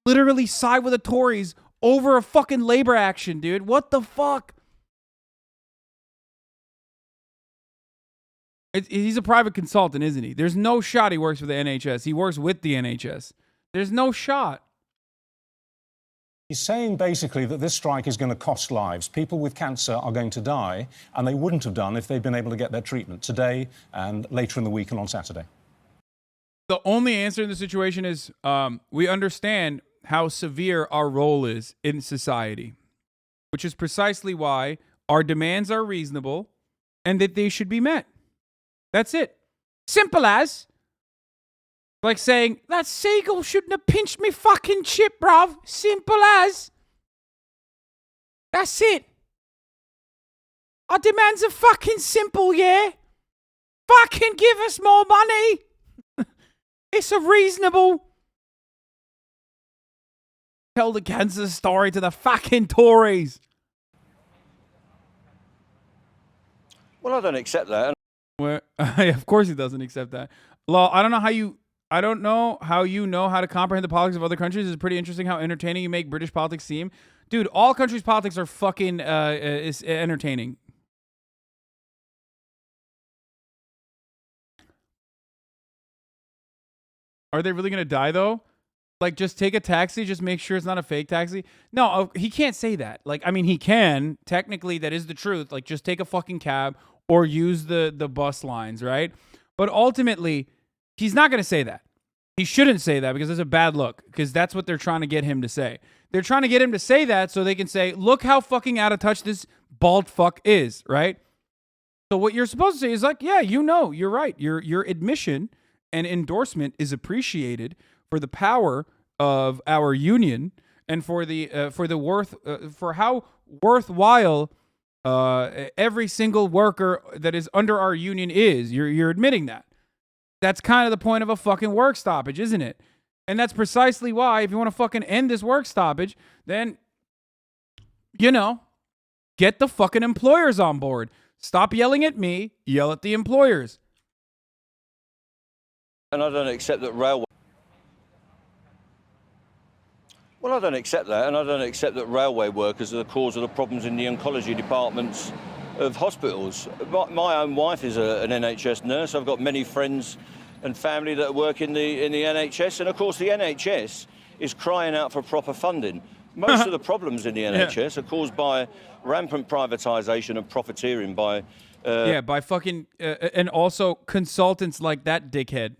literally side with the Tories over a fucking labor action, dude? What the fuck? He's a private consultant, isn't he? There's no shot he works for the NHS. He works with the NHS. There's no shot. He's saying basically that this strike is going to cost lives. People with cancer are going to die, and they wouldn't have done if they'd been able to get their treatment today and later in the week and on Saturday. The only answer in the situation is we understand how severe our role is in society, which is precisely why our demands are reasonable and that they should be met. That's it. Simple as. Like saying, that seagull shouldn't have pinched me fucking chip, bruv. Simple as. That's it. Our demands are fucking simple, yeah? Fucking give us more money. It's a reasonable. Tell the cancer story to the fucking Tories. Well, I don't accept that. Well, of course he doesn't accept that. Law, I don't know how you know how to comprehend the politics of other countries. It's pretty interesting how entertaining you make British politics seem. Dude, all countries' politics are fucking is entertaining. Are they really going to die, though? Like, just take a taxi, just make sure it's not a fake taxi? No, he can't say that. Like, I mean, he can. Technically, that is the truth. Like, just take a fucking cab or use the bus lines, right? But ultimately, he's not going to say that. He shouldn't say that because it's a bad look, because that's what they're trying to get him to say. They're trying to get him to say that so they can say, look how fucking out of touch this bald fuck is, right? So what you're supposed to say is like, yeah, you know, you're right. Your admission and endorsement is appreciated for the power of our union and for how worthwhile every single worker that is under our union is. You're admitting that. That's kind of the point of a fucking work stoppage, isn't it? And that's precisely why, if you want to fucking end this work stoppage, then, you know, get the fucking employers on board. Stop yelling at me, yell at the employers. And I don't accept that railway. Well, I don't accept that, and I don't accept that railway workers are the cause of the problems in the oncology departments of hospitals. My own wife is an NHS nurse. I've got many friends and family that work in the NHS, and of course the NHS is crying out for proper funding. Most of the problems in the NHS are caused by rampant privatisation and profiteering by... by fucking... and also consultants like that dickhead.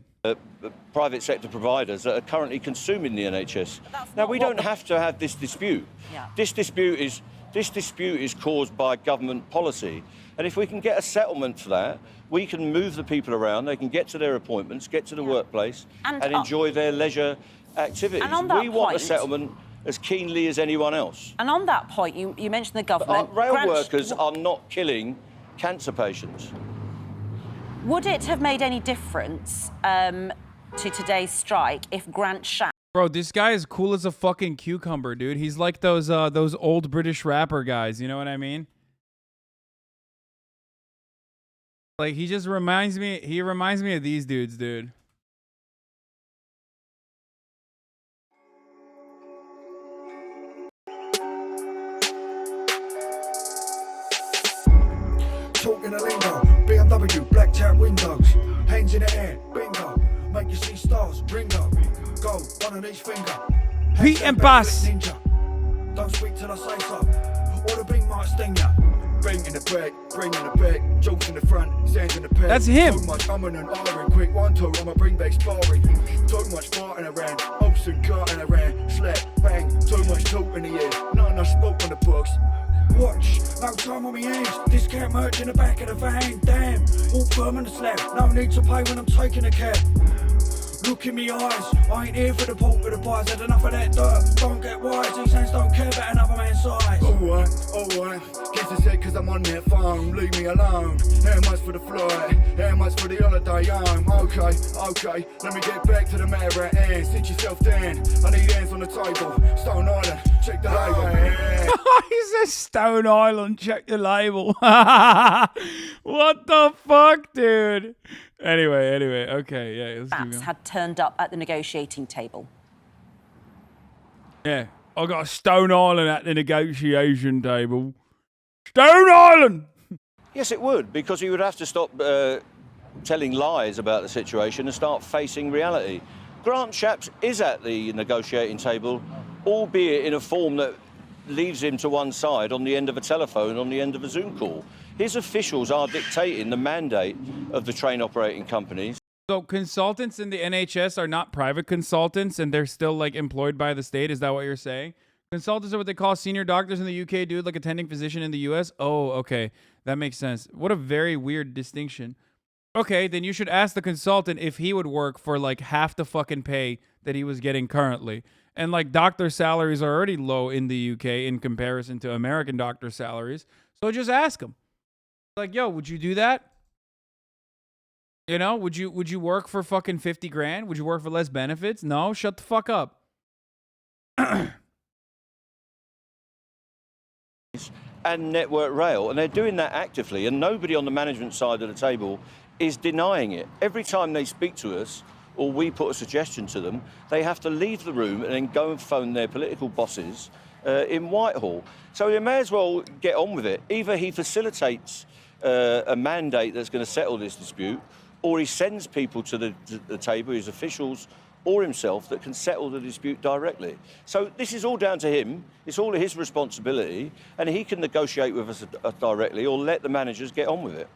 Private sector providers that are currently consuming the NHS. Now, we don't have to have this dispute. Yeah. This dispute is caused by government policy. And if we can get a settlement for that, we can move the people around, they can get to their appointments, get to the workplace, and enjoy their leisure activities. We want a settlement as keenly as anyone else. And on that point, you mentioned the government. Rail workers are not killing cancer patients. Would it have made any difference to today's strike if Grant Shapps... Bro, this guy is cool as a fucking cucumber, dude. He's like those old British rapper guys, you know what I mean? Like, he just reminds me of these dudes, dude. Talking a lingo, BMW, blackjack windows, hands in the air, bingo, make you see stars, Ringo, go, one on each finger, Pete and Bass. Don't speak till I say so, or the beat might sting ya. Bring in the back, bring in the back, jokes in the front, stands in the pack. That's him. Too much umming and ahhing, quick 1, 2, I'ma bring back sparring. Too much farting around, oats and carting around, slap, bang, too much talk in the air, not enough spoke on the books. Watch, no time on me hands, discount merch in the back of the van, damn, all firm in the slab, no need to pay when I'm taking a cab. Look in me eyes, I ain't here for the pork with the pies, had enough of that dirt, don't get wise, these hands don't care about another man's size. Alright, guess it's it cause I'm on that phone, leave me alone. How much for the flight, how much for the holiday home? Okay, let me get back to the matter at hand, sit yourself down, I need hands on the table, Stone Island, check the label. He says Stone Island, check the label. What the fuck, dude? Anyway, okay, yeah. Let's keep going. Had turned up at the negotiating table. Yeah, I got Stone Island at the negotiation table. Stone Island! Yes, it would, because he would have to stop telling lies about the situation and start facing reality. Grant Shapps is at the negotiating table, albeit in a form that leaves him to one side on the end of a telephone, on the end of a Zoom call. His officials are dictating the mandate of the train operating companies. So consultants in the NHS are not private consultants and they're still like employed by the state? Is that what you're saying? Consultants are what they call senior doctors in the UK, dude, like attending physician in the US? Oh, okay. That makes sense. What a very weird distinction. Okay, then you should ask the consultant if he would work for like half the fucking pay that he was getting currently. And like doctor salaries are already low in the UK in comparison to American doctor salaries. So just ask him. Like, yo, would you do that? You know, would you work for fucking 50 grand? Would you work for less benefits? No, shut the fuck up. And Network Rail, and they're doing that actively, and nobody on the management side of the table is denying it. Every time they speak to us, or we put a suggestion to them, they have to leave the room and then go and phone their political bosses in Whitehall. So they may as well get on with it. Either he facilitates a mandate that's going to settle this dispute, or he sends people to the table, his officials or himself, that can settle the dispute directly. So this is all down to him. It's all his responsibility, and he can negotiate with us directly or let the managers get on with it.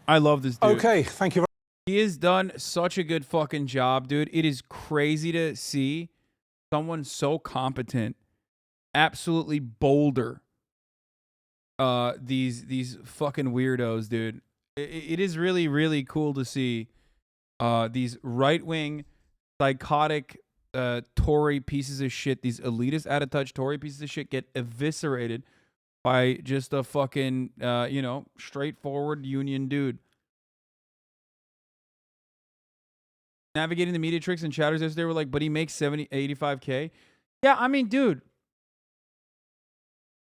I love this dude. Okay, thank you. He has done such a good fucking job, dude. It is crazy to see someone so competent absolutely boulder these fucking weirdos, dude. It is really, really cool to see these right-wing, psychotic Tory pieces of shit, these elitist, out-of-touch Tory pieces of shit get eviscerated by just a fucking, straightforward union dude. Navigating the media tricks and chatters yesterday were like, but he makes 85K. Yeah, I mean, dude,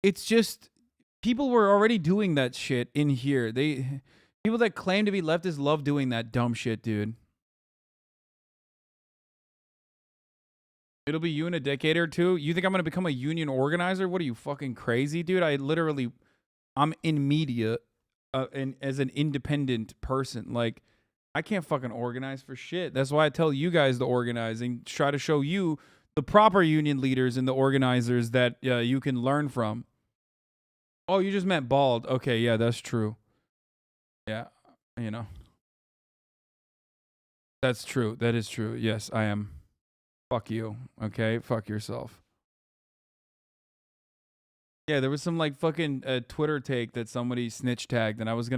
it's just people were already doing that shit in here. People that claim to be leftists love doing that dumb shit, dude. It'll be you in a decade or two. You think I'm going to become a union organizer? What are you, fucking crazy, dude? I'm in media and as an independent person. Like, I can't fucking organize for shit. That's why I tell you guys the organizing. Try to show you the proper union leaders and the organizers that you can learn from. Oh, you just meant bald. Okay, yeah, that's true. Yeah, That's true. That is true. Yes, I am. Fuck you. Okay? Fuck yourself. Yeah, there was some like fucking Twitter take that somebody snitch tagged, and I was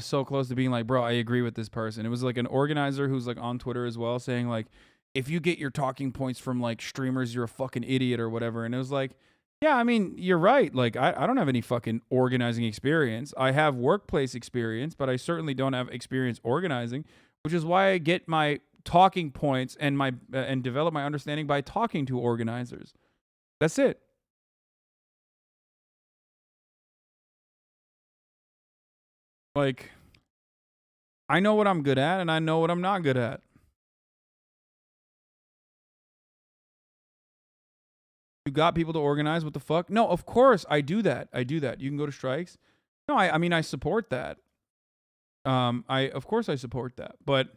so close to being like, bro, I agree with this person. It was like an organizer who's like on Twitter as well, saying like, if you get your talking points from like streamers, you're a fucking idiot or whatever. And it was like, yeah, I mean, you're right. Like, I don't have any fucking organizing experience. I have workplace experience, but I certainly don't have experience organizing, which is why I get my talking points and and develop my understanding by talking to organizers. That's it. Like, I know what I'm good at and I know what I'm not good at. You got people to organize, what the fuck? No, of course I do that. You can go to strikes. No, I mean, I support that. Of course I support that. But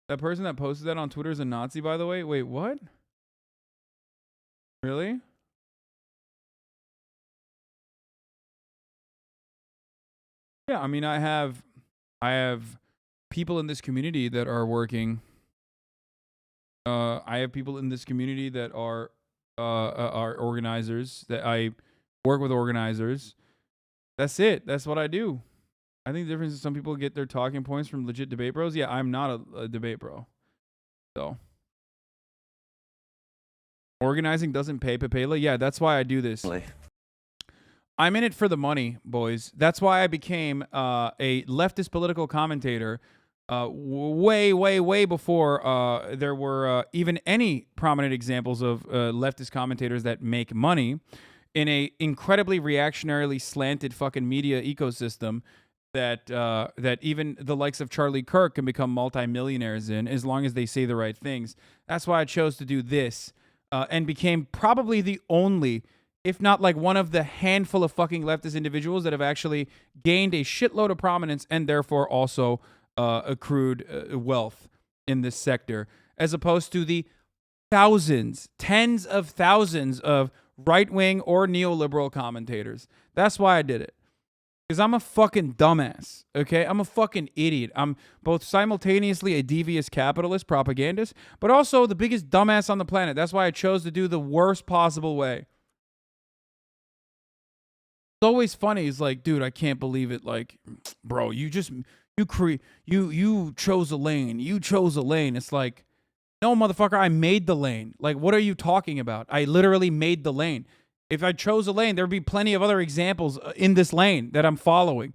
that person that posted that on Twitter is a Nazi, by the way. Wait, what? Really? Yeah, I mean, I have people in this community that are working. I have people in this community that are organizers. That I work with organizers. That's it. That's what I do. I think the difference is some people get their talking points from legit debate bros. Yeah, I'm not a debate bro. So organizing doesn't pay, Pepela. Yeah, that's why I do this. I'm in it for the money, boys. That's why I became a leftist political commentator way before there were even any prominent examples of leftist commentators that make money in a incredibly reactionarily slanted fucking media ecosystem that even the likes of Charlie Kirk can become multimillionaires in as long as they say the right things. That's why I chose to do this and became probably the only, if not like one of the handful of fucking leftist individuals that have actually gained a shitload of prominence and therefore also accrued wealth in this sector, as opposed to the thousands, tens of thousands of right-wing or neoliberal commentators. That's why I did it. Because I'm a fucking dumbass, okay? I'm a fucking idiot. I'm both simultaneously a devious capitalist propagandist, but also the biggest dumbass on the planet. That's why I chose to do the worst possible way. It's always funny. It's like, dude, I can't believe it. Like, bro, you chose a lane. You chose a lane. It's like, no, motherfucker, I made the lane. Like, what are you talking about? I literally made the lane. If I chose a lane, there would be plenty of other examples in this lane that I'm following.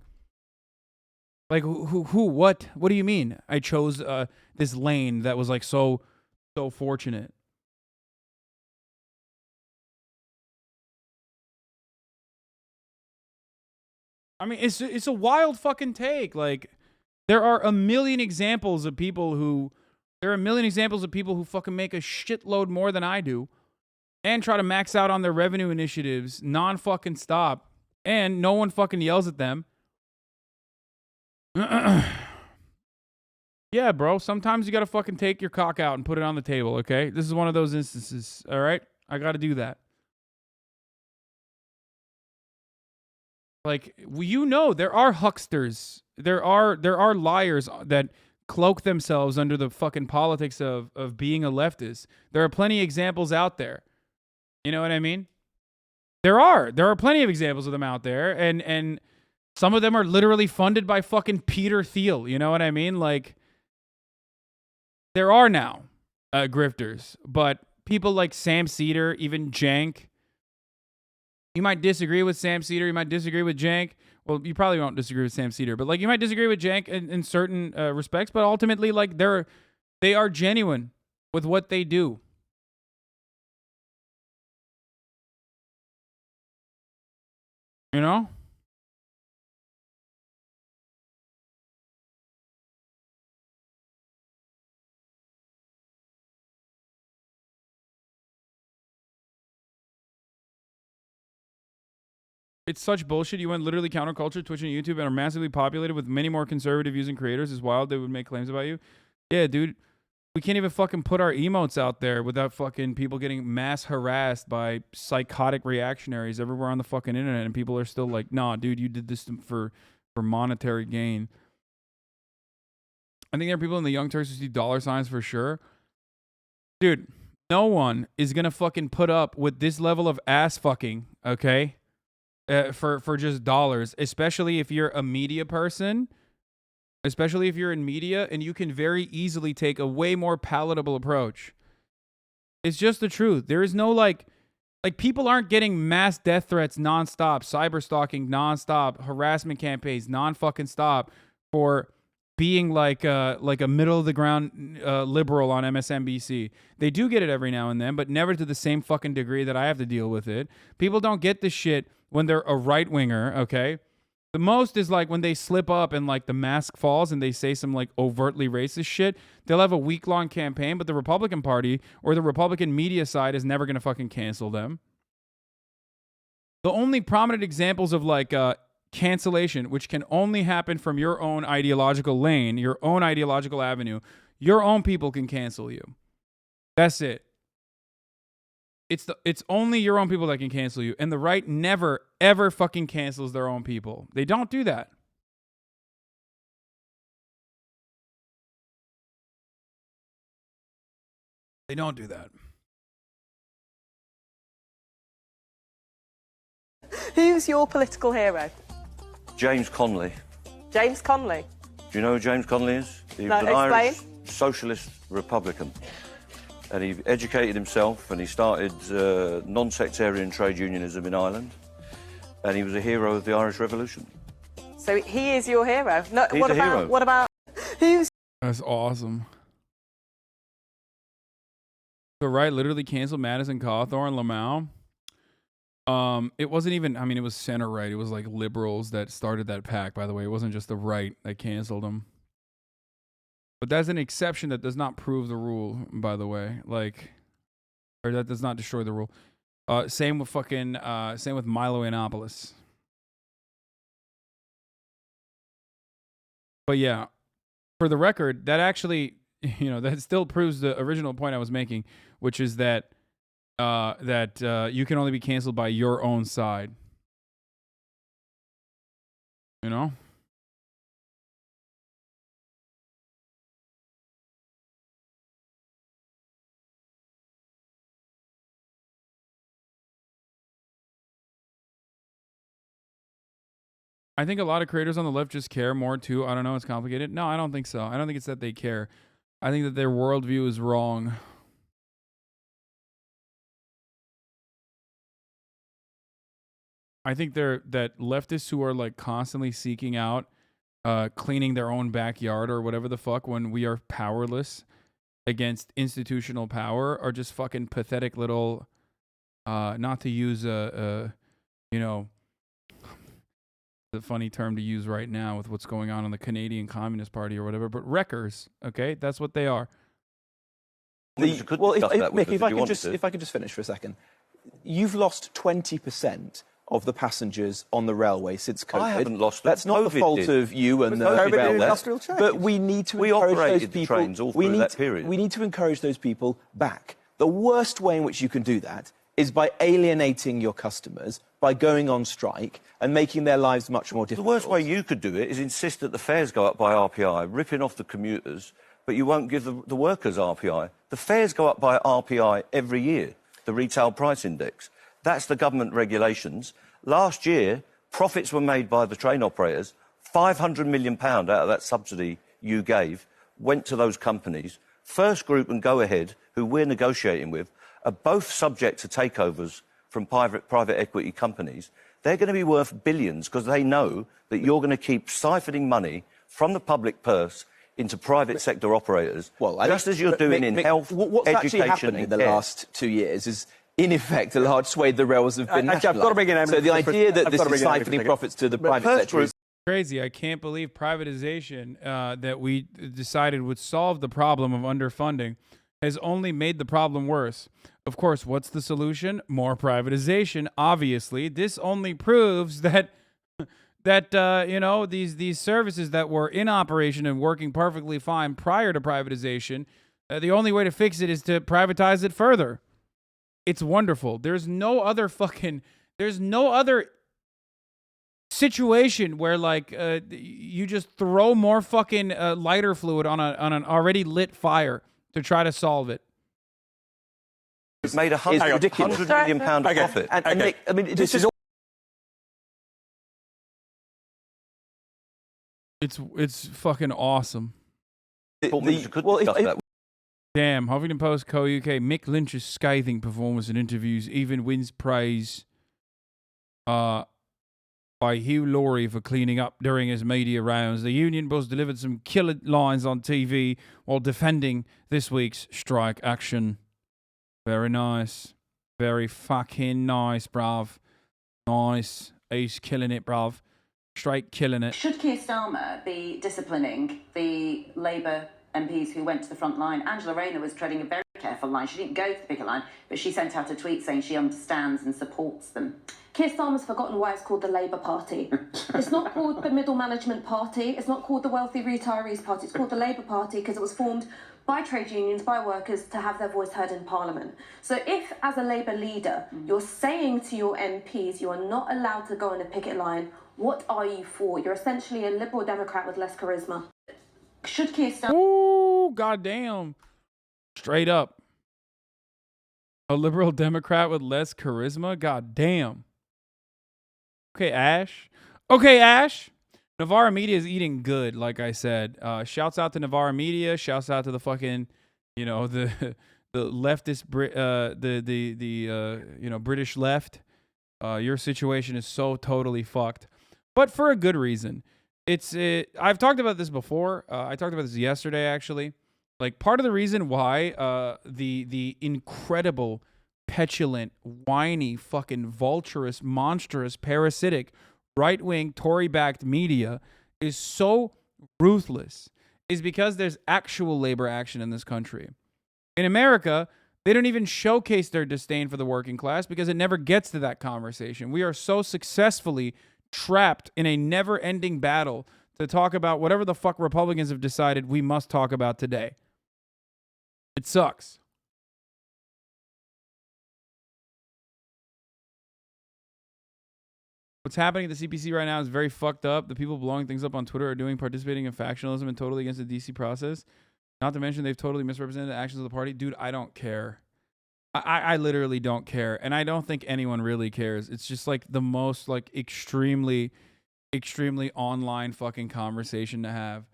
Like, what do you mean? I chose this lane that was like so fortunate. I mean, it's a wild fucking take. Like, there are a million examples of people who fucking make a shitload more than I do and try to max out on their revenue initiatives non-fucking stop, and no one fucking yells at them. Yeah, bro, sometimes you gotta fucking take your cock out and put it on the table, okay? This is one of those instances, all right? I gotta do that. Like, you know, there are hucksters. There are liars that cloak themselves under the fucking politics of being a leftist. There are plenty of examples out there. You know what I mean? There are plenty of examples of them out there, and some of them are literally funded by fucking Peter Thiel. You know what I mean? Like, there are now grifters, but people like Sam Cedar, even Jank. You might disagree with Sam Cedar. You might disagree with Jank. Well, you probably won't disagree with Sam Cedar, but like you might disagree with Jank in certain respects. But ultimately, like they are genuine with what they do. You know? It's such bullshit. You went literally counterculture, Twitch and YouTube, and are massively populated with many more conservative views and creators. It's wild they would make claims about you. Yeah, dude. We can't even fucking put our emotes out there without fucking people getting mass harassed by psychotic reactionaries everywhere on the fucking internet, and people are still like, nah, dude, you did this for monetary gain. I think there are people in the Young Turks who see dollar signs for sure. Dude, no one is gonna fucking put up with this level of ass fucking, okay? For just dollars, especially if you're a media person. Especially if you're in media, and you can very easily take a way more palatable approach. It's just the truth. There is no like people aren't getting mass death threats nonstop, cyber stalking nonstop, harassment campaigns non-fucking stop for being like a middle of the ground liberal on MSNBC. They do get it every now and then, but never to the same fucking degree that I have to deal with it. People don't get this shit when they're a right winger, okay? The most is like when they slip up and like the mask falls and they say some like overtly racist shit. They'll have a week-long campaign, but the Republican Party or the Republican media side is never going to fucking cancel them. The only prominent examples of like cancellation, which can only happen from your own ideological lane, your own ideological avenue, your own people can cancel you. That's it. It's only your own people that can cancel you, and the right never ever fucking cancels their own people. They don't do that. They don't do that. Who's your political hero? James Connolly. James Connolly. Do you know who James Connolly is? He No, was an explain. Irish socialist Republican. And he educated himself and he started non-sectarian trade unionism in Ireland. And he was a hero of the Irish Revolution. So he is your hero. No, He's what a about hero. what about who's That's awesome. The right literally canceled Madison Cawthorn, Lamau. It wasn't even, I mean, it was center right. It was like liberals that started that pack, by the way. It wasn't just the right that canceled them. But that's an exception that does not prove the rule, by the way. Like, or that does not destroy the rule. Same with same with Milo Yiannopoulos. But yeah, for the record, that actually, that still proves the original point I was making, which is that you can only be canceled by your own side. You know? I think a lot of creators on the left just care more too. I don't know. It's complicated. No, I don't think so. I don't think it's that they care. I think that their worldview is wrong. I think that leftists who are like constantly seeking out cleaning their own backyard or whatever the fuck when we are powerless against institutional power are just fucking pathetic little, not to use the funny term to use right now with what's going on in the Canadian Communist Party or whatever, but wreckers, okay? That's what they are. Mick, if I could just finish for a second. You've lost 20% of the passengers on the railway since COVID. I haven't lost them. That's not the COVID fault did. of you and the COVID rail did. industrial chain. But we need to encourage those operated the people. trains all through that period. We need to encourage those people back. The worst way in which you can do that is by alienating your customers, by going on strike and making their lives much more difficult. The worst way you could do it is insist that the fares go up by RPI, ripping off the commuters, but you won't give the workers RPI. The fares go up by RPI every year, the retail price index. That's the government regulations. Last year, profits were made by the train operators. £500 million out of that subsidy you gave went to those companies. First Group and Go Ahead, who we're negotiating with, are both subject to takeovers from private equity companies. They're going to be worth billions because they know that you're going to keep siphoning money from the public purse into private sector operators, just as you're doing in health, what's education, actually happened in the care. last 2 years is, in effect, a large swathe of the rails have been Actually, I've got to bring in nationalised. So the idea that this is I've got to siphoning profits to the private sector is Crazy. I can't believe privatization that we decided would solve the problem of underfunding has only made the problem worse. Of course, what's the solution? More privatization, obviously. This only proves that these services that were in operation and working perfectly fine prior to privatization, the only way to fix it is to privatize it further. It's wonderful. There's no other situation where you just throw more fucking lighter fluid on an already lit fire to try to solve it. It's made £100 million profit. And Nick, I mean, this is all. It's fucking awesome. Damn, Huffington Post co-UK, Mick Lynch's scathing performance in interviews even wins praise by Hugh Laurie for cleaning up during his media rounds. The union boss delivered some killer lines on TV while defending this week's strike action. Very nice. Very fucking nice, bruv. Nice. He's killing it, bruv. Straight killing it. Should Keir Starmer be disciplining the Labour MPs who went to the front line? Angela Rayner was treading a very careful line. She didn't go to the picket line, but she sent out a tweet saying she understands and supports them. Keir Starmer's forgotten why it's called the Labour Party. It's not called the Middle Management Party. It's not called the Wealthy Retirees Party. It's called the Labour Party because it was formed by trade unions, by workers, to have their voice heard in Parliament. So if, as a Labour leader, you're saying to your MPs you are not allowed to go on a picket line, what are you for? You're essentially a Liberal Democrat with less charisma. Should Keir Starmer... Ooh, goddamn. Straight up. A Liberal Democrat with less charisma? God damn. Okay, Ash. Okay, Ash. Navarra Media is eating good, like I said. Shouts out to Navarra Media. Shouts out to the fucking, you know, the leftist, British left. Your situation is so totally fucked, but for a good reason. I've talked about this before. I talked about this yesterday, actually. Like, part of the reason why the incredible, petulant, whiny, fucking vulturous, monstrous, parasitic, right-wing, Tory-backed media is so ruthless is because there's actual labor action in this country. In America, they don't even showcase their disdain for the working class because it never gets to that conversation. We are so successfully trapped in a never-ending battle to talk about whatever the fuck Republicans have decided we must talk about today. It sucks. What's happening at the CPC right now is very fucked up. The people blowing things up on Twitter are participating in factionalism and totally against the DC process. Not to mention they've totally misrepresented the actions of the party. Dude, I don't care. I literally don't care. And I don't think anyone really cares. It's just like the most like extremely online fucking conversation to have.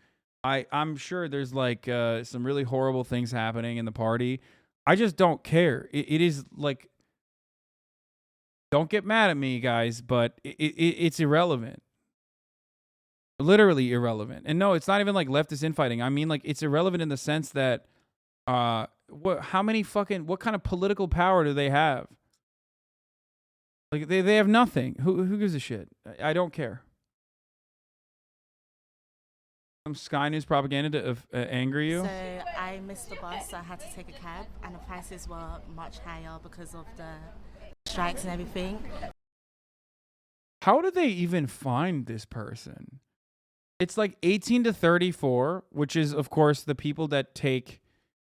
I'm sure there's like some really horrible things happening in the party. I just don't care. It is like, don't get mad at me, guys, but it's irrelevant. Literally irrelevant. And no, it's not even like leftist infighting. I mean, like, it's irrelevant in the sense that what kind of political power do they have? Like, they have nothing. Who gives a shit? I don't care. Some Sky News propaganda to anger you? So I missed the bus, so I had to take a cab, and the prices were much higher because of the strikes and everything. How do they even find this person? It's like 18 to 34, which is, of course, the people that take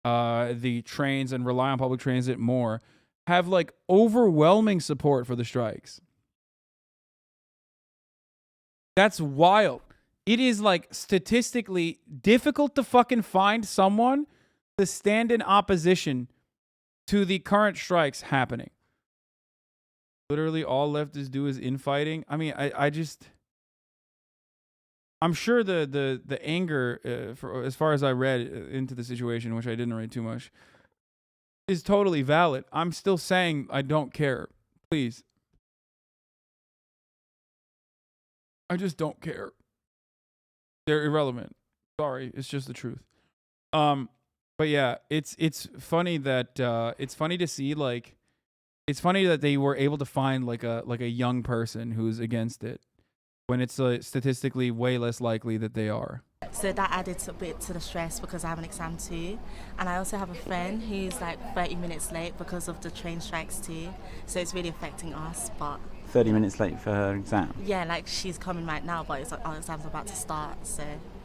the trains and rely on public transit more, have like overwhelming support for the strikes. That's wild. It is like statistically difficult to fucking find someone to stand in opposition to the current strikes happening. Literally all leftists do is infighting. I mean, I'm sure the anger, for as far as I read into the situation, which I didn't read too much, is totally valid. I'm still saying I don't care. Please. I just don't care. They're irrelevant. Sorry, it's just the truth. But yeah, it's funny that it's funny to see like. It's funny that they were able to find like a young person who's against it when it's statistically way less likely that they are. So that added a bit to the stress because I have an exam too. And I also have a friend who's like 30 minutes late because of the train strikes too. So it's really affecting us. But 30 minutes late for her exam? Yeah, like she's coming right now, but our exam's about to start. So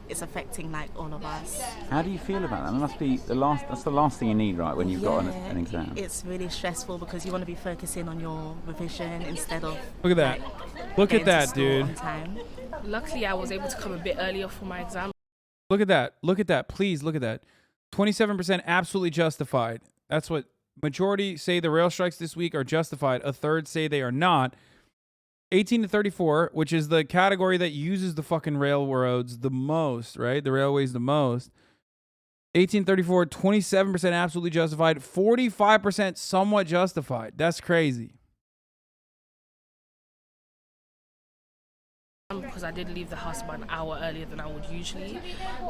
it's affecting like all of us. How do you feel about that? That must be that's the last thing you need, right, when you've got an exam. It's really stressful because you want to be focusing on your revision instead of look at that. Like, look at that, dude. On time. Luckily, I was able to come a bit earlier for my exam. Look at that. Look at that. Please look at that. 27% absolutely justified. That's what majority say the rail strikes this week are justified. A third say they are not. 18 to 34, which is the category that uses the fucking railroads the most, right? The railways the most. 1834, 27% absolutely justified, 45% somewhat justified. That's crazy. Because I did leave the house about an hour earlier than I would usually,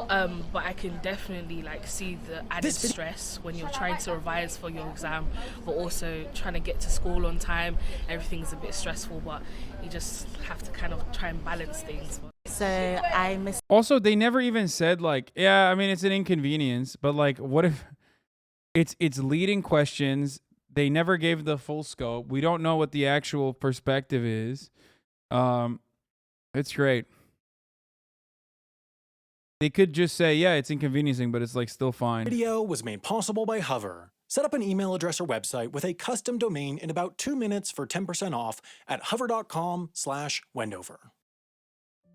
but I can definitely like see the added stress when you're trying to revise for your exam, but also trying to get to school on time. Everything's a bit stressful, but you just have to kind of try and balance things. So I miss. Also, they never even said like, yeah, I mean it's an inconvenience, but like, what if it's leading questions? They never gave the full scope. We don't know what the actual perspective is. It's great. They could just say, yeah, it's inconveniencing, but it's like still fine. Video was made possible by Hover. Set up an email address or website with a custom domain in about 2 minutes for 10% off at hover.com/Wendover.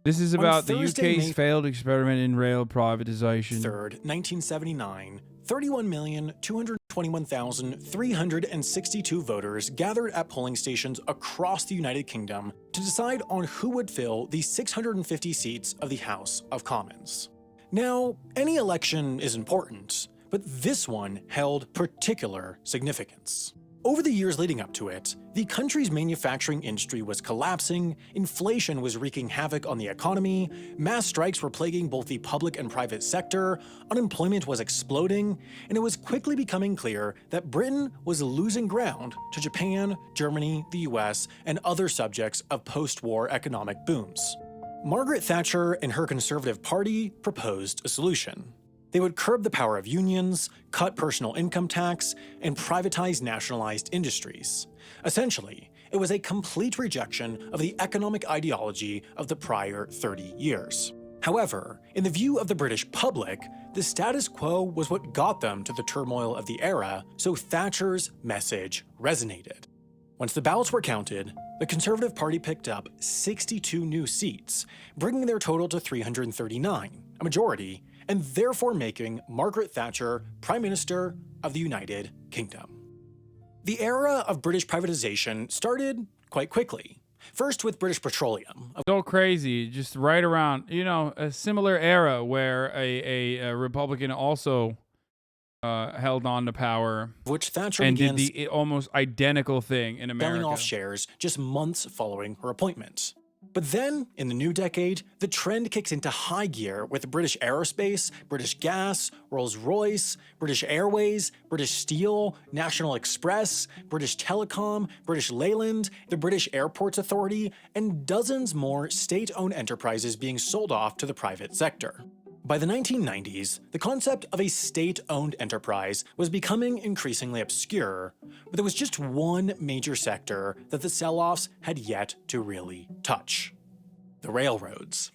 This is about the Thursday, UK's May failed experiment in rail privatization. 3rd, 1979, 31,221,362 voters gathered at polling stations across the United Kingdom to decide on who would fill the 650 seats of the House of Commons. Now, any election is important, but this one held particular significance. Over the years leading up to it, the country's manufacturing industry was collapsing, inflation was wreaking havoc on the economy, mass strikes were plaguing both the public and private sector, unemployment was exploding, and it was quickly becoming clear that Britain was losing ground to Japan, Germany, the US, and other subjects of post-war economic booms. Margaret Thatcher and her Conservative Party proposed a solution. They would curb the power of unions, cut personal income tax, and privatize nationalized industries. Essentially, it was a complete rejection of the economic ideology of the prior 30 years. However, in the view of the British public, the status quo was what got them to the turmoil of the era, so Thatcher's message resonated. Once the ballots were counted, the Conservative Party picked up 62 new seats, bringing their total to 339, a majority, and therefore making Margaret Thatcher Prime Minister of the United Kingdom. The era of British privatization started quite quickly. First with British Petroleum. So crazy, just right around, a similar era where a Republican also held on to power. Which Thatcher and began did the almost identical thing in America. selling off shares just months following her appointment. But then, in the new decade, the trend kicks into high gear with British Aerospace, British Gas, Rolls-Royce, British Airways, British Steel, National Express, British Telecom, British Leyland, the British Airports Authority, and dozens more state-owned enterprises being sold off to the private sector. By the 1990s, the concept of a state-owned enterprise was becoming increasingly obscure, but there was just one major sector that the sell-offs had yet to really touch: the railroads.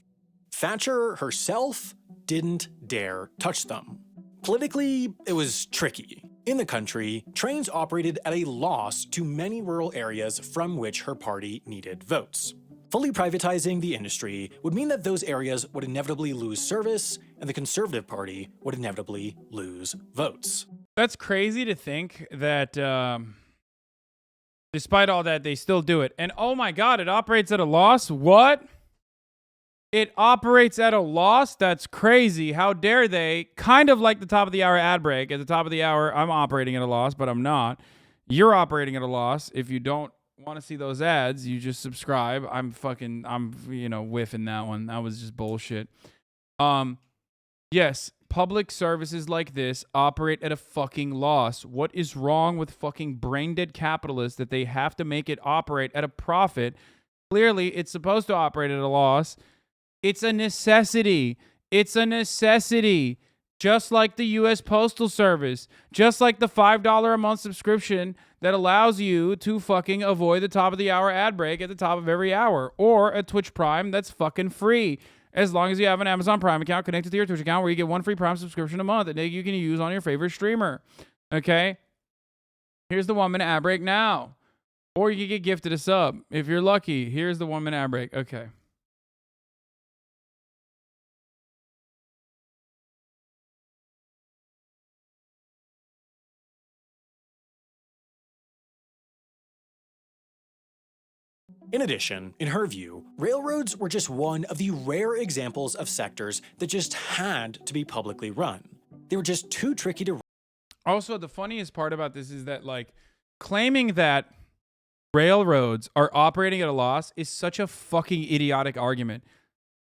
Thatcher herself didn't dare touch them. Politically, it was tricky. In the country, trains operated at a loss to many rural areas from which her party needed votes. Fully privatizing the industry would mean that those areas would inevitably lose service, and the Conservative Party would inevitably lose votes. That's crazy to think that despite all that, they still do it. And oh my God, it operates at a loss? What? It operates at a loss? That's crazy. How dare they? Kind of like the top of the hour ad break. At the top of the hour, I'm operating at a loss, but I'm not. You're operating at a loss. If you don't want to see those ads, you just subscribe. I'm whiffing that one. That was just bullshit. Yes, public services like this operate at a fucking loss. What is wrong with fucking brain dead capitalists that they have to make it operate at a profit? Clearly, it's supposed to operate at a loss. It's a necessity. It's a necessity. Just like the U.S. Postal Service. Just like the $5 a month subscription that allows you to fucking avoid the top of the hour ad break at the top of every hour. Or a Twitch Prime that's fucking free. As long as you have an Amazon Prime account connected to your Twitch account where you get one free Prime subscription a month that you can use on your favorite streamer. Okay? Here's the 1 minute ad break now. Or you can get gifted a sub. If you're lucky, here's the 1 minute ad break. Okay. In addition, in her view, railroads were just one of the rare examples of sectors that just had to be publicly run. They were just too tricky to run. Also, the funniest part about this is that, claiming that railroads are operating at a loss is such a fucking idiotic argument.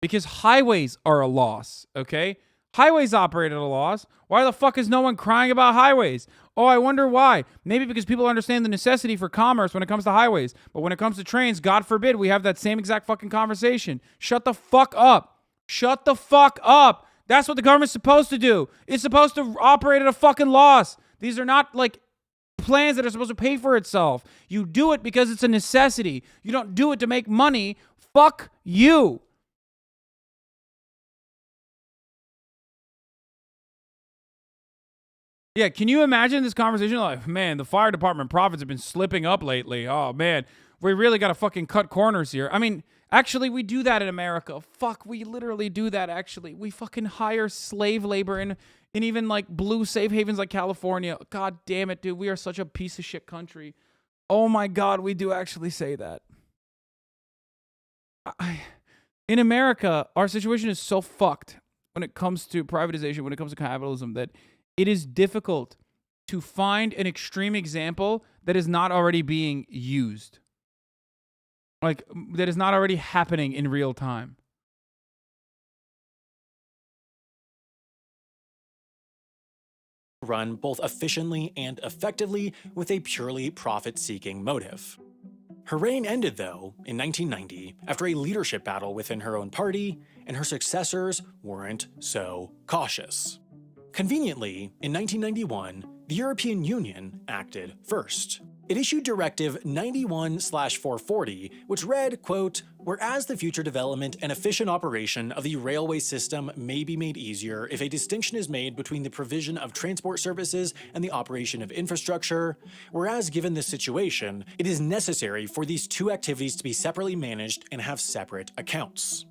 Because highways are a loss, okay? Highways operate at a loss. Why the fuck is no one crying about highways? Oh, I wonder why. Maybe because people understand the necessity for commerce when it comes to highways. But when it comes to trains, God forbid, we have that same exact fucking conversation. Shut the fuck up. Shut the fuck up. That's what the government's supposed to do. It's supposed to operate at a fucking loss. These are not plans that are supposed to pay for itself. You do it because it's a necessity. You don't do it to make money. Fuck you. Yeah, can you imagine this conversation? Like, man, the fire department profits have been slipping up lately. Oh, man, we really got to fucking cut corners here. I mean, actually, we do that in America. Fuck, we literally do that, actually. We fucking hire slave labor in even, like, blue safe havens like California. God damn it, dude. We are such a piece of shit country. Oh, my God, we do actually say that. In America, our situation is so fucked when it comes to privatization, when it comes to capitalism, that it is difficult to find an extreme example that is not already being used. Like, that is not already happening in real time. Run both efficiently and effectively with a purely profit-seeking motive. Her reign ended, though, in 1990 after a leadership battle within her own party, and her successors weren't so cautious. Conveniently, in 1991, the European Union acted first. It issued Directive 91/440, which read, quote, "Whereas the future development and efficient operation of the railway system may be made easier if a distinction is made between the provision of transport services and the operation of infrastructure, whereas given this situation, it is necessary for these two activities to be separately managed and have separate accounts."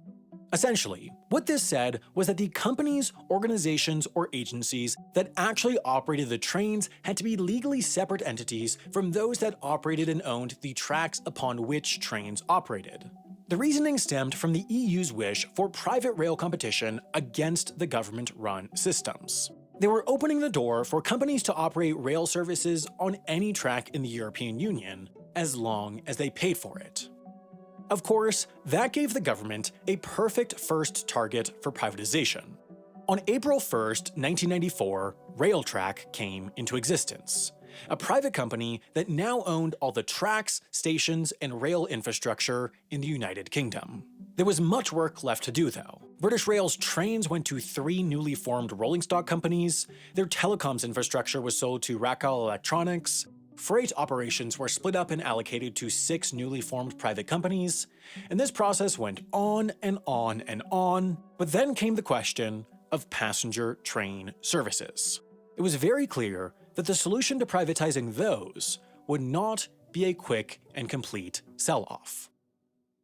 Essentially, what this said was that the companies, organizations, or agencies that actually operated the trains had to be legally separate entities from those that operated and owned the tracks upon which trains operated. The reasoning stemmed from the EU's wish for private rail competition against the government-run systems. They were opening the door for companies to operate rail services on any track in the European Union, as long as they paid for it. Of course, that gave the government a perfect first target for privatization. On April 1st, 1994, Railtrack came into existence, a private company that now owned all the tracks, stations, and rail infrastructure in the United Kingdom. There was much work left to do, though. British Rail's trains went to 3 newly formed rolling stock companies, their telecoms infrastructure was sold to Racal Electronics, freight operations were split up and allocated to 6 newly formed private companies, and this process went on and on and on, but then came the question of passenger train services. It was very clear that the solution to privatizing those would not be a quick and complete sell-off.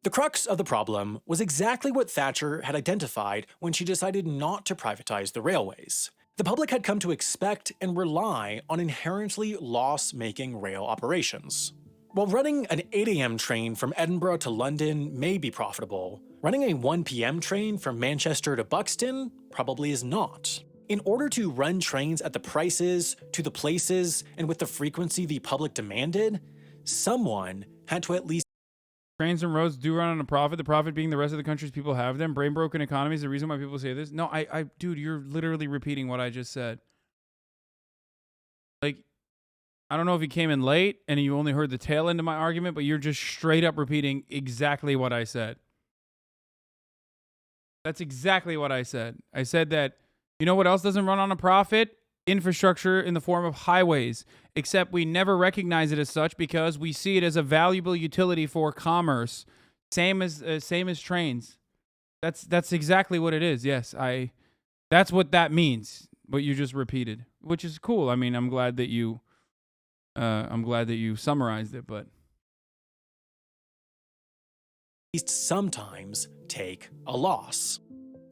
The crux of the problem was exactly what Thatcher had identified when she decided not to privatize the railways. The public had come to expect and rely on inherently loss-making rail operations. While running an 8 a.m. train from Edinburgh to London may be profitable, running a 1 p.m. train from Manchester to Buxton probably is not. In order to run trains at the prices, to the places, and with the frequency the public demanded, someone had to at least. Trains and roads do run on a profit, the profit being the rest of the country's people have them. Brain-broken economy is the reason why people say this. No, dude, you're literally repeating what I just said. Like, I don't know if you came in late and you only heard the tail end of my argument, but you're just straight up repeating exactly what I said. That's exactly what I said. I said that, you know what else doesn't run on a profit? Infrastructure in the form of highways, except we never recognize it as such because we see it as a valuable utility for commerce. Same as trains. That's exactly what it is. Yes, that's what that means. What you just repeated, which is cool. I mean, I'm glad that you summarized it, but sometimes take a loss.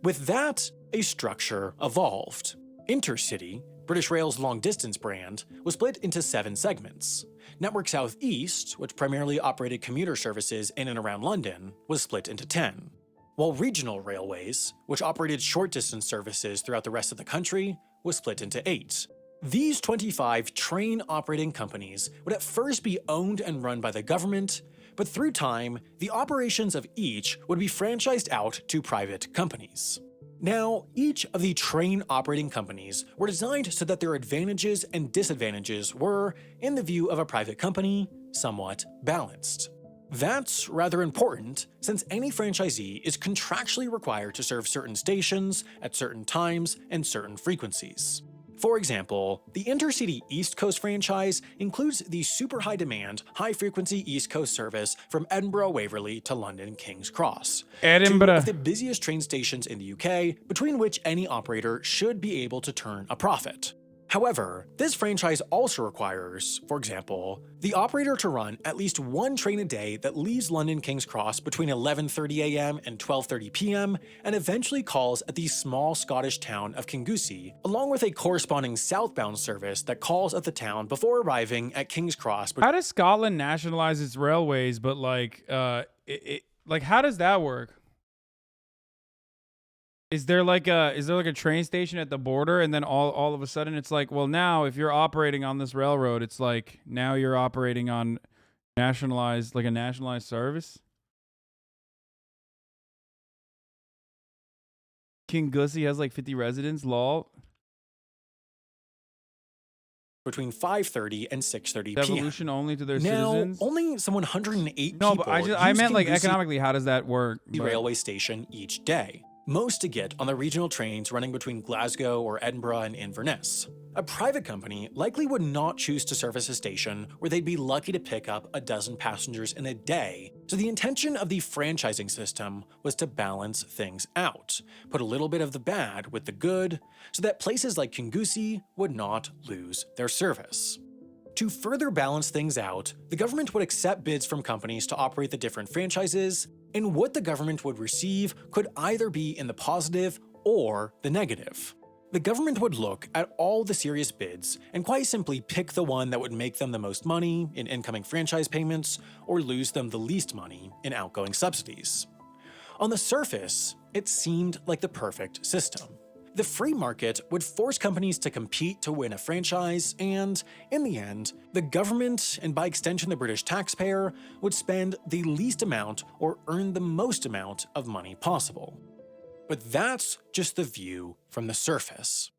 With that, a structure evolved. Intercity, British Rail's long-distance brand, was split into 7 segments. Network South East, which primarily operated commuter services in and around London, was split into 10. While Regional Railways, which operated short-distance services throughout the rest of the country, was split into 8. These 25 train operating companies would at first be owned and run by the government, but through time, the operations of each would be franchised out to private companies. Now, each of the train operating companies were designed so that their advantages and disadvantages were, in the view of a private company, somewhat balanced. That's rather important, since any franchisee is contractually required to serve certain stations at certain times and certain frequencies. For example, the Intercity East Coast franchise includes the super high-demand, high-frequency East Coast service from Edinburgh Waverley to London King's Cross, Edinburgh, 2 of the busiest train stations in the UK, between which any operator should be able to turn a profit. However, this franchise also requires, for example, the operator to run at least one train a day that leaves London King's Cross between 11:30 a.m. and 12:30 p.m. and eventually calls at the small Scottish town of Cussy, along with a corresponding southbound service that calls at the town before arriving at King's Cross. How does Scotland nationalize its railways, but like, like how does that work? Is there like a train station at the border, and then all of a sudden it's like, well, now if you're operating on this railroad, it's like now you're operating on nationalized, like a nationalized service? King Cussy has like 50 residents, lol. Between 5:30 and 6:30 p.m. Devolution only to their now, citizens? only some 108 No, people but I use meant like Cussy economically, how does that work? the railway station each day, most to get on the regional trains running between Glasgow or Edinburgh and Inverness. A private company likely would not choose to service a station where they'd be lucky to pick up a dozen passengers in a day, so the intention of the franchising system was to balance things out, put a little bit of the bad with the good, so that places like Cussy would not lose their service. To further balance things out, the government would accept bids from companies to operate the different franchises, and what the government would receive could either be in the positive or the negative. The government would look at all the serious bids and quite simply pick the one that would make them the most money in incoming franchise payments or lose them the least money in outgoing subsidies. On the surface, it seemed like the perfect system. The free market would force companies to compete to win a franchise, and, in the end, the government, and by extension the British taxpayer, would spend the least amount or earn the most amount of money possible. But that's just the view from the surface.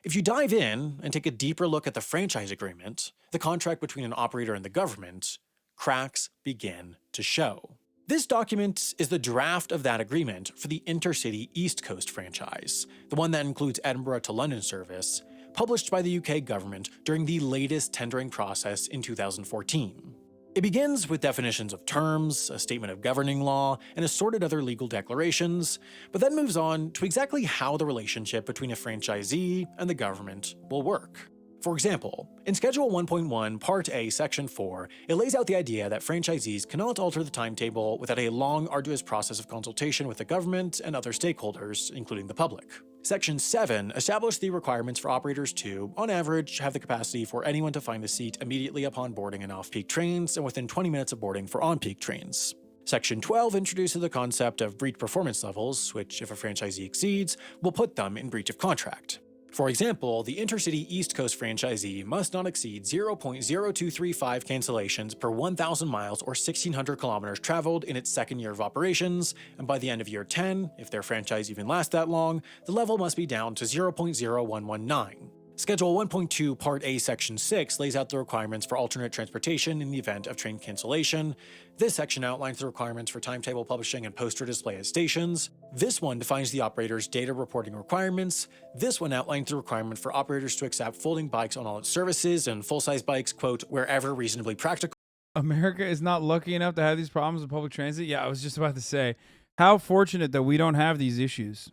If you dive in and take a deeper look at the franchise agreement, the contract between an operator and the government, cracks begin to show. This document is the draft of that agreement for the Intercity East Coast franchise, the one that includes Edinburgh to London service, published by the UK government during the latest tendering process in 2014. It begins with definitions of terms, a statement of governing law, and assorted other legal declarations, but then moves on to exactly how the relationship between a franchisee and the government will work. For example, in Schedule 1.1, Part A, Section 4, it lays out the idea that franchisees cannot alter the timetable without a long, arduous process of consultation with the government and other stakeholders, including the public. Section 7 established the requirements for operators to, on average, have the capacity for anyone to find a seat immediately upon boarding in off-peak trains and within 20 minutes of boarding for on-peak trains. Section 12 introduces the concept of breach performance levels, which, if a franchisee exceeds, will put them in breach of contract. For example, the Intercity East Coast franchisee must not exceed 0.0235 cancellations per 1,000 miles or 1,600 kilometers traveled in its second year of operations, and by the end of year 10, if their franchise even lasts that long, the level must be down to 0.0119. Schedule 1.2 Part A Section 6 lays out the requirements for alternate transportation in the event of train cancellation. This section outlines the requirements for timetable publishing and poster display at stations. This one defines the operator's data reporting requirements. This one outlines the requirement for operators to accept folding bikes on all its services and full-size bikes, quote, wherever reasonably practical. America is not lucky enough to have these problems with public transit? Yeah, I was just about to say, how fortunate that we don't have these issues.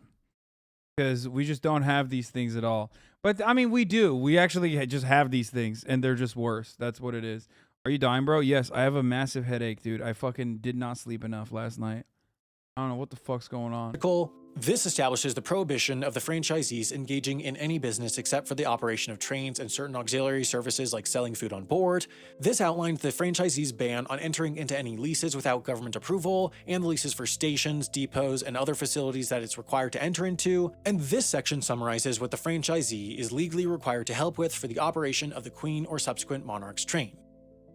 Because we just don't have these things at all. But, I mean, we do. We actually just have these things, and they're just worse. That's what it is. Are you dying, bro? Yes, I have a massive headache, dude. I fucking did not sleep enough last night. I don't know what the fuck's going on. This establishes the prohibition of the franchisees engaging in any business except for the operation of trains and certain auxiliary services like selling food on board. This outlines the franchisee's ban on entering into any leases without government approval, and the leases for stations, depots, and other facilities that it's required to enter into. And this section summarizes what the franchisee is legally required to help with for the operation of the Queen or subsequent monarch's train.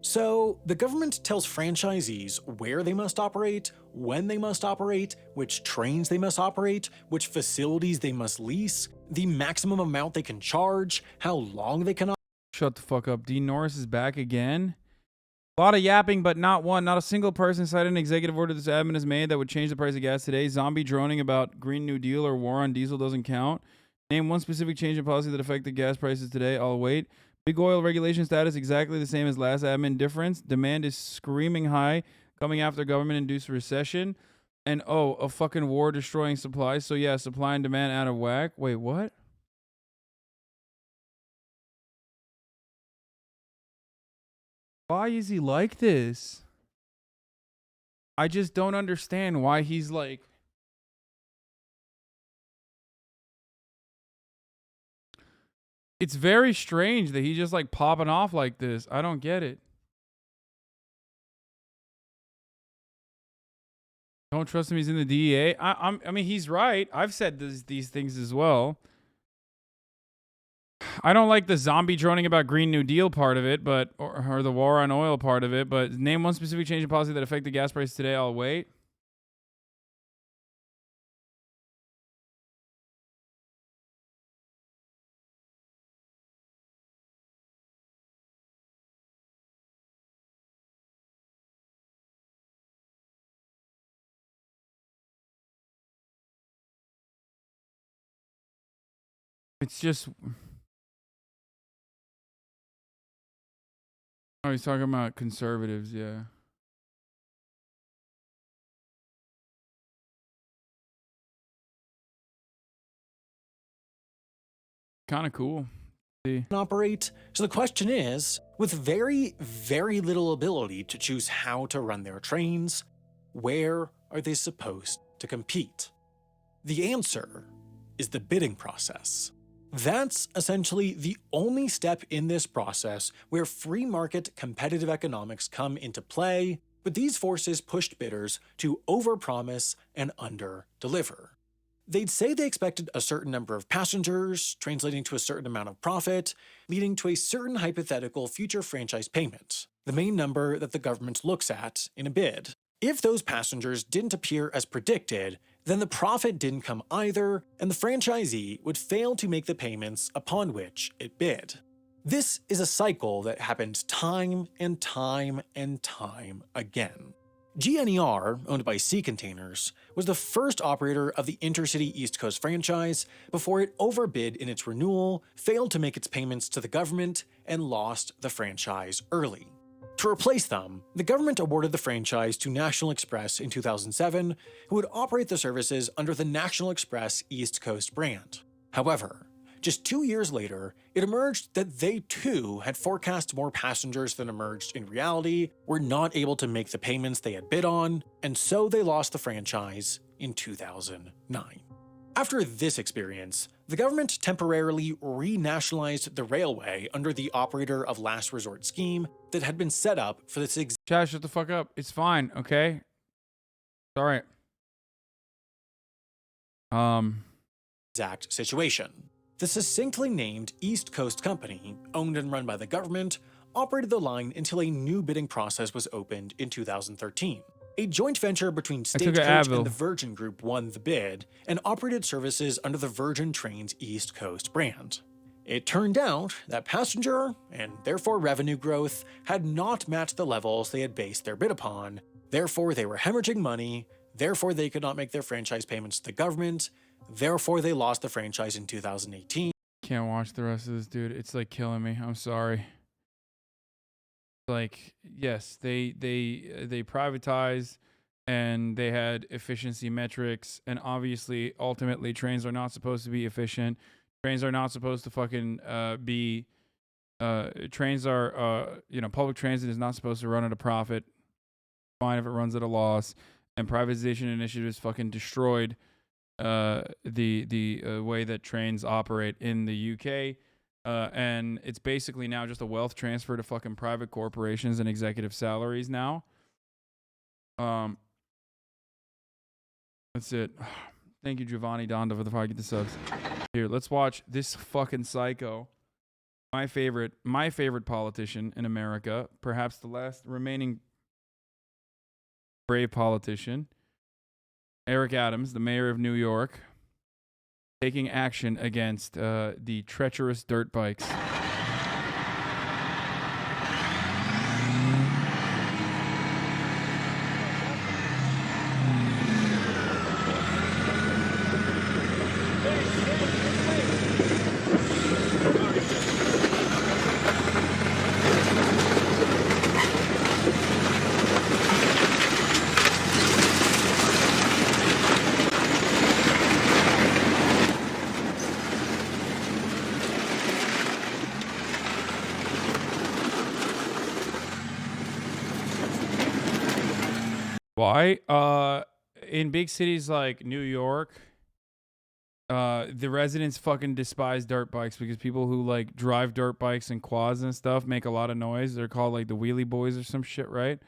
So, the government tells franchisees where they must operate, when they must operate, which trains they must operate, which facilities they must lease, the maximum amount they can charge, how long they can. Shut the fuck up. Dean Norris is back again. A lot of yapping, but not a single person cited an executive order this admin has made that would change the price of gas today. Zombie droning about Green New Deal or war on diesel doesn't count. Name one specific change in policy that affected gas prices today. I'll wait. Big oil regulation status exactly the same as last admin difference. Demand is screaming high coming after government-induced recession. And, oh, a fucking war destroying supply. So, yeah, supply and demand out of whack. Wait, what? Why is he like this? I just don't understand why he's like... It's very strange that he's just like popping off like this. I don't get it. Don't trust him. He's in the DEA. I mean, he's right. I've said these things as well. I don't like the zombie droning about Green New Deal part of it, but or the war on oil part of it. But name one specific change in policy that affected gas prices today. I'll wait. It's just... Oh, he's talking about conservatives, yeah. Kind of cool. Operate. So the question is, with very, very little ability to choose how to run their trains, where are they supposed to compete? The answer is the bidding process. That's essentially the only step in this process where free market competitive economics come into play, but these forces pushed bidders to overpromise and under-deliver. They'd say they expected a certain number of passengers, translating to a certain amount of profit, leading to a certain hypothetical future franchise payment, the main number that the government looks at in a bid. If those passengers didn't appear as predicted, then the profit didn't come either, and the franchisee would fail to make the payments upon which it bid. This is a cycle that happened time and time and time again. GNER, owned by Sea Containers, was the first operator of the Intercity East Coast franchise before it overbid in its renewal, failed to make its payments to the government, and lost the franchise early. To replace them, the government awarded the franchise to National Express in 2007, who would operate the services under the National Express East Coast brand. However, just 2 years later, it emerged that they too had forecast more passengers than emerged in reality, were not able to make the payments they had bid on, and so they lost the franchise in 2009. After this experience, the government temporarily renationalized the railway under the operator of last resort scheme that had been set up for this Chad, shut the fuck up. It's fine, okay? It's all right. exact situation. The succinctly named East Coast Company, owned and run by the government, operated the line until a new bidding process was opened in 2013. A joint venture between Stagecoach and the Virgin Group won the bid and operated services under the Virgin Trains East Coast brand. It turned out that passenger, and therefore revenue growth, had not matched the levels they had based their bid upon, therefore they were hemorrhaging money, therefore they could not make their franchise payments to the government, therefore they lost the franchise in 2018. Can't watch the rest of this, dude. It's like killing me. I'm sorry. Like, yes, they privatized and they had efficiency metrics, and obviously ultimately trains are not supposed to be efficient. Trains are not supposed to fucking be trains are public transit is not supposed to run at a profit. Fine if it runs at a loss. And privatization initiatives fucking destroyed the way that trains operate in the UK. And it's basically now just a wealth transfer to fucking private corporations and executive salaries now. That's it. Thank you, Giovanni Donda, for the get the subs. Here, let's watch this fucking psycho. My favorite politician in America, perhaps the last remaining brave politician, Eric Adams, the mayor of New York, taking action against the treacherous dirt bikes. Why? In big cities like New York, the residents fucking despise dirt bikes because people who like drive dirt bikes and quads and stuff make a lot of noise. They're called like the wheelie boys or some shit, right?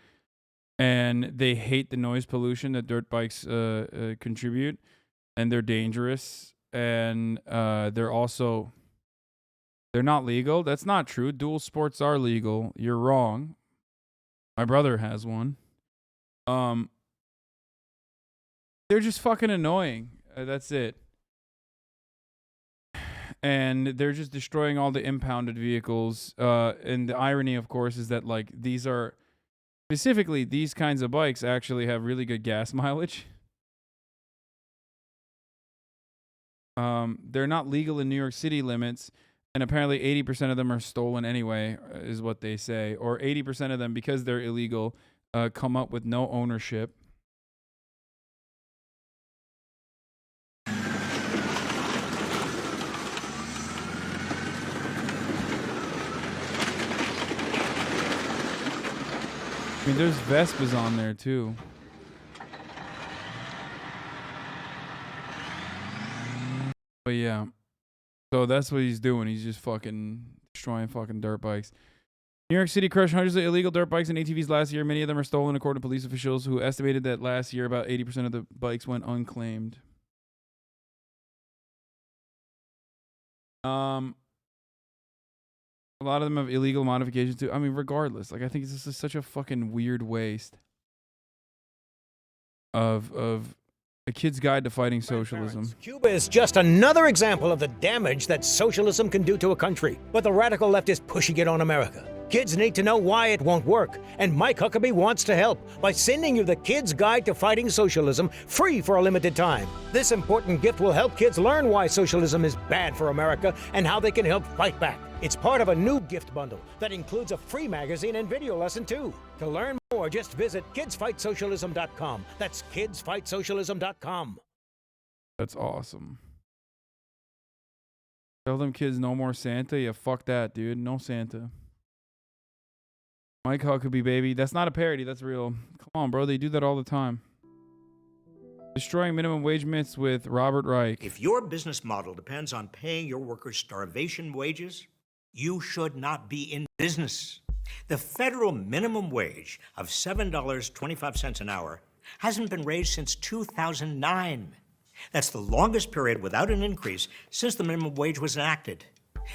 And they hate the noise pollution that dirt bikes contribute, and they're dangerous, and they're not legal. That's not true. Dual sports are legal. You're wrong. My brother has one. They're just fucking annoying. That's it. And they're just destroying all the impounded vehicles. And the irony, of course, is that like these are specifically these kinds of bikes actually have really good gas mileage. They're not legal in New York City limits, and apparently 80% of them are stolen anyway, is what they say. Or 80% of them, because they're illegal, come up with no ownership. I mean, there's Vespas on there, too. But yeah. So that's what he's doing. He's just fucking destroying fucking dirt bikes. New York City crushed hundreds of illegal dirt bikes and ATVs last year. Many of them are stolen, according to police officials who estimated that last year about 80% of the bikes went unclaimed. A lot of them have illegal modifications too. I mean, regardless, like I think this is such a fucking weird waste of a kid's guide to fighting socialism. Cuba is just another example of the damage that socialism can do to a country. But the radical left is pushing it on America. Kids need to know why it won't work, and Mike Huckabee wants to help by sending you the Kid's Guide to Fighting Socialism free for a limited time. This important gift will help kids learn why socialism is bad for America and how they can help fight back. It's part of a new gift bundle that includes a free magazine and video lesson too. To learn more, just visit kidsfightsocialism.com. That's kidsfightsocialism.com. That's awesome. Tell them kids no more Santa. Yeah, fuck that, dude. No Santa. Mike Huckabee, baby. That's not a parody. That's real. Come on, bro. They do that all the time. Destroying minimum wage myths with Robert Reich. If your business model depends on paying your workers starvation wages, you should not be in business. The federal minimum wage of $7.25 an hour hasn't been raised since 2009. That's the longest period without an increase since the minimum wage was enacted.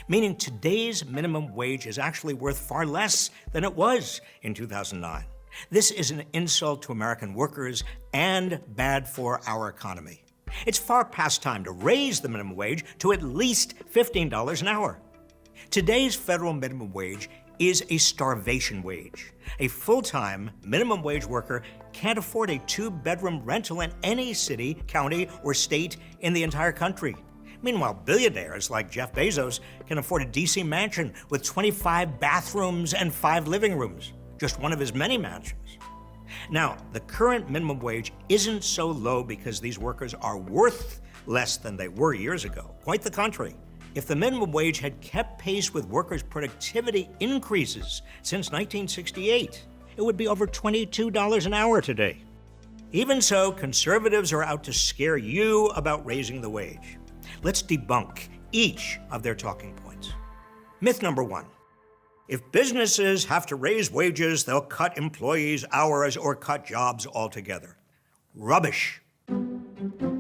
Meaning today's minimum wage is actually worth far less than it was in 2009. This is an insult to American workers and bad for our economy. It's far past time to raise the minimum wage to at least $15 an hour. Today's federal minimum wage is a starvation wage. A full-time minimum wage worker can't afford a two-bedroom rental in any city, county, or state in the entire country. Meanwhile, billionaires like Jeff Bezos can afford a DC mansion with 25 bathrooms and 5 living rooms, just one of his many mansions. Now, the current minimum wage isn't so low because these workers are worth less than they were years ago. Quite the contrary. If the minimum wage had kept pace with workers' productivity increases since 1968, it would be over $22 an hour today. Even so, conservatives are out to scare you about raising the wage. Let's debunk each of their talking points. Myth number 1. If businesses have to raise wages, they'll cut employees' hours or cut jobs altogether. Rubbish.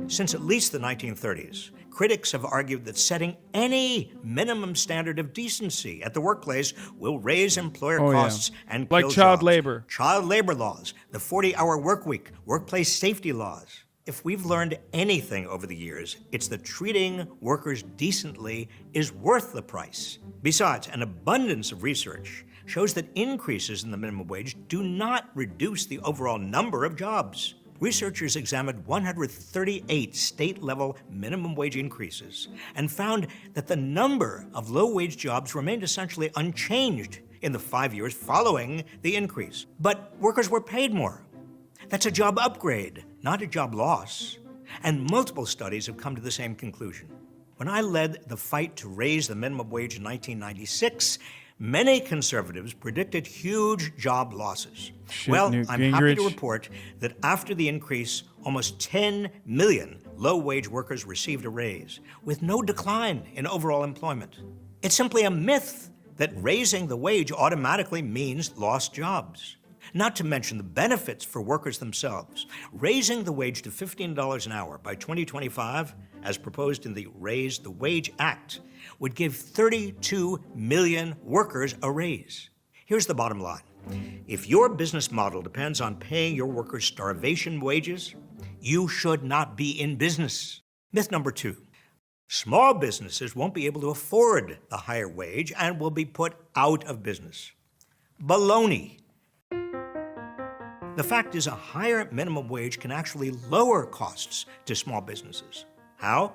Since at least the 1930s, critics have argued that setting any minimum standard of decency at the workplace will raise employer costs and kill like child jobs. labor. Child labor laws, the 40-hour work week, workplace safety laws. If we've learned anything over the years, it's that treating workers decently is worth the price. Besides, an abundance of research shows that increases in the minimum wage do not reduce the overall number of jobs. Researchers examined 138 state-level minimum wage increases and found that the number of low-wage jobs remained essentially unchanged in the 5 years following the increase. But workers were paid more. That's a job upgrade, not a job loss. And multiple studies have come to the same conclusion. When I led the fight to raise the minimum wage in 1996, Many conservatives predicted huge job losses. Shit, well, Newt I'm happy to Gingrich. report that after the increase, almost 10 million low-wage workers received a raise, with no decline in overall employment. It's simply a myth that raising the wage automatically means lost jobs. Not to mention the benefits for workers themselves. Raising the wage to $15 an hour by 2025, as proposed in the Raise the Wage Act, would give 32 million workers a raise. Here's the bottom line. If your business model depends on paying your workers starvation wages, you should not be in business. Myth number 2. Small businesses won't be able to afford the higher wage and will be put out of business. Baloney. The fact is, a higher minimum wage can actually lower costs to small businesses. How?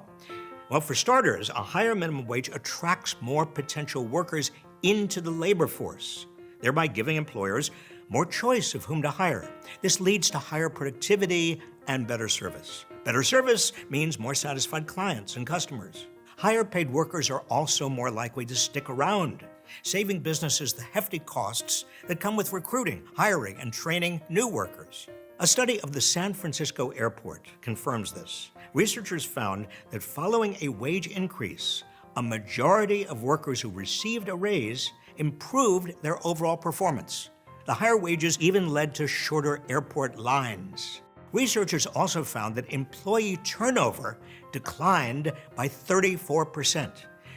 Well, for starters, a higher minimum wage attracts more potential workers into the labor force, thereby giving employers more choice of whom to hire. This leads to higher productivity and better service. Better service means more satisfied clients and customers. Higher paid workers are also more likely to stick around, saving businesses the hefty costs that come with recruiting, hiring, and training new workers. A study of the San Francisco airport confirms this. Researchers found that following a wage increase, a majority of workers who received a raise improved their overall performance. The higher wages even led to shorter airport lines. Researchers also found that employee turnover declined by 34%,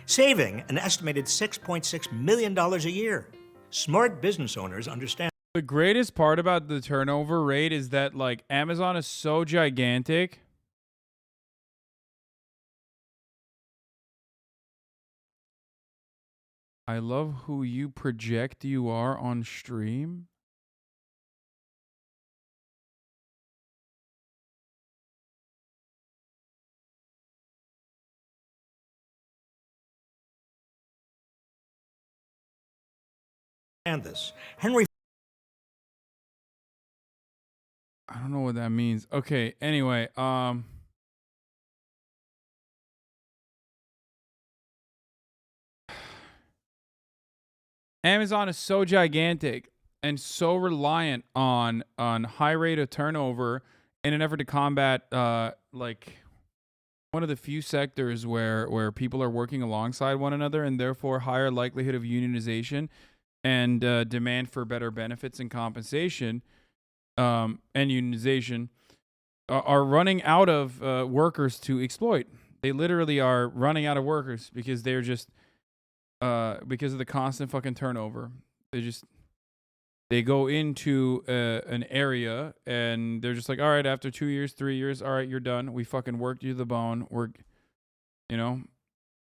saving an estimated $6.6 million a year. Smart business owners understand. The greatest part about the turnover rate is that, like, Amazon is so gigantic. I love who you project you are on stream. This. Henry. I don't know what that means. Okay, anyway, Amazon is so gigantic and so reliant on high rate of turnover in an effort to combat like one of the few sectors where people are working alongside one another and therefore higher likelihood of unionization and demand for better benefits and compensation and unionization are running out of workers to exploit. They literally are running out of workers because they're just because of the constant fucking turnover. They go into an area and they're just like, all right, after 2 years, 3 years, all right, you're done. We fucking worked you to the bone.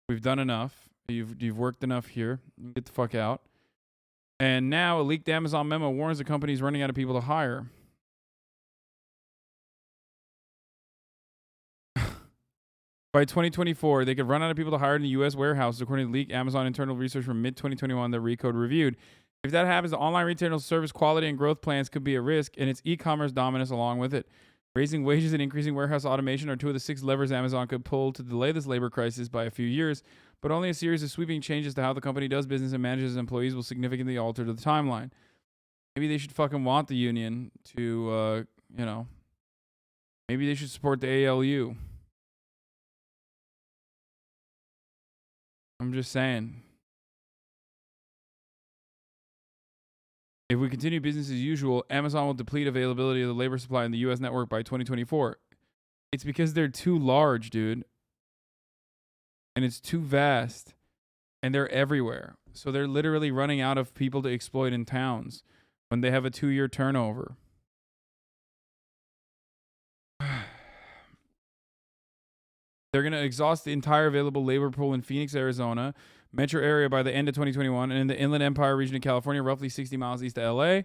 We've done enough. You've worked enough here. Get the fuck out. And now a leaked Amazon memo warns the company is running out of people to hire. By 2024, they could run out of people to hire in the U.S. warehouses, according to leaked Amazon internal research from mid-2021 that Recode reviewed. If that happens, the online retail service quality and growth plans could be at risk, and its e-commerce dominance along with it. Raising wages and increasing warehouse automation are two of the 6 levers Amazon could pull to delay this labor crisis by a few years, but only a series of sweeping changes to how the company does business and manages its employees will significantly alter the timeline. Maybe they should fucking want the union to, maybe they should support the ALU. I'm just saying. If we continue business as usual, Amazon will deplete availability of the labor supply in the U.S. network by 2024. It's because they're too large, dude. And it's too vast. And they're everywhere. So they're literally running out of people to exploit in towns when they have a 2-year turnover. They're going to exhaust the entire available labor pool in Phoenix, Arizona, metro area by the end of 2021, and in the Inland Empire region of California, roughly 60 miles east of LA.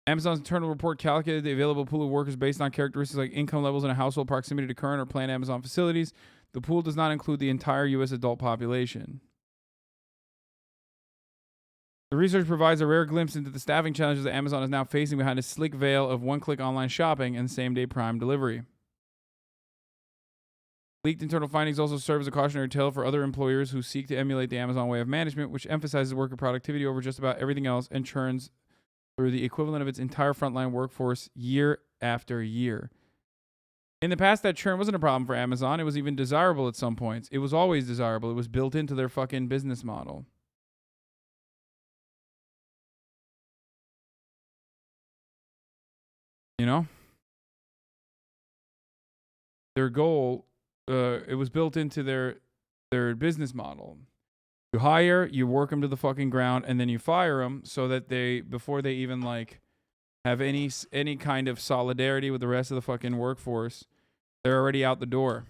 Amazon's internal report calculated the available pool of workers based on characteristics like income levels and a household proximity to current or planned Amazon facilities. The pool does not include the entire U.S. adult population. The research provides a rare glimpse into the staffing challenges that Amazon is now facing behind a slick veil of one-click online shopping and same-day Prime delivery. Leaked internal findings also serve as a cautionary tale for other employers who seek to emulate the Amazon way of management, which emphasizes worker productivity over just about everything else and churns through the equivalent of its entire frontline workforce year after year. In the past, that churn wasn't a problem for Amazon. It was even desirable at some points. It was always desirable. It was built into their fucking business model. You know? Their goal, it was built into their business model. You hire, you work them to the fucking ground, and then you fire them so that before they even like have any kind of solidarity with the rest of the fucking workforce, they're already out the door.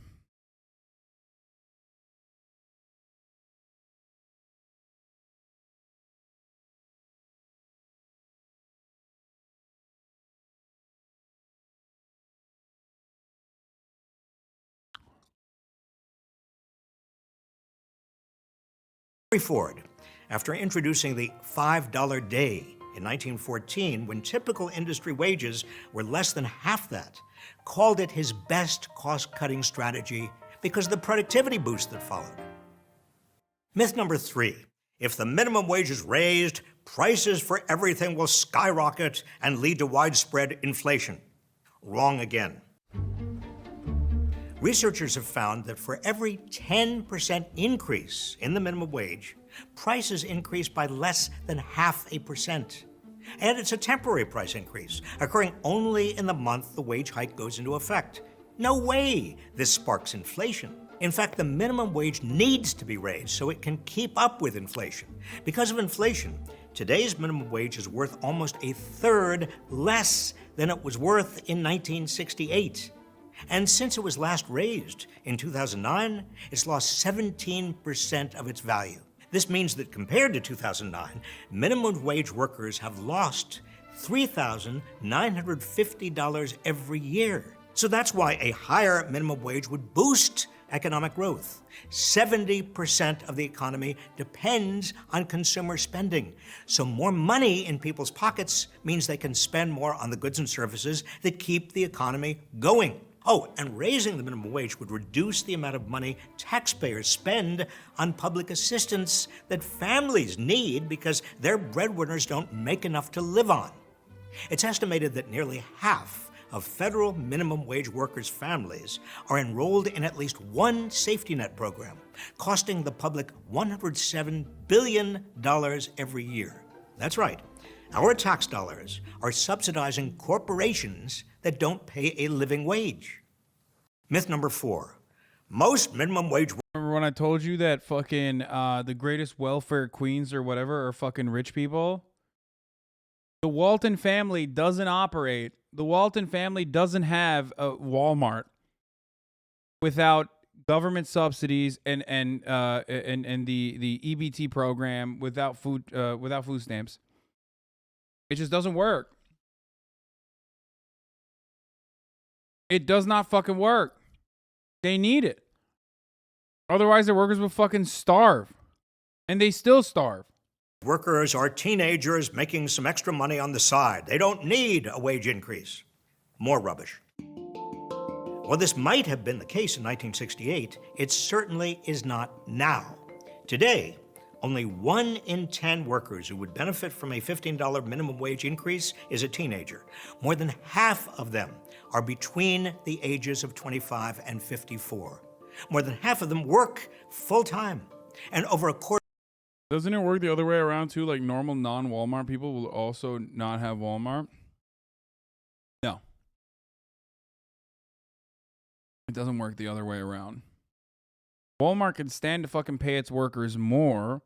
Ford, after introducing the $5 day in 1914, when typical industry wages were less than half that, called it his best cost-cutting strategy because of the productivity boost that followed. Myth number 3, if the minimum wage is raised, prices for everything will skyrocket and lead to widespread inflation. Wrong again. Researchers have found that for every 10% increase in the minimum wage, prices increase by less than 0.5%. And it's a temporary price increase, occurring only in the month the wage hike goes into effect. No way this sparks inflation. In fact, the minimum wage needs to be raised so it can keep up with inflation. Because of inflation, today's minimum wage is worth almost a third less than it was worth in 1968. And since it was last raised in 2009, it's lost 17% of its value. This means that compared to 2009, minimum wage workers have lost $3,950 every year. So that's why a higher minimum wage would boost economic growth. 70% of the economy depends on consumer spending. So more money in people's pockets means they can spend more on the goods and services that keep the economy going. Oh, and raising the minimum wage would reduce the amount of money taxpayers spend on public assistance that families need because their breadwinners don't make enough to live on. It's estimated that nearly half of federal minimum wage workers' families are enrolled in at least one safety net program, costing the public $107 billion every year. That's right. Our tax dollars are subsidizing corporations that don't pay a living wage. Myth number 4. Most minimum wage... Remember when I told you that fucking the greatest welfare queens or whatever are fucking rich people? The Walton family doesn't operate. The Walton family doesn't have a Walmart without government subsidies and the EBT program without food stamps. It just doesn't work. It does not fucking work. They need it. Otherwise, the workers will fucking starve. And they still starve. Workers are teenagers making some extra money on the side. They don't need a wage increase. More rubbish. While this might have been the case in 1968, it certainly is not now. Today, only 1 in 10 workers who would benefit from a $15 minimum wage increase is a teenager. More than half of them are between the ages of 25 and 54. More than half of them work full-time. And over a quarter... Doesn't it work the other way around too? Like normal non-Walmart people will also not have Walmart? No. It doesn't work the other way around. Walmart can stand to fucking pay its workers more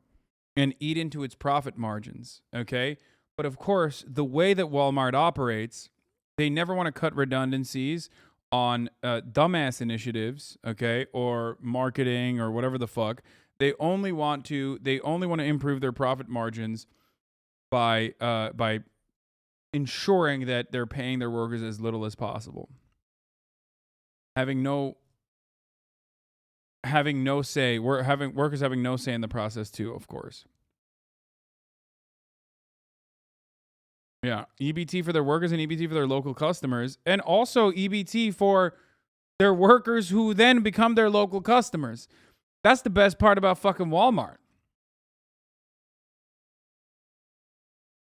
and eat into its profit margins, okay? But of course, the way that Walmart operates, they never want to cut redundancies on dumbass initiatives, okay, or marketing or whatever the fuck. They only want to improve their profit margins by ensuring that they're paying their workers as little as possible. Having no say, workers having no say in the process too, of course. Yeah, EBT for their workers and EBT for their local customers, and also EBT for They're workers who then become their local customers. That's the best part about fucking Walmart.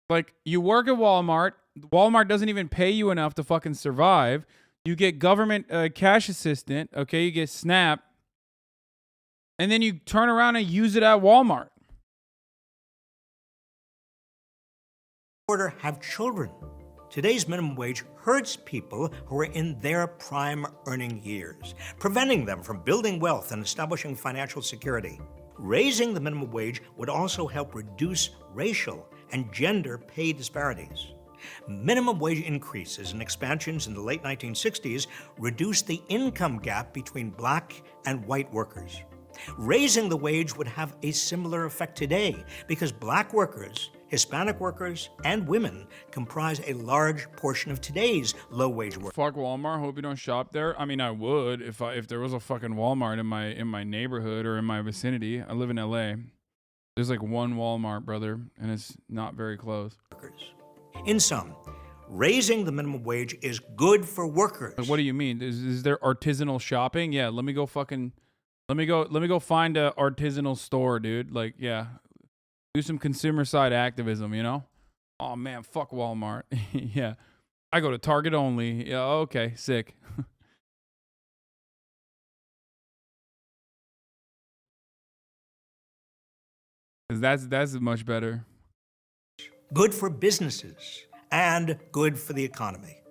Like, you work at Walmart. Walmart doesn't even pay you enough to fucking survive. You get government cash assistant. Okay, you get SNAP. And then you turn around and use it at Walmart. Order have children. Today's minimum wage hurts people who are in their prime earning years, preventing them from building wealth and establishing financial security. Raising the minimum wage would also help reduce racial and gender pay disparities. Minimum wage increases and expansions in the late 1960s reduced the income gap between black and white workers. Raising the wage would have a similar effect today because black workers, Hispanic workers, and women comprise a large portion of today's low-wage work. Fuck Walmart. Hope you don't shop there. I mean, I would if there was a fucking Walmart in my neighborhood or in my vicinity. I live in LA. There's like one Walmart, brother, and it's not very close. In sum, raising the minimum wage is good for workers. Like, what do you mean? Is there artisanal shopping? Yeah, let me go find a artisanal store, dude. Like, yeah. Do some consumer side activism, you know? Oh man, fuck Walmart. Yeah. I go to Target only. Yeah, okay, sick. That's much better. Good for businesses and good for the economy.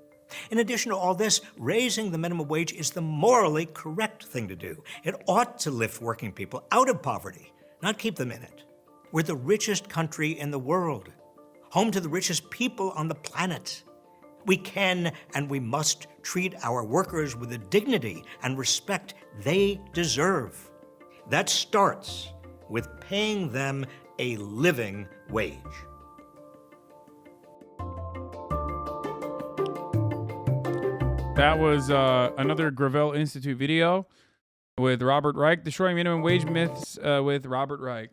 In addition to all this, raising the minimum wage is the morally correct thing to do. It ought to lift working people out of poverty, not keep them in it. We're the richest country in the world, home to the richest people on the planet. We can and we must treat our workers with the dignity and respect they deserve. That starts with paying them a living wage. That was another Gravel Institute video with Robert Reich, destroying minimum wage myths with Robert Reich.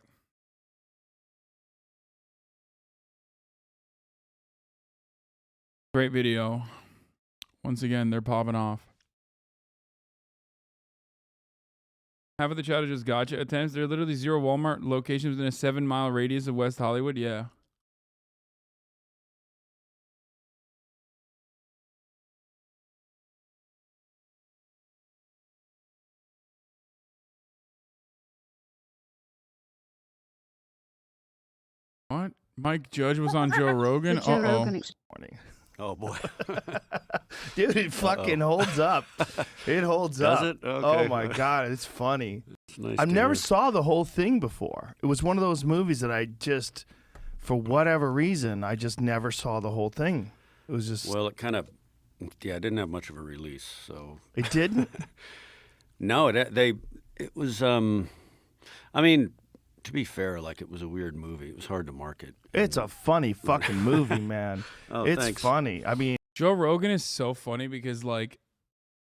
Great video. Once again, they're popping off. Half of the chat are just gotcha attempts. There are literally 0 Walmart locations within a 7-mile radius of West Hollywood. Yeah. What? Mike Judge was on Joe Rogan? Uh-oh. Oh, boy. Dude, it fucking holds up. It holds up. Does it? Okay. Oh, my God. It's funny. It's nice I've to never hear. saw the whole thing before. It was one of those movies that I just, for whatever reason, I just never saw the whole thing. It was just... Well, it kind of, yeah, it didn't have much of a release, so. It didn't? No, it was, I mean, to be fair, like, it was a weird movie. It was hard to market. It's a funny fucking movie, man. Oh, it's thanks. funny. I mean... Joe Rogan is so funny because, like,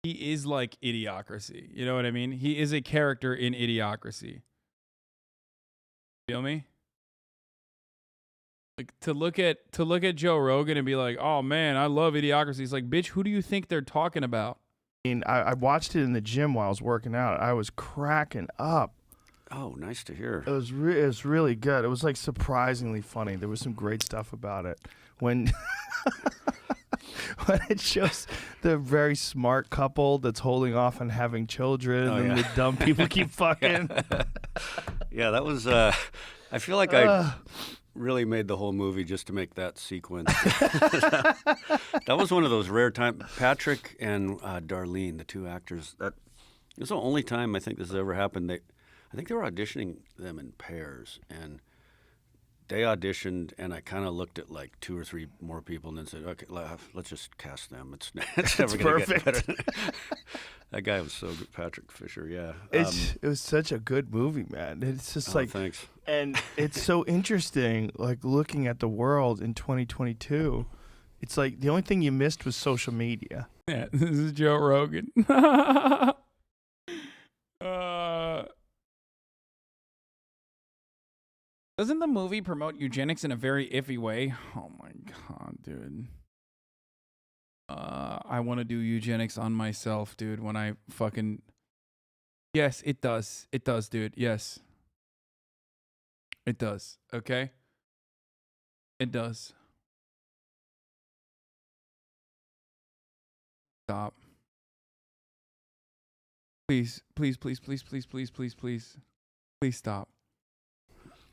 he is like Idiocracy. You know what I mean? He is a character in Idiocracy. Feel me? Like, to look at Joe Rogan and be like, oh man, I love Idiocracy. It's like, bitch, who do you think they're talking about? I mean, I watched it in the gym while I was working out. I was cracking up. Oh, nice to hear. It was really good. It was like surprisingly funny. There was some great stuff about it. When when it shows the very smart couple that's holding off on having children and the dumb people keep fucking. Yeah, that was, I feel like I really made the whole movie just to make that sequence. That was one of those rare times. Patrick and Darlene, the two actors, it was the only time I think this has ever happened. I think they were auditioning them in pairs, and they auditioned, and I kind of looked at like 2 or 3 more people and then said, okay, let's just cast them. It's never going to get better. That guy was so good, Patrick Fisher, yeah. It was such a good movie, man. It's just like, thanks. And it's so interesting, like looking at the world in 2022. It's like the only thing you missed was social media. Yeah, this is Joe Rogan. Doesn't the movie promote eugenics in a very iffy way? Oh my god, dude. I want to do eugenics on myself, dude. When I fucking... Yes, it does. It does, dude. Yes. It does. Okay? It does. Stop. Please, please, please, please, please, please, please, please. Please stop.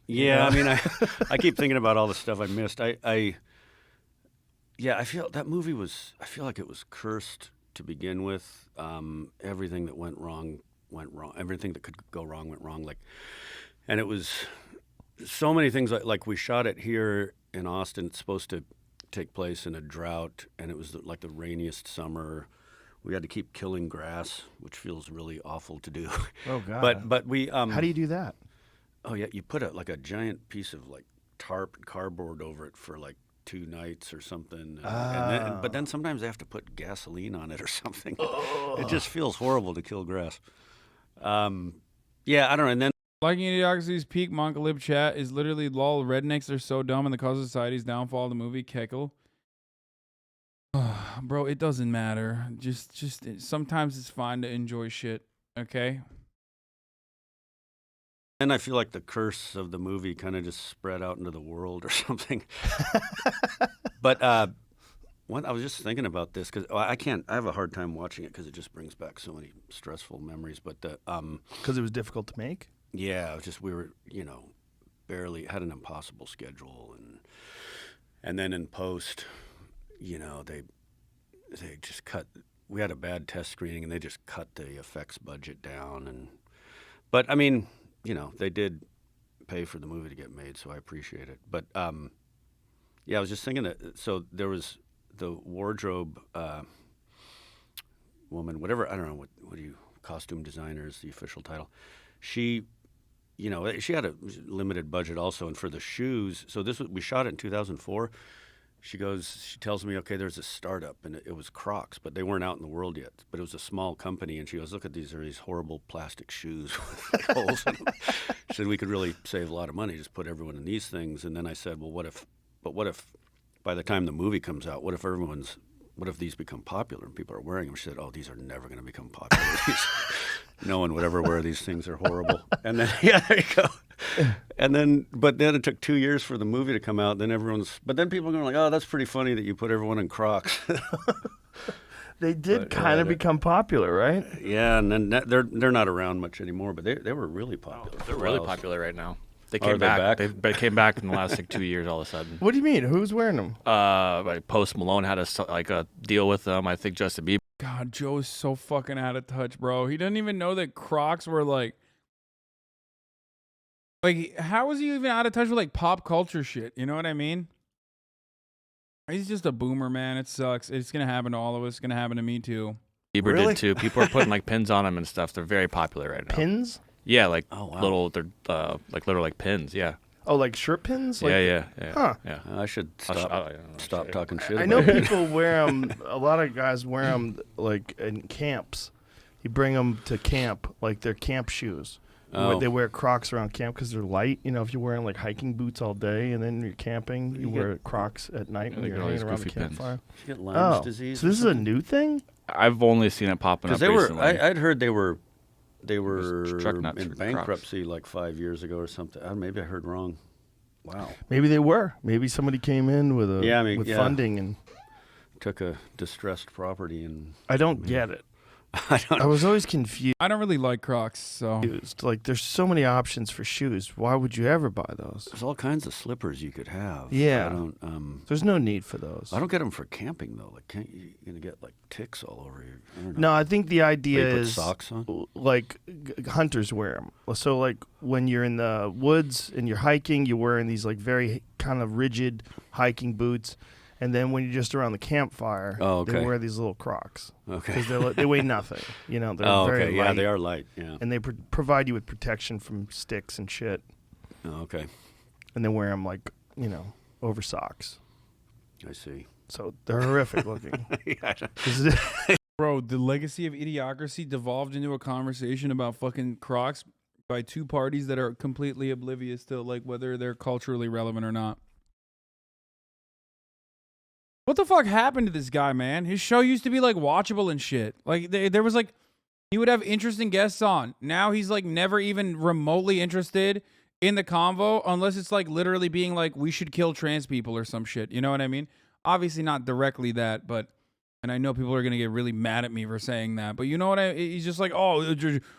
Yeah, I mean, I keep thinking about all the stuff I missed. Yeah, I feel that movie was, I feel like it was cursed to begin with. Everything that went wrong. Everything that could go wrong went wrong. And it was so many things. Like we shot it here in Austin. It's supposed to take place in a drought, and it was like the rainiest summer. We had to keep killing grass, which feels really awful to do. Oh God! But we how do you do that? Oh yeah, you put a giant piece of like tarp and cardboard over it for like 2 nights or something. But then sometimes they have to put gasoline on it or something. It just feels horrible to kill grass. Yeah, I don't know. And then Liking Idiocracy's peak Monkalib chat is literally lol. Rednecks are so dumb and the cause of society's downfall. The movie Keckle. Bro, it doesn't matter. Sometimes it's fine to enjoy shit. Okay. And I feel like the curse of the movie kind of just spread out into the world or something. But I was just thinking about this because I have a hard time watching it because it just brings back so many stressful memories. But because it was difficult to make. Yeah, it was just we were barely had an impossible schedule, and then in post, they just cut. We had a bad test screening, and they just cut the effects budget down. But I mean. They did pay for the movie to get made, so I appreciate it. But, yeah, I was just thinking that, so there was the wardrobe woman, whatever, I don't know, what do you, costume designer is the official title. She, she had a limited budget also, and for the shoes, so we shot it in 2004. She tells me, okay, there's a startup, and it was Crocs, but they weren't out in the world yet. But it was a small company, and she goes, look at these horrible plastic shoes with holes in them. She said, we could really save a lot of money, just put everyone in these things. And then I said, well, what if by the time the movie comes out, what if these become popular and people are wearing them? She said, oh, these are never going to become popular. No one would ever wear these things. They're horrible. And then, yeah, there you go. But then it took 2 years for the movie to come out. Then people are going like, oh, that's pretty funny that you put everyone in Crocs. They did kind of become popular, right? Yeah, and then they're not around much anymore, but they were really popular. They're really popular right now. They came back. They came back in the last 2 years all of a sudden. What do you mean? Who's wearing them? Post Malone had a deal with them. I think Justin Bieber. God, Joe is so fucking out of touch, bro. He doesn't even know that Crocs were like, how is he even out of touch with like pop culture shit? You know what I mean? He's just a boomer, man. It sucks. It's gonna happen to all of us. It's gonna happen to me too. Bieber did too. People are putting like pins on them and stuff. They're very popular right now. Pins? Yeah, like little. They're like literal like pins. Yeah. Oh, like shirt pins? Yeah. Huh. Yeah. I should stop talking shit. I know people wear them. A lot of guys wear them like in camps. You bring them to camp, like they're camp shoes. Oh. They wear Crocs around camp because they're light. If you're wearing like hiking boots all day and then you're camping, you wear Crocs at night when you're hanging around the campfire. You get Lyme's disease. So this is a new thing? I've only seen it popping up recently. I'd heard they were truck nuts in bankruptcy like 5 years ago or something. Maybe I heard wrong. Wow. Maybe they were. Maybe somebody came in with funding and took a distressed property and. I don't get it. I was always confused. I don't really like Crocs, so. Like, there's so many options for shoes. Why would you ever buy those? There's all kinds of slippers you could have. Yeah. I don't. There's no need for those. I don't get them for camping though. Like, you're gonna get like ticks all over you. I don't know. No, I think the idea put is socks on? Like hunters wear them. So like when you're in the woods and you're hiking, you're wearing these like very kind of rigid hiking boots. And then when you're just around the campfire, they wear these little Crocs. Okay. Because they weigh nothing. They're very light. Yeah, they are light. Yeah. And they provide you with protection from sticks and shit. Oh, okay. And then wear them like, over socks. I see. So they're horrific looking. Bro, the legacy of Idiocracy devolved into a conversation about fucking Crocs by two parties that are completely oblivious to like whether they're culturally relevant or not. What the fuck happened to this guy, man? His show used to be like watchable and shit. Like there was like, he would have interesting guests on. Now he's like never even remotely interested in the convo unless it's like literally being like, we should kill trans people or some shit. You know what I mean? Obviously not directly that, but, and I know people are going to get really mad at me for saying that, but you know what he's just like, oh,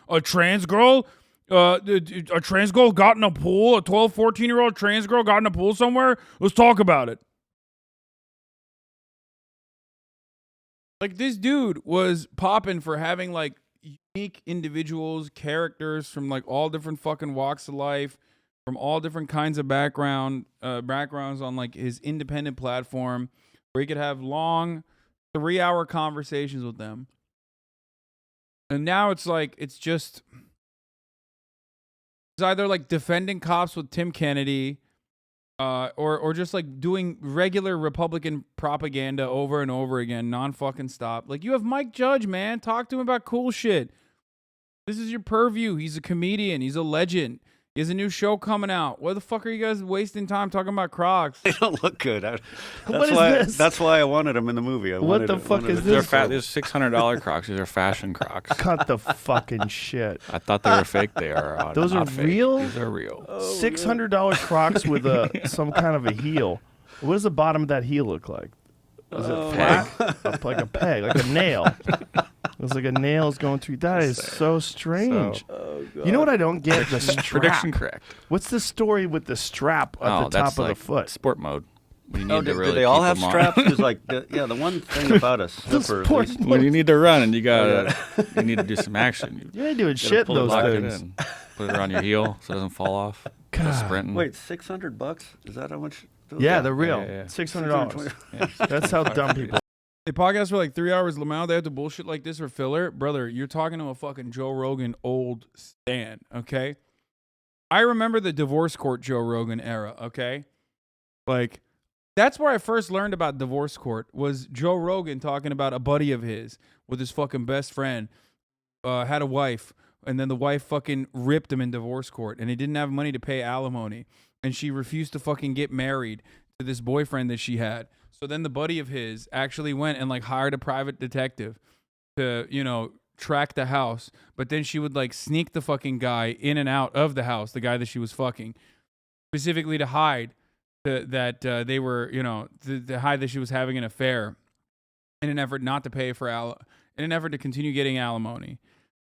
a trans girl? A trans girl got in a pool? A 12, 14-year-old trans girl got in a pool somewhere? Let's talk about it. Like, this dude was popping for having, like, unique individuals, characters from, like, all different fucking walks of life, from all different kinds of backgrounds on, like, his independent platform, where he could have long 3-hour conversations with them. And now it's, like, it's either, like, defending cops with Tim Kennedy, or just like doing regular Republican propaganda over and over again, non-fucking stop. Like, you have Mike Judge, man. Talk to him about cool shit. This is your purview. He's a comedian. He's a legend. He has a new show coming out. Why the fuck are you guys wasting time talking about Crocs? They don't look good. What is this? That's why I wanted them in the movie. What the fuck is this? There's $600 Crocs. These are fashion Crocs. Cut the fucking shit. I thought they were fake. They are. Those are fake. real? These are real. $600 Crocs with some kind of a heel. What does the bottom of that heel look like? Is it flat? Like a peg, like a nail. It's like a nail's going through. That is so strange. You know what I don't get? The strap. Prediction correct. What's the story with the strap at the top of the foot? Sport mode. Do they all have straps? Because like, the one thing about us, when you need to run and you need to do some action. You ain't doing shit in those things. Put it around your heel so it doesn't fall off. Sprinting. Wait, $600? Is that how much? Yeah, they're real. Yeah. $600. Yeah. That's how dumb people. They podcast for like 3 hours. Lamau, they have to bullshit like this for filler. Brother, you're talking to a fucking Joe Rogan old stan, okay? I remember the divorce court Joe Rogan era, okay? Like, that's where I first learned about divorce court, was Joe Rogan talking about a buddy of his with his fucking best friend, had a wife, and then the wife fucking ripped him in divorce court, and he didn't have money to pay alimony, and she refused to fucking get married to this boyfriend that she had. So then the buddy of his actually went and like hired a private detective to, you know, track the house, but then she would like sneak the fucking guy in and out of the house, the guy that she was fucking, specifically to hide that they were, you know, to hide that she was having an affair, in an effort not to pay for in an effort to continue getting alimony.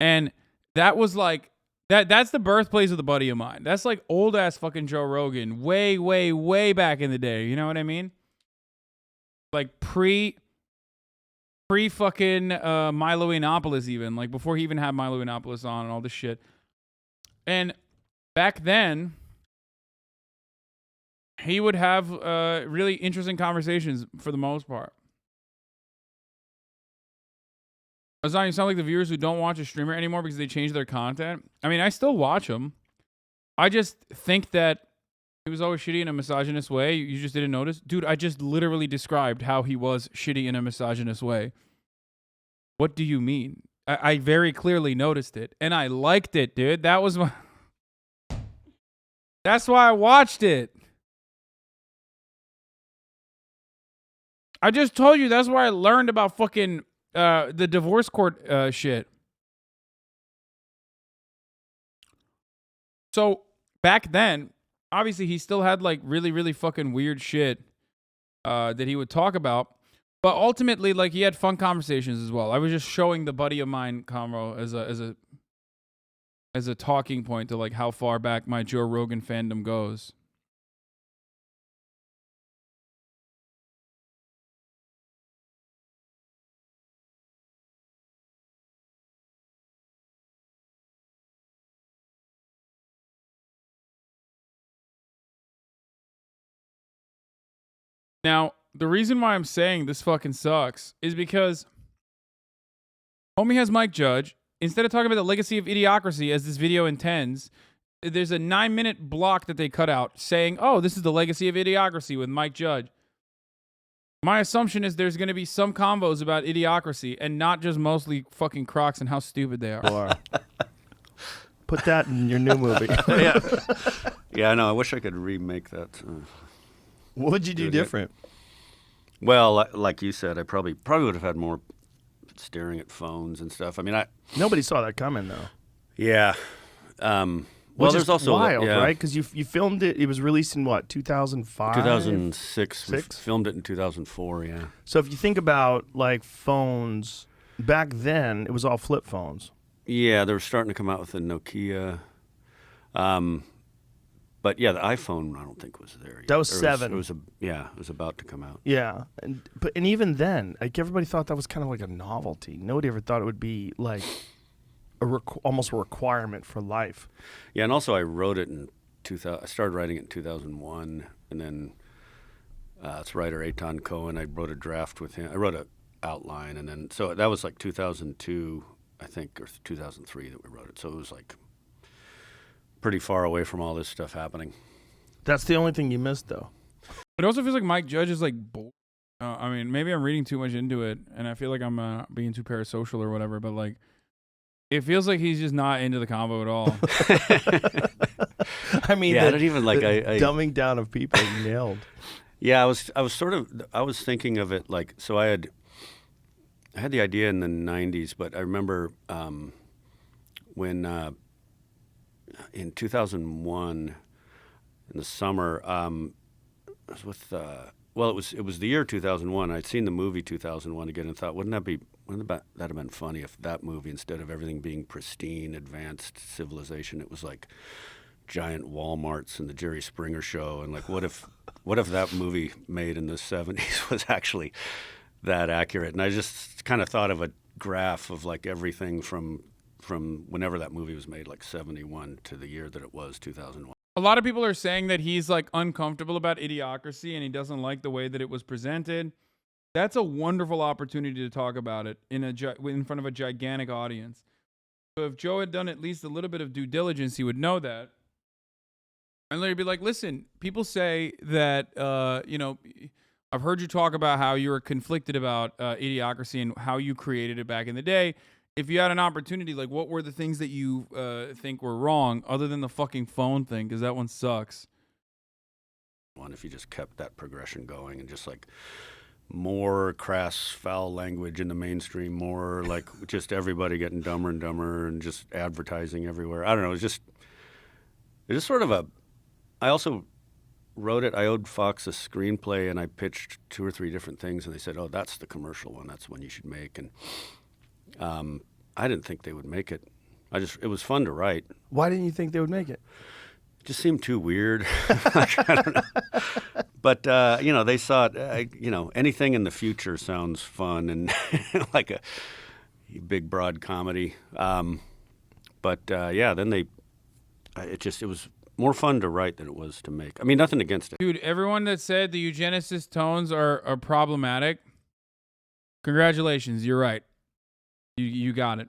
And that was like that's the birthplace of the buddy of mine. That's like old ass fucking Joe Rogan, way, way, way back in the day. You know what I mean? Like pre fucking Milo Yiannopoulos, even like before he even had Milo Yiannopoulos on and all this shit. And back then, he would have really interesting conversations for the most part. Hasan, you sound like the viewers who don't watch a streamer anymore because they changed their content. I mean, I still watch them. I just think that he was always shitty in a misogynist way. You just didn't notice? Dude, I just literally described how he was shitty in a misogynist way. What do you mean? I very clearly noticed it. And I liked it, dude. That was my... That's why I watched it. I just told you that's why I learned about fucking the divorce court shit. So back then, obviously he still had like really, really fucking weird shit that he would talk about. But ultimately, like, he had fun conversations as well. I was just showing the buddy of mine convo as a talking point to like how far back my Joe Rogan fandom goes. Now, the reason why I'm saying this fucking sucks is because homie has Mike Judge. Instead of talking about the legacy of Idiocracy as this video intends, there's a 9-minute block that they cut out saying, oh, this is the legacy of Idiocracy with Mike Judge. My assumption is there's going to be some combos about Idiocracy and not just mostly fucking Crocs and how stupid they are. Put that in your new movie. Yeah, I know. I wish I could remake that. What would you do different? Well, like you said, I probably would have had more staring at phones and stuff. I mean, nobody saw that coming though. Yeah. Well, there's also wild, right? Because you filmed it. It was released in what, 2005? 2006. We filmed it in 2004. Yeah. So if you think about like phones back then, it was all flip phones. Yeah, they were starting to come out with the Nokia. But yeah, the iPhone I don't think was there yet. That was 7. It was about to come out. Yeah, and even then, like everybody thought that was kind of like a novelty. Nobody ever thought it would be like almost a requirement for life. Yeah, and also I wrote it in 2000. I started writing it in 2001, and then it's writer Eitan Cohen. I wrote a draft with him. I wrote an outline, and then so that was like 2002, I think, or 2003 that we wrote it. So it was like pretty far away from all this stuff happening. That's the only thing you missed, though. It also feels like Mike Judge is like bored. I mean, maybe I'm reading too much into it, and I feel like I'm being too parasocial or whatever, but like, it feels like he's just not into the combo at all. I mean, yeah, I don't even like I dumbing down of people nailed. Yeah, I was thinking of it like, so I had the idea in the 90s, but I remember when in 2001 in the summer, I was with it was the year 2001. I'd seen the movie 2001 again and thought, wouldn't that have been funny if that movie, instead of everything being pristine, advanced civilization, it was like giant Walmarts and the Jerry Springer Show, and like what if that movie made in the 70s was actually that accurate? And I just kind of thought of a graph of like everything from whenever that movie was made, like 71, to the year that it was 2001. A lot of people are saying that he's like uncomfortable about Idiocracy and he doesn't like the way that it was presented. That's a wonderful opportunity to talk about it in front of a gigantic audience. So if Joe had done at least a little bit of due diligence, he would know that. And literally be like, listen, people say that, I've heard you talk about how you were conflicted about Idiocracy and how you created it back in the day. If you had an opportunity, like, what were the things that you think were wrong, other than the fucking phone thing? Because that one sucks. If you just kept that progression going and just like more crass, foul language in the mainstream, more like just everybody getting dumber and dumber and just advertising everywhere. I don't know. It's just sort of I also wrote it. I owed Fox a screenplay, and I pitched 2 or 3 different things, and they said, "Oh, that's the commercial one. That's one you should make." And I didn't think they would make it. It was fun to write. Why didn't you think they would make it? It just seemed too weird. I don't know. But, they saw it, anything in the future sounds fun and like a big, broad comedy. Then it was more fun to write than it was to make. I mean, nothing against it. Dude, everyone that said the eugenicist tones are problematic, congratulations, you're right. You got it.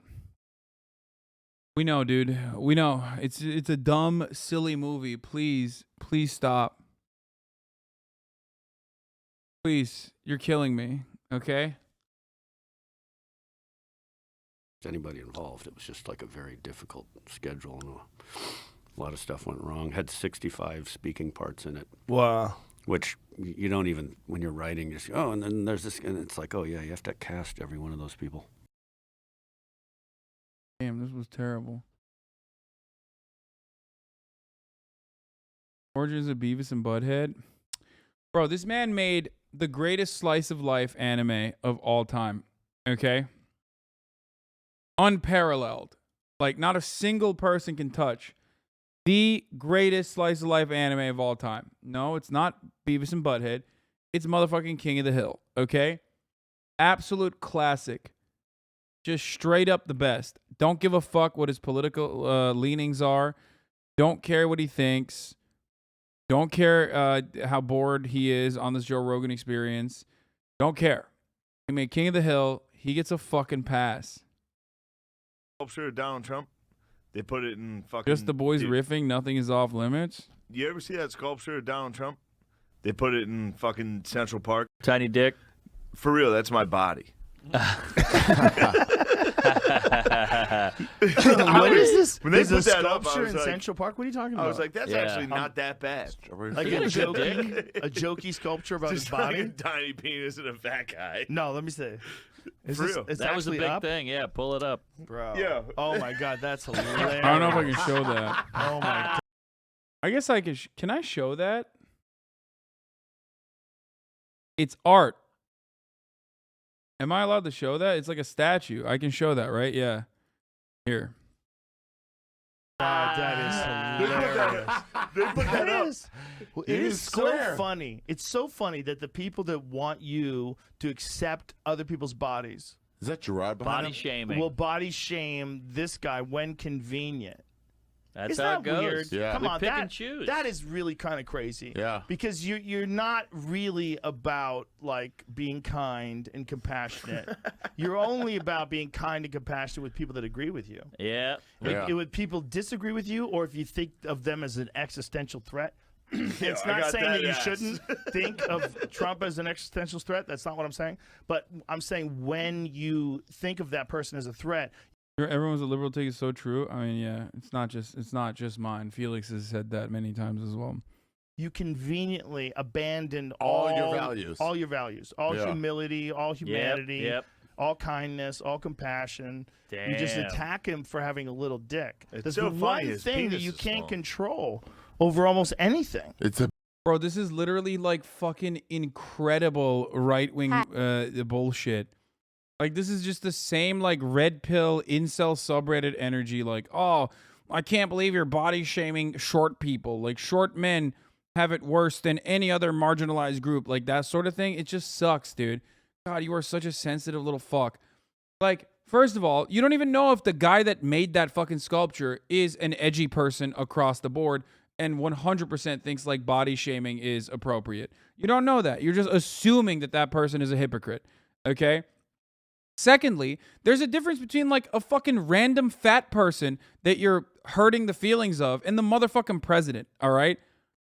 We know, dude. We know. It's a dumb, silly movie. Please stop. Please, you're killing me. Okay? Anybody involved, it was just like a very difficult schedule, and a lot of stuff went wrong. Had 65 speaking parts in it. Wow. Which you don't even, when you're writing, just and then there's this, and it's like, oh yeah, you have to cast every one of those people. Damn, this was terrible. Origins of Beavis and Butthead. Bro, this man made the greatest slice of life anime of all time. Okay? Unparalleled. Like, not a single person can touch the greatest slice of life anime of all time. No, it's not Beavis and Butthead. It's motherfucking King of the Hill. Okay? Absolute classic. Just straight up the best. Don't give a fuck what his political leanings are. Don't care what he thinks. Don't care how bored he is on this Joe Rogan experience. Don't care. He made King of the Hill. He gets a fucking pass. Sculpture of Donald Trump. They put it in fucking... Just the boys riffing. Nothing is off limits. You ever see that sculpture of Donald Trump? They put it in fucking Central Park. Tiny dick. For real, that's my body. I What is this? When they There's put a that up, I sculpture was in like- Central Park. What are you talking about? I was like, that's actually not that bad. Like a jokey sculpture about his Just like body. a tiny penis and a fat guy. No, let me see. Is For this, real. it's That was a actually big up? thing. Yeah, pull it up. Bro. Yeah. Oh my God, that's hilarious. I don't know if I can show that. Oh my God. I guess I can. Can I show that? It's art. Am I allowed to show that? It's like a statue. I can show that, right? Yeah. Here. God, that is hilarious. They put that up. Well, It it is is so square. funny. It's so funny that the people that want you to accept other people's bodies. Is that Gerard behind Body him? shaming. Will body shame this guy when convenient. That's Isn't how that it goes. weird? Yeah. Come We on, pick that, and choose. that is really kind of crazy. Yeah. Because you're not really about like being kind and compassionate. You're only about being kind and compassionate with people that agree with you. Yeah. Like, would people disagree with you, or if you think of them as an existential threat? It's I not got saying that you ass. shouldn't think of Trump as an existential threat. That's not what I'm saying. But I'm saying when you think of that person as a threat, Everyone's a liberal take is so true. I mean, yeah, it's not just mine. Felix has said that many times as well. you conveniently abandon All your values. all your values, all Yeah. humility, all humanity, Yep. all kindness, all compassion. You just Damn. attack him for having a little dick. It's There's so the funny, one his thing that penis you is can't small. control over almost anything. It's a Bro, this is literally like fucking incredible right-wing bullshit. Like, this is just the same, like, red pill incel subreddit energy. Like, oh, I can't believe you're body shaming short people. Like, short men have it worse than any other marginalized group. Like, that sort of thing. It just sucks, dude. God, you are such a sensitive little fuck. Like, first of all, you don't even know if the guy that made that fucking sculpture is an edgy person across the board and 100% thinks, like, body shaming is appropriate. You don't know that. You're just assuming that that person is a hypocrite. Okay? Secondly, there's a difference between like a fucking random fat person that you're hurting the feelings of and the motherfucking president, all right?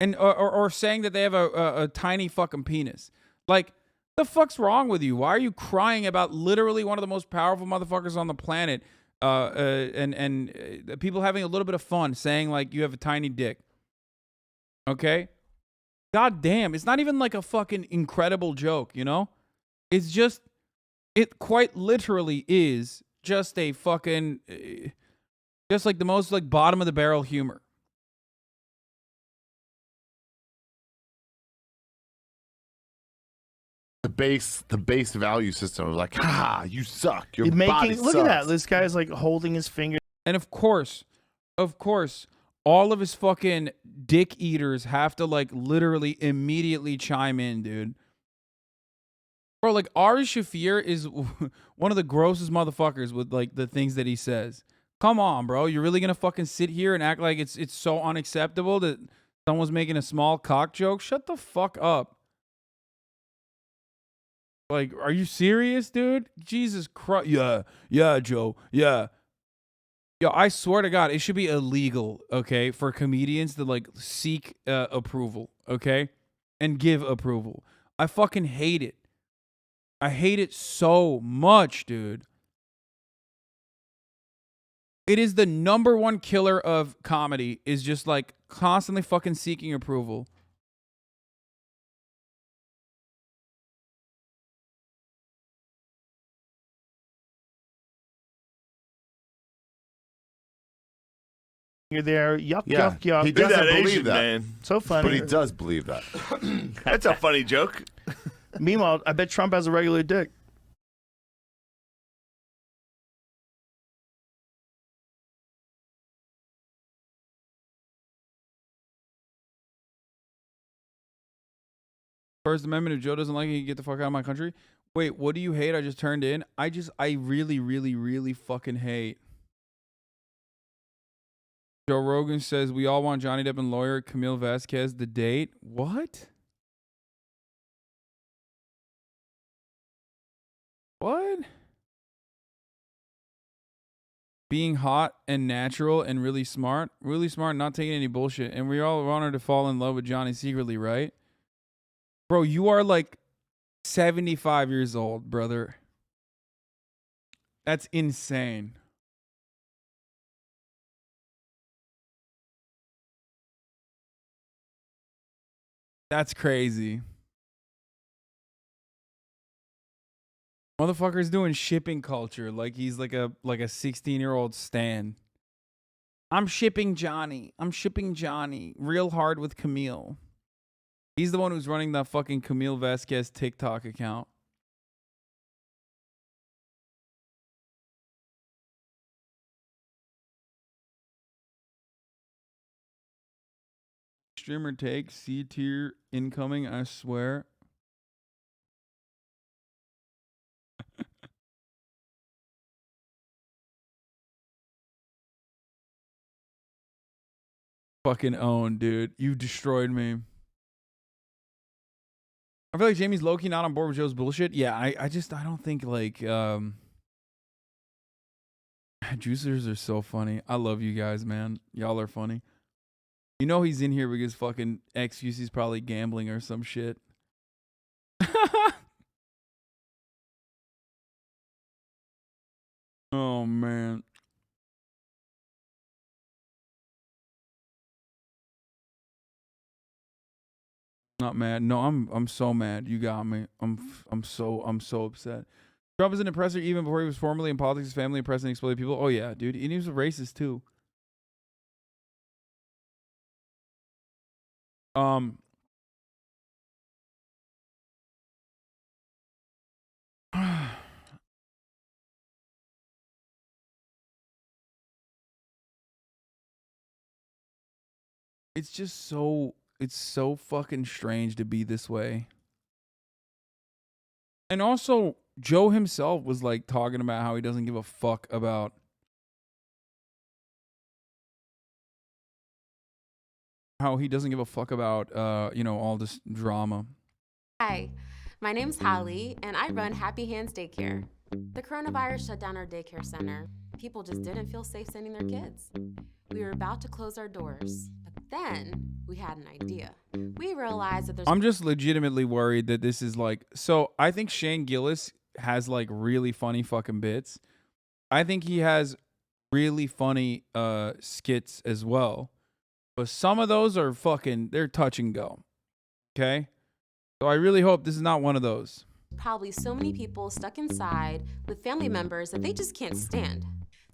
And or saying that they have a tiny fucking penis. Like, the fuck's wrong with you? Why are you crying about literally one of the most powerful motherfuckers on the planet and people having a little bit of fun saying like you have a tiny dick? Okay? God damn, it's not even like a fucking incredible joke, you know? It's just it quite literally is just a fucking, just like the most like bottom of the barrel humor. the base value system of like, ha, you suck. Your You're body making, look at that. sucks. This guy's like holding his finger. And of course, all of his fucking dick eaters have to like literally immediately chime in, dude. Bro, like Ari Shaffir is one of the grossest motherfuckers with like the things that he says. Come on, bro. You're really gonna fucking sit here and act like it's so unacceptable that someone's making a small cock joke? Shut the fuck up. Like, are you serious, dude? Jesus Christ. Yeah, Joe. Yeah. Yo, I swear to God, it should be illegal, okay, for comedians to like seek approval, okay, and give approval. I fucking hate it. I hate it so much, dude. It is the #1 killer of comedy, is just like constantly fucking seeking approval. You're there. Yuck, Yeah, yuck, yuck. he doesn't that believe Asian that, man. So funny. but he does believe that. That's a funny joke. Meanwhile, I bet Trump has a regular dick. First Amendment, if Joe doesn't like it, he can get the fuck out of my country. Wait, what do you hate? I just turned in. I really, really, really fucking hate. Joe Rogan says we all want Johnny Depp and lawyer Camille Vasquez the date. What? What? Being hot and natural and really smart, not taking any bullshit. And we all want her to fall in love with Johnny secretly, right? Bro, you are like 75 years old, brother. That's insane. That's crazy. Motherfucker's doing shipping culture like he's like a 16-year-old stan. I'm shipping Johnny. Real hard with Camille. He's the one who's running the fucking Camille Vasquez TikTok account. Streamer take C tier incoming, I swear. Fucking own, dude. You destroyed me. I feel like Jamie's low-key not on board with Joe's bullshit. Yeah, I don't think like juicers are so funny. I love you guys, man. Y'all are funny. You know he's in here because fucking ex-Juicy's probably gambling or some shit. Oh man. Not mad. No, I'm so mad. You got me. I'm so upset. Trump is an oppressor even before he was formally in politics. His family oppressed and exploited people. Oh yeah, dude. And he was a racist too. It's just so, it's so fucking strange to be this way. And also, Joe himself was like talking about how he doesn't give a fuck about you know, all this drama. Hi, my name's Holly, and I run Happy Hands Daycare. The coronavirus shut down our daycare center. People just didn't feel safe sending their kids. We were about to close our doors, but then we had an idea. We realized that there's... I'm just legitimately worried that this is like... So, I think Shane Gillis has like really funny fucking bits. I think he has really funny skits as well. But some of those are fucking... They're touch and go. Okay? So I really hope this is not one of those. Probably so many people stuck inside with family members that they just can't stand.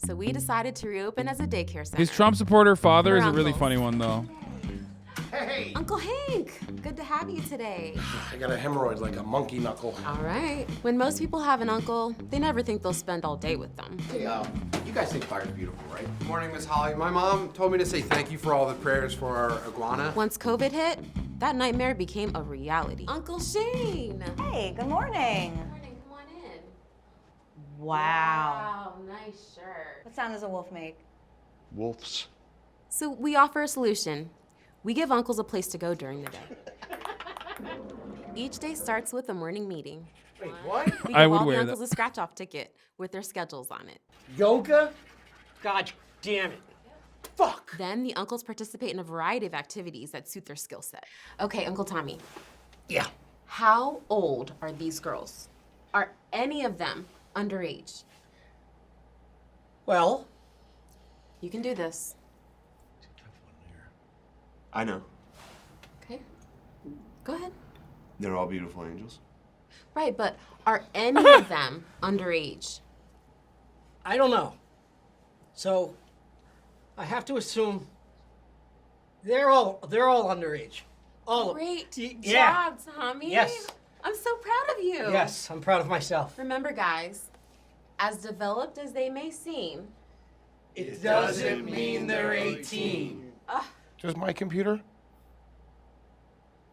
So we decided to reopen as a daycare center. His Trump supporter father is a really Uncles. funny one, though. Hey! Uncle Hank, good to have you today. I got a hemorrhoid like a monkey knuckle. All right. When most people have an uncle, they never think they'll spend all day with them. Hey, you guys think fire's beautiful, right? Good morning, Miss Holly. My mom told me to say thank you for all the prayers for our iguana. Once COVID hit, that nightmare became a reality. Uncle Shane! Hey, good morning. Come on in. Wow. Nice shirt. What sound does a wolf make? Wolves. So we offer a solution. We give uncles a place to go during the day. Each day starts with a morning meeting. Wait, what? We I give would all the wear uncles that. a scratch-off ticket with their schedules on it. Yoga? God damn it. Fuck. Then the uncles participate in a variety of activities that suit their skill set. Okay, Uncle Tommy. Yeah. How old are these girls? Are any of them underage? Well, you can do this. I know. Okay. Go ahead. They're all beautiful angels. Right, but are any of them underage? I don't know. So, I have to assume they're all underage. All of them. Great Yeah. job, Tommy. Yes. I'm so proud of you. Yes, I'm proud of myself. Remember, guys, as developed as they may seem, It doesn't mean they're 18. Just my computer? Where'd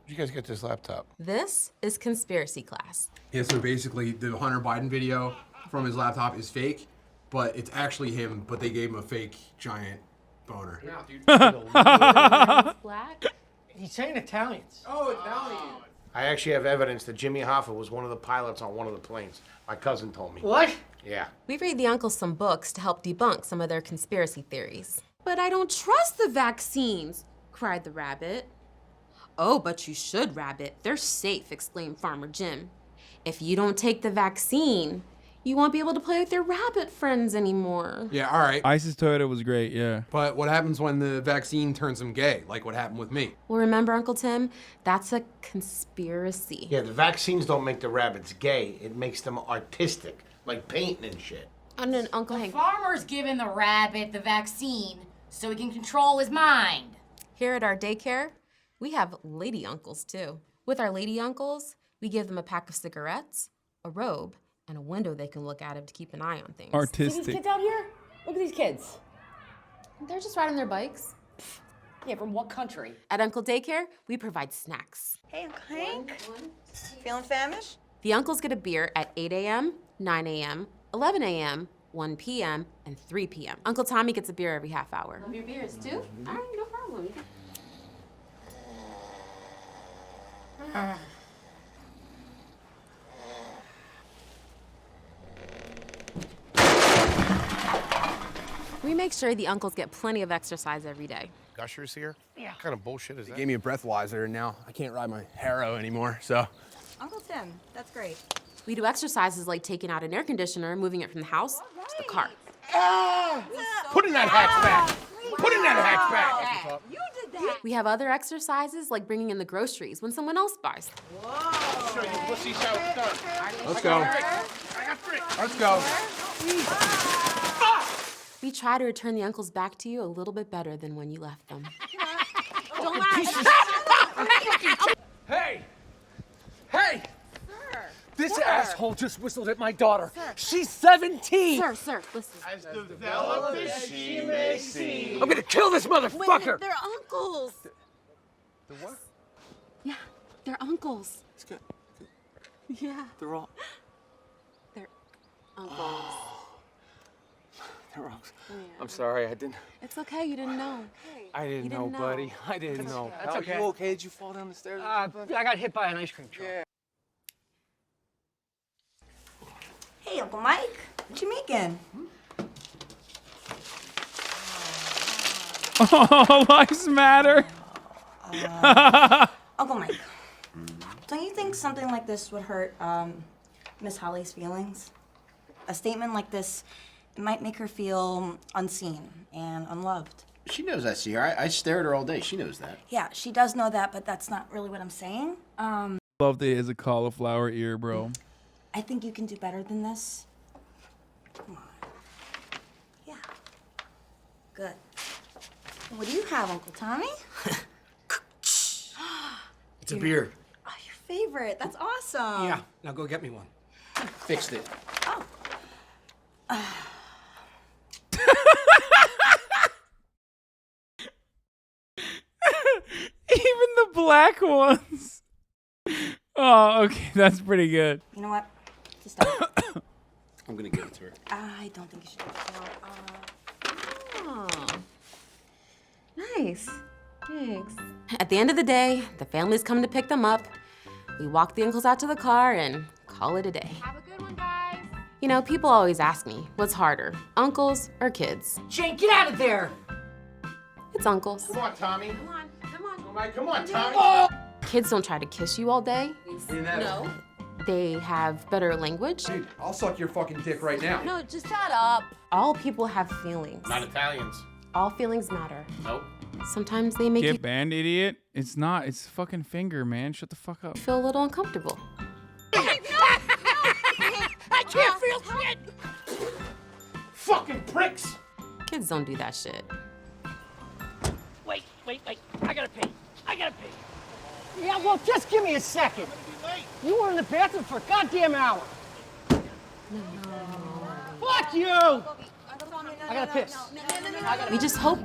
you guys get this laptop? this is conspiracy class. Yeah, so basically the Hunter Biden video from his laptop is fake, but it's actually him, but they gave him a fake giant boner. Black? He's saying Italians. Oh, Italian. I actually have evidence that Jimmy Hoffa was one of the pilots on one of the planes. My cousin told me. What? Yeah. We read the uncles some books to help debunk some of their conspiracy theories. But I don't trust the vaccines, cried the rabbit. Oh, but you should, Rabbit. They're safe, exclaimed Farmer Jim. If you don't take the vaccine, You won't be able to play with your rabbit friends anymore. Yeah, all right. ISIS Toyota was great, yeah. But what happens when the vaccine turns them gay, like what happened with me? Well, remember, Uncle Tim, that's a conspiracy. Yeah, the vaccines don't make the rabbits gay. It makes them artistic, like painting and shit. And then Uncle Hank. Farmer's giving the rabbit the vaccine so he can control his mind. Here at our daycare, we have lady uncles too. With our lady uncles, we give them a pack of cigarettes, a robe, and a window they can look out of to keep an eye on things. See these kids out here? Look at these kids. They're just riding their bikes. Yeah, from what country? At Uncle Daycare, we provide snacks. Hey, Uncle Hank. Feeling famished? The uncles get a beer at 8 a.m., 9 a.m., 11 a.m., 1 p.m., and 3 p.m. Uncle Tommy gets a beer every half hour. Love your beers too? All right, no problem. We make sure the uncles get plenty of exercise every day. Gushers here? Yeah. What kind of bullshit is They that? gave me a breathalyzer, and now I can't ride my Harrow anymore, so. Uncle Tim, that's great. We do exercises like taking out an air conditioner, moving it from the house to the car. Put in that hatchback! Put in that hatchback! You did that! We have other exercises like bringing in the groceries when someone else buys. Show you pussies how it's done. Let's go. Let's go. We try to return the uncles back to you a little bit better than when you left them. Don't laugh. Hey! Hey! Sir. This Sir. asshole just whistled at my daughter. Sir. She's 17! Sir, listen. As developed as she may seem. I'm gonna kill this motherfucker! They're uncles. The what? Yeah, they're uncles. It's good. Yeah, They're all. they're uncles. They're wrong. Yeah. I'm sorry, I didn't. It's okay, you didn't know. I didn't know, buddy. I didn't know. That's okay. Are you okay? Did you fall down the stairs? I got hit by an ice cream truck. Yeah. Hey, Uncle Mike. What you making? Oh, lives matter. Uncle Mike, don't you think something like this would hurt Miss Holly's feelings? A statement like this, it might make her feel unseen and unloved. She knows I see her. I stare at her all day. She knows that. Yeah, she does know that, but that's not really what I'm saying. Love that is a cauliflower ear, bro. I think you can do better than this. Come on. Yeah. Good. What do you have, Uncle Tommy? It's a beer. Oh, your favorite. That's awesome. Yeah, now go get me one. Fixed it. Oh. Even the black ones. Oh, okay, that's pretty good. You know what? Just stop. I'm gonna give it to her. I don't think you should. Oh. Nice. Thanks. At the end of the day, the families come to pick them up. We walk the uncles out to the car and call it a day. Have a good one, guys. You know, people always ask me, what's harder, uncles or kids? Jane, get out of there. It's uncles. Come on, Tommy. Come on. Come on, Tommy. Kids don't try to kiss you all day. No. They have better language. Dude, I'll suck your fucking dick right now. No, just shut up. All people have feelings. Not Italians. All feelings matter. Nope. Sometimes they make Get banned, idiot. It's not. It's fucking finger, man. Shut the fuck up. you feel a little uncomfortable. I can't feel shit. Fucking pricks. Kids don't do that shit. Wait. I gotta pee. Yeah, well, just give me a second. You were in the bathroom for a goddamn hour. Fuck you! I gotta piss. We just hope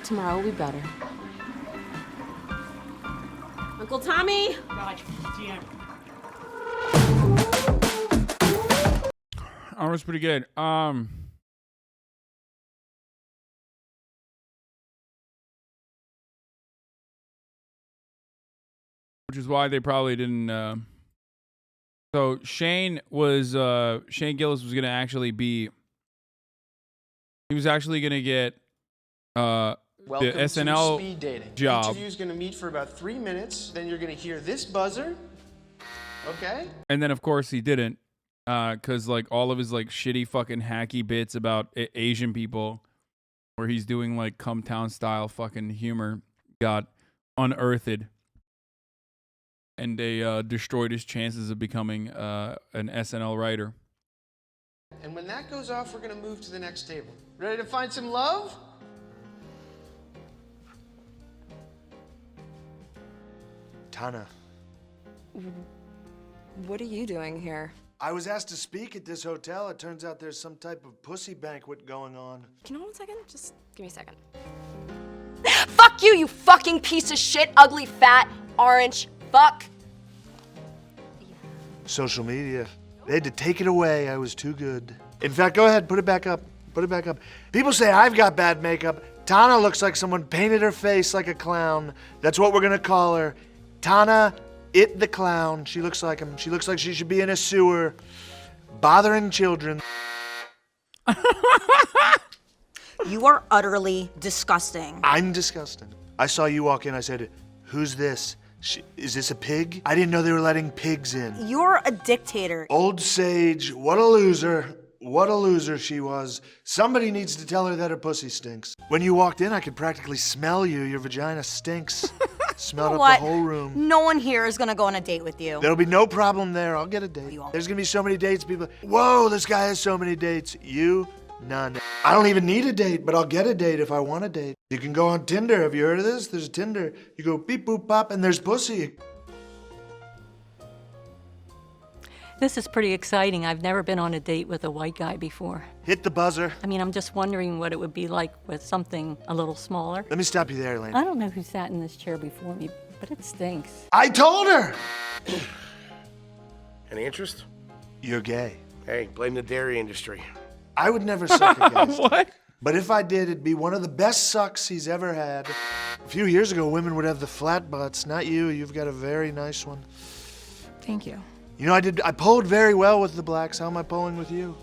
tomorrow will be better. Uncle Tommy! God damn. Oh, was pretty good. Which is why they probably didn't. So Shane Gillis was gonna actually be. He was actually gonna get the SNL speed dating. job. Interview's gonna meet for about 3 minutes. Then you're gonna hear this buzzer. Okay. And then, of course, he didn't. Because like all of his like shitty fucking hacky bits about Asian people, where he's doing like Come Town style fucking humor, got unearthed, and they destroyed his chances of becoming an SNL writer. And when that goes off, we're gonna move to the next table. Ready to find some love? Tana, What are you doing here? I was asked to speak at this hotel. It turns out there's some type of pussy banquet going on. Can you hold 1 second? Just give me a second. Fuck you, you fucking piece of shit, ugly, fat, orange, fuck. Social media. They had to take it away. I was too good. In fact, go ahead, put it back up. Put it back up. People say I've got bad makeup. Tana looks like someone painted her face like a clown. That's what we're gonna call her. Tana, It the Clown. She looks like him. She looks like she should be in a sewer, bothering children. You are utterly disgusting. I'm disgusting. I saw you walk in. I said, "Who's this? Is this a pig?" I didn't know they were letting pigs in. You're a dictator. Old sage, what a loser. What a loser she was. Somebody needs to tell her that her pussy stinks. When you walked in, I could practically smell you. Your vagina stinks. Smelled up What? the whole room. No one here is gonna go on a date with you. There'll be no problem there. I'll get a date. There's gonna be so many dates. People, whoa, this guy has so many dates. You, none. I don't even need a date, but I'll get a date if I want a date. You can go on Tinder. Have you heard of this? There's Tinder. You go beep boop pop, and there's pussy. This is pretty exciting. I've never been on a date with a white guy before. Hit the buzzer. I mean, I'm just wondering what it would be like with something a little smaller. Let me stop you there, Elaine. I don't know who sat in this chair before me, but it stinks. I told her! Any interest? You're gay. Hey, blame the dairy industry. I would never suck a guy's dick. But if I did, it'd be one of the best sucks he's ever had. A few years ago, women would have the flat butts. Not you. You've got a very nice one. Thank you. You know, I polled very well with the blacks. How am I polling with you?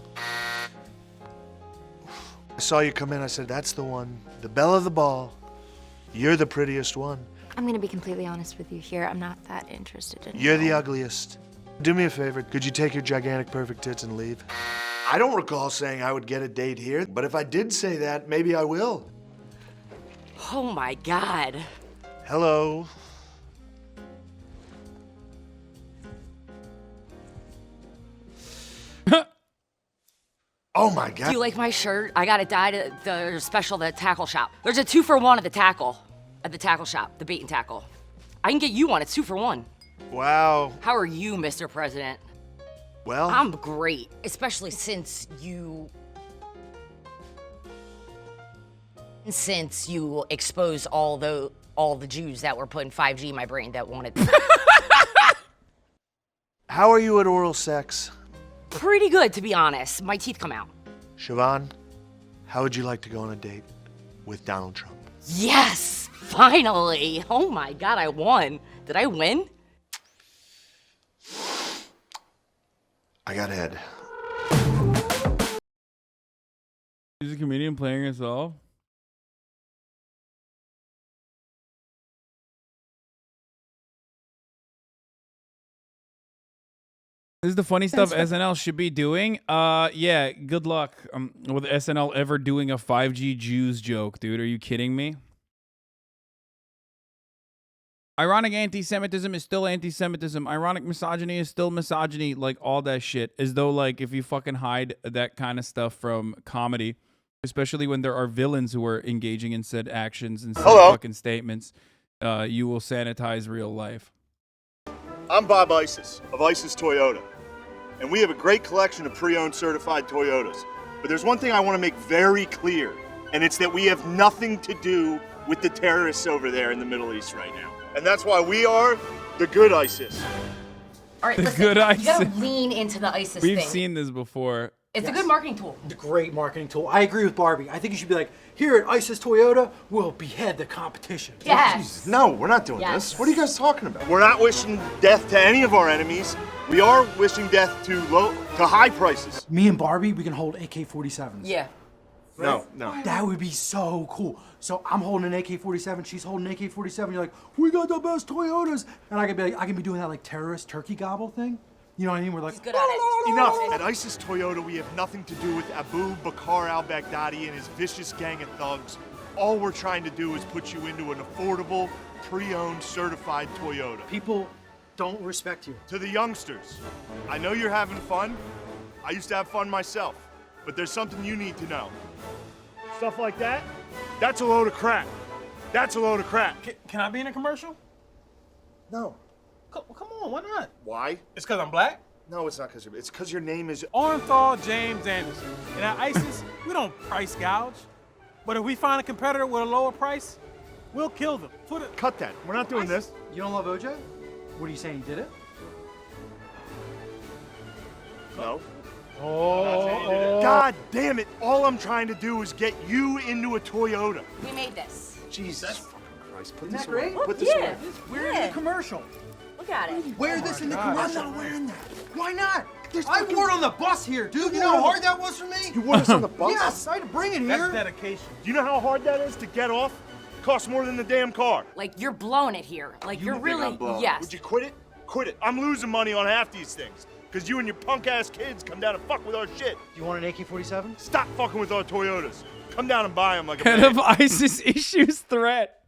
I saw you come in. I said, that's the one. The belle of the ball. You're the prettiest one. I'm gonna be completely honest with you here. I'm not that interested in You're the ugliest. Do me a favor. Could you take your gigantic perfect tits and leave? I don't recall saying I would get a date here, but if I did say that, maybe I will. Oh my God. Hello. Oh my God. Do you like my shirt? I got it dyed at the special at the tackle shop. There's a 2-for-1 at the tackle shop, the bait and tackle. I can get you one. It's 2 for 1. Wow. How are you, Mr. President? Well, I'm great, especially since you exposed all the Jews that were putting 5G in my brain that wanted. How are you at oral sex? Pretty good, to be honest. My teeth come out. Siobhan, how would you like to go on a date with Donald Trump? Yes, finally. Oh my God, I won. Did I win? I got head. She's a comedian playing herself. This is the funny stuff SNL should be doing. Yeah, good luck with SNL ever doing a 5G Jews joke, dude. Are you kidding me? Ironic anti-Semitism is still anti-Semitism. Ironic misogyny is still misogyny. Like, all that shit. As though, like, if you fucking hide that kind of stuff from comedy, especially when there are villains who are engaging in said actions and said fucking statements, you will sanitize real life. I'm Bob Isis of Isis Toyota, and we have a great collection of pre-owned certified Toyotas. But there's one thing I want to make very clear, and it's that we have nothing to do with the terrorists over there in the Middle East right now. And that's why we are the good ISIS. All right, The listen, good you ISIS. gotta lean into the ISIS We've thing. seen this before. It's a good marketing tool. It's a great marketing tool. I agree with Barbie. I think you should be like, here at ISIS Toyota, we'll behead the competition. Yes. No, we're not doing Yes. this. What are you guys talking about? We're not wishing death to any of our enemies. We are wishing death to high prices. Me and Barbie, we can hold AK-47s. Yeah. No. That would be so cool. So I'm holding an AK-47, she's holding an AK-47. You're like, we got the best Toyotas, and I can be doing that like terrorist turkey gobble thing. You know what I mean? We're like, Good at it. Enough. At ISIS Toyota, we have nothing to do with Abu Bakr al-Baghdadi and his vicious gang of thugs. All we're trying to do is put you into an affordable, pre-owned, certified Toyota. people don't respect you. To the youngsters, I know you're having fun. I used to have fun myself, but there's something you need to know. Stuff like that, that's a load of crap. That's a load of crap. Can I be in a commercial? No. Come on, why not? Why? It's because I'm black? No, it's not because it's because your name is Orenthal James Anderson. And at ISIS, we don't price gouge. But if we find a competitor with a lower price, we'll kill them. Cut that. We're not doing this. You don't love OJ? What are you saying? You did it? No. Oh. God damn it. All I'm trying to do is get you into a Toyota. We made this. Jesus fucking Christ. Put Isn't this that great? away. Put this Yeah. away. We're in the commercial. Look at it. Wear this in the commercial. I'm not wearing that. Why not? I fucking- wore it on the bus here, dude. You know how hard that was for me? You wore this on the bus? Yes, I had to bring it here. That's dedication. Do you know how hard that is to get off? Costs more than the damn car. Like, you're blowing it here. Like, you're really, yes. Would you quit it? Quit it. I'm losing money on half these things. Because you and your punk-ass kids come down and fuck with our shit. You want an AK-47? Stop fucking with our Toyotas. Come down and buy them like a Head man. of ISIS issues threat.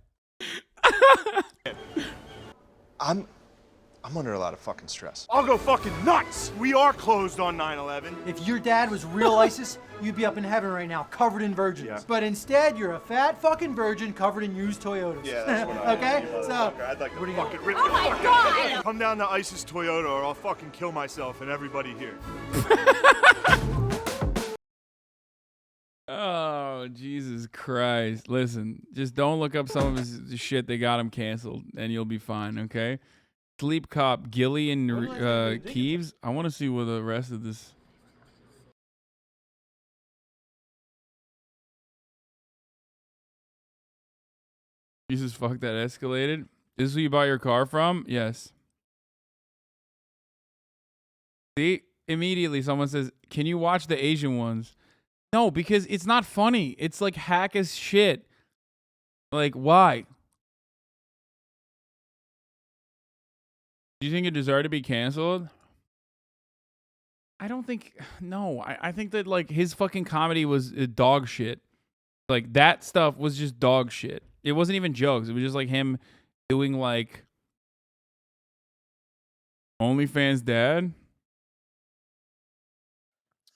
I'm under a lot of fucking stress. I'll go fucking nuts. We are closed on 9/11. If your dad was real ISIS, you'd be up in heaven right now, covered in virgins. Yeah. But instead, you're a fat fucking virgin covered in used Toyotas. Yeah, that's what I Okay? am. So, I'd like to what do you fucking got? rip Oh the my fuck God! out. Come down to ISIS Toyota or I'll fucking kill myself and everybody here. Oh, Jesus Christ. Listen, just don't look up some of his shit. They got him canceled, and you'll be fine, okay? Sleep Cop, Gilly, and Keeves. I want to see what the rest of this... Jesus, fuck, that escalated. This is who you buy your car from? Yes. See? Immediately someone says, can you watch the Asian ones? No, because it's not funny. It's like hack as shit. Like, why? Do you think it deserved to be canceled? I don't think... No, I think that, like, his fucking comedy was dog shit. Like, that stuff was just dog shit. It wasn't even jokes. It was just, like, him doing, like... OnlyFans dad?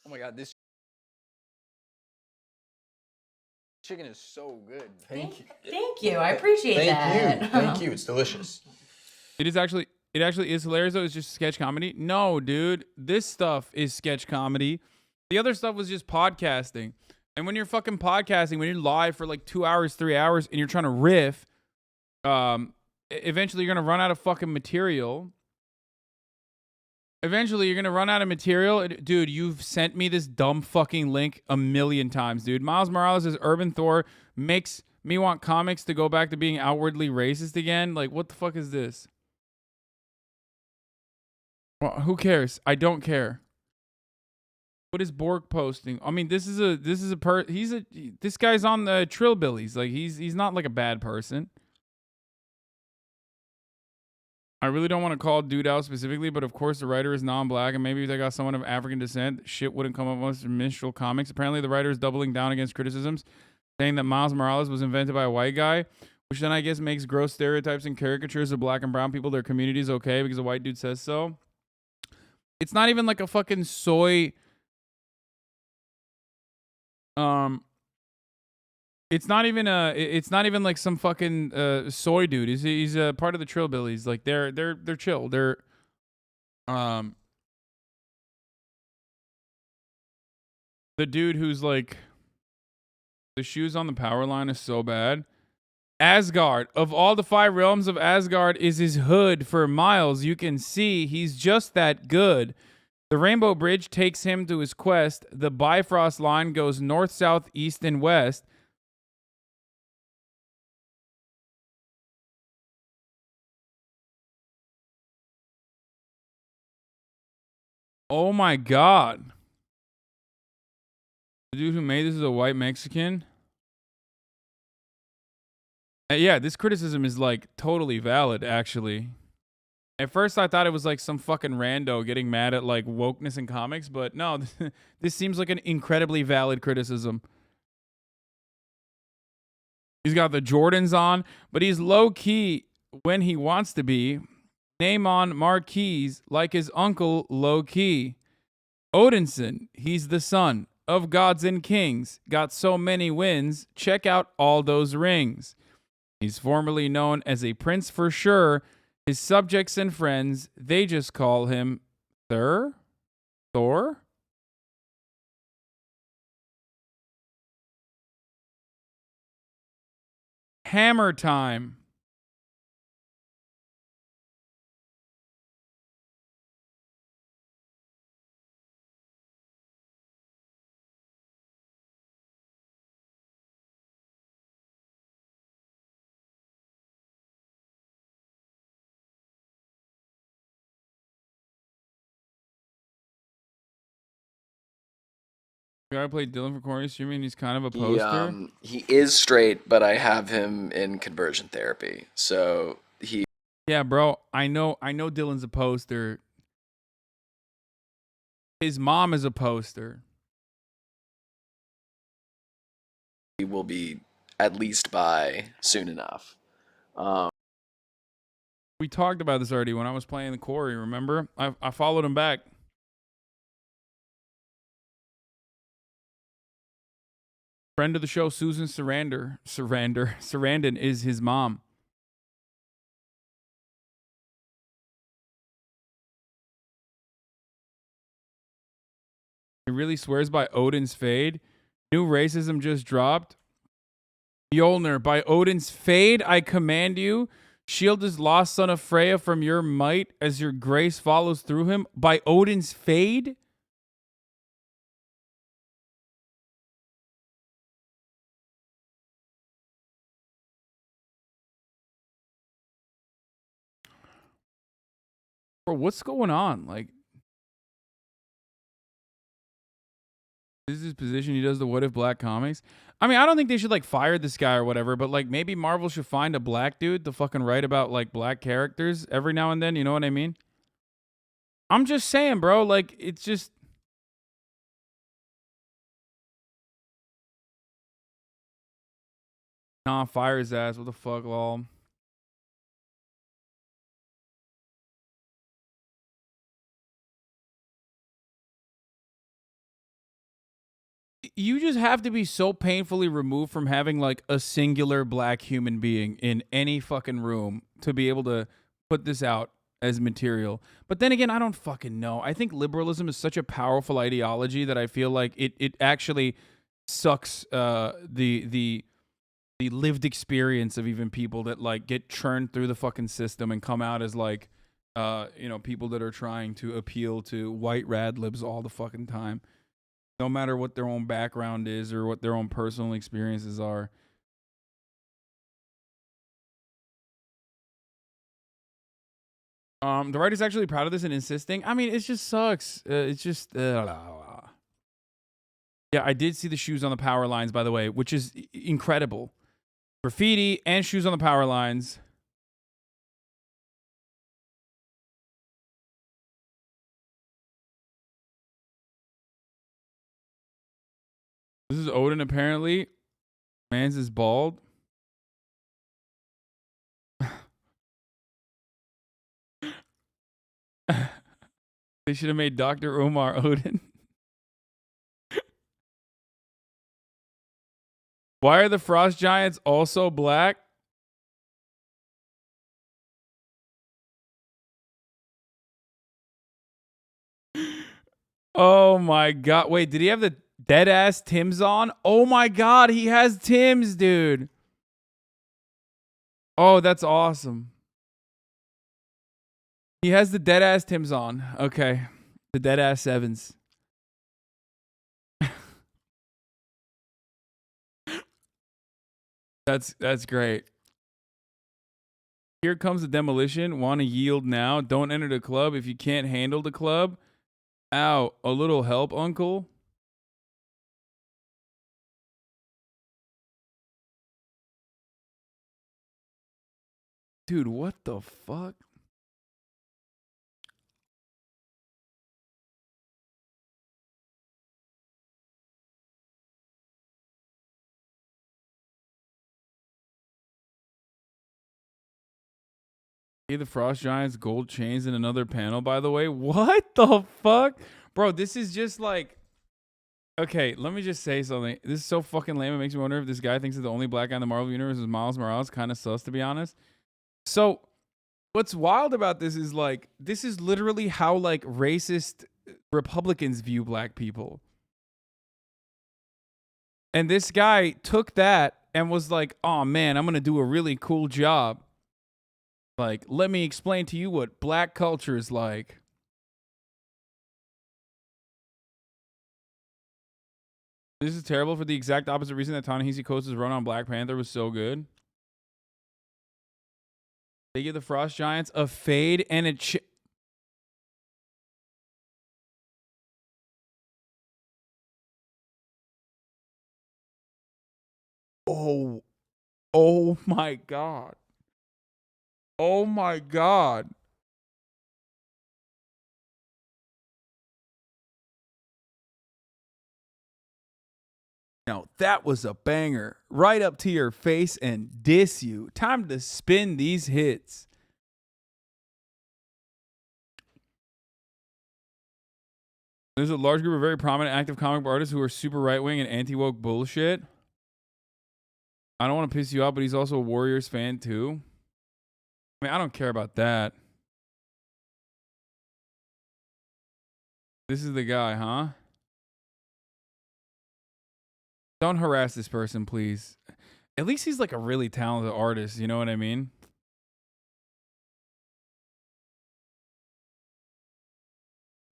Oh my God, this chicken is so good. Thank you. I appreciate that. Thank you. It's delicious. It actually is hilarious, though. It's just sketch comedy. No, dude. This stuff is sketch comedy. The other stuff was just podcasting. And when you're fucking podcasting, when you're live for like 2 hours, 3 hours, and you're trying to riff, eventually you're going to run out of fucking material. Eventually, you're going to run out of material. Dude, you've sent me this dumb fucking link a million times, dude. Miles Morales' Urban Thor makes me want comics to go back to being outwardly racist again. Like, what the fuck is this? Well, who cares? I don't care. What is Borg posting? I mean, this guy's on the Trillbillies. Like, he's not like a bad person. I really don't want to call dude out specifically, but of course the writer is non-black, and maybe if they got someone of African descent, shit wouldn't come up with minstrel comics. Apparently the writer is doubling down against criticisms, saying that Miles Morales was invented by a white guy, which then I guess makes gross stereotypes and caricatures of black and brown people, their communities, okay because a white dude says so. It's not even like a fucking soy... It's not even like some fucking soy dude. He's a part of the Trillbillies. Like they're chill. They're the dude who's like the shoes on the power line is so bad. Asgard, of all the 5 realms of Asgard, is his hood for Miles. You can see he's just that good. The Rainbow Bridge takes him to his quest. The Bifrost line goes north, south, east, and west. Oh my God. The dude who made this is a white Mexican? Yeah, this criticism is like totally valid, actually. At first, I thought it was like some fucking rando getting mad at like wokeness in comics, but no, this seems like an incredibly valid criticism. He's got the Jordans on, but he's low key when he wants to be. Name on marquees like his uncle low key. Odinson, he's the son of gods and kings. Got so many wins. Check out all those rings. He's formerly known as a prince for sure. His subjects and friends, they just call him Thor? Thor? Hammer time. Guy played Dylan for Corey streaming. He's kind of a poster. He is straight, but I have him in conversion therapy. So he. Yeah, bro. I know Dylan's a poster. His mom is a poster. He will be at least by soon enough. We talked about this already when I was playing the Corey. Remember? I followed him back. Friend of the show, Susan Sarandon is his mom. He really swears by Odin's fade. New racism just dropped. Mjolnir, by Odin's fade, I command you. Shield his lost son of Freya from your might as your grace follows through him. By Odin's fade? Bro, what's going on? Like, this is his position. He does the What If Black comics. I mean, I don't think they should like fire this guy or whatever, but like maybe Marvel should find a black dude to fucking write about like black characters every now and then. You know what I mean? I'm just saying, bro. Like, it's just. Nah, fire his ass. What the fuck, lol. You just have to be so painfully removed from having like a singular black human being in any fucking room to be able to put this out as material. But then again, I don't fucking know. I think liberalism is such a powerful ideology that I feel like it actually sucks the lived experience of even people that like get churned through the fucking system and come out as like people that are trying to appeal to white rad libs all the fucking time. No matter what their own background is or what their own personal experiences are. The writer's actually proud of this and insisting. I mean, it just sucks. It's just... Yeah, I did see the shoes on the power lines, by the way, which is incredible. Graffiti and shoes on the power lines. This is Odin, apparently. Mans is bald. They should have made Dr. Omar Odin. Why are the Frost Giants also black? Oh my god. Wait, did he have the dead ass Timbs on? Oh my god, he has Timbs, dude. Oh, that's awesome. He has the dead ass Timbs on. Okay. The dead ass sevens. That's great. Here comes the demolition. Want to yield now? Don't enter the club if you can't handle the club. Ow, a little help, uncle. Dude, what the fuck? Hey, the Frost Giants gold chains in another panel, by the way. What the fuck? Bro, this is just like... Okay, let me just say something. This is so fucking lame. It makes me wonder if this guy thinks that the only black guy in the Marvel Universe is Miles Morales. Kind of sus, to be honest. So, what's wild about this is, like, this is literally how, like, racist Republicans view black people. And this guy took that and was like, oh, man, I'm going to do a really cool job. Like, let me explain to you what black culture is like. This is terrible for the exact opposite reason that Ta-Nehisi Coates' run on Black Panther was so good. They give the Frost Giants a fade and a Oh. Oh my God. Oh my God. Now that was a banger. Right up to your face and diss you. Time to spin these hits. There's a large group of very prominent active comic book artists who are super right-wing and anti-woke bullshit. I don't want to piss you off, but he's also a Warriors fan too. I mean, I don't care about that. This is the guy, huh? Don't harass this person, please. At least he's like a really talented artist, you know what I mean?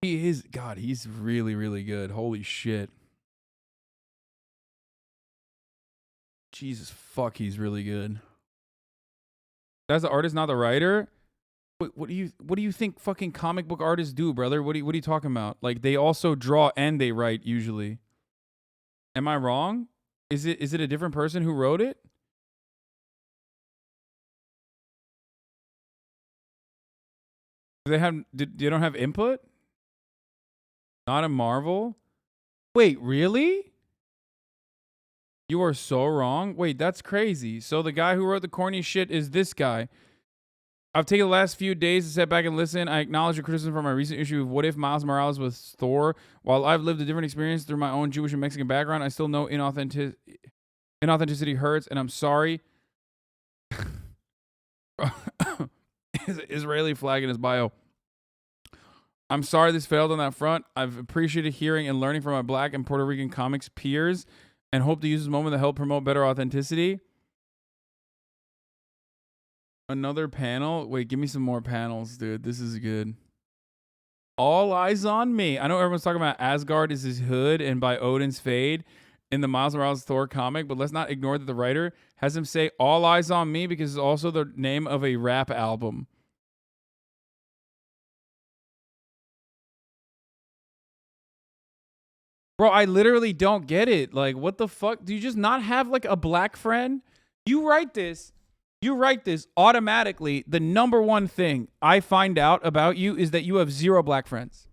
He is, God, he's really, really good. Holy shit. Jesus fuck, he's really good. That's the artist, not the writer? What do you think fucking comic book artists do, brother? What are you talking about? Like, they also draw and they write usually. Am I wrong? Is it a different person who wrote it? They don't have input? Not a Marvel? Wait, really? You are so wrong. Wait, that's crazy. So the guy who wrote the corny shit is this guy. I've taken the last few days to sit back and listen. I acknowledge your criticism for my recent issue of What If Miles Morales was Thor. While I've lived a different experience through my own Jewish and Mexican background, I still know inauthenticity hurts, and I'm sorry. Israeli flag in his bio. I'm sorry this failed on that front. I've appreciated hearing and learning from my Black and Puerto Rican comics peers and hope to use this moment to help promote better authenticity. Another panel? Wait, give me some more panels, dude. This is good. All Eyes on Me. I know everyone's talking about Asgard is his hood and by Odin's Fade in the Miles Morales Thor comic, but let's not ignore that the writer has him say All Eyes on Me because it's also the name of a rap album. Bro, I literally don't get it. Like, what the fuck? Do you just not have, like, a black friend? You write this automatically. The number one thing I find out about you is that you have 0 black friends.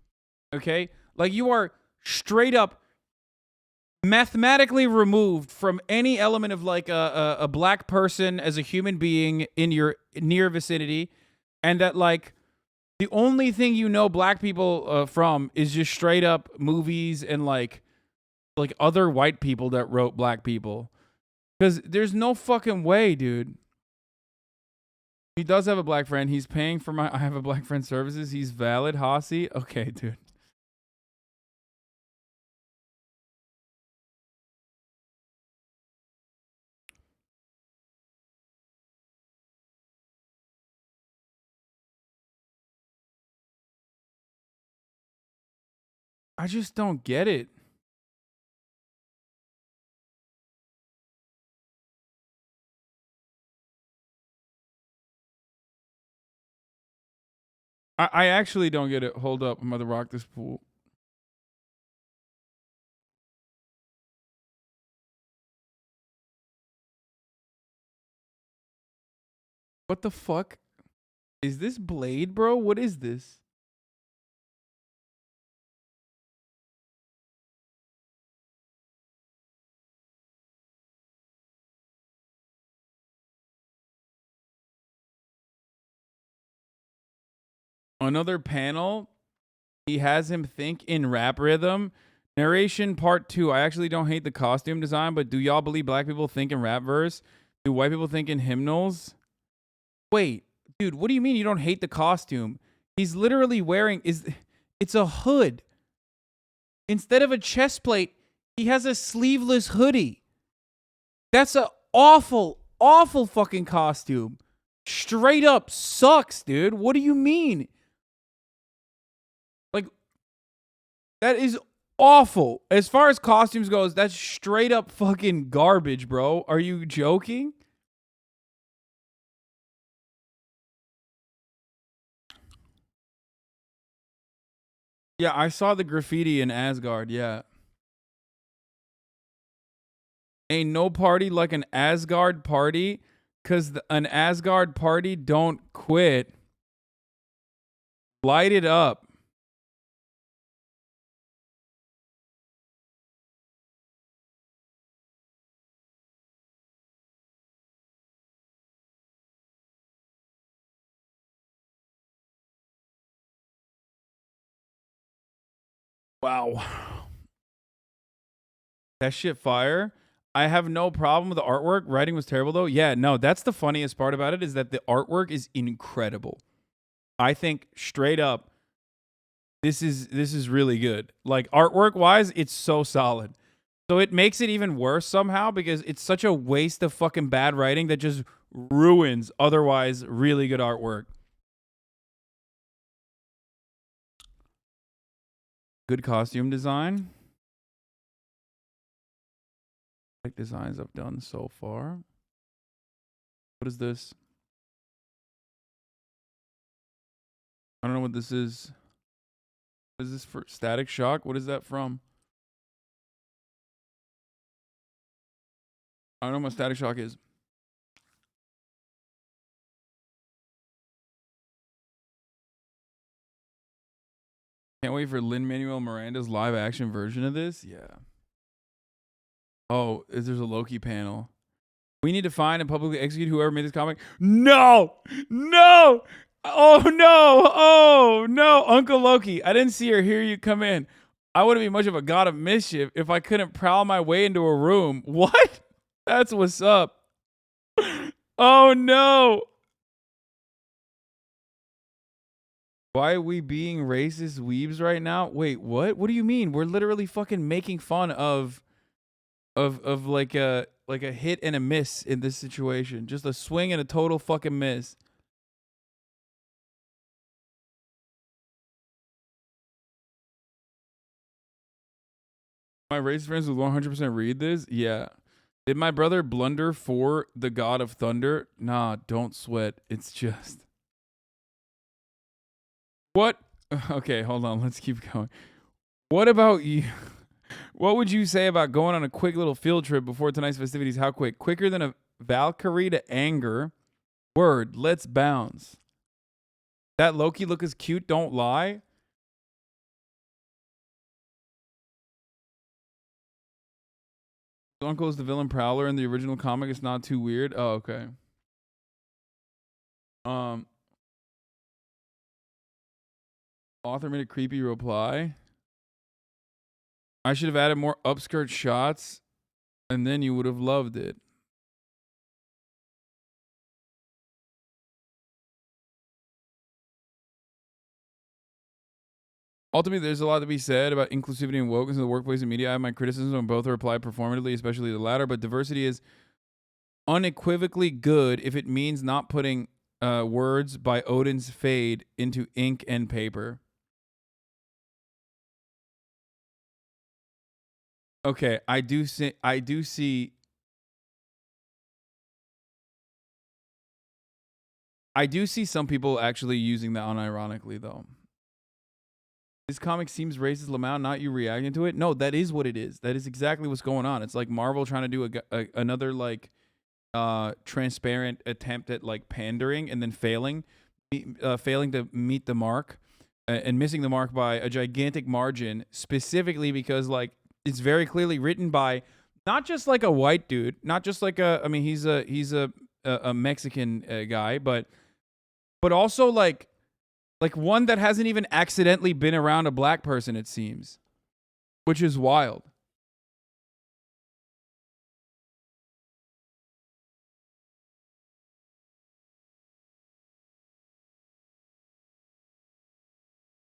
Okay? Like, you are straight up mathematically removed from any element of, like, a black person as a human being in your near vicinity. And that, like, the only thing you know black people from is just straight up movies and like other white people that wrote black people. Because there's no fucking way, dude. He does have a black friend. He's paying for my I have a black friend services. He's valid, Hossie. Okay, dude. I just don't get it. I actually don't get it. Hold up. I'm about to rock this pool. What the fuck? Is this Blade, bro? What is this? Another panel, he has him think in rap rhythm. Narration part 2. I actually don't hate the costume design, but do y'all believe black people think in rap verse? Do white people think in hymnals? Wait, dude, what do you mean you don't hate the costume? He's literally wearing it's a hood. Instead of a chest plate, he has a sleeveless hoodie. That's a awful, awful fucking costume. Straight up sucks, dude. What do you mean? Like, that is awful. As far as costumes goes, that's straight up fucking garbage, bro. Are you joking? Yeah, I saw the graffiti in Asgard, yeah. Ain't no party like an Asgard party, because an Asgard party don't quit. Light it up. Wow. That shit fire. I have no problem with the artwork. Writing was terrible though. Yeah, no, that's the funniest part about it is that the artwork is incredible. I think straight up this is really good. Like artwork wise, it's so solid. So it makes it even worse somehow because it's such a waste of fucking bad writing that just ruins otherwise really good artwork. Good costume design. Like designs I've done so far. What is this? I don't know what this is. What is this for? Static Shock? What is that from? I don't know what Static Shock is. Can't wait for Lin-Manuel Miranda's live action version of this. Yeah. Oh, there's a Loki panel. We need to find and publicly execute whoever made this comic. No! No! Oh, no! Oh, no! Uncle Loki, I didn't see or hear you come in. I wouldn't be much of a god of mischief if I couldn't prowl my way into a room. What? That's what's up. Oh, no! Why are we being racist weebs right now? Wait, what? What do you mean? We're literally fucking making fun of like a hit and a miss in this situation. Just a swing and a total fucking miss. My racist friends will 100% read this? Yeah. Did my brother blunder for the God of Thunder? Nah, don't sweat. It's just... What? Okay, hold on. Let's keep going. What about you? What would you say about going on a quick little field trip before tonight's festivities? How quick? Quicker than a Valkyrie to anger. Word. Let's bounce. That Loki look is cute. Don't lie. His uncle is the villain Prowler in the original comic. It's not too weird. Oh, okay. Author made a creepy reply. I should have added more upskirt shots, and then you would have loved it. Ultimately, there's a lot to be said about inclusivity and wokeness in the workplace and media. I have my criticisms on both are applied performatively, especially the latter, but diversity is unequivocally good if it means not putting words by Odin's Fade into ink and paper. Okay, I do see some people actually using that unironically though. This comic seems racist, Lamau, not you reacting to it. No, that is what it is. That is exactly what's going on. It's like Marvel trying to do another like transparent attempt at like pandering and then failing to meet the mark and missing the mark by a gigantic margin, specifically because like it's very clearly written by not just like a white dude, not just like I mean he's a Mexican guy, but also like Like one that hasn't even accidentally been around a black person, it seems. Which is wild.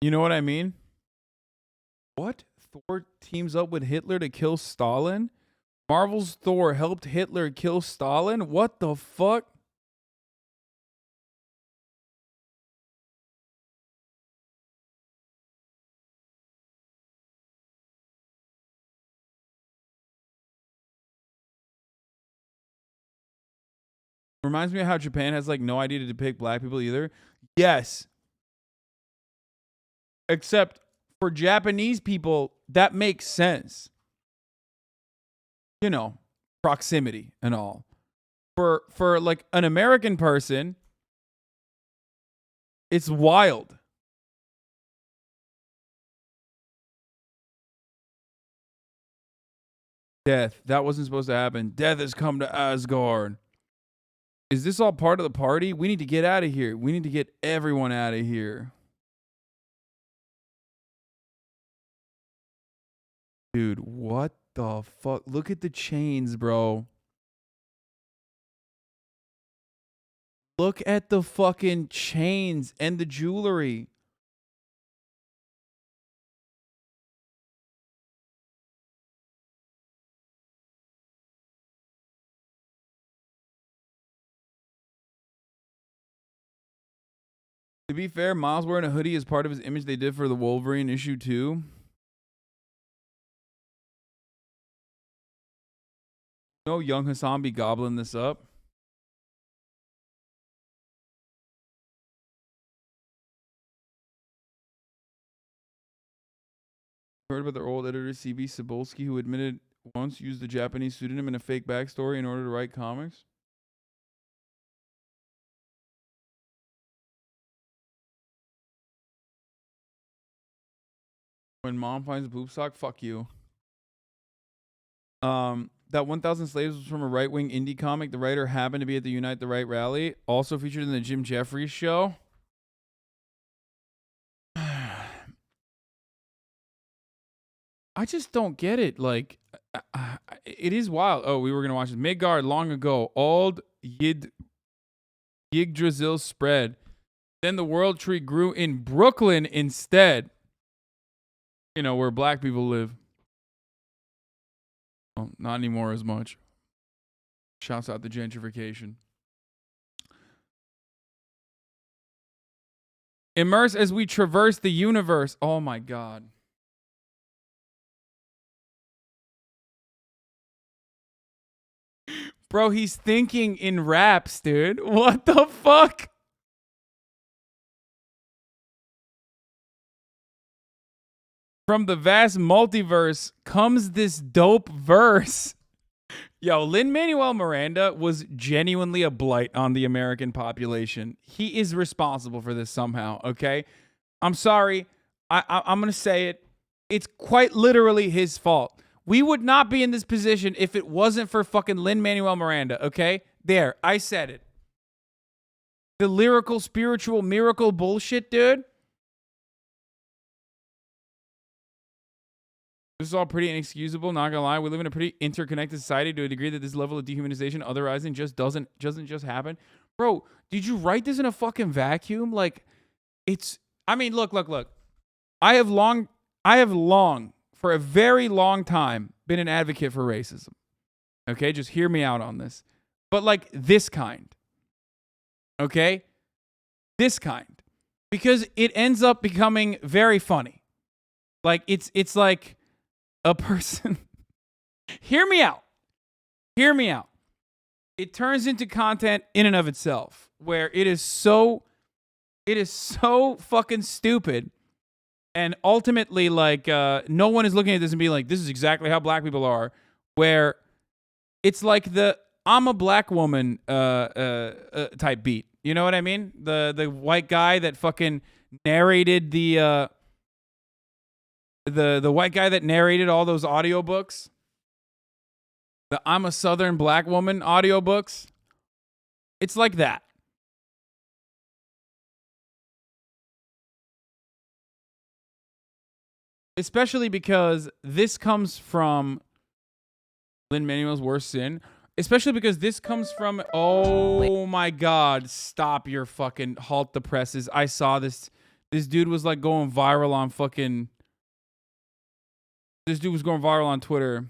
You know what I mean? What? Thor teams up with Hitler to kill Stalin? Marvel's Thor helped Hitler kill Stalin? What the fuck? Reminds me of how Japan has like no idea to depict black people either. Yes. Except for Japanese people, that makes sense. You know, proximity and all. For like an American person, it's wild. Death. That wasn't supposed to happen. Death has come to Asgard. Is this all part of the party? We need to get out of here. We need to get everyone out of here. Dude, what the fuck? Look at the chains, bro. Look at the fucking chains and the jewelry. To be fair, Miles wearing a hoodie is part of his image they did for the Wolverine issue 2. No, young Hasan be gobbling this up. Heard about their old editor, C.B. Cebulski, who admitted once used a Japanese pseudonym and a fake backstory in order to write comics? When mom finds a poop sock, fuck you. That 1,000 Slaves was from a right-wing indie comic. The writer happened to be at the Unite the Right rally. Also featured in the Jim Jeffries show. I just don't get it. Like, it is wild. Oh, we were going to watch it. Midgard long ago. Old Yggdrasil spread. Then the world tree grew in Brooklyn instead. You know, where black people live. Well, not anymore as much. Shouts out the gentrification. Immerse as we traverse the universe. Oh my God. Bro, he's thinking in raps, dude. What the fuck? From the vast multiverse comes this dope verse. Yo, Lin-Manuel Miranda was genuinely a blight on the American population. He is responsible for this somehow, okay? I'm sorry. I'm going to say it. It's quite literally his fault. We would not be in this position if it wasn't for fucking Lin-Manuel Miranda, okay? There, I said it. The lyrical, spiritual, miracle bullshit, dude. This is all pretty inexcusable, not gonna lie. We live in a pretty interconnected society to a degree that this level of dehumanization, otherizing just doesn't just happen. Bro, did you write this in a fucking vacuum? Like, it's, I mean, look. I have long, for a very long time, been an advocate for racism. Okay, just hear me out on this. But like this kind. Okay? This kind. Because it ends up becoming very funny. Like, it's like a person. Hear me out. It turns into content in and of itself where it is so fucking stupid, and ultimately like no one is looking at this and being like, this is exactly how black people are, where it's like the I'm a black woman type beat. You know what I mean? The white guy that fucking narrated the white guy that narrated all those audiobooks. The I'm a Southern black woman audiobooks. It's like that. Especially because this comes from Lin-Manuel's worst sin. Especially because this comes from, oh my God, stop your fucking, halt the presses. I saw this. This dude was like going viral on fucking, this dude was going viral on Twitter.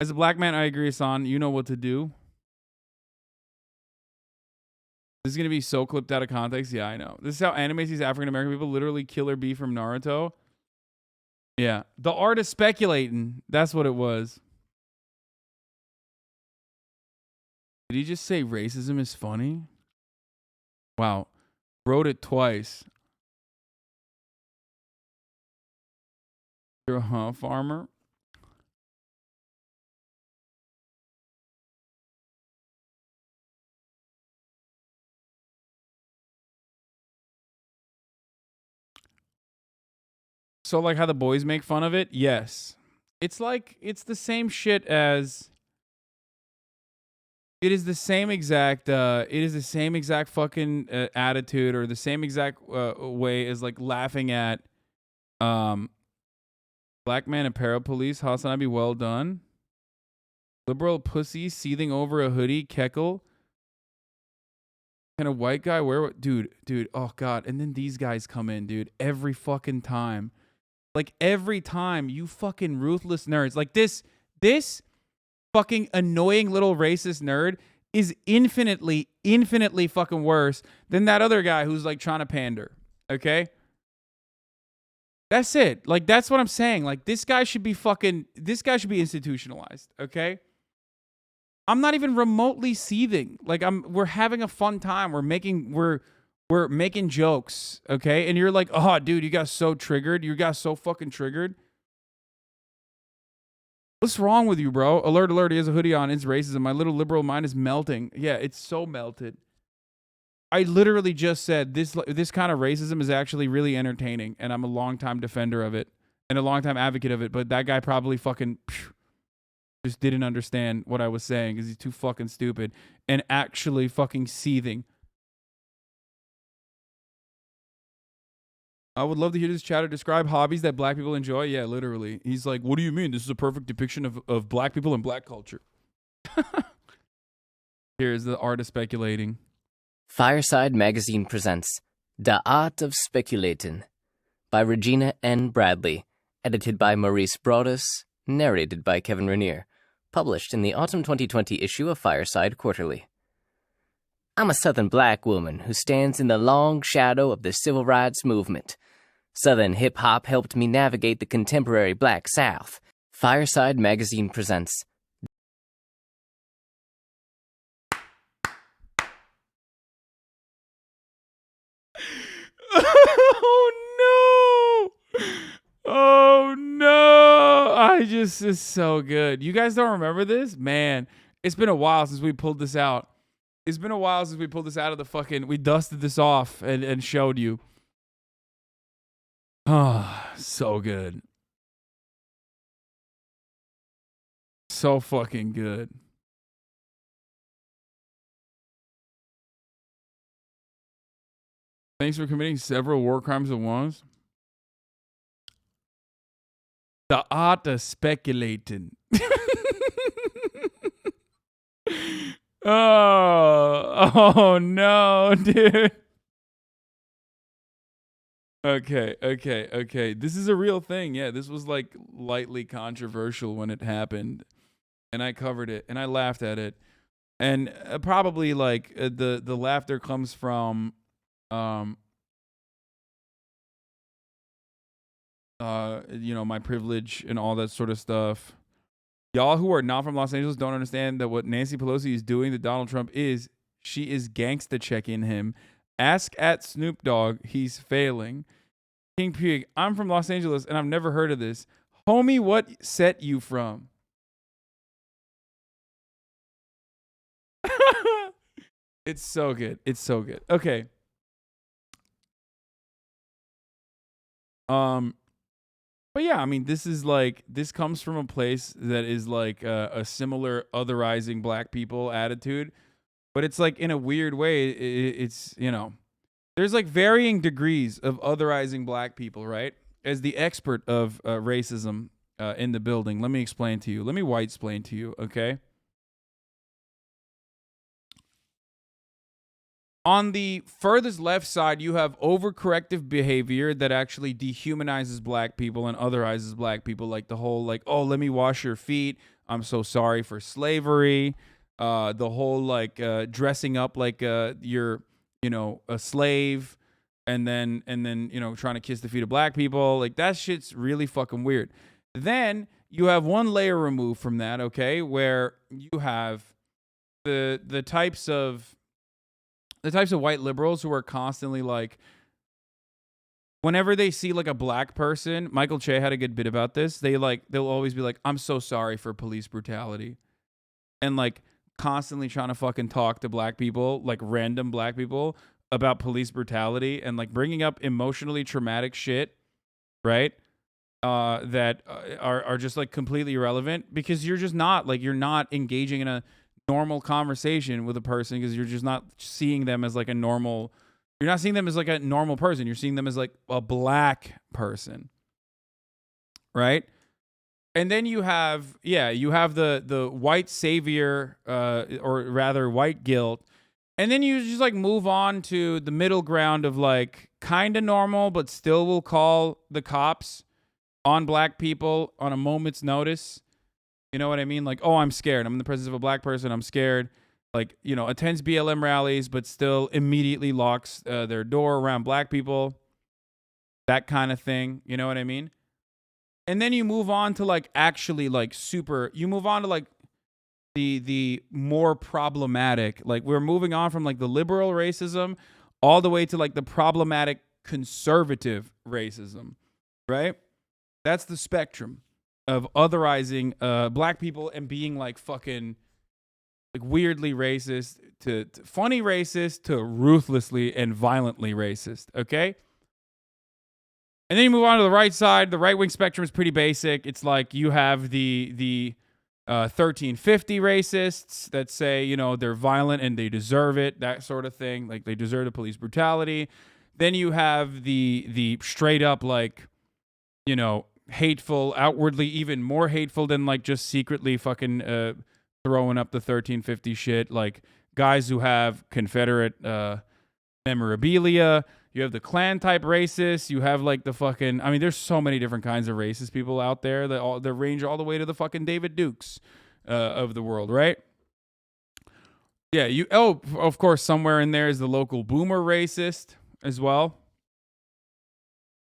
As a black man, I agree, Hasan. You know what to do. This is going to be so clipped out of context. Yeah, I know. This is how anime sees African-American people literally Killer Bee from Naruto. Yeah. The art of speculating. That's what it was. Did he just say racism is funny? Wow. Wrote it twice. You're a farmer? So like how the boys make fun of it? Yes. It's like, it's the same shit as, it is the same exact fucking attitude, or the same exact way as like laughing at black man apparel police, HasanAbi, well done. Liberal pussy seething over a hoodie, Keckle. Can a white guy wear what? Dude, oh God. And then these guys come in, dude, every fucking time. Like every time, you fucking ruthless nerds. Like this fucking annoying little racist nerd is infinitely fucking worse than that other guy who's like trying to pander. Okay? That's it. Like, that's what I'm saying. Like, this guy should be institutionalized. Okay? I'm not even remotely seething. Like, we're having a fun time. We're making jokes. Okay? And you're like, oh, dude, you got so triggered. You got so fucking triggered. What's wrong with you, bro? Alert, alert. He has a hoodie on. It's racism. My little liberal mind is melting. Yeah, it's so melted. I literally just said this kind of racism is actually really entertaining, and I'm a longtime defender of it and a longtime advocate of it, but that guy probably fucking just didn't understand what I was saying because he's too fucking stupid and actually fucking seething. I would love to hear this chatter describe hobbies that black people enjoy. Yeah, literally. He's like, what do you mean? This is a perfect depiction of black people and black culture. Here's the art of speculating. Fireside Magazine presents The Art of Speculating by Regina N. Bradley, edited by Maurice Broadus, narrated by Kevin Rainier, published in the autumn 2020 issue of Fireside Quarterly. I'm a Southern black woman who stands in the long shadow of the civil rights movement. Southern hip-hop helped me navigate the contemporary Black South. Fireside Magazine presents Oh no! Oh no! This is so good. You guys don't remember this? Man, it's been a while since we pulled this out. It's been a while since we pulled this out of the fucking, we dusted this off and showed you. Oh, so good. So fucking good. Thanks for committing several war crimes at once. The art of speculating. Oh no, dude. Okay. This is a real thing. Yeah, this was like lightly controversial when it happened. And I covered it and I laughed at it. And probably like the laughter comes from my privilege and all that sort of stuff. Y'all who are not from Los Angeles don't understand that what Nancy Pelosi is doing to Donald Trump is she is gangsta checking him. Ask at Snoop Dogg, he's failing. King Pig, I'm from Los Angeles and I've never heard of this. Homie, what set you from? It's so good. It's so good. Okay. But yeah, I mean, this comes from a place that is like a similar otherizing black people attitude, but it's like in a weird way, it's, there's like varying degrees of otherizing black people, right? as the expert of racism in the building, let me explain to you. Let me white-splain to you, okay? On the furthest left side, you have overcorrective behavior that actually dehumanizes black people and otherizes black people, like the whole, like, oh, let me wash your feet. I'm so sorry for slavery. The whole, like, dressing up like you're, you know, a slave, and then, you know, trying to kiss the feet of black people. Like, that shit's really fucking weird. Then you have one layer removed from that, okay, where you have the types of white liberals who are constantly like, whenever they see like a black person, Michael Che had a good bit about this. They'll always be like, I'm so sorry for police brutality. And like constantly trying to fucking talk to black people, like random black people, about police brutality and like bringing up emotionally traumatic shit, right? That are just like completely irrelevant, because you're just not like, you're not engaging in a normal conversation with a person, because you're just not seeing them as like a normal, you're not seeing them as like a normal person. You're seeing them as like a black person, right? And then you have, you have the white savior, or rather white guilt. And then you just like move on to the middle ground of like kind of normal, but still will call the cops on black people on a moment's notice. You know what I mean? Like, oh, I'm scared. I'm in the presence of a black person. I'm scared. Like, you know, attends BLM rallies, but still immediately locks their door around black people. That kind of thing. You know what I mean? And then you move on to like actually like you move on to like the more problematic, like we're moving on from like the liberal racism all the way to like the problematic conservative racism, right? That's the spectrum of otherizing black people and being like fucking like weirdly racist to funny racist to ruthlessly and violently racist, okay? And then you move on to the right side. The right-wing spectrum is pretty basic. It's like you have the 1350 racists that say, you know, they're violent and they deserve it, that sort of thing. Like they deserve the police brutality. Then you have the straight up like, you know, hateful, outwardly even more hateful than like just secretly fucking throwing up the 1350 shit, like guys who have Confederate memorabilia. You have the Klan type racists. You have like the fucking, I mean, there's so many different kinds of racist people out there that range all the way to the fucking David Dukes of the world, right? Yeah, of course, somewhere in there is the local boomer racist as well.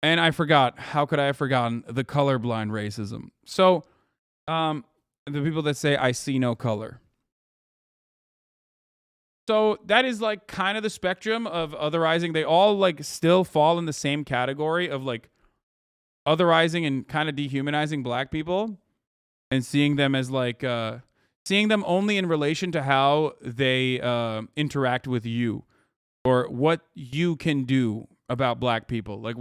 And I forgot, how could I have forgotten the colorblind racism? So, the people that say, I see no color. So that is like kind of the spectrum of otherizing. They all like still fall in the same category of like otherizing and kind of dehumanizing black people and seeing them as like, seeing them only in relation to how they interact with you or what you can do about black people. Like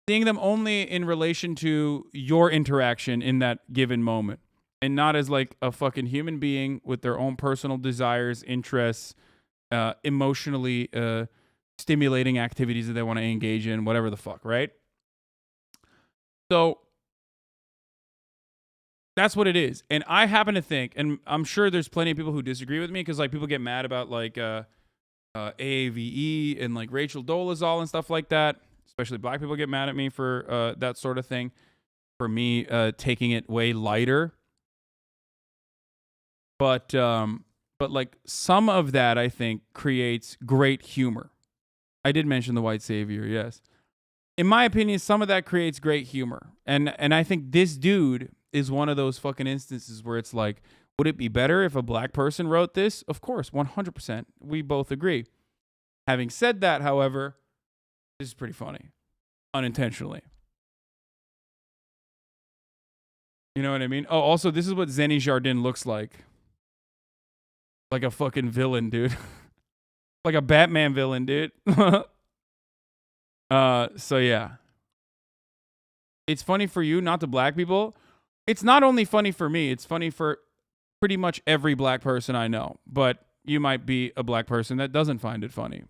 seeing them only in relation to your interaction in that given moment. And not as like a fucking human being with their own personal desires, interests, emotionally stimulating activities that they want to engage in, whatever the fuck, right? So that's what it is. And I happen to think, and I'm sure there's plenty of people who disagree with me, because like people get mad about like AAVE and like Rachel Dolezal and stuff like that. Especially black people get mad at me for that sort of thing. For me taking it way lighter. But like some of that, I think, creates great humor. I did mention the white savior, yes. In my opinion, some of that creates great humor. And I think this dude is one of those fucking instances where it's like, would it be better if a black person wrote this? Of course, 100%. We both agree. Having said that, however, this is pretty funny. Unintentionally. You know what I mean? Oh, also, this is what Zenny Jardin looks like. Like a fucking villain, dude. Like a Batman villain, dude. So yeah. It's funny for you, not to black people. It's not only funny for me, it's funny for pretty much every black person I know. But you might be a black person that doesn't find it funny.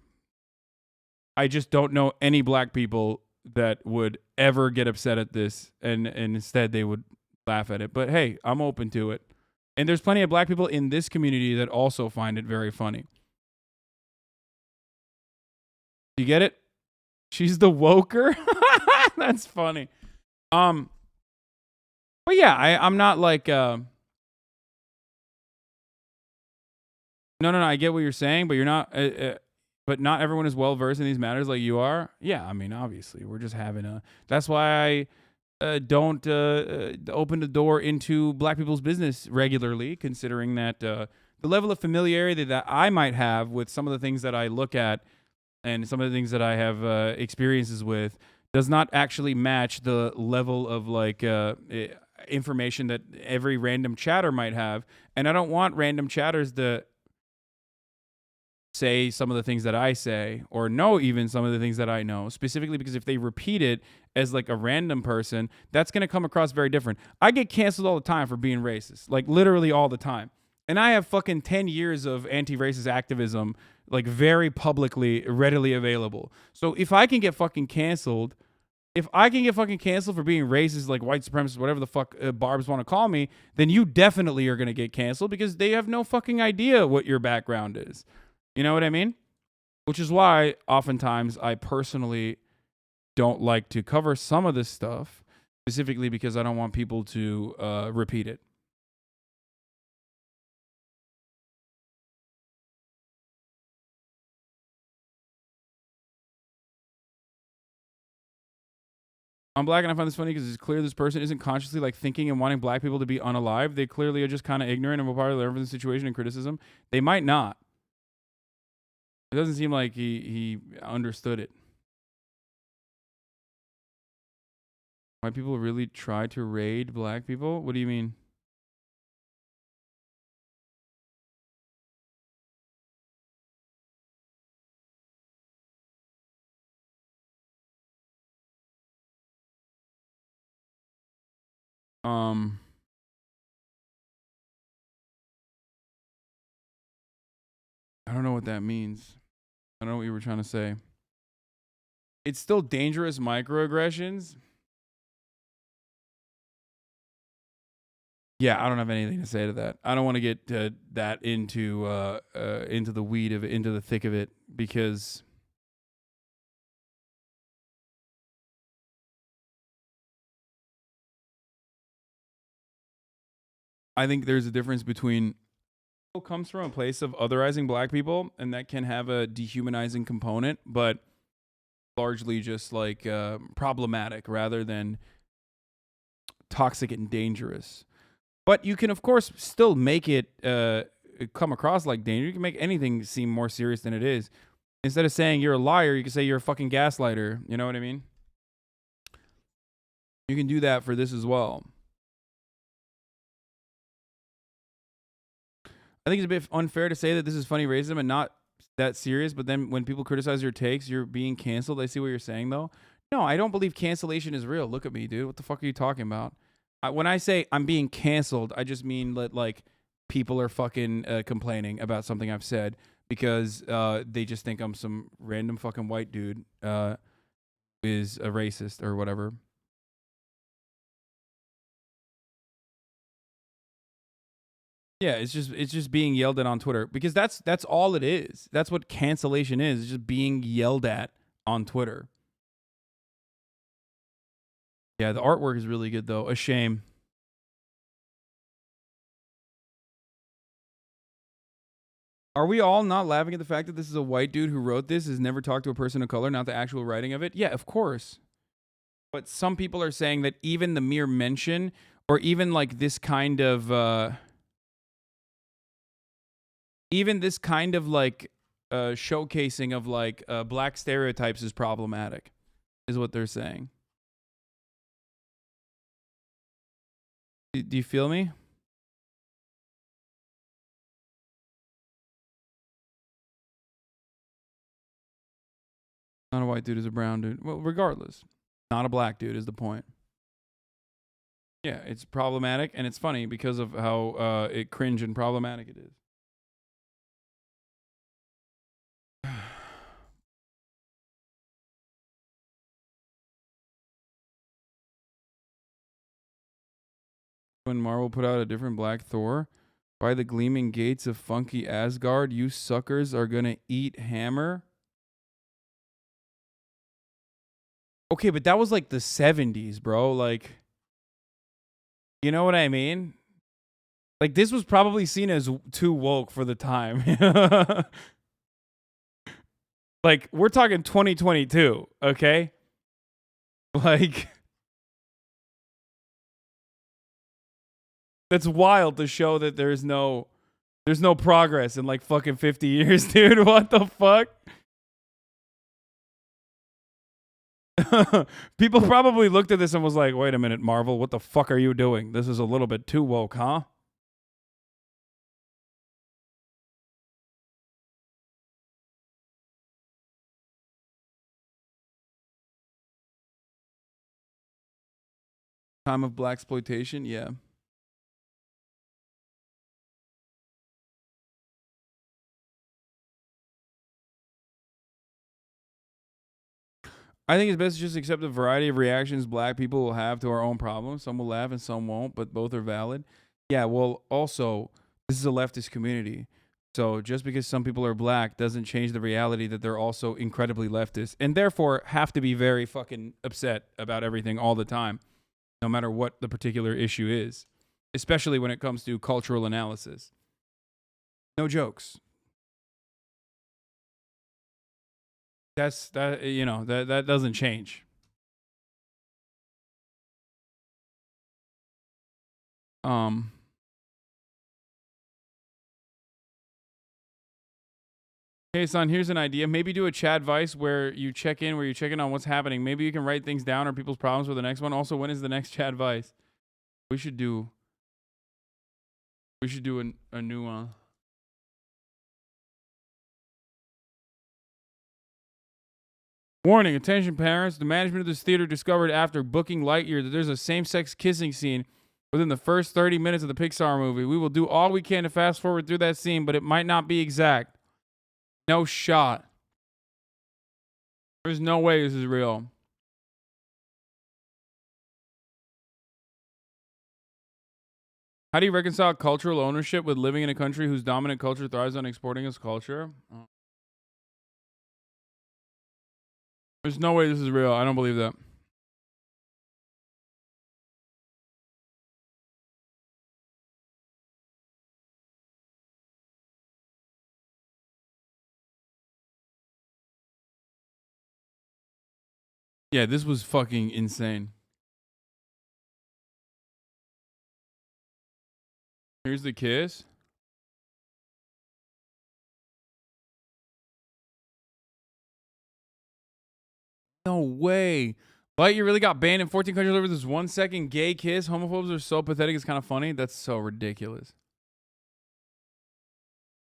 I just don't know any black people that would ever get upset at this, and instead they would laugh at it. But hey, I'm open to it. And there's plenty of black people in this community that also find it very funny. You get it? She's the woker. That's funny. But yeah, I'm not like no, I get what you're saying, but you're not but not everyone is well versed in these matters like you are. Yeah, I mean, obviously, we're just having a. That's why I don't open the door into black people's business regularly, considering that the level of familiarity that I might have with some of the things that I look at and some of the things that I have experiences with does not actually match the level of like information that every random chatter might have. And I don't want random chatters to say some of the things that I say or know even some of the things that I know, specifically because if they repeat it as like a random person, that's going to come across very different. I get canceled all the time for being racist, like literally all the time. And I have fucking 10 years of anti-racist activism, like very publicly, readily available. So if I can get fucking canceled, for being racist, like white supremacist, whatever the fuck barbs want to call me, then you definitely are going to get canceled because they have no fucking idea what your background is. You know what I mean? Which is why oftentimes I personally don't like to cover some of this stuff, specifically because I don't want people to repeat it. I'm black and I find this funny because it's clear this person isn't consciously like thinking and wanting black people to be unalive. They clearly are just kind of ignorant and will probably learn from the situation and criticism. They might not. It doesn't seem like he understood it. White people really try to raid black people? What do you mean? I don't know what that means. I don't know what you were trying to say. It's still dangerous microaggressions. Yeah, I don't have anything to say to that. I don't want to get that into the weed of it, into the thick of it, because I think there's a difference between comes from a place of otherizing black people, and that can have a dehumanizing component, but largely just like problematic rather than toxic and dangerous. But you can, of course, still make it come across like danger. You can make anything seem more serious than it is. Instead of saying you're a liar, you can say you're a fucking gaslighter. You know what I mean? You can do that for this as well. I think it's a bit unfair to say that this is funny racism and not that serious, but then when people criticize your takes, you're being canceled. I see what you're saying, though. No, I don't believe cancellation is real. Look at me, dude. What the fuck are you talking about? When I say I'm being canceled, I just mean that, like, people are fucking complaining about something I've said because they just think I'm some random fucking white dude is a racist or whatever. Yeah, it's just being yelled at on Twitter, because that's all it is. That's what cancellation is. It's just being yelled at on Twitter. Yeah, the artwork is really good though. A shame. Are we all not laughing at the fact that this is a white dude who wrote this, has never talked to a person of color, not the actual writing of it? Yeah, of course. But some people are saying that even the mere mention, or even like this kind of like showcasing of like black stereotypes is problematic, is what they're saying. Do you feel me? Not a white dude, is a brown dude. Well, regardless, not a black dude is the point. Yeah, it's problematic, and it's funny because of how it cringe and problematic it is. When Marvel put out a different Black Thor, by the gleaming gates of funky Asgard, you suckers are gonna eat hammer. Okay, but that was like the 70s, bro. Like, you know what I mean? Like, this was probably seen as too woke for the time. Like, we're talking 2022, okay? Like, that's wild to show that there's no progress in like fucking 50 years, dude. What the fuck? People probably looked at this and was like, wait a minute, Marvel, what the fuck are you doing? This is a little bit too woke, huh? Time of blaxploitation, yeah. I think it's best to just accept the variety of reactions black people will have to our own problems. Some will laugh and some won't, but both are valid. Yeah, well, also, this is a leftist community. So just because some people are black doesn't change the reality that they're also incredibly leftist and therefore have to be very fucking upset about everything all the time, no matter what the particular issue is, especially when it comes to cultural analysis. No jokes. That you know, that doesn't change. Hey, son, here's an idea. Maybe do a Chad Vice where you check in on what's happening. Maybe you can write things down or people's problems for the next one. Also, when is the next Chad Vice? We should do a new one. Warning, attention parents. The management of this theater discovered after booking Lightyear that there's a same-sex kissing scene within the first 30 minutes of the Pixar movie. We will do all we can to fast forward through that scene, but it might not be exact. No shot. There's no way this is real. How do you reconcile cultural ownership with living in a country whose dominant culture thrives on exporting its culture? There's no way this is real. I don't believe that. Yeah, this was fucking insane. Here's the kiss. No way. Lightyear really got banned in 14 countries over this 1 second gay kiss. Homophobes are so pathetic. It's kind of funny. That's so ridiculous.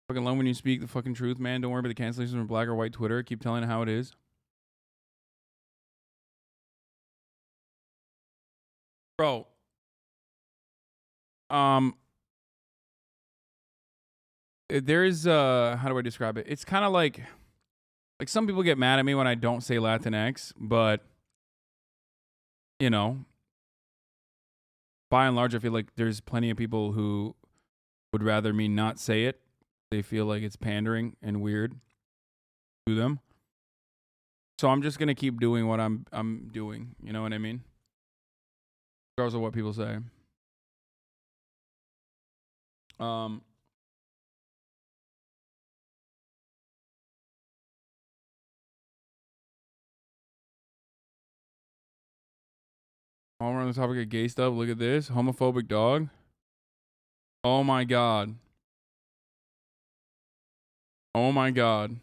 Fucking love when you speak the fucking truth, man. Don't worry about the cancellations from black or white Twitter. Keep telling it how it is. Bro. There is how do I describe it? It's kind of like some people get mad at me when I don't say Latinx, but you know, by and large, I feel like there's plenty of people who would rather me not say it. They feel like it's pandering and weird to them. So I'm just gonna keep doing what I'm doing. You know what I mean? Regardless of what people say. While we're on the topic of gay stuff, look at this. Homophobic dog. Oh my God. Oh my God.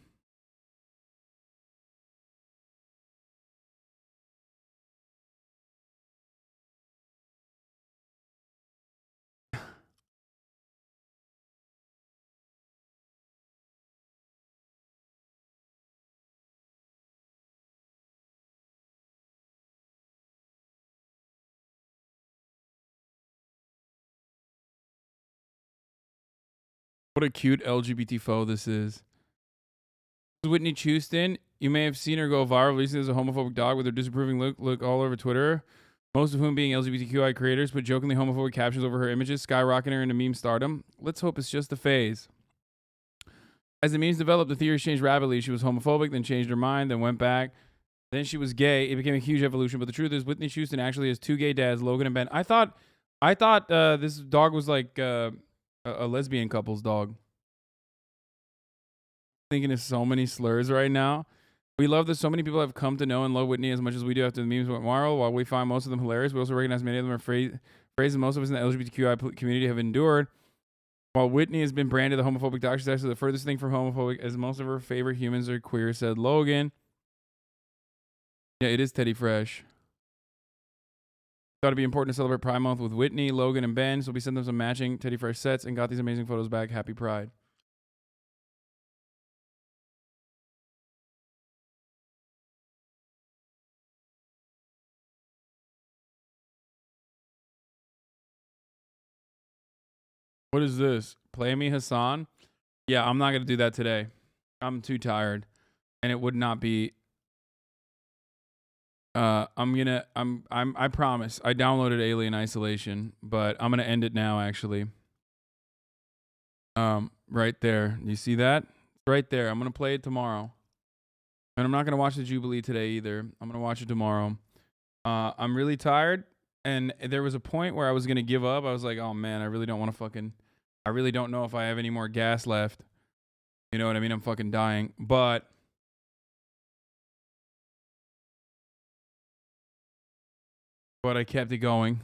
What a cute LGBT foe this is. Whitney Houston, you may have seen her go viral recently as a homophobic dog with her disapproving look all over Twitter. most of whom being LGBTQI creators, put jokingly homophobic captions over her images, skyrocketing her into meme stardom. Let's hope it's just a phase. As the memes developed, the theories changed rapidly. She was homophobic, then changed her mind, then went back. Then she was gay. It became a huge evolution. But the truth is, Whitney Houston actually has 2 gay dads, Logan and Ben. I thought this dog was like a lesbian couple's dog. Thinking of so many slurs right now. We love that so many people have come to know and love Whitney as much as we do after the memes went viral. While we find most of them hilarious, we also recognize many of them are phrases most of us in the LGBTQI community have endured. While Whitney has been branded the homophobic dog, she's actually the furthest thing from homophobic, as most of her favorite humans are queer, said Logan. Yeah, it is Teddy Fresh. Thought it'd be important to celebrate Pride Month with Whitney, Logan, and Ben, so we sent them some matching Teddy Fresh sets and got these amazing photos back. Happy Pride. What is this? Play me, Hasan? Yeah, I'm not gonna do that today. I'm too tired, and it would not be. I promise. I downloaded Alien Isolation, but I'm gonna end it now. Actually, right there. You see that? Right there. I'm gonna play it tomorrow, and I'm not gonna watch the Jubilee today either. I'm gonna watch it tomorrow. I'm really tired, and there was a point where I was gonna give up. I was like, oh man, I really don't want to fucking. I really don't know if I have any more gas left. You know what I mean? I'm fucking dying. But I kept it going.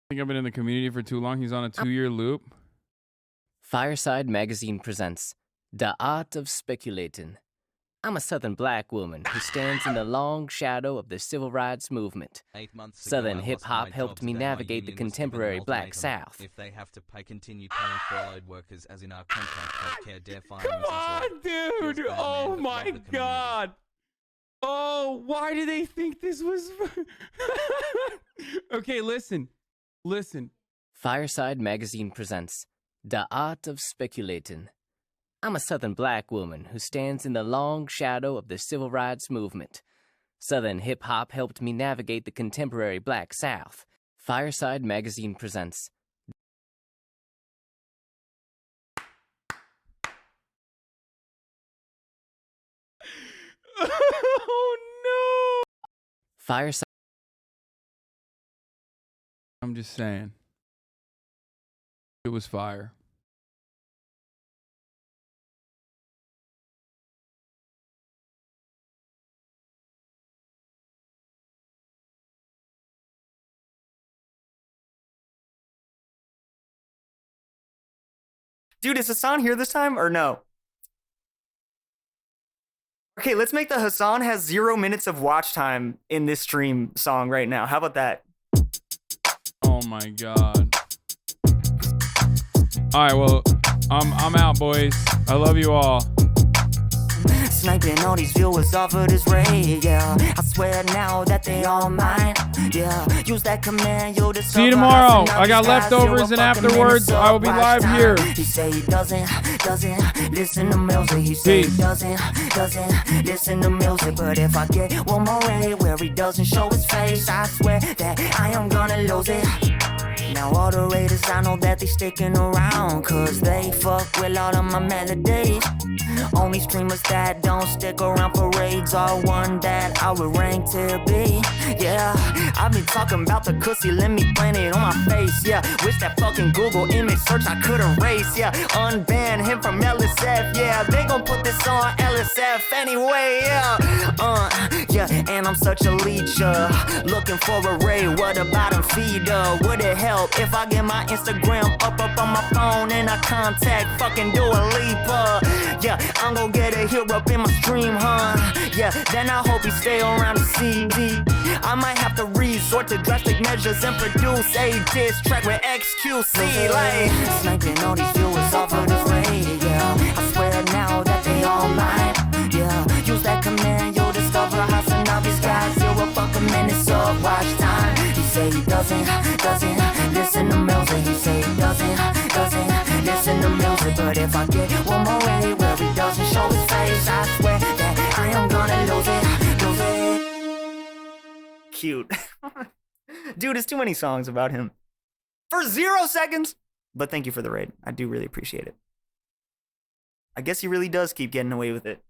I think I've been in the community for too long. He's on a 2-year loop. Fireside Magazine presents The Art of Speculating. I'm a Southern black woman who stands in the long shadow of the civil rights movement. Southern hip-hop helped me navigate the contemporary black South. If they have to pay, continue paying furloughed workers, as in our contract healthcare, debt fines. Come on, dude! Oh my God! Oh, why do they think this was? Okay, listen. Fireside Magazine presents The Art of Speculating. I'm a Southern black woman who stands in the long shadow of the civil rights movement. Southern hip-hop helped me navigate the contemporary black South. Fireside Magazine presents. Oh no! Fireside. I'm just saying. It was fire. Dude, is Hasan here this time or no? Okay, let's make the Hasan has 0 minutes of watch time in this stream song right now. How about that? Oh my God. All right, well, I'm out, boys. I love you all. Sniping all these viewers off of this raid, yeah. I swear now that they all mine, yeah. Use that command, you'll discover. See you tomorrow. I got leftovers, and afterwards I will be live here. He say he doesn't listen to music. He say he doesn't listen to music. But if I get one more raid where he doesn't show his face, I swear that I am gonna lose it. Now all the raiders, I know that they sticking around, cause they fuck with all of my melodies. Only streamers that don't stick around for raids are one that I would rank to be. Yeah, I've been talking about the Cussy, let me plant it on my face. Yeah, wish that fucking Google image search I could erase. Yeah, unban him from LSF. Yeah, they gon' put this on LSF anyway. Yeah, and I'm such a leech. Looking for a raid, what about him feed? Would it help if I get my Instagram up on my phone and I contact fucking Dua Lipa? Yeah, I'm gon' get it here up in my stream, huh? Yeah, then I hope he stay around to see me. I might have to resort to drastic measures and produce a diss track with XQC. Like, sniping all these viewers off of this raid, yeah. I swear now that they all mine, yeah. Use that command, you'll discover HasanAbi's got 0 fucking minutes of watch time. He say he doesn't listen to music. He say he doesn't listen to music. But if I get one more way where he doesn't show his face, I swear that I am gonna lose it. Cute. Dude, it's too many songs about him. For 0 seconds! But thank you for the raid. I do really appreciate it. I guess he really does keep getting away with it.